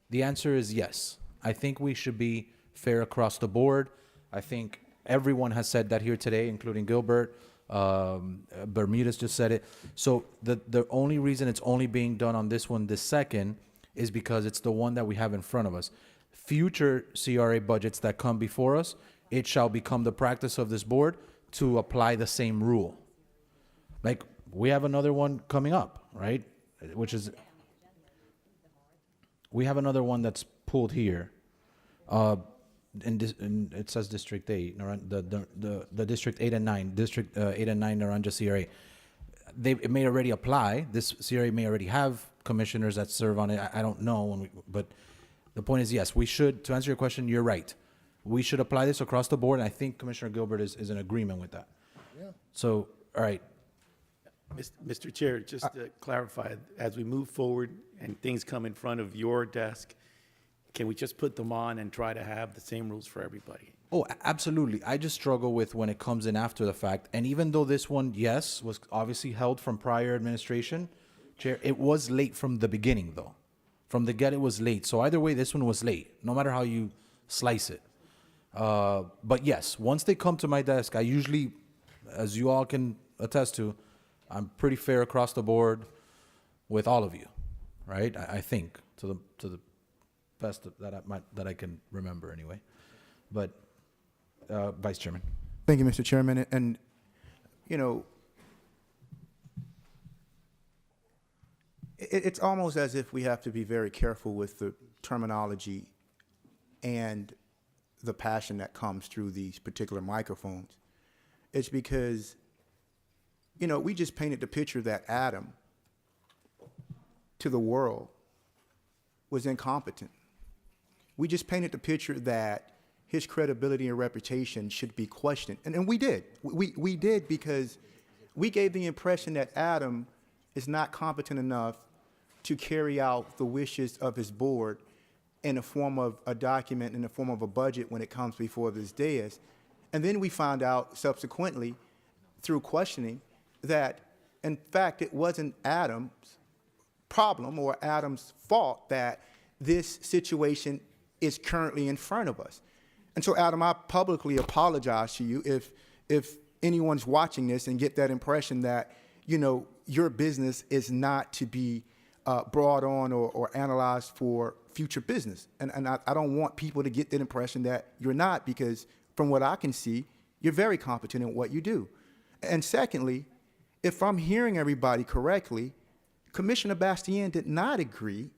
The answer is yes. I think we should be fair across the board. I think everyone has said that here today, including Gilbert. Bermudez just said it. So the only reason it's only being done on this one this second is because it's the one that we have in front of us. Future CRA budgets that come before us, it shall become the practice of this board to apply the same rule. Like, we have another one coming up, right? Which is, we have another one that's pulled here. And it says District 8, the District 8 and 9, District 8 and 9 Naranja CRA. It may already apply. This CRA may already have commissioners that serve on it. I don't know, but the point is, yes, we should, to answer your question, you're right. We should apply this across the board, and I think Commissioner Gilbert is in agreement with that. Yeah. So, all right. Mr. Chair, just to clarify, as we move forward and things come in front of your desk, can we just put them on and try to have the same rules for everybody? Oh, absolutely. I just struggle with when it comes in after the fact. And even though this one, yes, was obviously held from prior administration, Chair, it was late from the beginning, though. From the get, it was late. So either way, this one was late, no matter how you slice it. But yes, once they come to my desk, I usually, as you all can attest to, I'm pretty fair across the board with all of you, right? I think to the best that I can remember anyway. But Vice Chairman. Thank you, Mr. Chairman. And you know, it's almost as if we have to be very careful with the terminology and the passion that comes through these particular microphones. It's because, you know, we just painted the picture that Adam to the world was incompetent. We just painted the picture that his credibility and reputation should be questioned. And we did. We did, because we gave the impression that Adam is not competent enough to carry out the wishes of his board in the form of a document, in the form of a budget when it comes before this dais. And then we found out subsequently through questioning that, in fact, it wasn't Adam's problem or Adam's fault that this situation is currently in front of us. And so, Adam, I publicly apologize to you if anyone's watching this and get that impression that, you know, your business is not to be brought on or analyzed for future business. And I don't want people to get that impression that you're not, because from what I can see, you're very competent in what you do. And secondly, if I'm hearing everybody correctly, Commissioner Bastien did not agree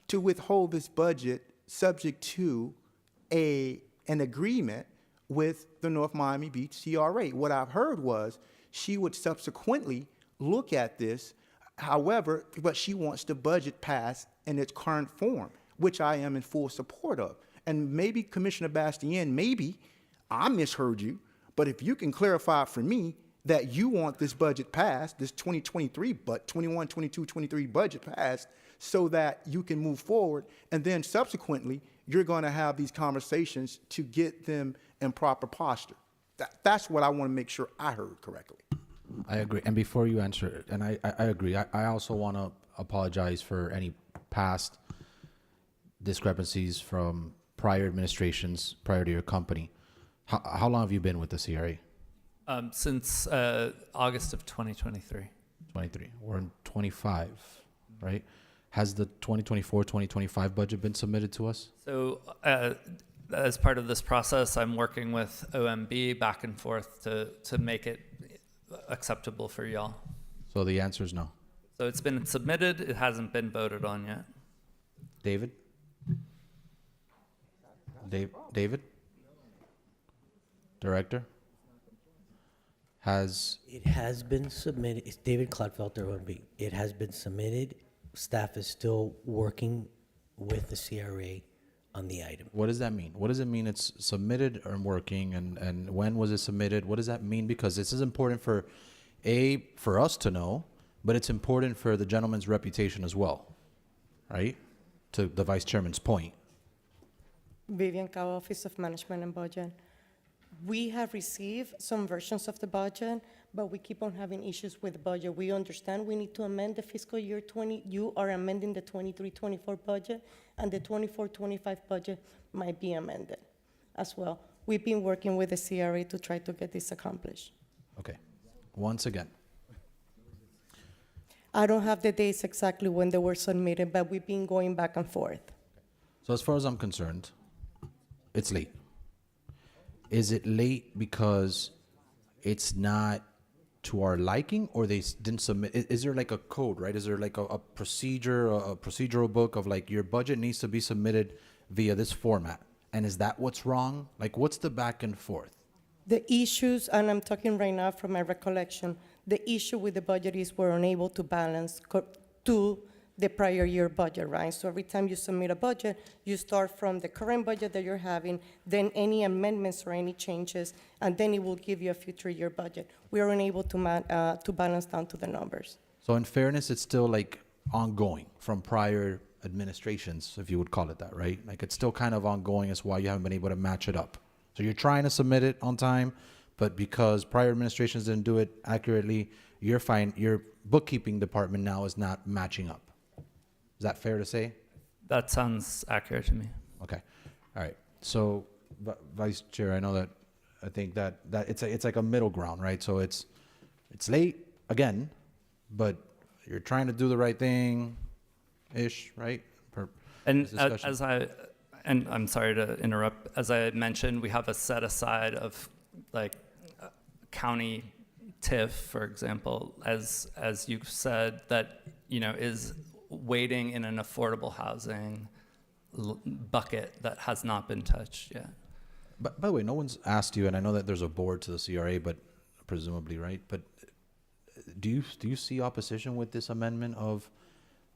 to withhold this budget subject to a an agreement with the North Miami Beach CRA. What I've heard was she would subsequently look at this, however, but she wants the budget passed in its current form, which I am in full support of. And maybe Commissioner Bastien, maybe I misheard you, but if you can clarify for me that you want this budget passed, this 2023, but 21, 22, 23 budget passed, so that you can move forward, and then subsequently, you're going to have these conversations to get them in proper posture. That's what I want to make sure I heard correctly. I agree. And before you answer, and I agree, I also want to apologize for any past discrepancies from prior administrations prior to your company. How long have you been with the CRA? Since August of 2023. 23. We're in 25, right? Has the 2024-2025 budget been submitted to us? So as part of this process, I'm working with OMB back and forth to make it acceptable for y'all. So the answer is no. So it's been submitted. It hasn't been voted on yet. David? David? Director? It has been submitted. It's David Clodfelter, OMB. It has been submitted. Staff is still working with the CRA on the item. What does that mean? What does it mean it's submitted or working, and when was it submitted? What does that mean? Because this is important for us to know, but it's important for the gentleman's reputation as well, right? To the vice chairman's point. Vivian Cao, Office of Management and Budget. We have received some versions of the budget, but we keep on having issues with the budget. We understand we need to amend the fiscal year 20. You are amending the 23-24 budget, and the 24-25 budget might be amended as well. We've been working with the CRA to try to get this accomplished. Okay. Once again. I don't have the dates exactly when they were submitted, but we've been going back and forth. So as far as I'm concerned, it's late. Is it late because it's not to our liking, or they didn't submit? Is there like a code, right? Is there like a procedure, a procedural book of like your budget needs to be submitted via this format? And is that what's wrong? Like, what's the back and forth? The issues, and I'm talking right now from my recollection, the issue with the budget is we're unable to balance to the prior year budget, right? So every time you submit a budget, you start from the current budget that you're having, then any amendments or any changes, and then it will give you a future year budget. We are unable to balance down to the numbers. So in fairness, it's still like ongoing from prior administrations, if you would call it that, right? Like it's still kind of ongoing as why you haven't been able to match it up. So you're trying to submit it on time, but because prior administrations didn't do it accurately, your bookkeeping department now is not matching up. Is that fair to say? That sounds accurate to me. Okay. All right. So, Vice Chair, I know that I think that it's like a middle ground, right? So it's late again, but you're trying to do the right thing, right? And and I'm sorry to interrupt. As I mentioned, we have a set aside of like county TIF, for example, as you've said, that is waiting in an affordable housing bucket that has not been touched yet. But by the way, no one's asked you, and I know that there's a board to the CRA, but presumably, right? But do you see opposition with this amendment of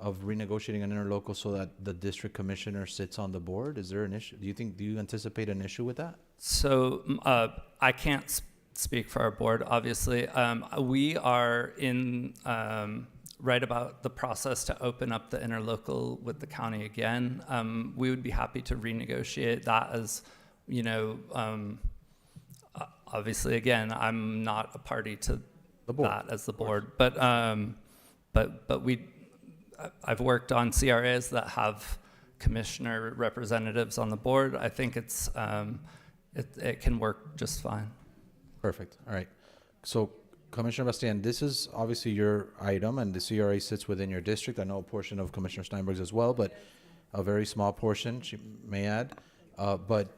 renegotiating an interlocal so that the district commissioner sits on the board? Is there an issue? Do you anticipate an issue with that? So I can't speak for our board, obviously. We are in right about the process to open up the interlocal with the county again. We would be happy to renegotiate that as, obviously, again, I'm not a party to that as the board, but I've worked on CRAs that have commissioner representatives on the board. I think it can work just fine. Perfect. All right. So, Commissioner Bastian, this is obviously your item, and the CRA sits within your district. I know a portion of Commissioner Steinberg's as well, but a very small portion, she may add. But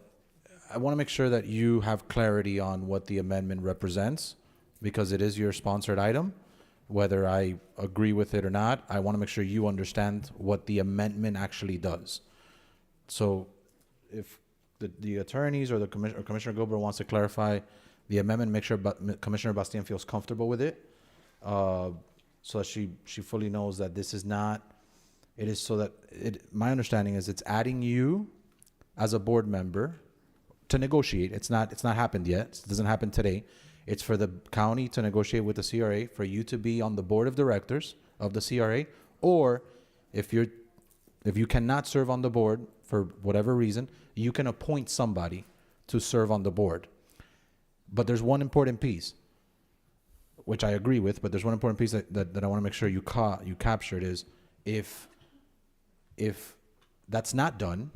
I want to make sure that you have clarity on what the amendment represents, because it is your sponsored item. Whether I agree with it or not, I want to make sure you understand what the amendment actually does. So if the attorneys or or Commissioner Gilbert wants to clarify the amendment, make sure Commissioner Bastian feels comfortable with it, so that she fully knows that this is not. It is so that my understanding is it's adding you as a board member to negotiate. It's not happened yet. It doesn't happen today. It's for the county to negotiate with the CRA for you to be on the board of directors of the CRA, or if you cannot serve on the board for whatever reason, you can appoint somebody to serve on the board. But there's one important piece, which I agree with, but there's one important piece that I want to make sure you captured is if that's not done,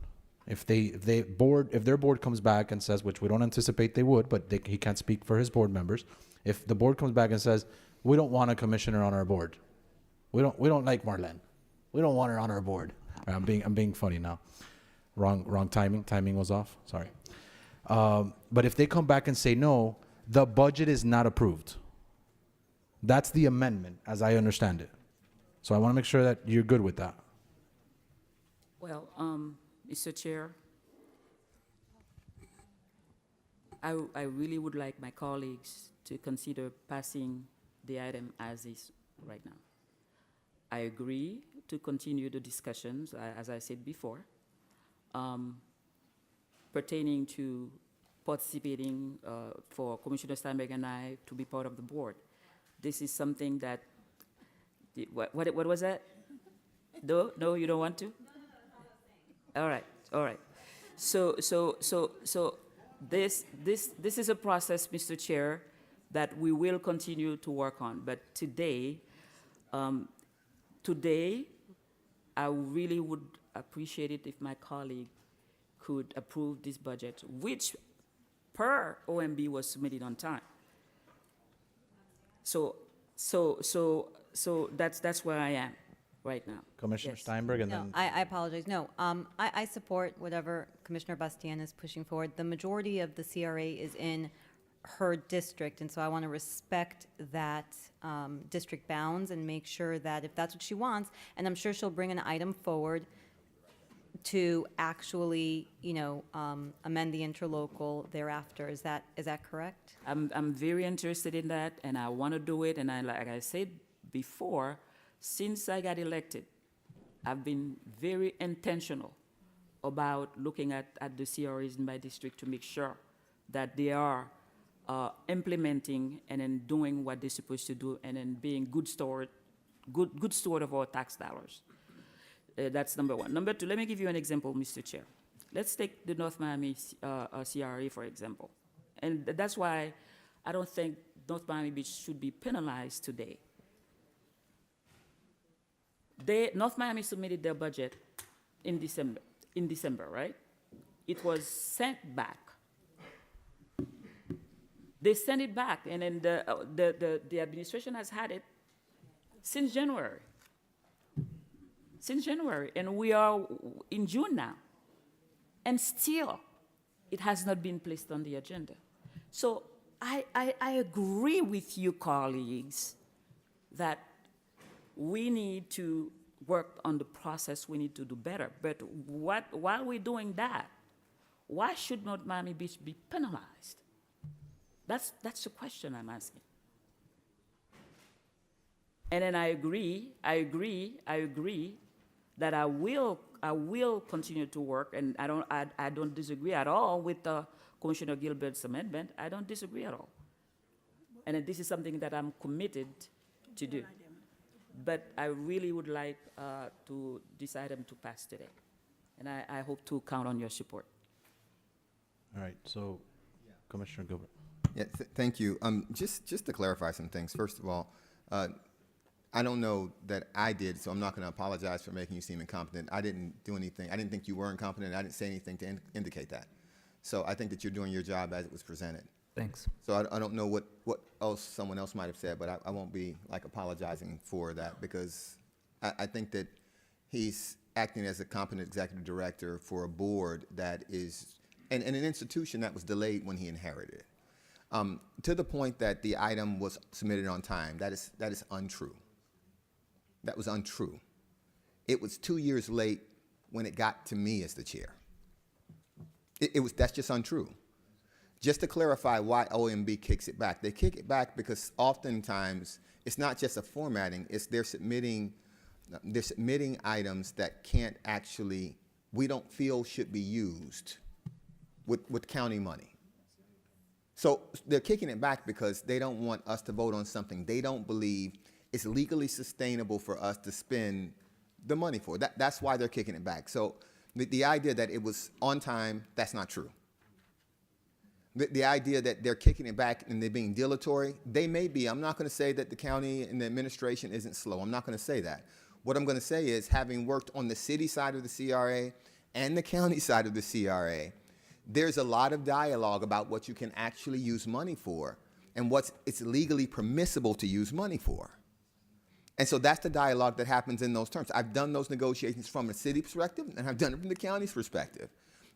if their board comes back and says, which we don't anticipate they would, but he can't speak for his board members. If the board comes back and says, we don't want a commissioner on our board, we don't like Marlene, we don't want her on our board. All right, I'm being funny now. Wrong timing. Timing was off. Sorry. But if they come back and say no, the budget is not approved. That's the amendment, as I understand it. So I want to make sure that you're good with that. Well, Mr. Chair, I really would like my colleagues to consider passing the item as is right now. I agree to continue the discussions, as I said before, pertaining to participating for Commissioner Steinberg and I to be part of the board. This is something that, what was that? No, you don't want to? All right. So this is a process, Mr. Chair, that we will continue to work on. But today, I really would appreciate it if my colleague could approve this budget, which per OMB was submitted on time. So that's where I am right now. Commissioner Yes. Steinberg, and No, then I apologize. No, I support whatever Commissioner Bastian is pushing forward. The majority of the CRA is in her district, and so I want to respect that district bounds and make sure that if that's what she wants, and I'm sure she'll bring an item forward to actually, amend the interlocal thereafter. Is that correct? I'm very interested in that, and I want to do it. And like I said before, since I got elected, I've been very intentional about looking at the CRAs in my district to make sure that they are implementing and then doing what they're supposed to do, and then being good steward of our tax dollars. That's number one. Number two, let me give you an example, Mr. Chair. Let's take the North Miami CRA, for example. And that's why I don't think North Miami Beach should be penalized today. North Miami submitted their budget in December, right? It was sent back. They sent it back, and then the administration has had it since January. And we are in June now. And still, it has not been placed on the agenda. So I agree with you, colleagues, that we need to work on the process. We need to do better. But while we're doing that, why should not Miami Beach be penalized? That's the question I'm asking. And then I agree that I will continue to work, and I don't disagree at all with Commissioner Gilbert's amendment. I don't disagree at all. And this is something that I'm committed to do. But I really would like this item to pass today. And I hope to count on your support. all right. So, Commissioner Gilbert. Yeah, thank you. Just to clarify some things. First of all, I don't know that I did, so I'm not going to apologize for making you seem incompetent. I didn't do anything. I didn't think you were incompetent. I didn't say anything to indicate that. So I think that you're doing your job as it was presented. Thanks. So I don't know what else someone else might have said, but I won't be apologizing for that, because I think that he's acting as a competent executive director for a board that is, and an institution that was delayed when he inherited it. To the point that the item was submitted on time, that is untrue. That was untrue. It was 2 years late when it got to me as the chair. That's just untrue. Just to clarify why OMB kicks it back, they kick it back because oftentimes it's not just a formatting, it's they're submitting items that can't actually, we don't feel should be used with county money. So they're kicking it back because they don't want us to vote on something they don't believe is legally sustainable for us to spend the money for. That's why they're kicking it back. So the idea that it was on time, that's not true. The idea that they're kicking it back and they're being dilatory, they may be. I'm not going to say that the county and the administration isn't slow. I'm not going to say that. What I'm going to say is, having worked on the city side of the CRA and the county side of the CRA, there's a lot of dialogue about what you can actually use money for and it's legally permissible to use money for. And so that's the dialogue that happens in those terms. I've done those negotiations from a city perspective, and I've done it from the county's perspective.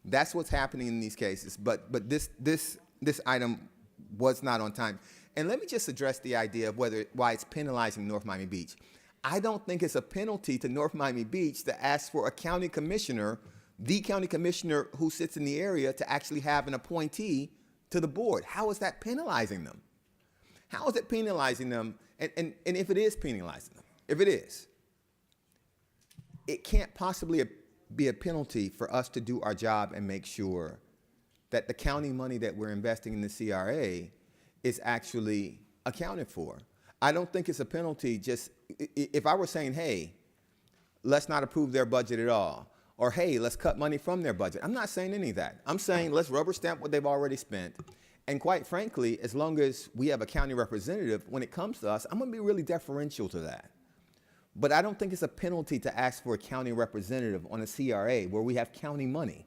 That's what's happening in these cases. But this item was not on time. And let me just address the idea of why it's penalizing North Miami Beach. I don't think it's a penalty to North Miami Beach to ask for a county commissioner, the county commissioner who sits in the area, to actually have an appointee to the board. How is that penalizing them? How is it penalizing them? And if it is penalizing them, if it is, it can't possibly be a penalty for us to do our job and make sure that the county money that we're investing in the CRA is actually accounted for. I don't think it's a penalty just, if I were saying, hey, let's not approve their budget at all, or hey, let's cut money from their budget. I'm not saying any of that. I'm saying let's rubber stamp what they've already spent. And quite frankly, as long as we have a county representative, when it comes to us, I'm going to be really deferential to that. But I don't think it's a penalty to ask for a county representative on a CRA where we have county money.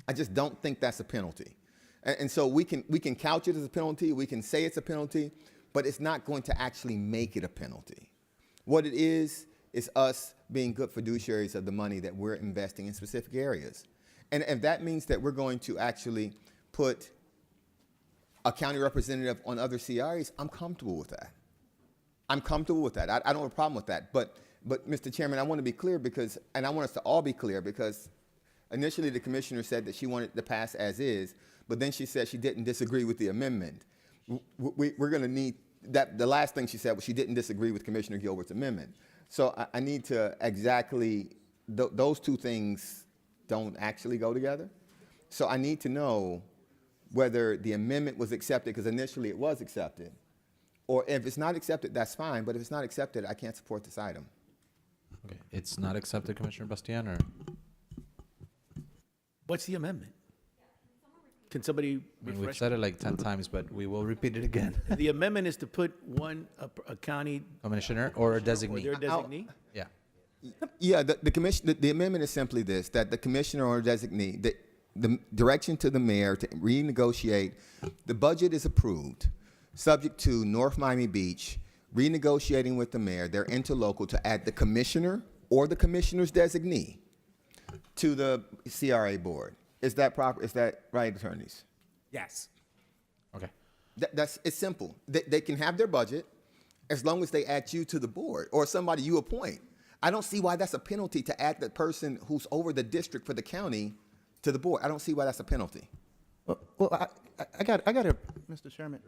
I just don't think that's a penalty. And so we can couch it as a penalty, we can say it's a penalty, but it's not going to actually make it a penalty. What it is us being good fiduciaries of the money that we're investing in specific areas. And if that means that we're going to actually put a county representative on other CRAs, I'm comfortable with that. I'm comfortable with that. I don't have a problem with that. But Mr. Chairman, I want to be clear because, and I want us to all be clear, because initially the commissioner said that she wanted to pass as is, but then she said she didn't disagree with the amendment. We're going to need that. The last thing she said was she didn't disagree with Commissioner Gilbert's amendment. So I need to exactly, those two things don't actually go together. So I need to know whether the amendment was accepted, because initially it was accepted. Or if it's not accepted, that's fine. But if it's not accepted, I can't support this item. Okay. It's not accepted, Commissioner Bastian, or? What's the amendment? Can somebody We've refresh? said it like 10 times, but we will repeat it again. The amendment is to put a county Commissioner or a or designee. their designee? Yeah. Yeah, the amendment is simply this, that the commissioner or designee, the direction to the mayor to renegotiate, the budget is approved, subject to North Miami Beach renegotiating with the mayor, their interlocal, to add the commissioner or the commissioner's designee to the CRA board. Is that proper? Is that right, attorneys? Yes. Okay. It's simple. They can have their budget as long as they add you to the board or somebody you appoint. I don't see why that's a penalty to add the person who's over the district for the county to the board. I don't see why that's a penalty. Well, I got to, Mr. Chairman.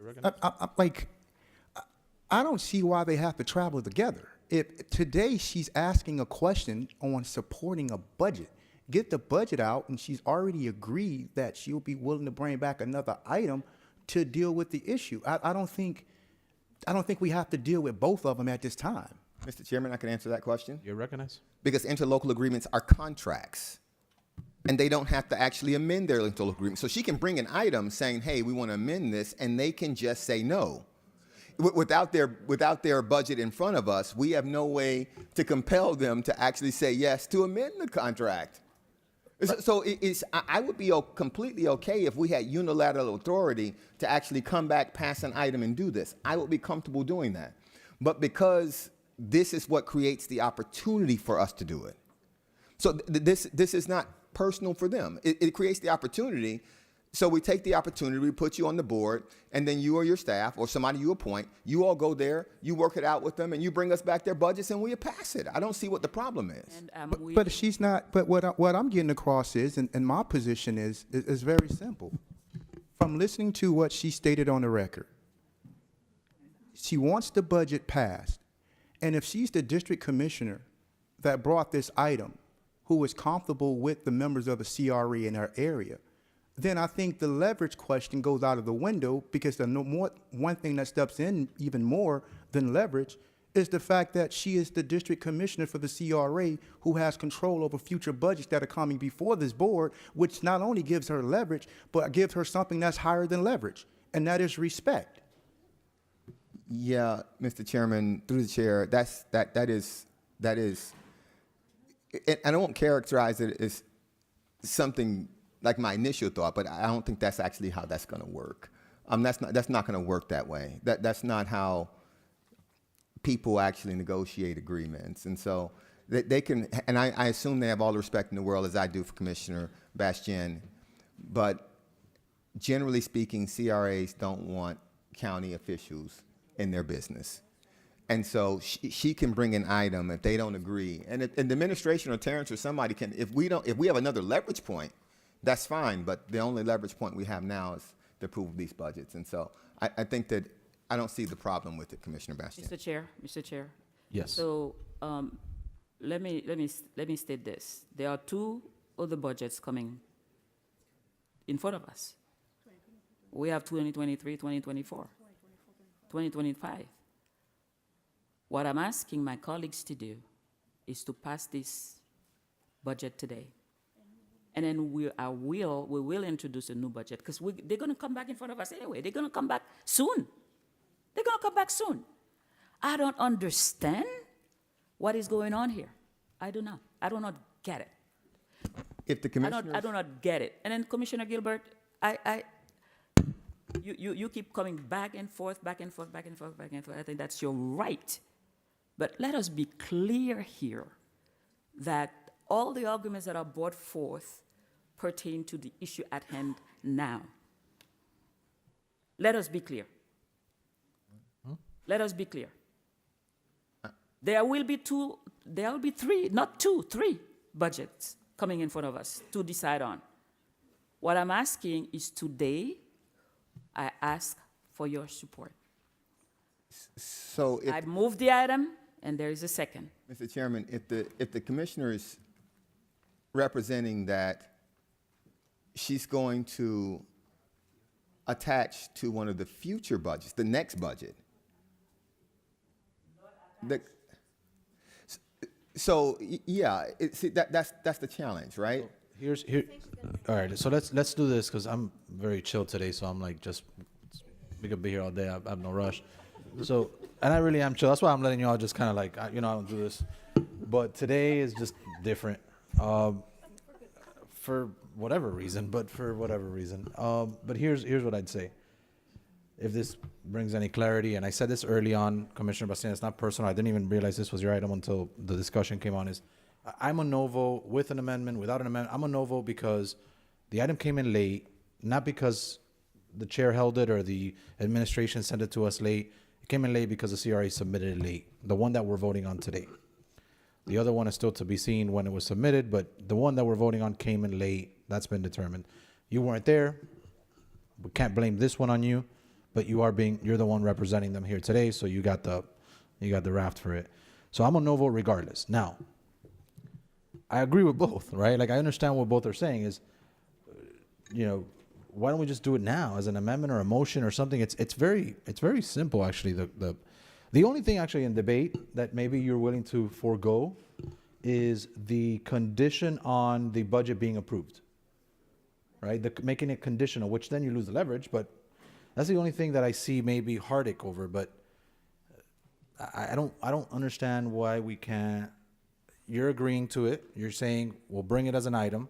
I don't see why they have to travel together. If today she's asking a question on supporting a budget, get the budget out, and she's already agreed that she'll be willing to bring back another item to deal with the issue. I don't think we have to deal with both of them at this time. Mr. Chairman, I can answer that question. You're recognized. Because interlocal agreements are contracts, and they don't have to actually amend their interlocal agreement. So she can bring an item saying, hey, we want to amend this, and they can just say no. Without their budget in front of us, we have no way to compel them to actually say yes to amend the contract. So I would be completely okay if we had unilateral authority to actually come back, pass an item, and do this. I would be comfortable doing that. But because this is what creates the opportunity for us to do it. So this is not personal for them. It creates the opportunity. So we take the opportunity, we put you on the board, and then you or your staff or somebody you appoint, you all go there, you work it out with them, and you bring us back their budgets, and we pass it. I don't see what the problem is. And But she's not, but what I'm getting across is, and my position is very simple. From listening to what she stated on the record, she wants the budget passed. And if she's the district commissioner that brought this item, who is comfortable with the members of the CRA in her area, then I think the leverage question goes out of the window, because one thing that steps in even more than leverage is the fact that she is the district commissioner for the CRA, who has control over future budgets that are coming before this board, which not only gives her leverage, but gives her something that's higher than leverage, and that is respect. Yeah, Mr. Chairman, through the chair, that is, and I won't characterize it as something like my initial thought, but I don't think that's actually how that's going to work. That's not going to work that way. That's not how people actually negotiate agreements. And so they can, and I assume they have all the respect in the world, as I do for Commissioner Bastien, but generally speaking, CRAs don't want county officials in their business. And so she can bring an item if they don't agree. And the administration or Terrence or somebody can, if we have another leverage point, that's fine, but the only leverage point we have now is the approval of these budgets. And so I think that I don't see the problem with it, Commissioner Bastien. Mr. Chair. Yes. So let me state this. There are two other budgets coming in front of us. We have 2023, 2024, 2025. What I'm asking my colleagues to do is to pass this budget today. And then we will introduce a new budget, because they're going to come back in front of us anyway. They're going to come back soon. They're going to come back soon. I don't understand what is going on here. I do not. I do not get it. If the commissioners, I do not get it. And then Commissioner Gilbert, you keep coming back and forth, back and forth, back and forth, back and forth. I think that's your right. But let us be clear here that all the arguments that are brought forth pertain to the issue at hand now. Let us be clear. Let us be clear. There will be three, not two, three budgets coming in front of us to decide on. What I'm asking is today, I ask for your support. So I move the item, and there is a second. Mr. Chairman, if the commissioner is representing that she's going to attach to one of the future budgets, the next budget. That's the challenge, right? All right, so let's do this, because I'm very chill today, so I'm like, we could be here all day. I have no rush. So, and I really am chill. That's why I'm letting you all just kind of like, I don't do this. But today is just different. For whatever reason. But here's what I'd say. If this brings any clarity, and I said this early on, Commissioner Bastien, it's not personal. I didn't even realize this was your item until the discussion came on. I'm a novo with an amendment, without an amendment. I'm a novo because the item came in late, not because the chair held it or the administration sent it to us late. It came in late because the CRA submitted it late, the one that we're voting on today. The other one is still to be seen when it was submitted, but the one that we're voting on came in late. That's been determined. You weren't there. We can't blame this one on you, but you're the one representing them here today, so you got the raft for it. So I'm a no vote regardless. Now, I agree with both, right? Like, I understand what both are saying is, why don't we just do it now as an amendment or a motion or something? It's very simple, actually. The only thing actually in debate that maybe you're willing to forego is the condition on the budget being approved, right? Making it conditional, which then you lose the leverage, but that's the only thing that I see maybe heartache over. But I don't understand why we can't. You're agreeing to it. You're saying we'll bring it as an item.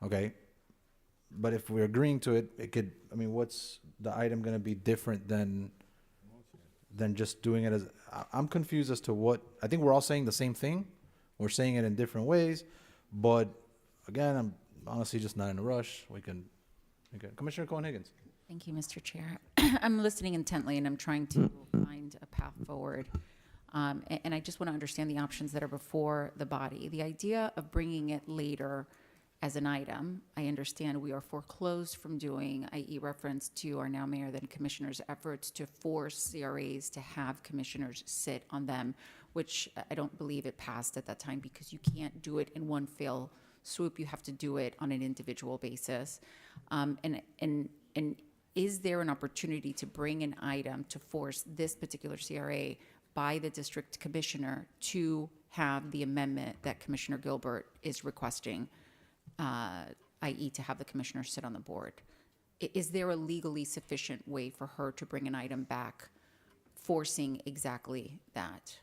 Okay. But if we're agreeing to it, what's the item going to be different than just doing it as, I'm confused as to what, I think we're all saying the same thing. We're saying it in different ways, but again, I'm honestly just not in a rush. We can Okay. Commissioner Cohen-Higgins. Thank you, Mr. Chair. I'm listening intently, and I'm trying to find a path forward. And I just want to understand the options that are before the body. The idea of bringing it later as an item, I understand we are foreclosed from doing, i.e. reference to our now mayor then commissioners' efforts to force CRAs to have commissioners sit on them, which I don't believe it passed at that time because you can't do it in one fell swoop. You have to do it on an individual basis. And is there an opportunity to bring an item to force this particular CRA by the district commissioner to have the amendment that Commissioner Gilbert is requesting, i.e. to have the commissioner sit on the board? Is there a legally sufficient way for her to bring an item back forcing exactly that?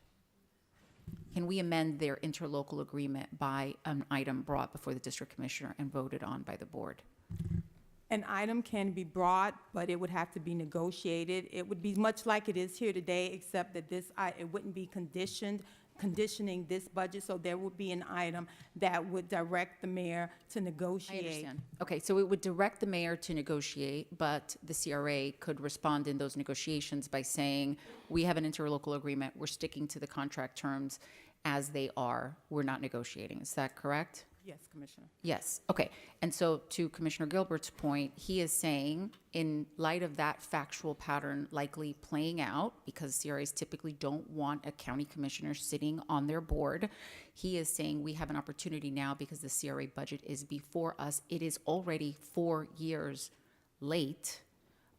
Can we amend their interlocal agreement by an item brought before the district commissioner and voted on by the board? An item can be brought, but it would have to be negotiated. It would be much like it is here today, except that it wouldn't be conditioning this budget, so there would be an item that would direct the mayor to negotiate. I understand. Okay, so it would direct the mayor to negotiate, but the CRA could respond in those negotiations by saying, we have an interlocal agreement, we're sticking to the contract terms as they are, we're not negotiating. Is that correct? Yes, Commissioner. Yes, okay. And so to Commissioner Gilbert's point, he is saying, in light of that factual pattern likely playing out, because CRAs typically don't want a county commissioner sitting on their board, he is saying we have an opportunity now because the CRA budget is before us. It is already 4 years late.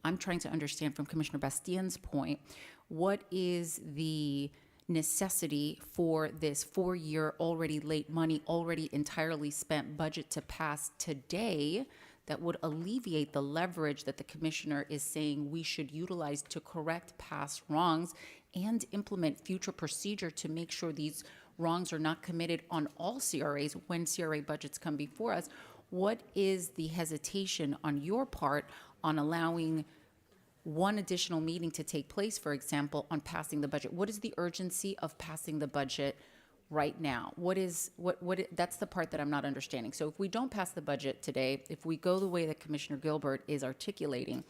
I'm trying to understand from Commissioner Bastien's point, what is the necessity for this 4-year already late money, already entirely spent budget to pass today that would alleviate the leverage that the commissioner is saying we should utilize to correct past wrongs and implement future procedure to make sure these wrongs are not committed on all CRAs when CRA budgets come before us? What is the hesitation on your part on allowing one additional meeting to take place, for example, on passing the budget? What is the urgency of passing the budget right now? That's the part that I'm not understanding. So if we don't pass the budget today, if we go the way that Commissioner Gilbert is articulating,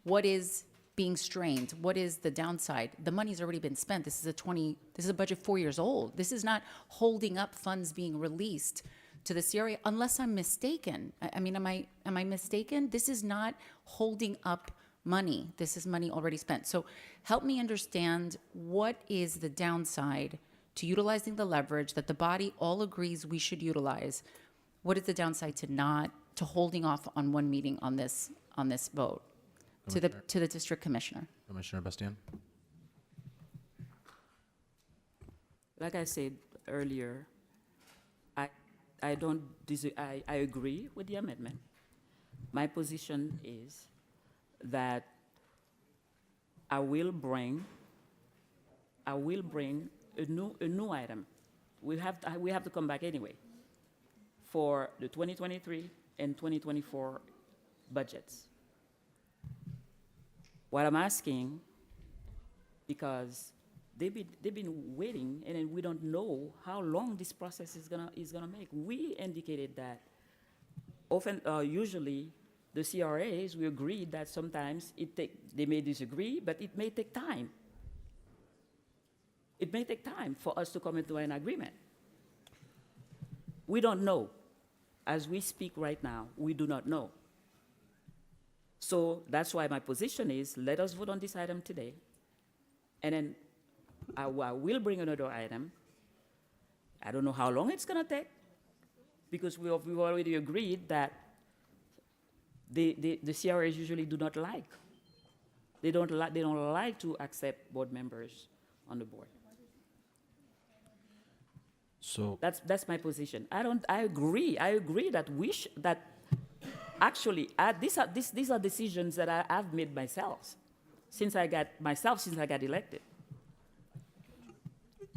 what is being strained? What is the downside? The money's already been spent. This is a budget 4 years old. This is not holding up funds being released to the CRA, unless I'm mistaken. I mean, am I mistaken? This is not holding up money. This is money already spent. So help me understand, what is the downside to utilizing the leverage that the body all agrees we should utilize? What is the downside to holding off on one meeting on this vote to the district commissioner? Commissioner Bastien. Like I said earlier, I agree with the amendment. My position is that I will bring a new item. We have to come back anyway for the 2023 and 2024 budgets. What I'm asking, because they've been waiting, and then we don't know how long this process is gonna make. We indicated that often, usually, the CRAs, we agreed that sometimes they may disagree, but it may take time. It may take time for us to come into an agreement. We don't know. As we speak right now, we do not know. So that's why my position is, let us vote on this item today, and then I will bring another item. I don't know how long it's gonna take, because we've already agreed that the CRAs usually do not like. They don't like to accept board members on the board. So that's my position. I agree that these are decisions that I've made myself since I got elected.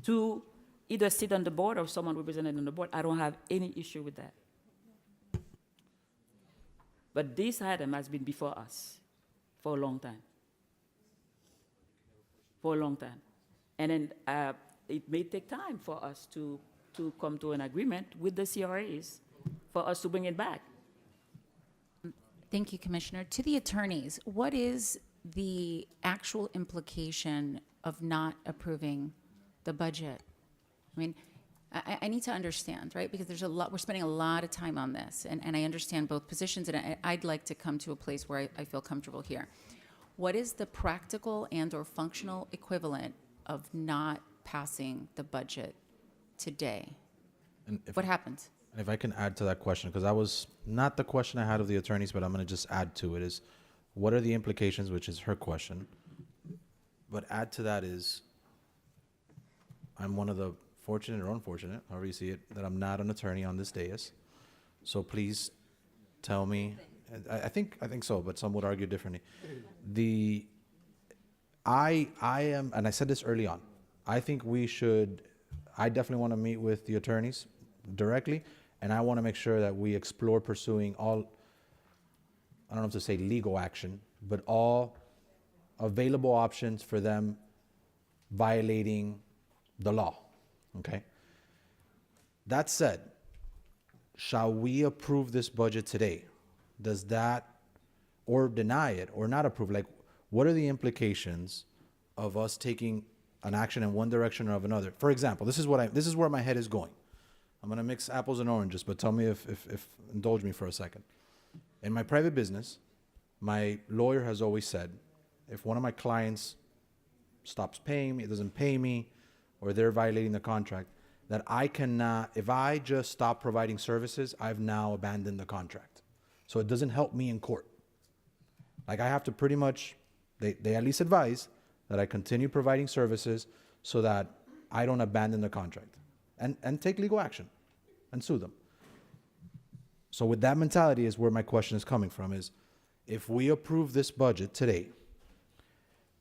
To either sit on the board or someone represented on the board, I don't have any issue with that. But this item has been before us for a long time. And then it may take time for us to come to an agreement with the CRAs for us to bring it back. Thank you, Commissioner. To the attorneys, what is the actual implication of not approving the budget? I mean, I need to understand, right? Because there's a lot, we're spending a lot of time on this, and I understand both positions, and I'd like to come to a place where I feel comfortable here. What is the practical and or functional equivalent of not passing the budget today? And What happens? And if I can add to that question, because that was not the question I had of the attorneys, but I'm going to just add to it, is what are the implications, which is her question. But add to that is, I'm one of the fortunate or unfortunate, however you see it, that I'm not an attorney on this dais. So please tell me, I think so, but some would argue differently. I am, and I said this early on, I think I definitely want to meet with the attorneys directly, and I want to make sure that we explore pursuing all, I don't know if to say legal action, but all available options for them violating the law, okay? That said, shall we approve this budget today? Does that, or deny it, or not approve? Like, what are the implications of us taking an action in one direction or of another? For example, this is where my head is going. I'm gonna mix apples and oranges, but tell me if indulge me for a second. In my private business, my lawyer has always said, if one of my clients stops paying me, it doesn't pay me, or they're violating the contract, that I cannot, if I just stop providing services, I've now abandoned the contract. So it doesn't help me in court. Like, I have to pretty much, they at least advise that I continue providing services so that I don't abandon the contract and take legal action and sue them. So with that mentality is where my question is coming from, is if we approve this budget today,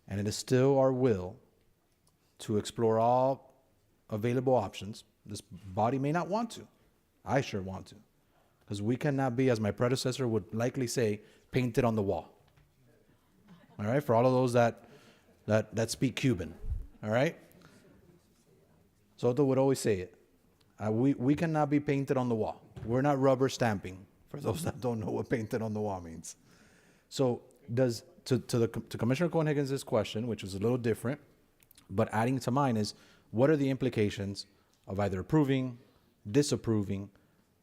and it is still our will to explore all available options, this body may not want to. I sure want to. Because we cannot be, as my predecessor would likely say, painted on the wall. All right, for all of those that speak Cuban, all right? Soto would always say it. We cannot be painted on the wall. We're not rubber stamping, for those that don't know what painted on the wall means. So to Commissioner Cohen-Higgins' question, which was a little different, but adding to mine is, what are the implications of either approving, disapproving,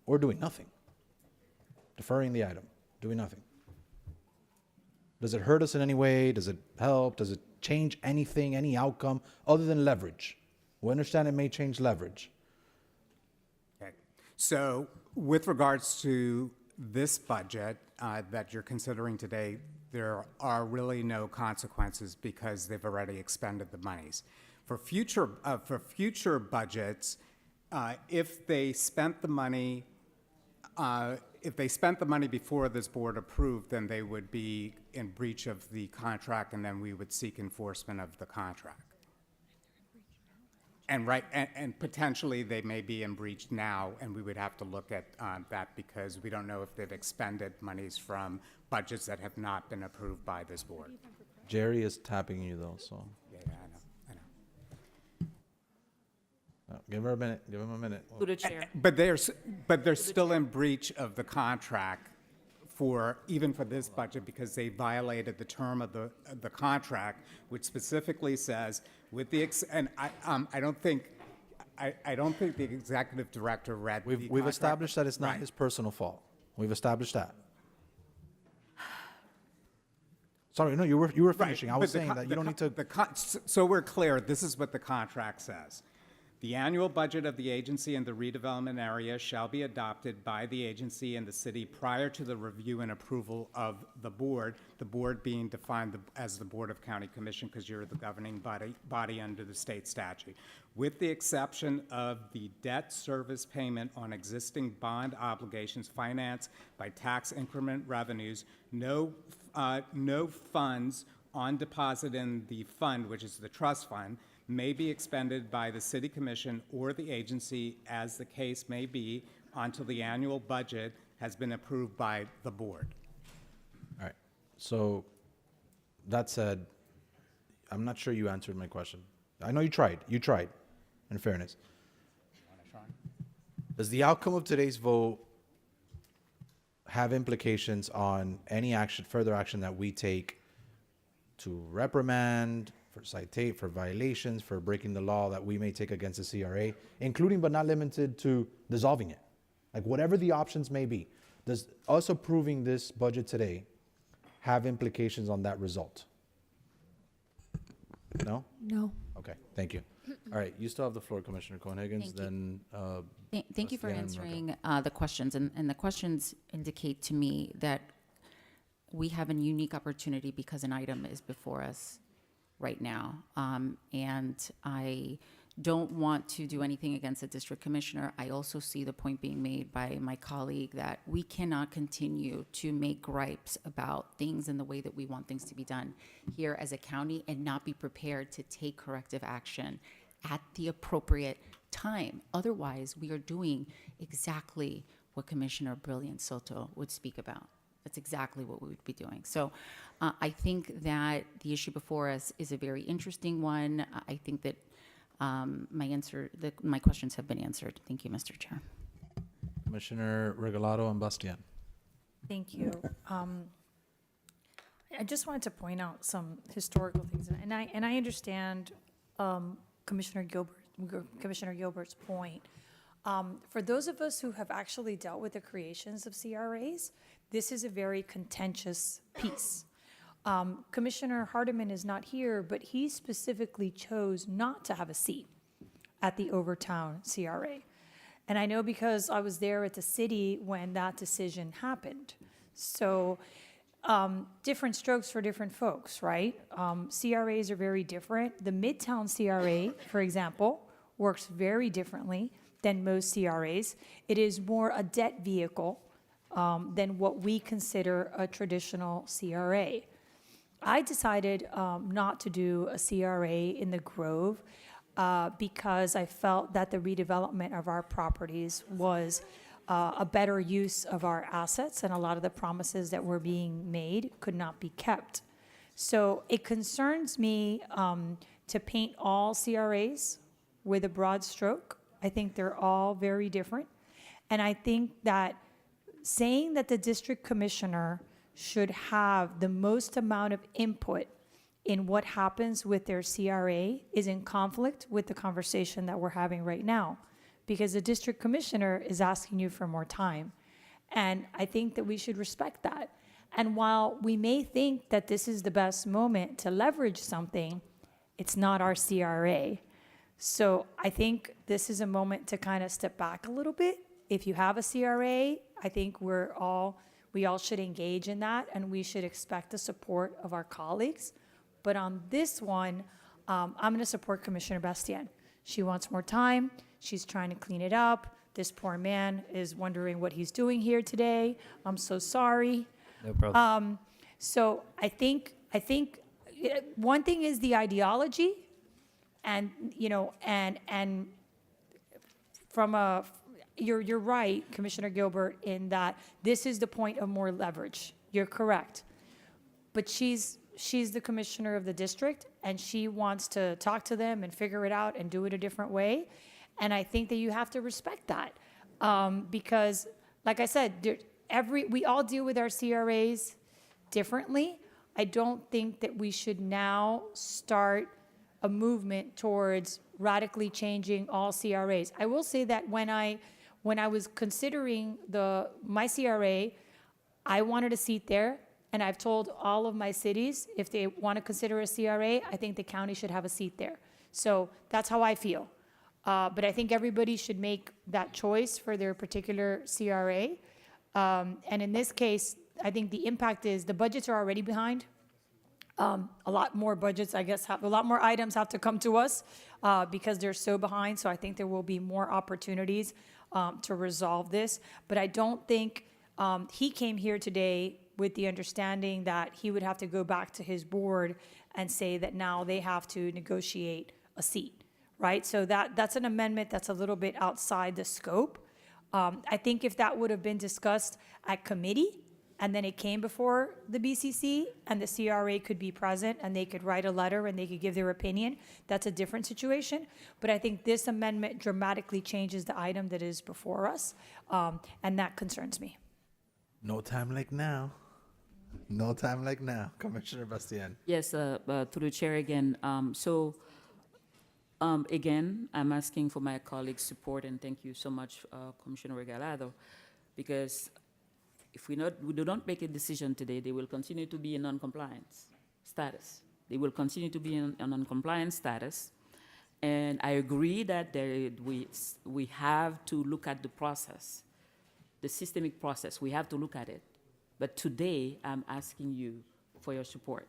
or doing nothing? Deferring the item, doing nothing. Does it hurt us in any way? Does it help? Does it change anything, any outcome, other than leverage? We understand it may change leverage. Okay. So with regards to this budget that you're considering today, there are really no consequences because they've already expended the monies. For future budgets, if they spent the money before this board approved, then they would be in breach of the contract, and then we would seek enforcement of the contract. And potentially they may be in breach now, and we would have to look at that because we don't know if they've expended monies from budgets that have not been approved by this board. Jerry is tapping you though, so. Yeah, I know. Give her a minute. Give him a minute. To the chair. But they're still in breach of the contract even for this budget because they violated the term of the contract, which specifically says I don't think the executive director read. We've established that it's not his personal fault. We've established that. Sorry, no, you were finishing. I was saying that you don't need to. So we're clear. This is what the contract says. The annual budget of the agency and the redevelopment area shall be adopted by the agency and the city prior to the review and approval of the board being defined as the Board of County Commission because you're the governing body under the state statute. With the exception of the debt service payment on existing bond obligations financed by tax increment revenues, no funds on deposit in the fund, which is the trust fund, may be expended by the city commission or the agency as the case may be until the annual budget has been approved by the board. All right. So that said, I'm not sure you answered my question. I know you tried. You tried, in fairness. Does the outcome of today's vote have implications on any action, further action that we take to reprimand, for violations, for breaking the law that we may take against the CRA, including but not limited to dissolving it. Like whatever the options may be. Does us approving this budget today have implications on that result? No? No. Okay, thank you. All right, you still have the floor, Commissioner Cohen-Higgins, Thank you. then Thank you for Bastian answering the questions. And the questions indicate to me that we have a unique opportunity because an item is before us right now. And I don't want to do anything against the district commissioner. I also see the point being made by my colleague that we cannot continue to make gripes about things in the way that we want things to be done here as a county and not be prepared to take corrective action at the appropriate time. Otherwise, we are doing exactly what Commissioner Brilliant Soto would speak about. That's exactly what we would be doing. So I think that the issue before us is a very interesting one. I think that my questions have been answered. Thank you, Mr. Chair. Commissioner Regalado and Bastian. Thank you. I just wanted to point out some historical things, and I understand Commissioner Gilbert's point. For those of us who have actually dealt with the creations of CRAs, this is a very contentious piece. Commissioner Hardiman is not here, but he specifically chose not to have a seat at the Overtown CRA. And I know because I was there at the city when that decision happened. So different strokes for different folks, right? CRAs are very different. The Midtown CRA, for example, works very differently than most CRAs. It is more a debt vehicle than what we consider a traditional CRA. I decided not to do a CRA in the Grove because I felt that the redevelopment of our properties was a better use of our assets, and a lot of the promises that were being made could not be kept. So it concerns me to paint all CRAs with a broad stroke. I think they're all very different. And I think that saying that the district commissioner should have the most amount of input in what happens with their CRA is in conflict with the conversation that we're having right now, because the district commissioner is asking you for more time. And I think that we should respect that. And while we may think that this is the best moment to leverage something, it's not our CRA. So I think this is a moment to kind of step back a little bit. If you have a CRA, I think we all should engage in that, and we should expect the support of our colleagues. But on this one, I'm going to support Commissioner Bastian. She wants more time. She's trying to clean it up. This poor man is wondering what he's doing here today. I'm so sorry. No problem. So I think one thing is the ideology, and from you're right, Commissioner Gilbert, in that this is the point of more leverage. You're correct. But she's the commissioner of the district, and she wants to talk to them and figure it out and do it a different way. And I think that you have to respect that. Because, like I said, we all deal with our CRAs differently. I don't think that we should now start a movement towards radically changing all CRAs. I will say that when I was considering my CRA, I wanted a seat there, and I've told all of my cities, if they want to consider a CRA, I think the county should have a seat there. So that's how I feel. But I think everybody should make that choice for their particular CRA. And in this case, I think the impact is the budgets are already behind. A lot more budgets, I guess, a lot more items have to come to us because they're so behind. So I think there will be more opportunities to resolve this. But I don't think he came here today with the understanding that he would have to go back to his board and say that now they have to negotiate a seat, right? So that's an amendment that's a little bit outside the scope. I think if that would have been discussed at committee, and then it came before the BCC, and the CRA could be present, and they could write a letter, and they could give their opinion, that's a different situation. But I think this amendment dramatically changes the item that is before us, and that concerns me. No time like now. No time like now. Commissioner Bastian. Yes, through the chair again. Again, I'm asking for my colleagues' support, and thank you so much, Commissioner Regalado, because if we do not make a decision today, they will continue to be in non-compliance status. They will continue to be in non-compliance status. And I agree that we have to look at the process, the systemic process. We have to look at it. But today, I'm asking you for your support.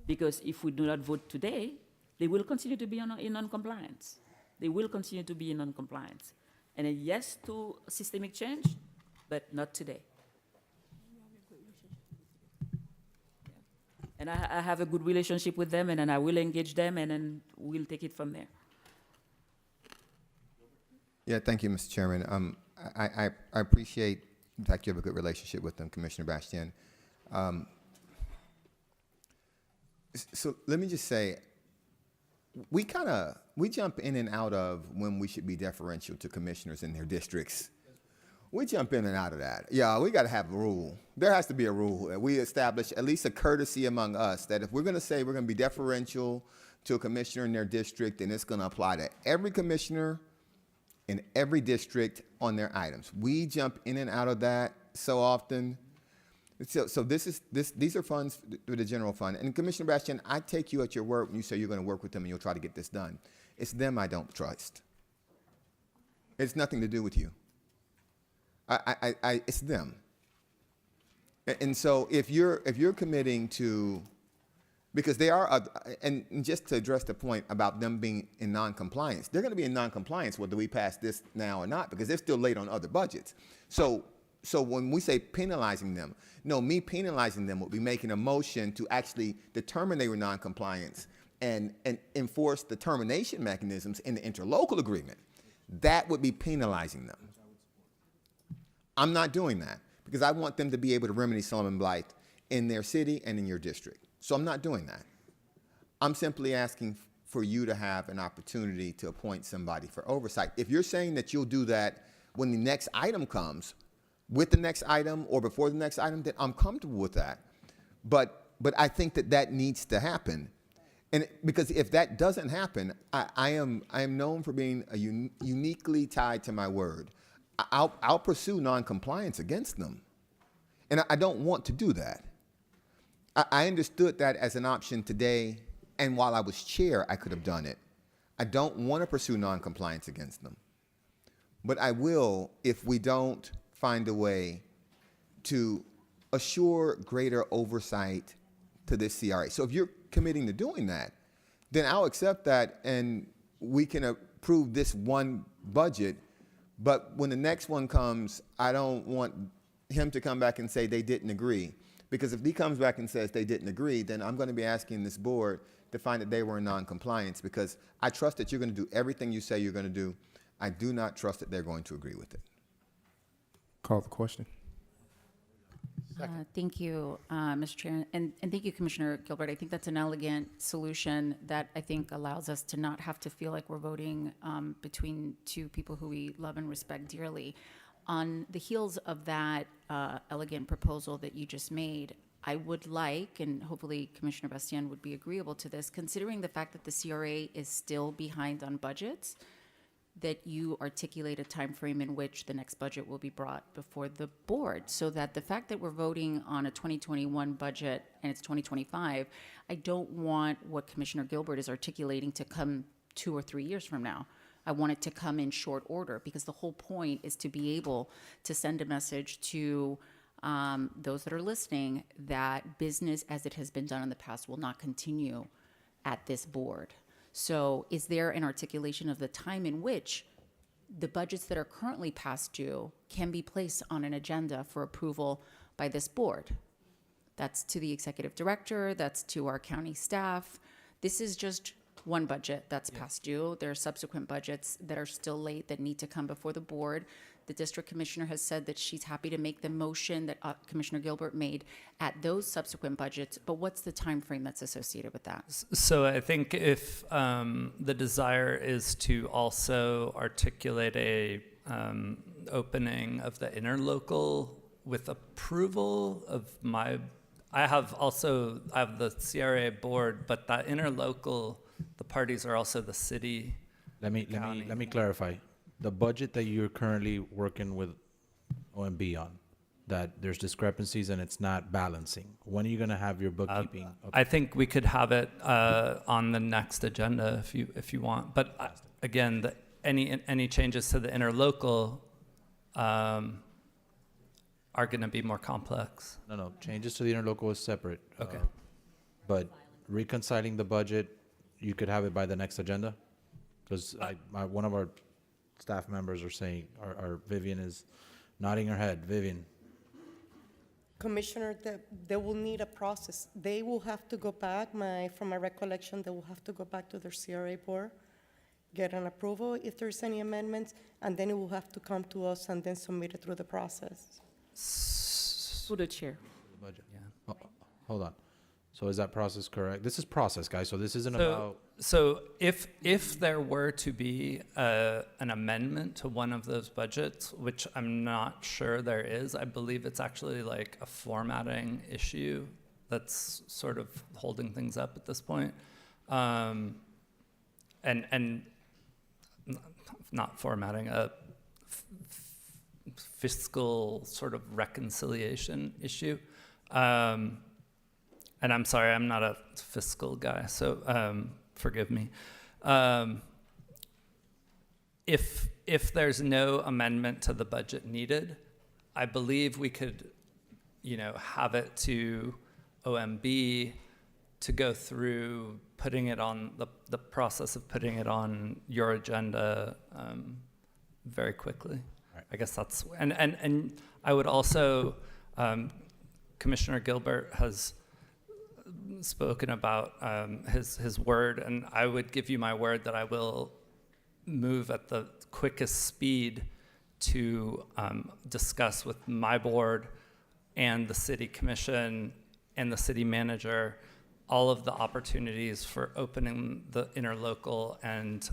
Because if we do not vote today, they will continue to be in non-compliance. They will continue to be in non-compliance. And a yes to systemic change, but not today. And I have a good relationship with them, and then I will engage them, and then we'll take it from there. Yeah, thank you, Mr. Chairman. I appreciate the fact you have a good relationship with them, Commissioner Bastian. So let me just say, we jump in and out of when we should be deferential to commissioners in their districts. We jump in and out of that. Yeah, we got to have a rule. There has to be a rule that we establish, at least a courtesy among us, that if we're going to say we're going to be deferential to a commissioner in their district, then it's going to apply to every commissioner in every district on their items. We jump in and out of that so often. So these are funds through the general fund. And Commissioner Bastian, I take you at your word when you say you're going to work with them and you'll try to get this done. It's them I don't trust. It's nothing to do with you. It's them. And so if you're committing to, because they are, and just to address the point about them being in non-compliance, they're going to be in non-compliance whether we pass this now or not, because they're still late on other budgets. So when we say penalizing them, no, me penalizing them would be making a motion to actually determine they were non-compliance and enforce the termination mechanisms in the interlocal agreement. That would be penalizing them. I'm not doing that because I want them to be able to remedy Solomon Blight in their city and in your district. So I'm not doing that. I'm simply asking for you to have an opportunity to appoint somebody for oversight. If you're saying that you'll do that when the next item comes, with the next item or before the next item, then I'm comfortable with that. But I think that needs to happen. And because if that doesn't happen, I am known for being uniquely tied to my word. I'll pursue non-compliance against them. And I don't want to do that. I understood that as an option today, and while I was chair, I could have done it. I don't want to pursue non-compliance against them. But I will if we don't find a way to assure greater oversight to this CRA. So if you're committing to doing that, then I'll accept that and we can approve this one budget. But when the next one comes, I don't want him to come back and say they didn't agree. Because if he comes back and says they didn't agree, then I'm going to be asking this board to find that they were in non-compliance, because I trust that you're going to do everything you say you're going to do. I do not trust that they're going to agree with it. Call the question. Thank you, Mr. Chair, and thank you, Commissioner Gilbert. I think that's an elegant solution that I think allows us to not have to feel like we're voting between two people who we love and respect dearly. On the heels of that elegant proposal that you just made, I would like, and hopefully Commissioner Bastian would be agreeable to this, considering the fact that the CRA is still behind on budgets, that you articulate a time frame in which the next budget will be brought before the board, so that the fact that we're voting on a 2021 budget and it's 2025, I don't want what Commissioner Gilbert is articulating to come 2 or 3 years from now. I want it to come in short order, because the whole point is to be able to send a message to those that are listening that business as it has been done in the past will not continue at this board. So is there an articulation of the time in which the budgets that are currently past due can be placed on an agenda for approval by this board? That's to the executive director, that's to our county staff. This is just one budget that's past due. There are subsequent budgets that are still late that need to come before the board. The district commissioner has said that she's happy to make the motion that Commissioner Gilbert made at those subsequent budgets, but what's the time frame that's associated with that? So I think if the desire is to also articulate a opening of the interlocal with approval of I have the CRA board, but that interlocal, the parties are also the city. Let me clarify. The budget that you're currently working with OMB on, that there's discrepancies and it's not balancing. When are you gonna have your bookkeeping? I think we could have it on the next agenda if you want. But again, any changes to the interlocal are going to be more complex. No, changes to the interlocal is separate. Okay. But reconciling the budget, you could have it by the next agenda? Because one of our staff members are saying, our Vivian is nodding her head. Vivian? Commissioner, they will need a process. They will have to go back, from my recollection, they will have to go back to their CRA board, get an approval if there's any amendments, and then it will have to come to us and then submit it through the process. To the chair. The budget. Yeah. Hold on. So is that process correct? This is process, guys, so this isn't about... So if there were to be an amendment to one of those budgets, which I'm not sure there is, I believe it's actually like a formatting issue that's sort of holding things up at this point. And not formatting, a fiscal sort of reconciliation issue. And I'm sorry, I'm not a fiscal guy, so forgive me. If there's no amendment to the budget needed, I believe we could, have it to OMB to go through putting it on the process of putting it on your agenda very quickly. Right. I guess that's and I would also Commissioner Gilbert has spoken about his word, and I would give you my word that I will move at the quickest speed to discuss with my board and the city commission and the city manager all of the opportunities for opening the interlocal, and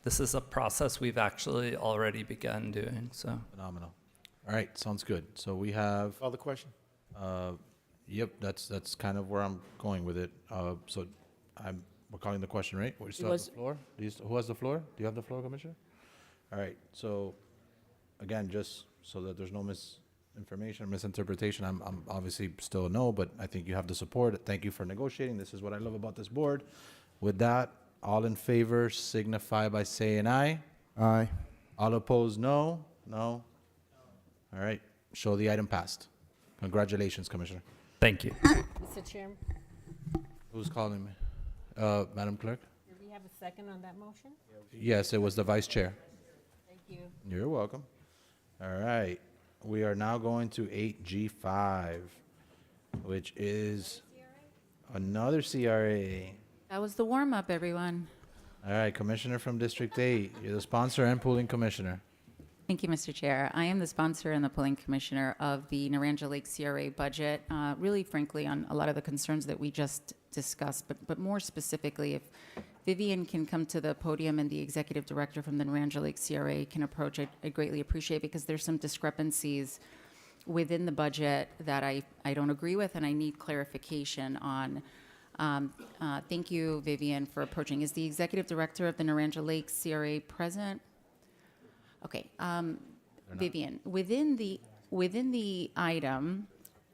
this is a process we've actually already begun doing. So phenomenal. All right, sounds good. So we have... Call the question? Yep, that's kind of where I'm going with it. So we're calling the question, right? We still have the floor? Who has the floor? Do you have the floor, Commissioner? All right, so again, just so that there's no misinformation or misinterpretation, I'm obviously still a no, but I think you have the support. Thank you for negotiating. This is what I love about this board. With that, all in favor signify by saying aye. Aye. All opposed, no. No. All right, show the item passed. Congratulations, Commissioner. Thank you. Mr. Chairman, Who's calling me? Madam Clerk? do we have a second on that motion? Yes, it was the Vice Chair. Thank you. You're welcome. All right. We are now going to 8G5, which is another CRA. That was the warm-up, everyone. All right, Commissioner from District 8. You're the sponsor and pooling commissioner. Thank you, Mr. Chair. I am the sponsor and the pulling commissioner of the Naranja Lake CRA budget, really frankly on a lot of the concerns that we just discussed, but more specifically, if Vivian can come to the podium and the executive director from the Naranja Lake CRA can approach, I'd greatly appreciate, because there's some discrepancies within the budget that I don't agree with and I need clarification on. Thank you, Vivian, for approaching. Is the executive director of the Naranja Lake CRA present? Okay, Vivian, within the item,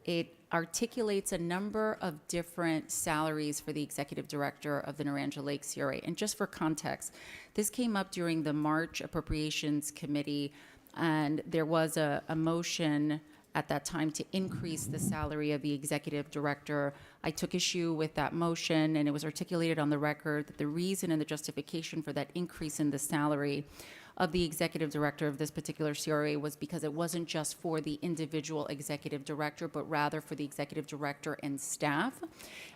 it articulates a number of different salaries for the executive director of the Naranja Lake CRA. And just for context, this came up during the March Appropriations Committee, and there was a motion at that time to increase the salary of the executive director. I took issue with that motion, and it was articulated on the record that the reason and the justification for that increase in the salary of the executive director of this particular CRA was because it wasn't just for the individual executive director, but rather for the executive director and staff.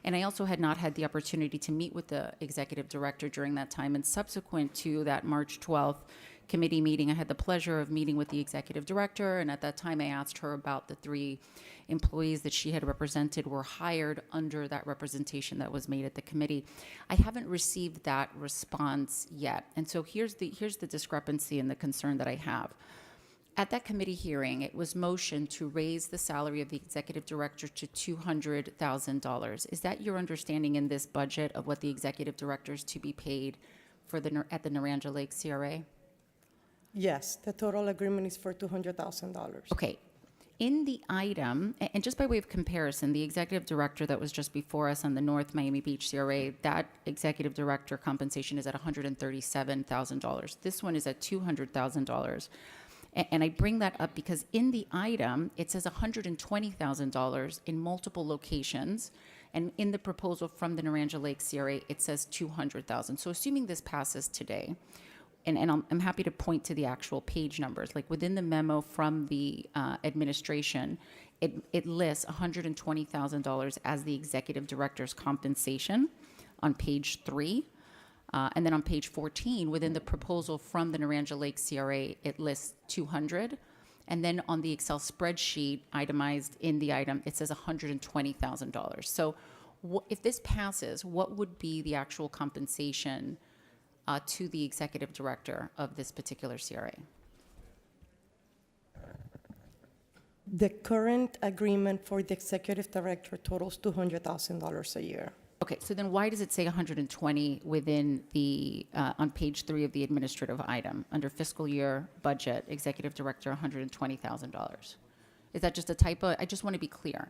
And I also had not had the opportunity to meet with the executive director during that time. And subsequent to that March 12th committee meeting, I had the pleasure of meeting with the executive director. And at that time, I asked her about the 3 employees that she had represented were hired under that representation that was made at the committee. I haven't received that response yet. And so here's the discrepancy and the concern that I have. At that committee hearing, it was motioned to raise the salary of the executive director to $200,000. Is that your understanding in this budget of what the executive director is to be paid for at the Naranja Lake CRA? Yes, the total agreement is for $200,000. Okay. In the item, and just by way of comparison, the executive director that was just before us on the North Miami Beach CRA, that executive director compensation is at $137,000. This one is at $200,000. And I bring that up because in the item, it says $120,000 in multiple locations. And in the proposal from the Naranja Lake CRA, it says $200,000. So assuming this passes today, and I'm happy to point to the actual page numbers, like within the memo from the administration, it lists $120,000 as the executive director's compensation on page 3. And then on page 14, within the proposal from the Naranja Lake CRA, it lists 200. And then on the Excel spreadsheet itemized in the item, it says $120,000. So if this passes, what would be the actual compensation to the executive director of this particular CRA? The current agreement for the executive director totals $200,000 a year. Okay, so then why does it say 120 within the, on page 3 of the administrative item, under fiscal year budget, executive director, $120,000? Is that just a typo? I just want to be clear.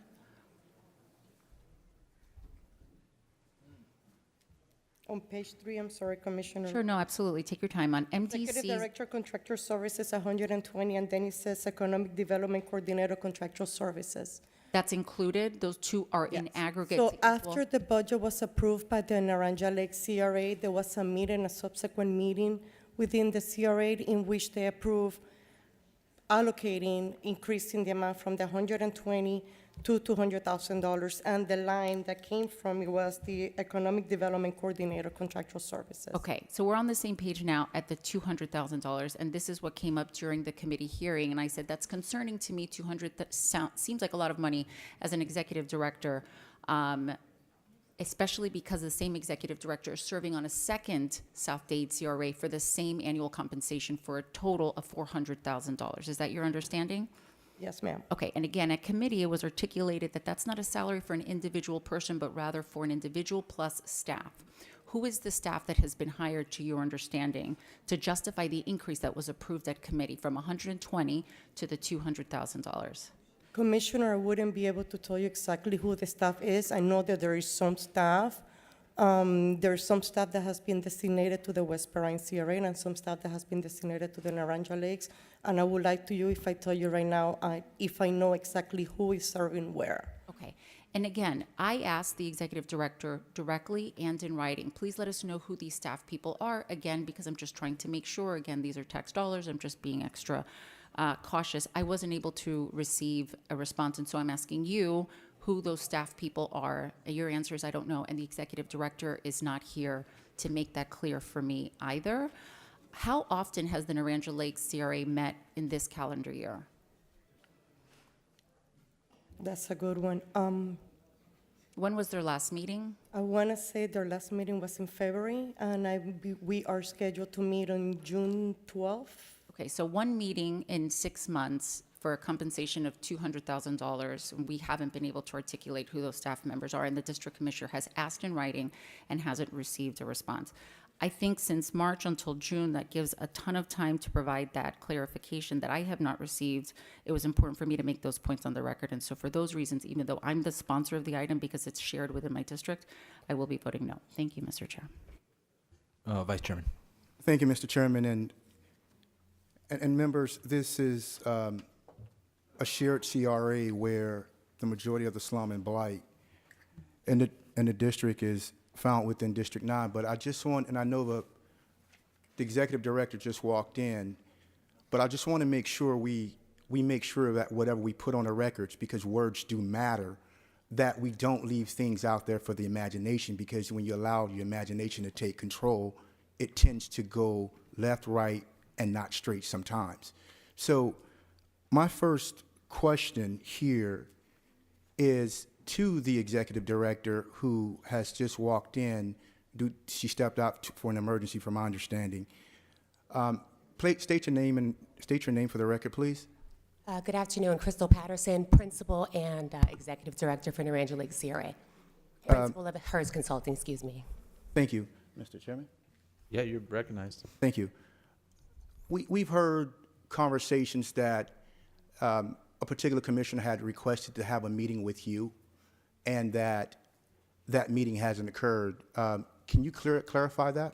On page 3, I'm sorry, Commissioner. Sure, no, absolutely. Take your time on Executive MDC's. Director Contractor Services, 120, and then it says Economic Development Coordinator Contractual Services. That's included? Those two are in aggregate? So to equal? after the budget was approved by the Naranja Lake CRA, there was a meeting, a subsequent meeting within the CRA in which they approved allocating, increasing the amount from the 120 to $200,000, and the line that came from it was the Economic Development Coordinator Contractual Services. Okay, so we're on the same page now at the $200,000, and this is what came up during the committee hearing, and I said, that's concerning to me. 200 seems like a lot of money as an executive director, especially because the same executive director is serving on a second South Dade CRA for the same annual compensation for a total of $400,000. Is that your understanding? Yes, ma'am. Okay, and again, at committee, it was articulated that that's not a salary for an individual person, but rather for an individual plus staff. Who is the staff that has been hired, to your understanding, to justify the increase that was approved at committee from 120 to the $200,000? Commissioner, I wouldn't be able to tell you exactly who the staff is. I know that there is some staff. There's some staff that has been designated to the West Perrine CRA and some staff that has been designated to the Naranja Lakes. And I would like to you, if I tell you right now, if I know exactly who is serving where. Okay. And again, I asked the executive director directly and in writing, please let us know who these staff people are, again, because I'm just trying to make sure, again, these are tax dollars, I'm just being extra cautious. I wasn't able to receive a response, and so I'm asking you who those staff people are. Your answer is I don't know, and the executive director is not here to make that clear for me either. How often has the Naranja Lake CRA met in this calendar year? That's a good one. When was their last meeting? I want to say their last meeting was in February, and we are scheduled to meet on June 12th. Okay, so one meeting in 6 months for a compensation of $200,000. We haven't been able to articulate who those staff members are, and the district commissioner has asked in writing and hasn't received a response. I think since March until June, that gives a ton of time to provide that clarification that I have not received. It was important for me to make those points on the record, and so for those reasons, even though I'm the sponsor of the item because it's shared within my district, I will be voting no. Thank you, Mr. Chair. Vice Chairman. Thank you, Mr. Chairman, and members. This is a shared CRA where the majority of the slum and blight in the district is found within District 9. But I just want, and I know the executive director just walked in, but I just want to make sure we make sure that whatever we put on the records, because words do matter, that we don't leave things out there for the imagination, because when you allow your imagination to take control, it tends to go left, right, and not straight sometimes. So my first question here is to the executive director who has just walked in. She stepped out for an emergency, from my understanding. state your name for the record, please? Good afternoon, Crystal Patterson, Principal and Executive Director for Naranja Lake CRA. Principal of HERS Consulting, excuse me. Thank you, Mr. Chairman. Yeah, you're recognized. Thank you. We've heard conversations that a particular commissioner had requested to have a meeting with you, and that meeting hasn't occurred. Can you clarify that?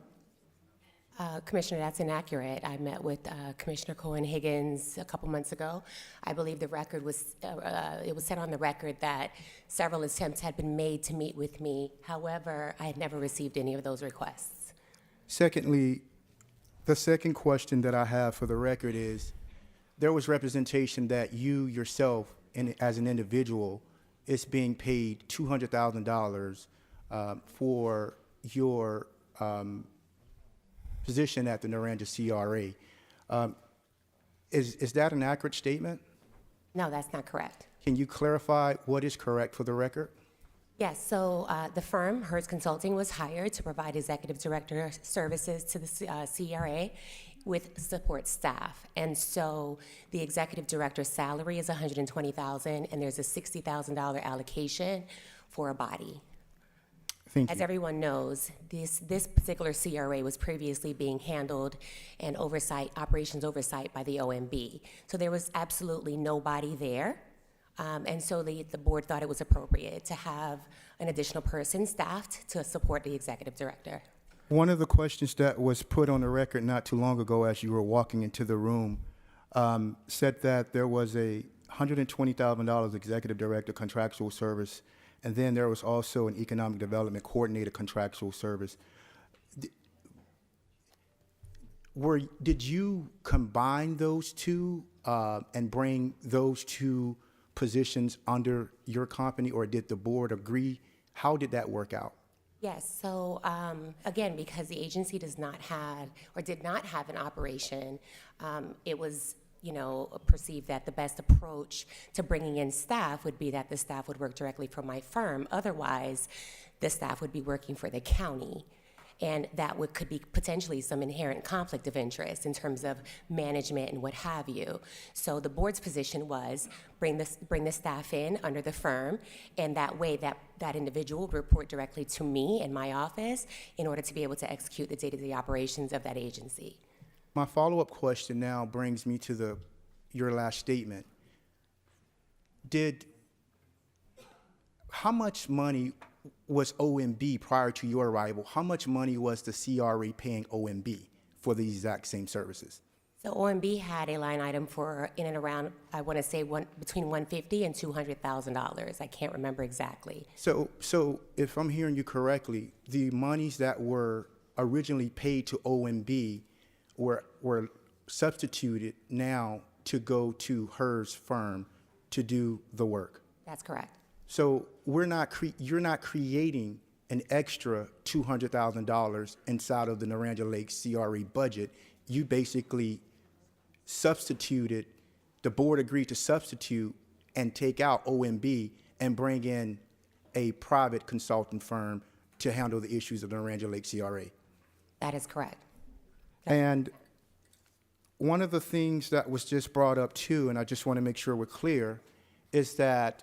Commissioner, that's inaccurate. I met with Commissioner Cohen-Higgins a couple months ago. I believe the record was, it was said on the record that several attempts had been made to meet with me. However, I had never received any of those requests. Secondly, the second question that I have for the record is, there was representation that you yourself, as an individual, is being paid $200,000 for your position at the Naranja CRA. Is that an accurate statement? No, that's not correct. Can you clarify what is correct for the record? Yes, so the firm, HERS Consulting, was hired to provide executive director services to the CRA with support staff. And so the executive director's salary is $120,000, and there's a $60,000 allocation for a body. Thank As you. everyone knows, this particular CRA was previously being handled and operations oversight by the OMB. So there was absolutely nobody there. And so the board thought it was appropriate to have an additional person staffed to support the executive director. One of the questions that was put on the record not too long ago as you were walking into the room said that there was a $120,000 executive director contractual service, and then there was also an economic development coordinator contractual service. Did you combine those two and bring those two positions under your company, or did the board agree? How did that work out? Yes, so again, because the agency does not have, or did not have an operation, it was, perceived that the best approach to bringing in staff would be that the staff would work directly for my firm. Otherwise, the staff would be working for the county. And that could be potentially some inherent conflict of interest in terms of management and what have you. So the board's position was bring the staff in under the firm, and that way that individual would report directly to me in my office in order to be able to execute the day-to-day operations of that agency. My follow-up question now brings me to your last statement. How much money was OMB prior to your arrival? How much money was the CRA paying OMB for the exact same services? So OMB had a line item for in and around, I want to say between $150,000 and $200,000. I can't remember exactly. So if I'm hearing you correctly, the monies that were originally paid to OMB were substituted now to go to HERS firm to do the work. That's correct. So you're not creating an extra $200,000 inside of the Naranja Lake CRE budget. You basically substituted, the board agreed to substitute and take out OMB and bring in a private consulting firm to handle the issues of the Naranja Lake CRA. That is correct. And one of the things that was just brought up too, and I just want to make sure we're clear, is that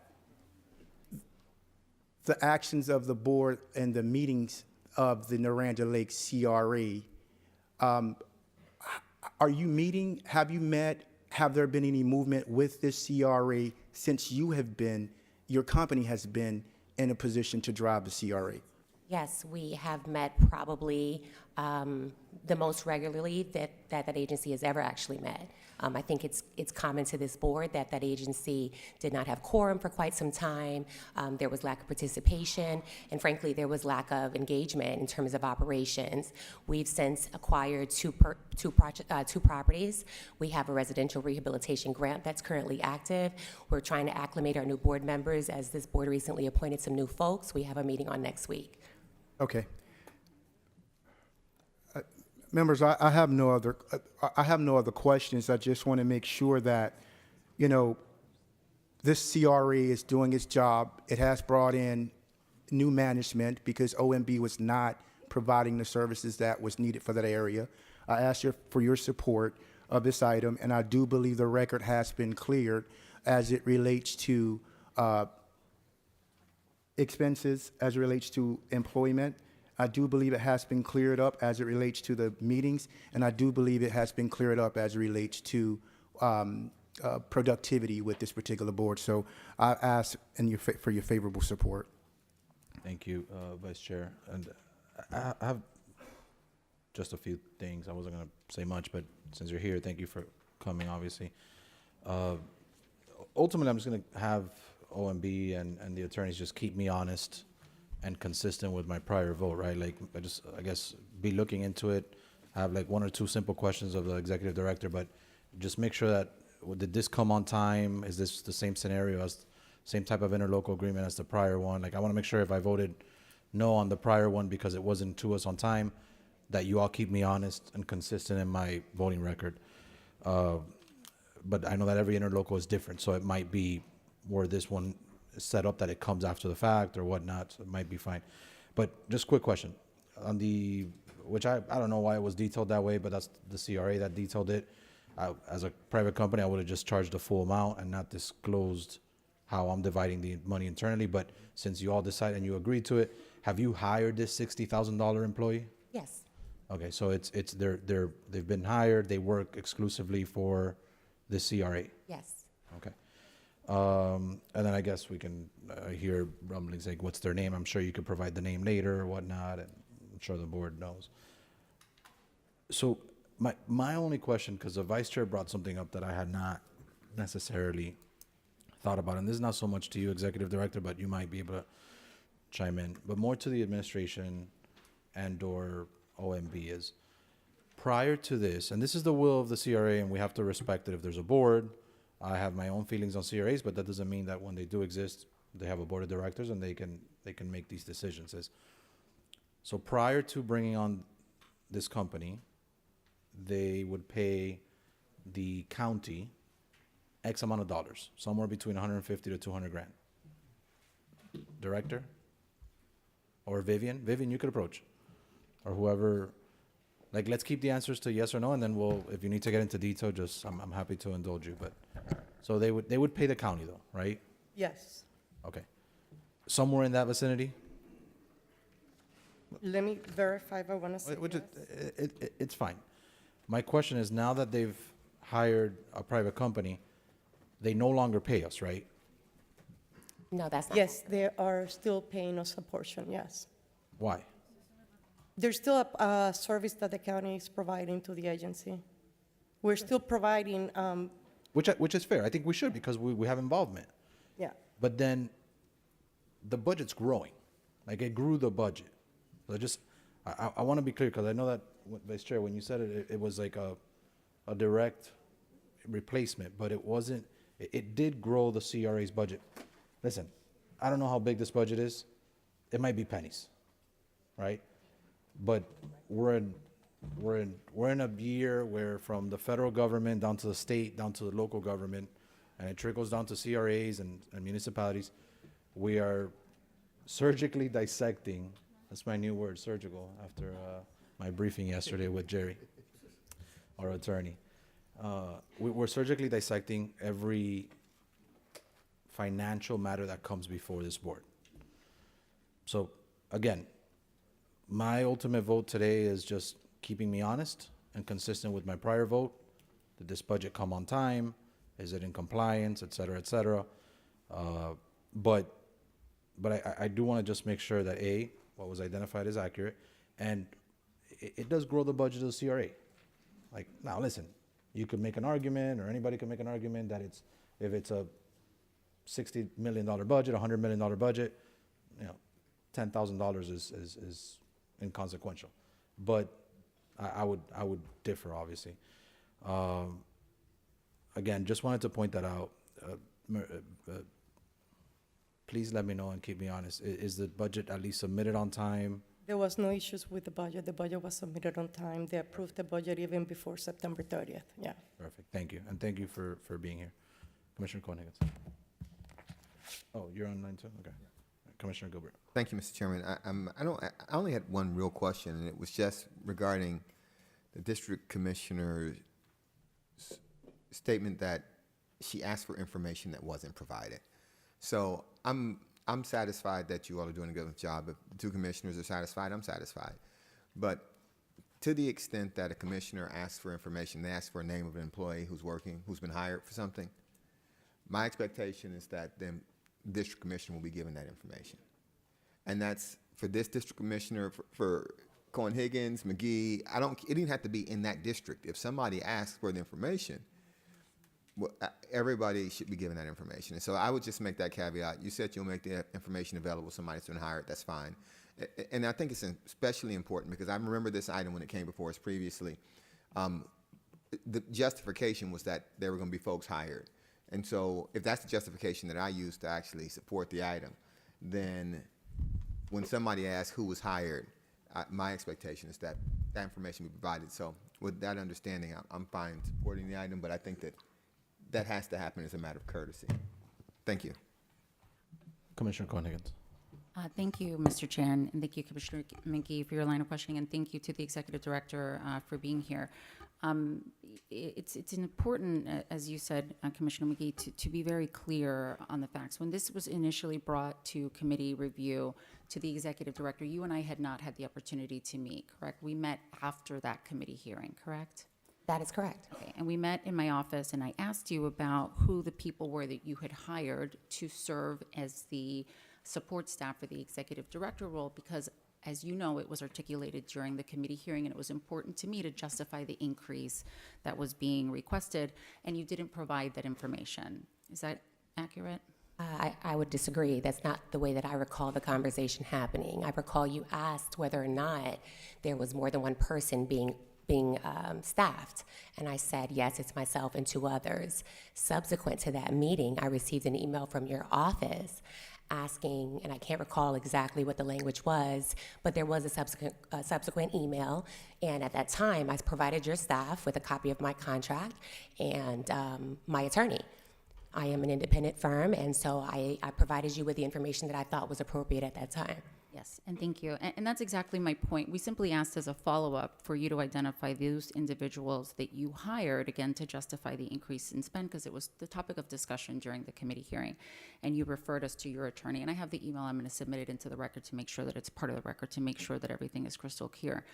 the actions of the board and the meetings of the Naranja Lake CRA, are you meeting, have you met, have there been any movement with this CRA since your company has been in a position to drive the CRA? Yes, we have met probably the most regularly that agency has ever actually met. I think it's common to this board that agency did not have quorum for quite some time. There was lack of participation, and frankly, there was lack of engagement in terms of operations. We've since acquired two properties. We have a residential rehabilitation grant that's currently active. We're trying to acclimate our new board members as this board recently appointed some new folks. We have a meeting on next week. Okay. Members, I have no other questions. I just want to make sure that, this CRA is doing its job. It has brought in new management because OMB was not providing the services that was needed for that area. I ask for your support. of this item, and I do believe the record has been cleared as it relates to expenses, as it relates to employment. I do believe it has been cleared up as it relates to the meetings, and I do believe it has been cleared up as it relates to productivity with this particular board. So I ask for your favorable support. Thank you, Vice Chair. And I have just a few things. I wasn't going to say much, but since you're here, thank you for coming, obviously. Ultimately, I'm just going to have OMB and the attorneys just keep me honest and consistent with my prior vote, right? Like, I guess, be looking into it, have like 1 or 2 simple questions of the executive director, but just make sure that, did this come on time? Is this the same scenario as, same type of interlocal agreement as the prior one? Like, I want to make sure if I voted no on the prior one because it wasn't to us on time, that you all keep me honest and consistent in my voting record. But I know that every interlocal is different, so it might be where this one is set up that it comes after the fact or whatnot, so it might be fine. But just quick question on the, which I don't know why it was detailed that way, but that's the CRA that detailed it. As a private company, I would have just charged the full amount and not disclosed how I'm dividing the money internally. But since you all decided and you agreed to it, have you hired this $60,000 employee? Yes. Okay, so they've been hired. They work exclusively for the CRA. Yes. Okay. And then I guess we can hear rumblings like, what's their name? I'm sure you could provide the name later or whatnot, and I'm sure the board knows. So my only question, because the vice chair brought something up that I had not necessarily thought about, and this is not so much to you, executive director, but you might be able to chime in, but more to the administration and/or OMB is, prior to this, and this is the will of the CRA, and we have to respect it if there's a board. I have my own feelings on CRAs, but that doesn't mean that when they do exist, they have a board of directors and they can make these decisions. So prior to bringing on this company, they would pay the county X amount of dollars, somewhere between 150 to 200 grand. Director? Or Vivian? Vivian, you could approach. Or whoever. Like, let's keep the answers to yes or no, and then we'll, if you need to get into detail, just, I'm happy to indulge you. But, so they would pay the county though, right? Yes. Okay. Somewhere in that vicinity? Let me verify if I want to say Which yes. it's fine. My question is, now that they've hired a private company, they no longer pay us, right? No, that's not. Yes, they are still paying us a portion, yes. Why? There's still a service that the county is providing to the agency. We're still providing, Which is fair. I think we should, because we have involvement. yeah. But then the budget's growing. Like, it grew the budget. So I want to be clear, because I know that, Vice Chair, when you said it, it was like a direct replacement, but it wasn't. It did grow the CRA's budget. Listen, I don't know how big this budget is. It might be pennies, right? But we're in a year where, from the federal government down to the state, down to the local government, and it trickles down to CRAs and municipalities, we are surgically dissecting. That's my new word, surgical, after my briefing yesterday with Jerry, our attorney. We're surgically dissecting every financial matter that comes before this board. So, again, my ultimate vote today is just keeping me honest and consistent with my prior vote. Did this budget come on time? Is it in compliance, et cetera, et cetera? But I do want to just make sure that A, what was identified is accurate, and it does grow the budget of the CRA. Like, now listen, you could make an argument, or anybody could make an argument that if it's a $60 million budget, $100 million budget, $10,000 is inconsequential. But I would differ, obviously. Again, just wanted to point that out. Please let me know and keep me honest. Is the budget at least submitted on time? There was no issues with the budget. The budget was submitted on time. They approved the budget even before September 30th, yeah. Perfect, thank you. And thank you for being here. Commissioner Cohen-Higgins. Oh, you're on line too? Okay. Commissioner Gilbert. Thank you, Mr. Chairman. I only had one real question, and it was just regarding the district commissioner statement that she asked for information that wasn't provided. So I'm satisfied that you all are doing a good job. If the two commissioners are satisfied, I'm satisfied. But to the extent that a commissioner asks for information, they ask for a name of an employee who's working, who's been hired for something, my expectation is that the district commissioner will be given that information. And that's for this district commissioner, for Cohen-Higgins, McGee. It didn't have to be in that district. If somebody asks for the information, well, everybody should be given that information. And so I would just make that caveat. You said you'll make the information available to somebody that's been hired. That's fine. And I think it's especially important because I remember this item when it came before us previously. The justification was that there were going to be folks hired. And so if that's the justification that I used to actually support the item, then when somebody asks who was hired, my expectation is that that information be provided. So with that understanding, I'm fine supporting the item, but I think that has to happen as a matter of courtesy. Thank you. Commissioner Cohen-Higgins. Thank you, Mr. Chair, and thank you, Commissioner McGee, for your line of questioning, and thank you to the Executive Director for being here. It's important, as you said, Commissioner McGee, to be very clear on the facts. When this was initially brought to committee review to the Executive Director, you and I had not had the opportunity to meet, correct? We met after that committee hearing, correct? That is correct. Okay, and we met in my office, and I asked you about who the people were that you had hired to serve as the support staff for the executive director role, because as you know, it was articulated during the committee hearing, and it was important to me to justify the increase that was being requested, and you didn't provide that information. Is that accurate? I would disagree. That's not the way that I recall the conversation happening. I recall you asked whether or not there was more than one person being staffed. And I said, yes, it's myself and two others. Subsequent to that meeting, I received an email from your office asking, and I can't recall exactly what the language was, but there was a subsequent email. And at that time, I provided your staff with a copy of my contract and my attorney. I am an independent firm, and so I provided you with the information that I thought was appropriate at that time. Yes, and thank you. And that's exactly my point. We simply asked as a follow-up for you to identify those individuals that you hired, again, to justify the increase in spend, because it was the topic of discussion during the committee hearing. And you referred us to your attorney. And I have the email. I'm going to submit it into the record to make sure that it's part of the record, to make sure that everything is crystal clear.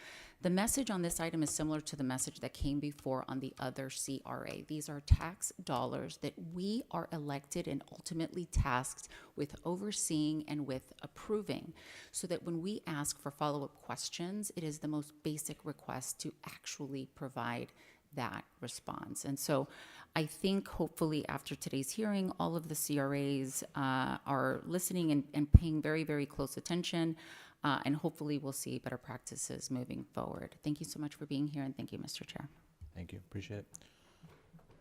The message on this item is similar to the message that came before on the other CRA. These are tax dollars that we are elected and ultimately tasked with overseeing and with approving, so that when we ask for follow-up questions, it is the most basic request to actually provide that response. And so I think hopefully after today's hearing, all of the CRAs are listening and paying very, very close attention, and hopefully we'll see better practices moving forward. Thank you so much for being here, and thank you, Mr. Chair. Thank you. Appreciate it.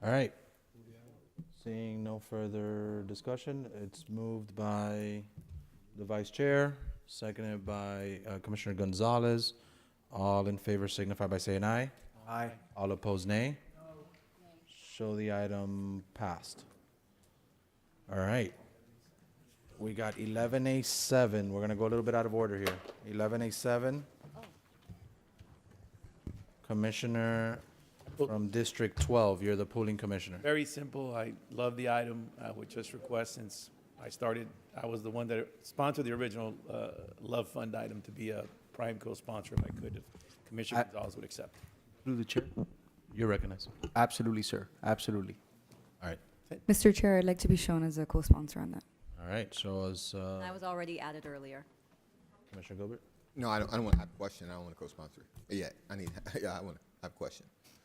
All right. Seeing no further discussion, it's moved by the Vice Chair, seconded by Commissioner Gonzalez. All in favor signify by saying aye. Aye. All opposed, nay. Show the item passed. All right. We got 11A7. We're going to go a little bit out of order here. 11A7. Commissioner from District 12, you're the pooling commissioner. Very simple. I love the item. I would just request, since I was the one that sponsored the original Love Fund item, to be a prime co-sponsor if I could, if Commissioner Gonzalez would accept. Through the chair. You're recognized. Absolutely, sir. Absolutely. All right. Mr. Chair, I'd like to be shown as a co-sponsor on that. All right. So as I was already added earlier. Commissioner Gilbert? No, I don't want to have a question. I don't want to co-sponsor it yet. I want to have a question.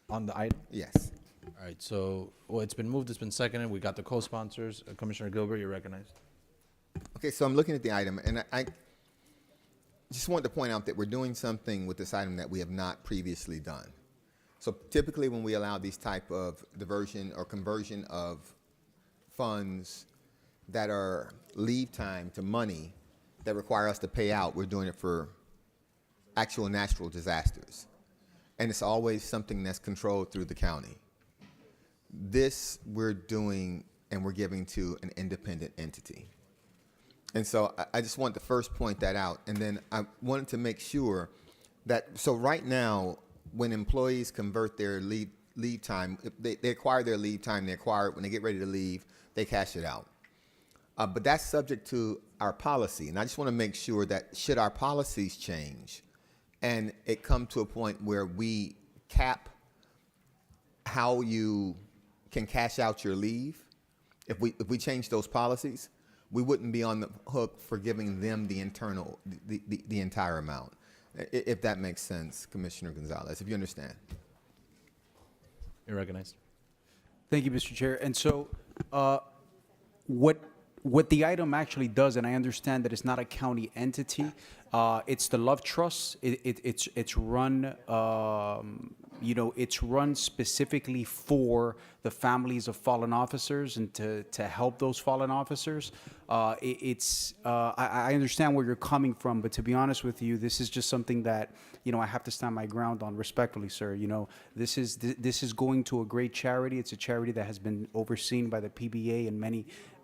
On the item? Yes. All right. So, well, it's been moved. It's been seconded. We got the co-sponsors. Commissioner Gilbert, you're recognized. Okay, so I'm looking at the item, and I just want to point out that we're doing something with this item that we have not previously done. So typically when we allow these type of diversion or conversion of funds that are leave time to money that require us to pay out, we're doing it for actual natural disasters. And it's always something that's controlled through the county. This we're doing and we're giving to an independent entity. And so I just want to first point that out. And then I wanted to make sure that, so right now, when employees convert their leave leave time. If they acquire their leave time, they acquire it when they get ready to leave, they cash it out. But that's subject to our policy. And I just want to make sure that should our policies change and it come to a point where we cap how you can cash out your leave, if we change those policies, we wouldn't be on the hook for giving them the entire amount. If that makes sense, Commissioner Gonzalez, if you understand. You're recognized. Thank you, Mr. Chair. And so, what the item actually does, and I understand that it's not a county entity, it's the Love Trust. It's run, it's run specifically for the families of fallen officers and to help those fallen officers. I understand where you're coming from, but to be honest with you, this is just something that, I have to stand my ground on respectfully, sir. This is going to a great charity. It's a charity that has been overseen by the PBA and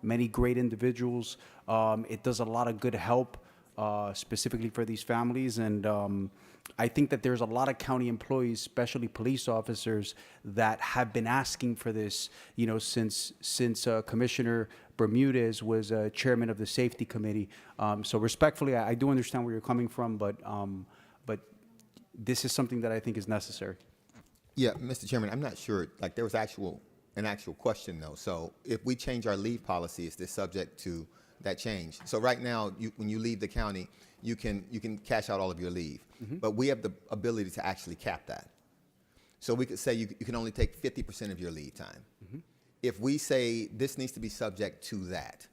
many great individuals. It does a lot of good help, specifically for these families. And I think that there's a lot of county employees, especially police officers, that have been asking for this, since Commissioner Bermudez was chairman of the safety committee. So respectfully, I do understand where you're coming from, but this is something that I think is necessary. Yeah, Mr. Chairman, I'm not sure, there was an actual question though. So if we change our leave policy, is this subject to that change? So right now, when you leave the county, you can cash out all of your leave, but we have the ability to actually cap that. So we could say you can only take 50% of your leave time. If we say this needs to be subject to that,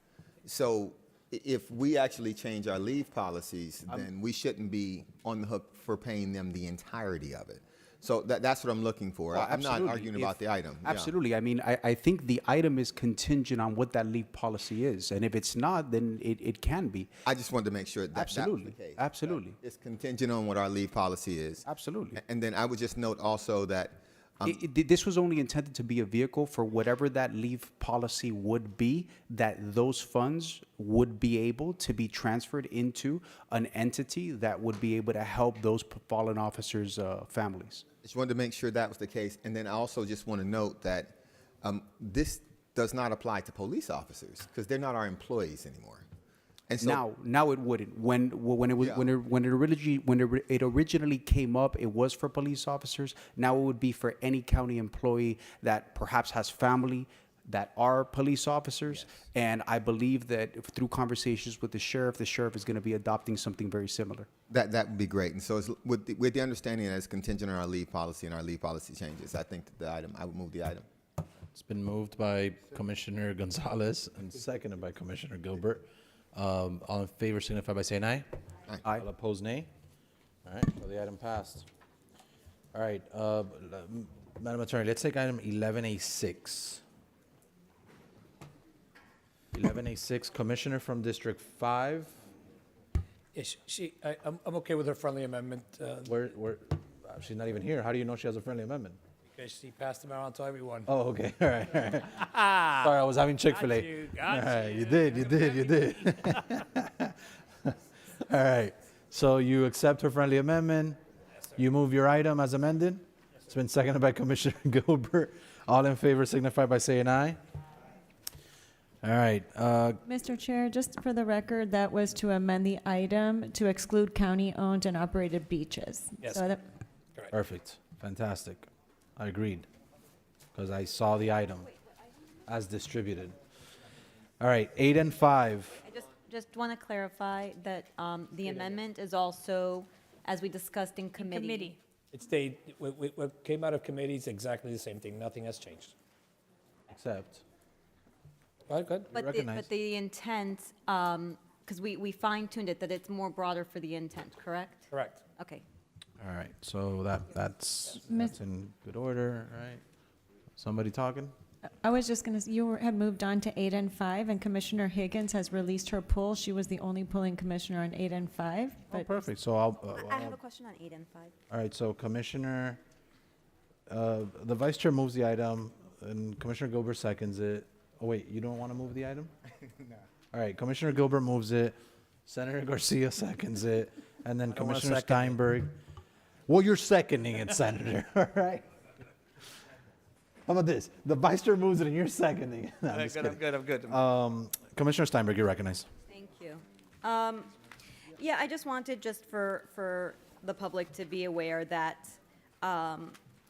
so if we actually change our leave policies, then we shouldn't be on the hook for paying them the entirety of it. So that's what I'm looking for. Well, I'm not arguing about the item. Yeah. Absolutely. I mean, I think the item is contingent on what that leave policy is. And if it's not, then it can be. I just wanted to make sure that Absolutely. that was the case. Absolutely. It's contingent on what our leave policy is. Absolutely. And then I would just note also that This was only intended to be a vehicle for whatever that leave policy would be, that those funds would be able to be transferred into an entity that would be able to help those fallen officers' families. just wanted to make sure that was the case. And then I also just want to note that this does not apply to police officers because they're not our employees anymore. And so now it wouldn't. When it originally came up, it was for police officers. Now it would be for any county employee that perhaps has family that are police officers. Yes. And I believe that through conversations with the sheriff is going to be adopting something very similar. That would be great. And so it's with the understanding that it's contingent on our leave policy and our leave policy changes, I think that I would move the item. It's been moved by Commissioner Gonzalez and seconded by Commissioner Gilbert. All in favor signify by saying aye. Aye. All opposed, nay. All right, so the item passed. All right, Madam Attorney, let's take item 11A6. 11A6, Commissioner from District 5. Yes, I'm okay with her friendly amendment. She's not even here. How do you know she has a friendly amendment? Because she passed them around to everyone. Oh, okay. All right. All right. Sorry, I was having Chick-fil-A. Got All right, you. you did. All right. So you accept her friendly amendment. Yes, sir. You move your item as amended. Yes, It's been seconded by Commissioner Gilbert. All in favor signify by saying aye. All right. Mr. Chair, just for the record, that was to amend the item to exclude county-owned and operated beaches. Yes. So that, Perfect. Fantastic. I agreed because I saw the item as distributed. All right, 8 and 5. I just want to clarify that the amendment is also, as we discussed in committee. It stayed, what came out of committee is exactly the same thing. Nothing has changed. Except. All right, good. But the intent, because we fine-tuned it, that it's more broader for the intent, correct? Correct. Okay. All right, so that's in good order, right? Somebody talking? I was just going to, you had moved on to 8 and 5, and Commissioner Higgins has released her pull. She was the only pulling commissioner on 8 and 5. Oh, But perfect. So I have a question on 8 and 5. All right, so Commissioner, the Vice Chair moves the item, and Commissioner Gilbert seconds it. Oh, wait, you don't want to move the item? No. All right, Commissioner Gilbert moves it, Senator Garcia seconds it, and then I don't wanna Commissioner second it. Steinberg. Well, you're seconding it, Senator, all right? How about this? The vice chair moves it and you're seconding. No, I'm just kidding. I'm good. Commissioner Steinberg, you're recognized. Thank you. Yeah, I just wanted just for the public to be aware that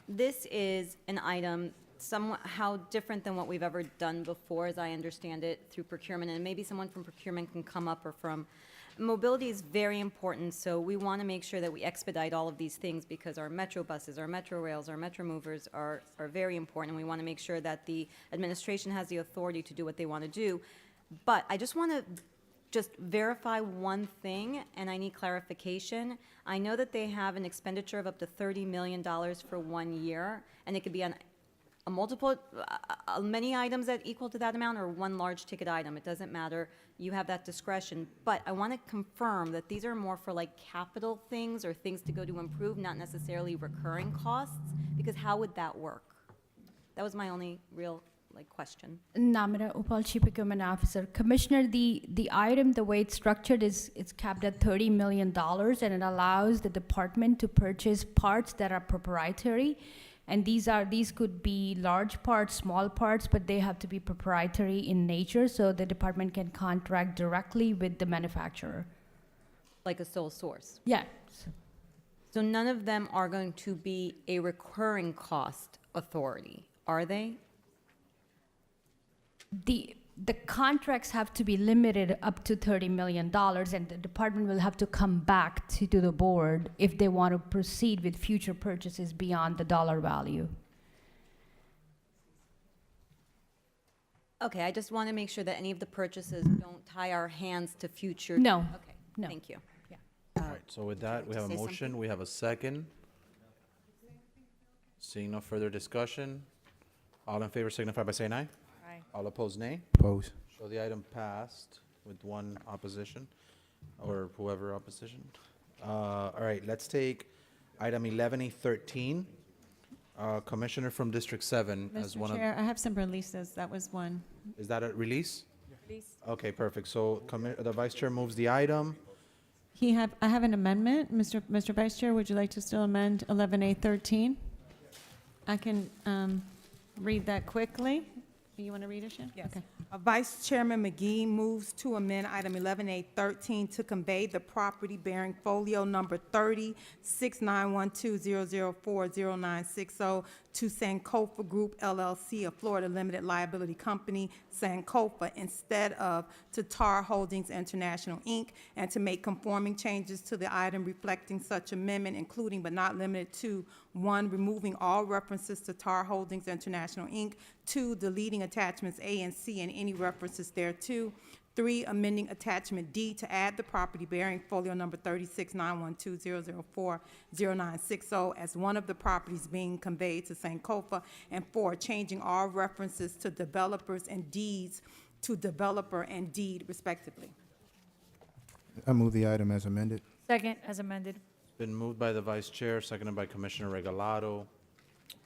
this is an item somehow different than what we've ever done before, as I understand it, through procurement. And maybe someone from procurement can come up, or from mobility is very important, so we want to make sure that we expedite all of these things, because our metro buses, our metro rails, our metro movers are very important. We want to make sure that the administration has the authority to do what they want to do. But I just want to verify one thing, and I need clarification. I know that they have an expenditure of up to $30 million for 1 year, and it could be on a multiple, many items that equal to that amount, or one large ticket item. It doesn't matter. You have that discretion. But I want to confirm that these are more for like capital things or things to go to improve, not necessarily recurring costs, because how would that work? That was my only real question. Namita Upal, Chief Procurement Officer. Commissioner, the item, the way it's structured is it's capped at $30 million, and it allows the department to purchase parts that are proprietary. And these could be large parts, small parts, but they have to be proprietary in nature, so the department can contract directly with the manufacturer. Like a sole source? Yes. So none of them are going to be a recurring cost authority, are they? The contracts have to be limited up to $30 million, and the department will have to come back to the board if they want to proceed with future purchases beyond the dollar value. Okay, I just want to make sure that any of the purchases don't tie our hands to future. No. Okay, No. thank you. All right, so with that, we have a motion, we have a second. Seeing no further discussion, all in favor signify by saying aye. Aye. All opposed, nay. Oppose. So the item passed with one opposition, or whoever opposition. All right, let's take item 11A13. Commissioner from District 7 as Mr. one of. Chair, I have some releases. That was one. Is that a release? Release. Okay, perfect. So the vice chair moves the item. I have an amendment. Mr. Vice Chair, would you like to still amend 11A13? I can read that quickly. You want to read it, Shan? Yes. Okay. Vice Chairman McGee moves to amend item 11A13 to convey the property bearing folio number 30691200409060 to Sankofa Group LLC, a Florida limited liability company, Sankofa, instead of to Tar Holdings International, Inc., and to make conforming changes to the item reflecting such amendment, including but not limited to: 1, removing all references to Tar Holdings International, Inc., 2, deleting attachments A and C and any references thereto, 3, amending attachment D to add the property bearing folio number 369120040960 as one of the properties being conveyed to Sankofa, and 4, changing all references to developers and deeds to developer and deed respectively. I move the item as amended. Second, as amended. Been moved by the vice chair, seconded by Commissioner Regalado.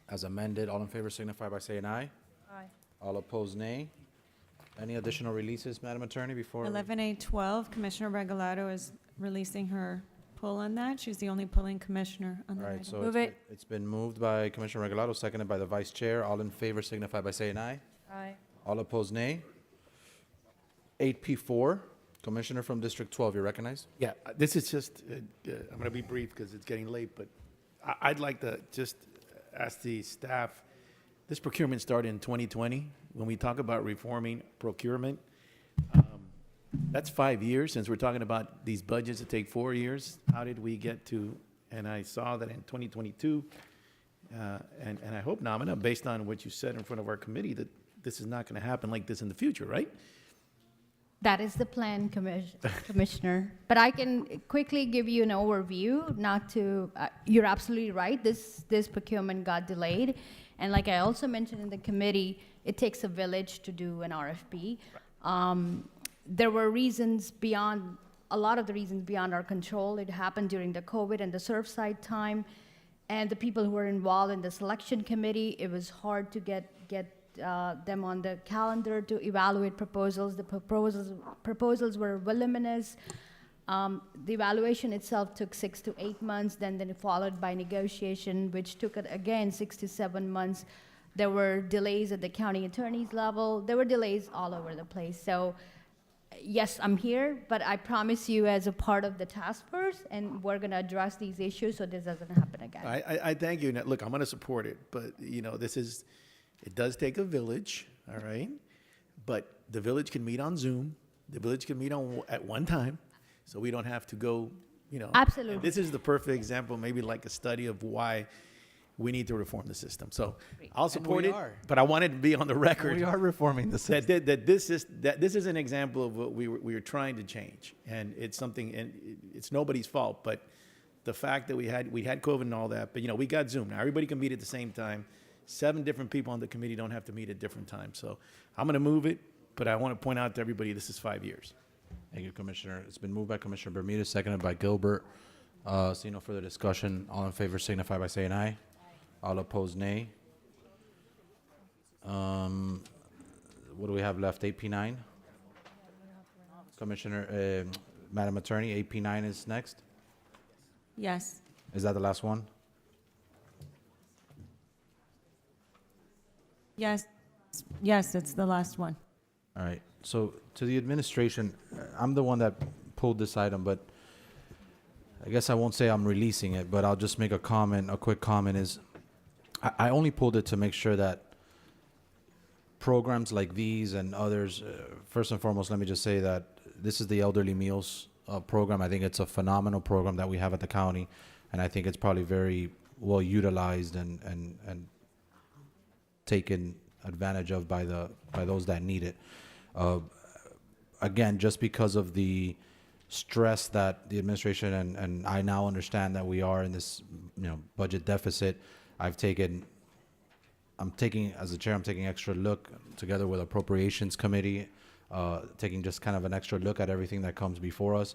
As amended, all in favor signify by saying aye. Aye. All opposed, nay. Any additional releases, Madam Attorney, before? 11A12, Commissioner Regalado is releasing her pull on that. She's the only pulling commissioner on All that right, item. so Move it. it's been moved by Commissioner Regalado, seconded by the vice chair. All in favor signify by saying aye. Aye. All opposed, nay. 8P4, Commissioner from District 12, you're recognized. Yeah, this is just, I'm going to be brief because it's getting late, but I'd like to just ask the staff, this procurement started in 2020. When we talk about reforming procurement, that's 5 years. Since we're talking about these budgets that take 4 years, how did we get to, and I saw that in 2022, and I hope, Namina, based on what you said in front of our committee, that this is not going to happen like this in the future, right? That is the plan, Commissioner. But I can quickly give you an overview, not to, you're absolutely right, this procurement got delayed. And like I also mentioned in the committee, it takes a village to do an RFP. There were reasons beyond, a lot of the reasons beyond our control. It happened during the COVID and the Surfside time. And the people who were involved in the selection committee, it was hard to get them on the calendar to evaluate proposals. The proposals were voluminous. The evaluation itself took 6 to 8 months, then followed by negotiation, which took again 6 to 7 months. There were delays at the county attorney's level. There were delays all over the place. So yes, I'm here, but I promise you as a part of the task force, and we're going to address these issues so this doesn't happen again. I thank you. Now, look, I'm going to support it, but it does take a village, all right? But the village can meet on Zoom. The village can meet at one time, so we don't have to go, Absolutely. And this is the perfect example, maybe like a study of why we need to reform the system. So I'll support it, but I wanted to be on the record. We are reforming the system. That this is an example of what we were trying to change, and it's something, and it's nobody's fault. But the fact that we had COVID and all that, but we got Zoom now. Everybody can meet at the same time. 7 different people on the committee don't have to meet at different times. So I'm going to move it, but I want to point out to everybody this is 5 years. Thank you, Commissioner. It's been moved by Commissioner Bermudez, seconded by Gilbert. See no further discussion. All in favor signify by saying aye. All opposed, nay. What do we have left? AP9? Commissioner, Madam Attorney, AP9 is next. Yes. Is that the last one? Yes. Yes, it's the last one. All right. So to the administration, I'm the one that pulled this item, but I guess I won't say I'm releasing it, but I'll just make a comment. A quick comment is I only pulled it to make sure that programs like these and others, first and foremost, let me just say that this is the Elderly Meals program. I think it's a phenomenal program that we have at the county, and I think it's probably very well utilized and taken advantage of by those that need it. Again, just because of the stress that the administration and I now understand that we are in this budget deficit, I'm taking as the chair, I'm taking extra look together with appropriations committee, taking just kind of an extra look at everything that comes before us.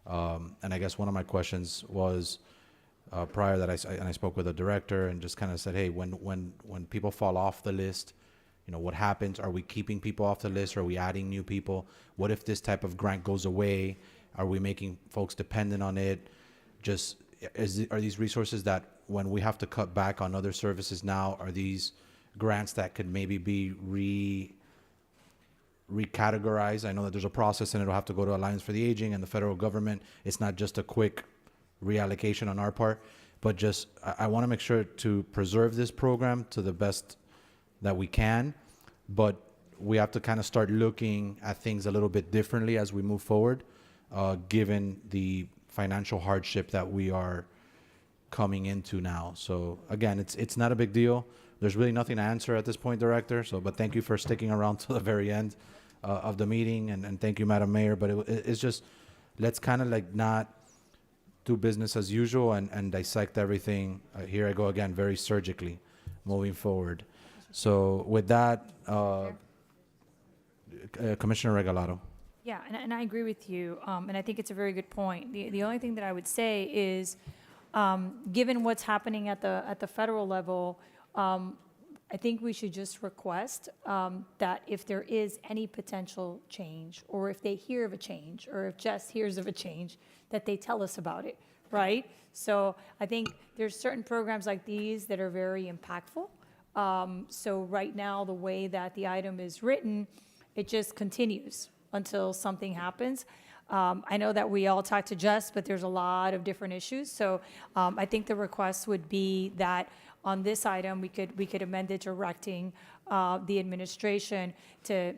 And I guess one of my questions was prior that I spoke with the director and just kind of said, hey, when people fall off the list, what happens? Are we keeping people off the list? Are we adding new people? What if this type of grant goes away? Are we making folks dependent on it? Are these resources that when we have to cut back on other services now, are these grants that could maybe be recategorized? I know that there's a process and it'll have to go to Alliance for the Aging and the federal government. It's not just a quick reallocation on our part, but just I want to make sure to preserve this program to the best that we can, but we have to kind of start looking at things a little bit differently as we move forward, given the financial hardship that we are coming into now. So again, it's not a big deal. There's really nothing to answer at this point, Director. But thank you for sticking around to the very end of the meeting, and thank you, Madam Mayor. But it's just, let's kind of like not do business as usual and dissect everything. Here I go again, very surgically, moving forward. So with that, Commissioner Regalado. Yeah, and I agree with you, and I think it's a very good point. The only thing that I would say is, given what's happening at the federal level, I think we should just request that if there is any potential change, or if they hear of a change, or if Jess hears of a change, that they tell us about it, right? So I think there's certain programs like these that are very impactful. So right now, the way that the item is written, it just continues until something happens. I know that we all talk to Jess, but there's a lot of different issues. So I think the request would be that on this item, we could amend it directing the administration to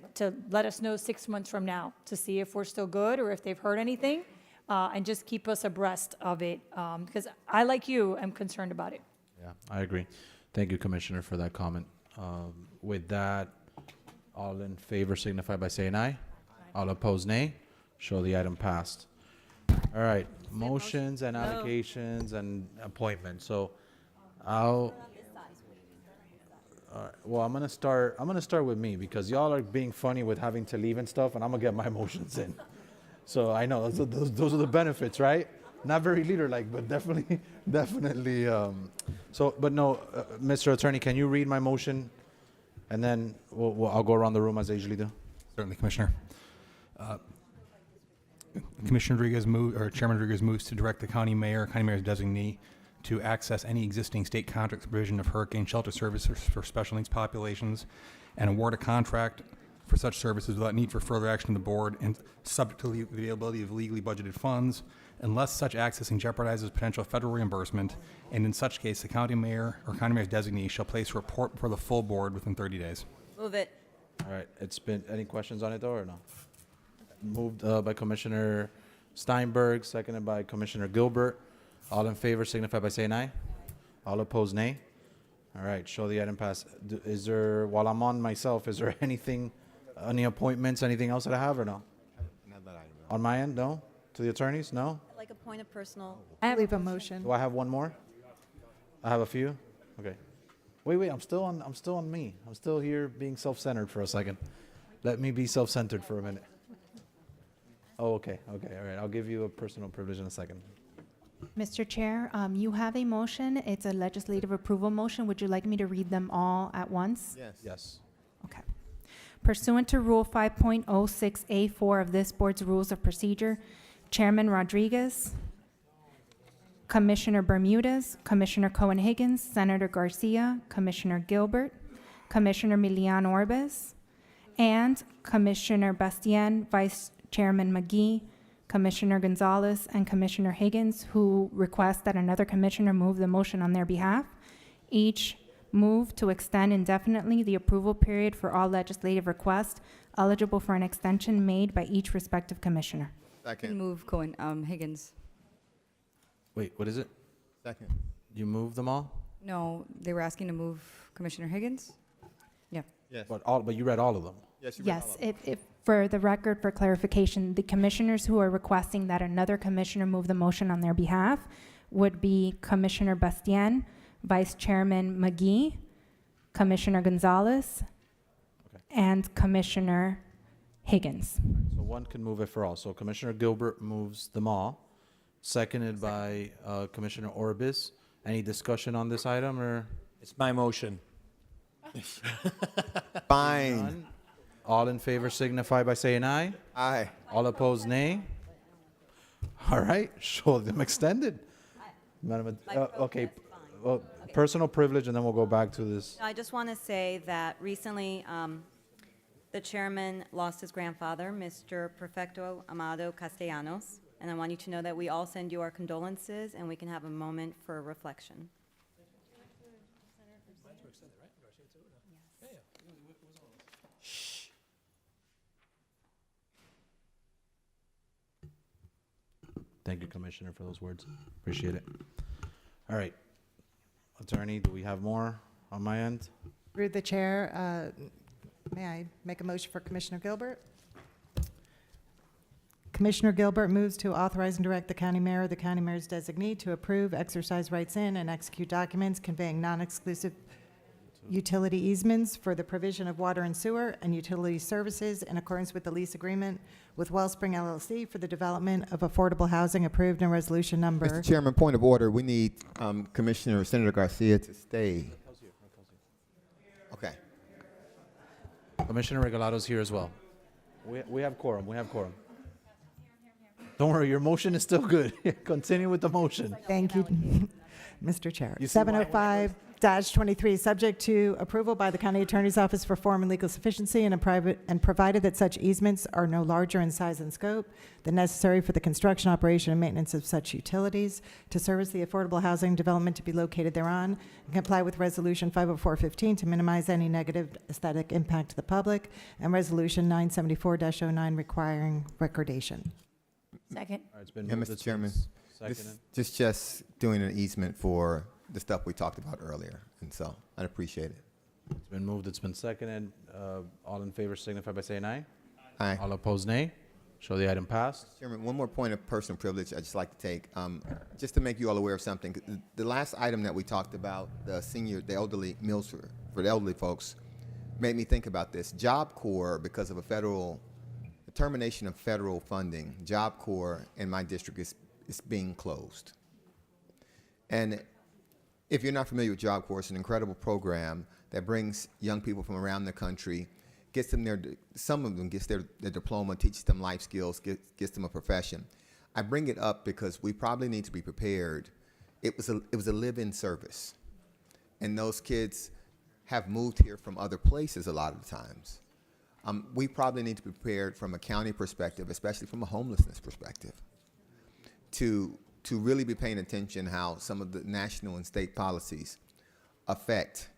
let us know 6 months from now to see if we're still good or if they've heard anything, and just keep us abreast of it, because I, like you, am concerned about it. Yeah, I agree. Thank you, Commissioner, for that comment. With that, all in favor signify by saying aye. All opposed, nay. Show the item passed. All right, motions and allocations and appointments. So well, I'm gonna start with me, because y'all are being funny with having to leave and stuff, and I'm gonna get my motions in. So I know those are the benefits, right? Not very leader-like, but definitely. But no, Mr. Attorney, can you read my motion, and then I'll go around the room as I usually do. Certainly, Commissioner. Commissioner Rodriguez Chairman Rodriguez moves to direct the county mayor's designee to access any existing state contract provision of hurricane shelter services for special needs populations and award a contract for such services without need for further action of the board and subject to the availability of legally budgeted funds, unless such accessing jeopardizes potential federal reimbursement, and in such case, the county mayor or county mayor's designee shall place a report before the full board within 30 days. Move it. All right, any questions on it though, or no? Moved by Commissioner Steinberg, seconded by Commissioner Gilbert. All in favor signify by saying aye. All opposed, nay. All right, show the item pass. Is there, while I'm on myself, is there anything, any appointments, anything else that I have or no? On my end, no? To the attorneys, no? I'd like a point of personal. I leave a motion. Do I have one more? I have a few? Okay. Wait, I'm still on me. I'm still here being self-centered for a second. Let me be self-centered for a minute. Oh, okay, all right. I'll give you a personal privilege in a second. Mr. Chair, you have a motion. It's a legislative approval motion. Would you like me to read them all at once? Yes. Okay. Pursuant to Rule 5.06A4 of this board's Rules of Procedure, Chairman Rodriguez, Commissioner Bermudez, Commissioner Cohen-Higgins, Senator Garcia, Commissioner Gilbert, Commissioner Milian Orbes, and Commissioner Bastien, Vice Chairman McGee, Commissioner Gonzalez, and Commissioner Higgins, who request that another commissioner move the motion on their behalf. Each move to extend indefinitely the approval period for all legislative requests eligible for an extension made by each respective commissioner. Second. Move Higgins. Wait, what is it? Second. You moved them all? No, they were asking to move Commissioner Higgins? Yeah. Yes. But you read all of them? Yes, you read all Yes, of them. if for the record, for clarification, the commissioners who are requesting that another commissioner move the motion on their behalf would be Commissioner Bastien, Vice Chairman McGee, Commissioner Gonzalez, and Commissioner Higgins. So one can move it for all. So Commissioner Gilbert moves them all, seconded by Commissioner Orbis. Any discussion on this item, or? It's my motion. Fine. None? All in favor signify by saying aye. Aye. All opposed, nay. All right, show them extended. Madam, okay, well, personal privilege, and then we'll go back to this. I just want to say that recently, the chairman lost his grandfather, Mr. Perfecto Amado Castellanos, and I want you to know that we all send you our condolences, and we can have a moment for reflection. Thank you, Commissioner, for those words. Appreciate it. All right. Attorney, do we have more on my end? Through the chair, may I make a motion for Commissioner Gilbert? Commissioner Gilbert moves to authorize and direct the county mayor or the county mayor's designee to approve, exercise rights in, and execute documents conveying non-exclusive utility easements for the provision of water and sewer and utility services in accordance with the lease agreement with Wellspring LLC for the development of affordable housing approved in resolution number. Mr. Chairman, point of order. We need Commissioner Senator Garcia to stay. Okay. Commissioner Regalado's here as well. We have quorum. Don't worry, your motion is still good. Continue with the motion. Thank you, Mr. Chair. You see why- 705-23, subject to approval by the county attorney's office for form and legal sufficiency and provided that such easements are no larger in size and scope than necessary for the construction, operation, and maintenance of such utilities to service the affordable housing development to be located thereon and comply with Resolution 50415 to minimize any negative aesthetic impact to the public and Resolution 974-09 requiring recordation. Second. All right, it's been Yeah, moved. Mr. It's been Chairman, seconded. this just doing an easement for the stuff we talked about earlier, and so I'd appreciate it. It's been moved. It's been seconded. All in favor signify by saying aye. Aye. All opposed, nay. Show the item passed. Chairman, one more point of personal privilege I'd just like to take, just to make you all aware of something. The last item that we talked about, the elderly meals for the elderly folks, made me think about this. Job Corps, because of the termination of federal funding, Job Corps in my district is being closed. And if you're not familiar with Job Corps, it's an incredible program that brings young people from around the country, gets them some of them gets their diploma, teaches them life skills, gets them a profession. I bring it up because we probably need to be prepared it was a live-in service. And those kids have moved here from other places a lot of the times. We probably need to be prepared from a county perspective, especially from a homelessness perspective, to really be paying attention how some of the national and state policies affect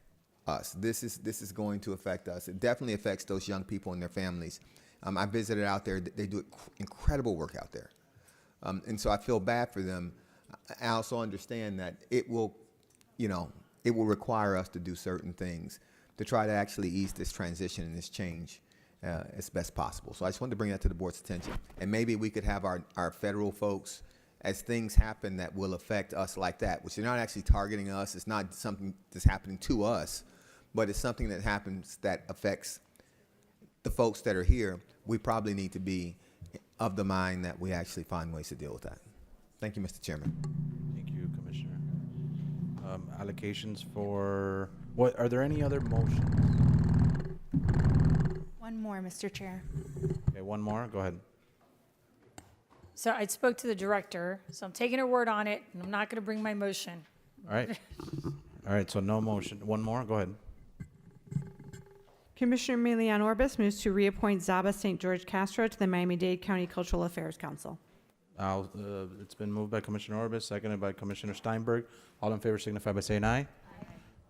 us. This is going to affect us. It definitely affects those young people and their families. I visited out there. They do incredible work out there. And so I feel bad for them. I also understand that it will require us to do certain things to try to actually ease this transition and this change as best possible. So I just wanted to bring that to the board's attention. And maybe we could have our federal folks, as things happen that will affect us like that, which they're not actually targeting us. It's not something that's happening to us, but it's something that happens that affects the folks that are here. We probably need to be of the mind that we actually find ways to deal with that. Thank you, Mr. Chairman. Thank you, Commissioner. Allocations for, what, are there any other motions? One more, Mr. Chair. Okay, one more, go ahead. So I spoke to the director, so I'm taking her word on it, and I'm not going to bring my motion. All right. All right, so no motion. One more, go ahead. Commissioner Milian Orbis moves to reappoint Zaba St. George Castro to the Miami-Dade County Cultural Affairs Council. It's been moved by Commissioner Orbis, seconded by Commissioner Steinberg. All in favor signify by saying aye.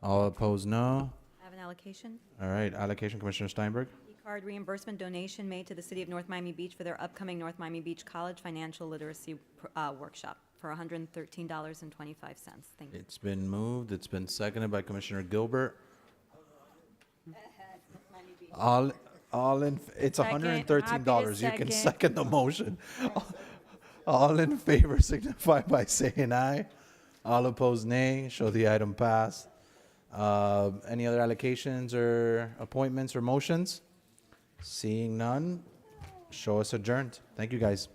All opposed, no. I have an allocation. All right, allocation, Commissioner Steinberg. E-card reimbursement donation made to the City of North Miami Beach for their upcoming North Miami Beach College Financial Literacy Workshop for $113.25. Thank you. It's been moved, it's been seconded by Commissioner Gilbert. It's Second. $113. You Second. can second the motion. All in favor signify by saying aye. All opposed, nay. Show the item pass. Any other allocations or appointments or motions? Seeing none, show us adjourned. Thank you, guys.